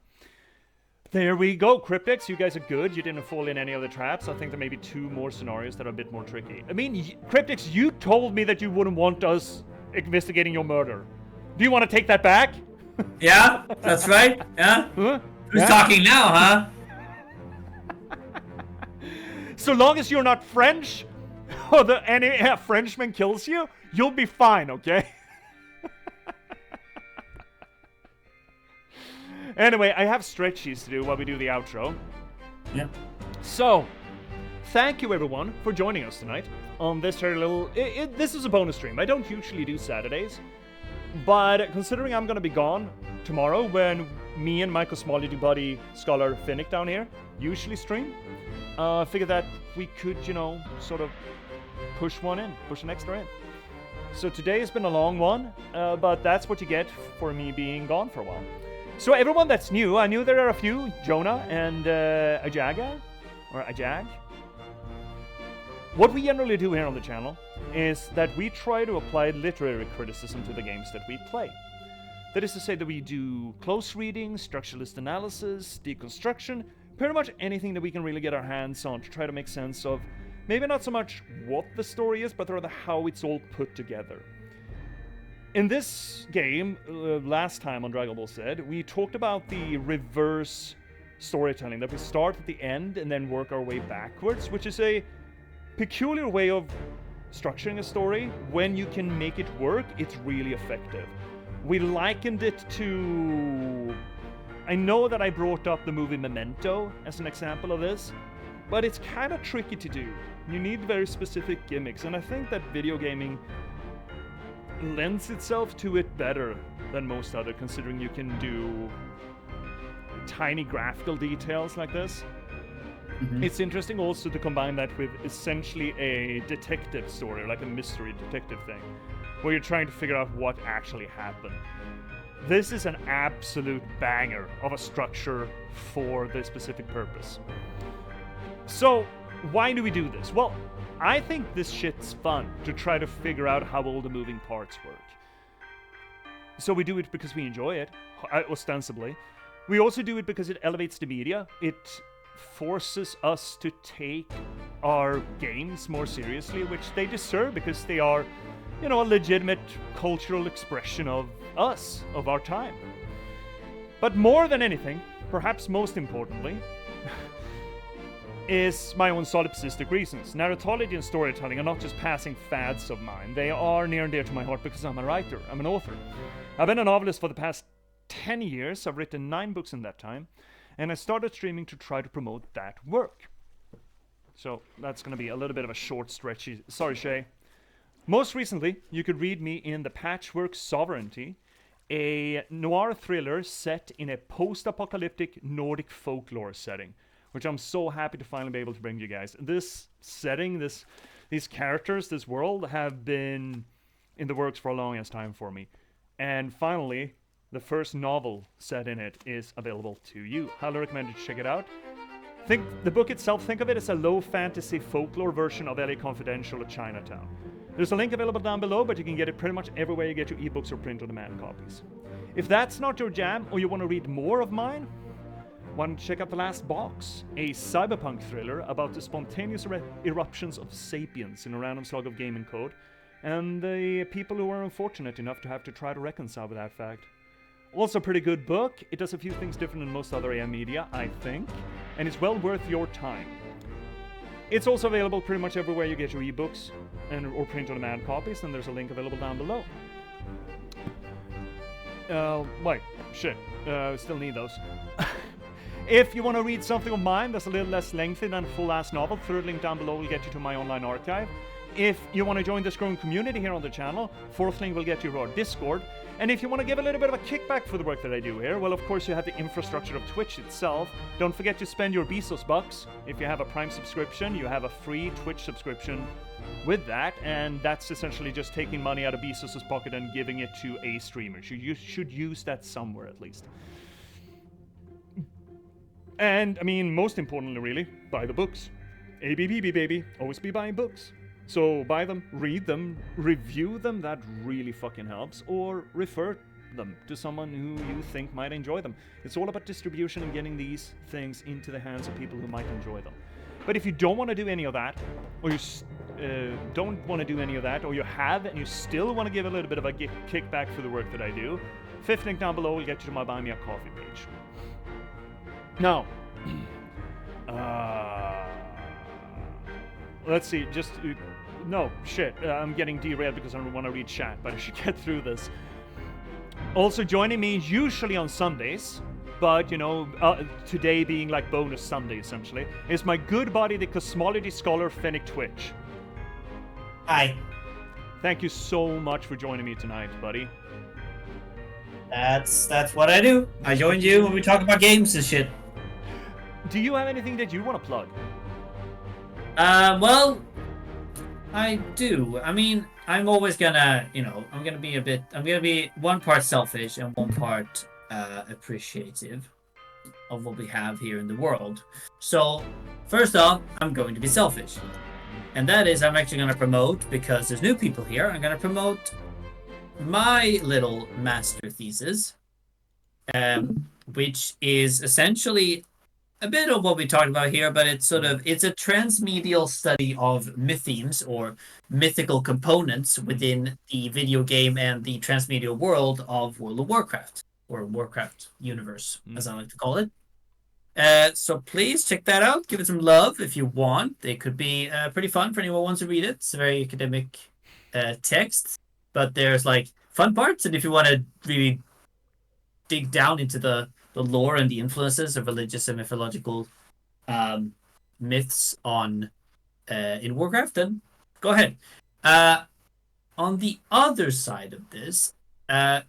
There we go, Cryptics. You guys are good. You didn't fall in any of the traps. I think there may be 2 more scenarios that are a bit more tricky. I mean, Cryptics, you told me that you wouldn't want us investigating your murder. Do you want to take that back? Yeah, that's right. Yeah. Huh? Who's talking now, huh? So long as you're not French, or any Frenchman kills you, you'll be fine, okay? Anyway, I have stretchies to do while we do the outro. Yeah. So, thank you everyone for joining us tonight on this very little... this is a bonus stream. I don't usually do Saturdays. But considering I'm gonna be gone tomorrow when me and my Cosmology buddy Scholar Finnick down here usually stream, I figured that we could, sort of push an extra in. So today has been a long one, but that's what you get for me being gone for a while. So everyone that's new, I knew there are a few, Jonah and Ajaga, or Ajag. What we generally do here on the channel is that we try to apply literary criticism to the games that we play. That is to say that we do close reading, structuralist analysis, deconstruction, pretty much anything that we can really get our hands on to try to make sense of maybe not so much what the story is, but rather how it's all put together. In this game, last time on Dragon Ball Z, we talked about the reverse storytelling, that we start at the end and then work our way backwards, which is a peculiar way of structuring a story. When you can make it work, it's really effective. We likened it to... I know that I brought up the movie Memento as an example of this, but it's kind of tricky to do. You need very specific gimmicks, and I think that video gaming lends itself to it better than most other, considering you can do tiny graphical details like this. Mm-hmm. It's interesting also to combine that with essentially a detective story, like a mystery detective thing. where you're trying to figure out what actually happened. This is an absolute banger of a structure for this specific purpose. So, why do we do this? Well, I think this shit's fun to try to figure out how all the moving parts work. So we do it because we enjoy it, ostensibly. We also do it because it elevates the media. It forces us to take our games more seriously, which they deserve because they are, a legitimate cultural expression of us, of our time. But more than anything, perhaps most importantly, is my own solipsistic reasons. Narratology and storytelling are not just passing fads of mine. They are near and dear to my heart because I'm a writer, I'm an author. I've been a novelist for the past 10 years, I've written 9 books in that time, and I started streaming to try to promote that work. So that's going to be a little bit of a short stretch. Sorry, Shay. Most recently, you could read me in the Patchwork Sovereignty, a noir thriller set in a post-apocalyptic Nordic folklore setting, which I'm so happy to finally be able to bring you guys. This setting, these characters, this world have been in the works for a long ass time for me. And finally, the first novel set in it is available to you. Highly recommend you check it out. The book itself, think of it as a low fantasy folklore version of LA Confidential or Chinatown. There's a link available down below, but you can get it pretty much everywhere you get your ebooks or print-on-demand copies. If that's not your jam, or you want to read more of mine, why don't you check out The Last Box, a cyberpunk thriller about the spontaneous eruptions of sapiens in a random slug of gaming code, and the people who are unfortunate enough to have to try to reconcile with that fact. Also a pretty good book. It does a few things different than most other AM media, I think, and it's well worth your time. It's also available pretty much everywhere you get your ebooks or print-on-demand copies, and there's a link available down below. Wait, shit, still need those. If you want to read something of mine that's a little less lengthy than a full-ass novel, third link down below will get you to my online archive. If you want to join this growing community here on the channel, fourth link will get you to our Discord. And if you want to give a little bit of a kickback for the work that I do here, well, of course, you have the infrastructure of Twitch itself. Don't forget to spend your Bezos bucks. If you have a Prime subscription, you have a free Twitch subscription with that, and that's essentially just taking money out of Bezos's pocket and giving it to a streamer. You should use that somewhere, at least. And, I mean, most importantly, really, buy the books. ABBB, baby. Always be buying books. So buy them, read them, review them, that really fucking helps, or refer them to someone who you think might enjoy them. It's all about distribution and getting these things into the hands of people who might enjoy them. But if you don't want to do any of that, or you don't want to do any of that, or you have and you still want to give a little bit of a kickback for the work that I do, fifth link down below will get you to my Buy Me a Coffee page. Now, let's see, no, shit, I'm getting derailed because I don't want to read chat, but I should get through this. Also joining me usually on Sundays, but, today being like bonus Sunday, essentially, is my good buddy, the Cosmology Scholar, Fennec Twitch. Hi. Thank you so much for joining me tonight, buddy. That's what I do. I joined you when we talk about games and shit. Do you have anything that you want to plug? Well, I do. I mean, I'm always gonna, I'm gonna be one part selfish and one part appreciative of what we have here in the world. So, first off, I'm going to be selfish. And that is, I'm actually gonna promote, because there's new people here, I'm gonna promote my little master thesis, which is essentially a bit of what we talked about here, but it's a transmedial study of mythemes or mythical components within the video game and the transmedial world of World of Warcraft, or Warcraft universe, as I like to call it. So please check that out. Give it some love if you want. It could be pretty fun for anyone who wants to read it. It's a very academic text, but there's like fun parts, and if you want to really dig down into the lore and the influences of religious and mythological myths on in Warcraft, then go ahead. On the other side of this, I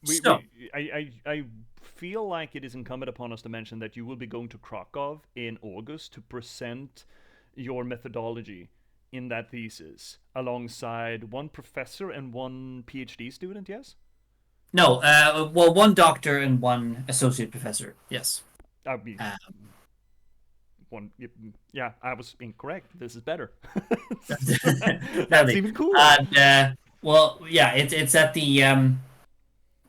feel like it is incumbent upon us to mention that you will be going to Krakow in August to present your methodology in that thesis alongside one professor and one PhD student, yes? No, well, one doctor and one associate professor. Yes. I'd be one. Yeah, I was incorrect. This is better. That's even cooler. And well, yeah, it's at the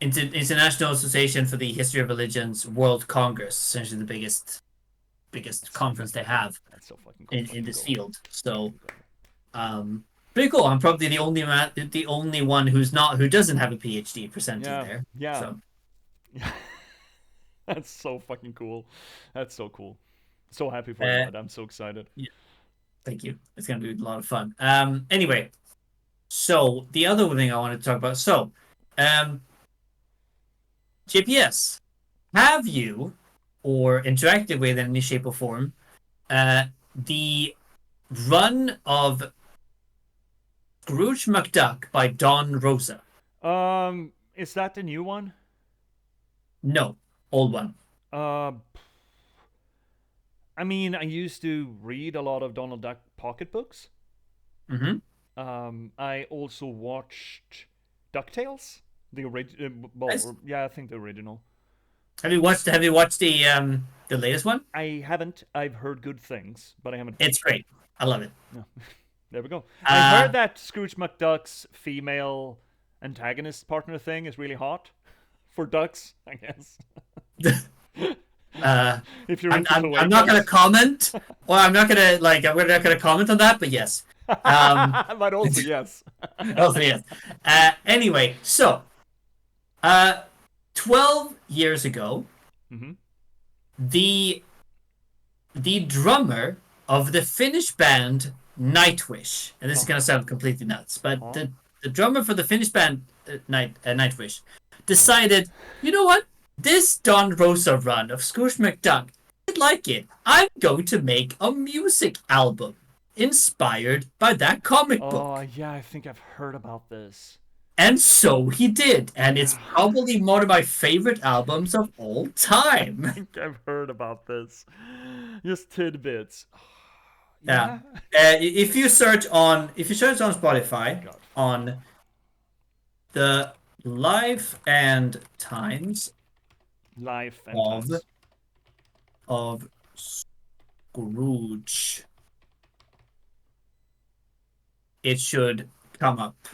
International Association for the History of Religions World Congress, essentially the biggest conference they have That's so fucking cool. in this field. So, pretty cool. I'm probably the only one who doesn't have a PhD presenting there. Yeah. So. That's so fucking cool. That's so cool. So happy for you. I'm so excited. Yeah. Thank you. It's gonna be a lot of fun. Anyway, so the other thing I wanted to talk about. So, J.P.S, have you or interacted with in any shape or form the run of Scrooge McDuck by Don Rosa? Is that the new one? No, old one. I mean, I used to read a lot of Donald Duck pocketbooks. Mm-hmm. I also watched DuckTales, the original. Yeah, I think the original. Have you watched the latest one? I haven't. I've heard good things, but I haven't. It's great. I love it. No. There we go. I heard that Scrooge McDuck's female antagonist partner thing is really hot for ducks, I guess. If you're I'm not going to comment, or I'm not going to comment on that, but yes. But also yes. Also yes. Anyway, so 12 years ago, the drummer of the Finnish band Nightwish, and this is going to sound completely nuts, but the drummer for the Finnish band Nightwish decided, you know what? This Don Rosa run of Scrooge McDuck, I like it. I'm going to make a music album inspired by that comic book. Oh, yeah, I think I've heard about this. And so he did, and it's probably one of my favorite albums of all time. I think I've heard about this. Just tidbits. Yeah. If you search on Spotify on the life and times of Scrooge, it should come up.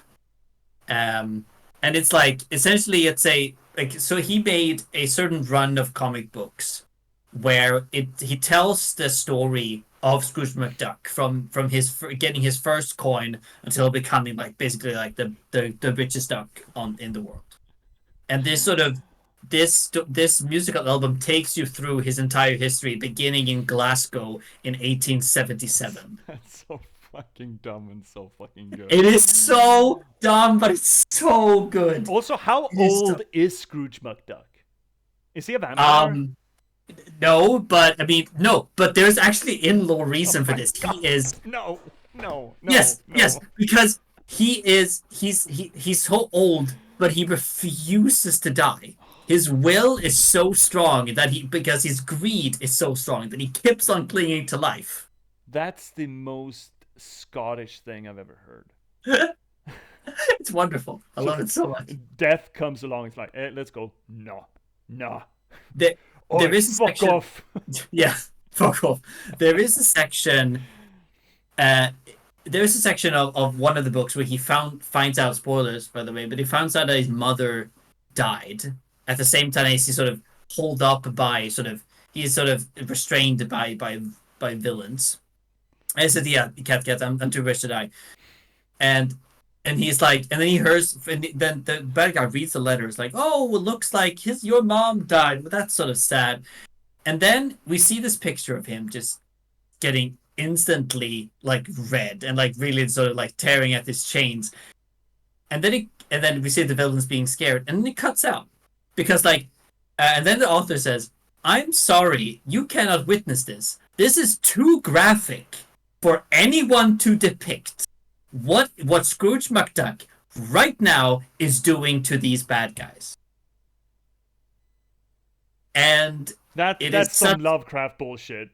And it's like essentially so he made a certain run of comic books where he tells the story of Scrooge McDuck from his getting his first coin until becoming basically the richest duck in the world. And this musical album takes you through his entire history, beginning in Glasgow in 1877. That's so fucking dumb and so fucking good. It is so dumb, but it's so good. Also, how old is Scrooge McDuck? Is he a vampire? No, but there's actually in-law reason for this. God. He is No. Yes, because he's so old, but he refuses to die. His will is so strong because his greed is so strong that he keeps on clinging to life. That's the most Scottish thing I've ever heard. It's wonderful. I love it so much. Death comes along. It's like, hey, let's go. No. There is a fuck section. Off. Yeah, fuck off. There is a section. There's a section of one of the books where he finds out, spoilers by the way, but he finds out that his mother died at the same time as he's sort of holed up by he's sort of restrained by villains. I said, yeah, cat, I'm too rich to die. And he's like, and then he hears, and then the bad guy reads the letter. It's like, oh, it looks like your mom died. Well, that's sort of sad. And then we see this picture of him just getting instantly red and really sort of tearing at his chains. And then we see the villains being scared, and then it cuts out because and then the author says, "I'm sorry, you cannot witness this. This is too graphic for anyone to depict what Scrooge McDuck right now is doing to these bad guys." And that's some Lovecraft bullshit.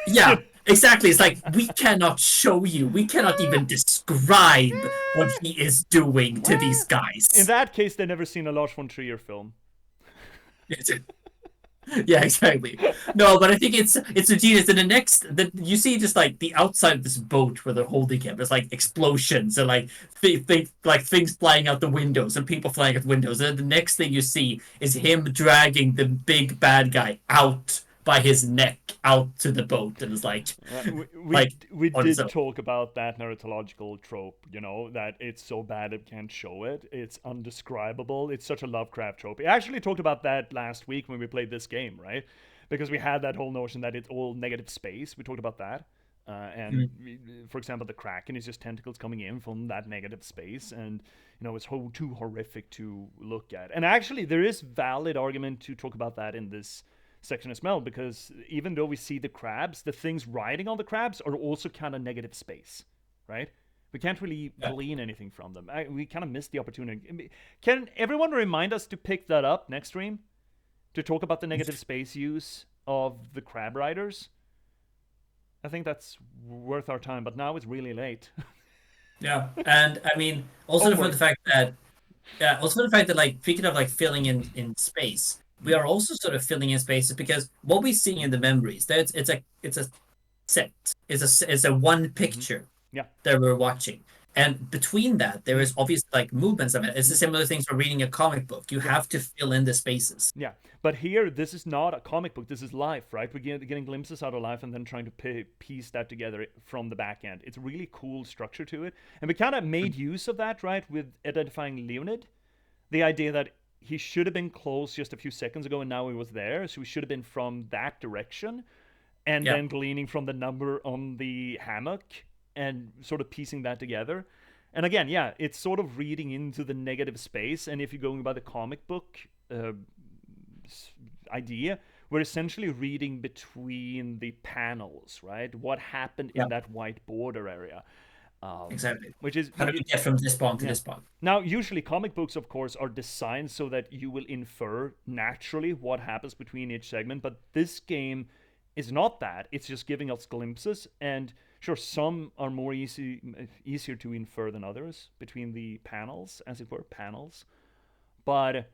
Yeah, exactly. It's like we cannot show you. We cannot even describe what he is doing to these In guys. that case, they've never seen a Lars von Trier film. Yeah, exactly. No, but I think it's a genius. And the next that you see just like the outside of this boat where they're holding him, there's like explosions and like like things flying out the windows and people flying out the windows. And then the next thing you see is him dragging the big bad guy out by his neck out to the boat, and it's like like We on its did own. talk about that narratological trope, you know, that it's so bad it can't show it. It's undescribable. It's such a Lovecraft trope. I actually talked about that last week when we played this game, right? Because we had that whole notion that it's all negative space. We talked about that. For example, the Kraken is just tentacles coming in from that negative space, and you know it's too horrific to look at. And actually, there is valid argument to talk about that in this section as well, because even though we see the crabs, the things riding on the crabs are also kind of negative space, right? We can't really glean anything from them. We kind of missed the opportunity. Can everyone remind us to pick that up next stream? To talk about the negative space use of the crab riders? I think that's worth our time, but now it's really late. Yeah, and I mean also for the fact that also the fact that like speaking of like filling in space, we are also sort of filling in spaces because what we see in the memories, that it's a set, it's a one picture Yeah. that we're watching, and between that there is obviously like movements of it. It's the similar things for reading a comic book. You have to fill in the spaces. Yeah, but here, this is not a comic book. This is life, right? We're getting glimpses out of life and then trying to piece that together from the back end. It's a really cool structure to it. And we kind of made use of that, right, with identifying Leonid. The idea that he should have been close just a few seconds ago and now he was there. So he should have been from that direction. And then gleaning from the number on the hammock and sort of piecing that together. And again, yeah, it's sort of reading into the negative space. And if you're going by the comic book idea, we're essentially reading between the panels, right? What happened in that white border area. Exactly. Which is how do we get from this point to this point? Now, usually comic books, of course, are designed so that you will infer naturally what happens between each segment. But this game is not that. It's just giving us glimpses. And sure, some are more easier to infer than others between the panels, as it were, panels. But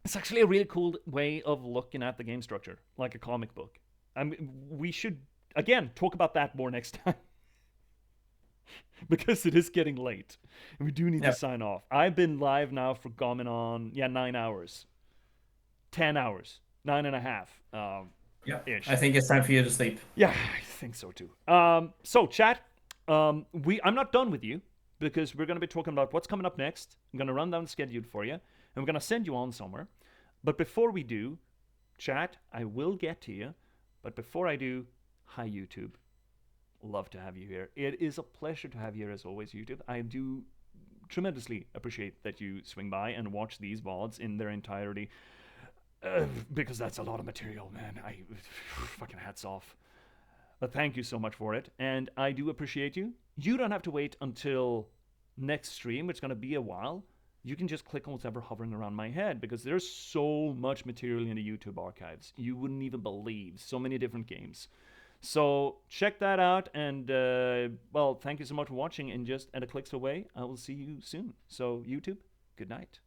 it's actually a really cool way of looking at the game structure, like a comic book. I mean, we should, again, talk about that more next time. Because it is getting late. And we do need to sign off. I've been live now for going on, 9 hours. 10 hours. 9.5. Ish. I think it's time for you to sleep. Yeah, I think so too. So chat, I'm not done with you because we're going to be talking about what's coming up next. I'm going to run down the schedule for you, and we're going to send you on somewhere. But before we do, chat, I will get to you. But before I do, hi YouTube. Love to have you here. It is a pleasure to have you here as always, YouTube. I do tremendously appreciate that you swing by and watch these VODs in their entirety. Because that's a lot of material, man. I fucking hats off. But thank you so much for it. And I do appreciate you. You don't have to wait until next stream. It's going to be a while. You can just click on whatever hovering around my head because there's so much material in the YouTube archives. You wouldn't even believe. So many different games. So check that out. And, well, thank you so much for watching. And just at a click's away, I will see you soon. So YouTube, good night.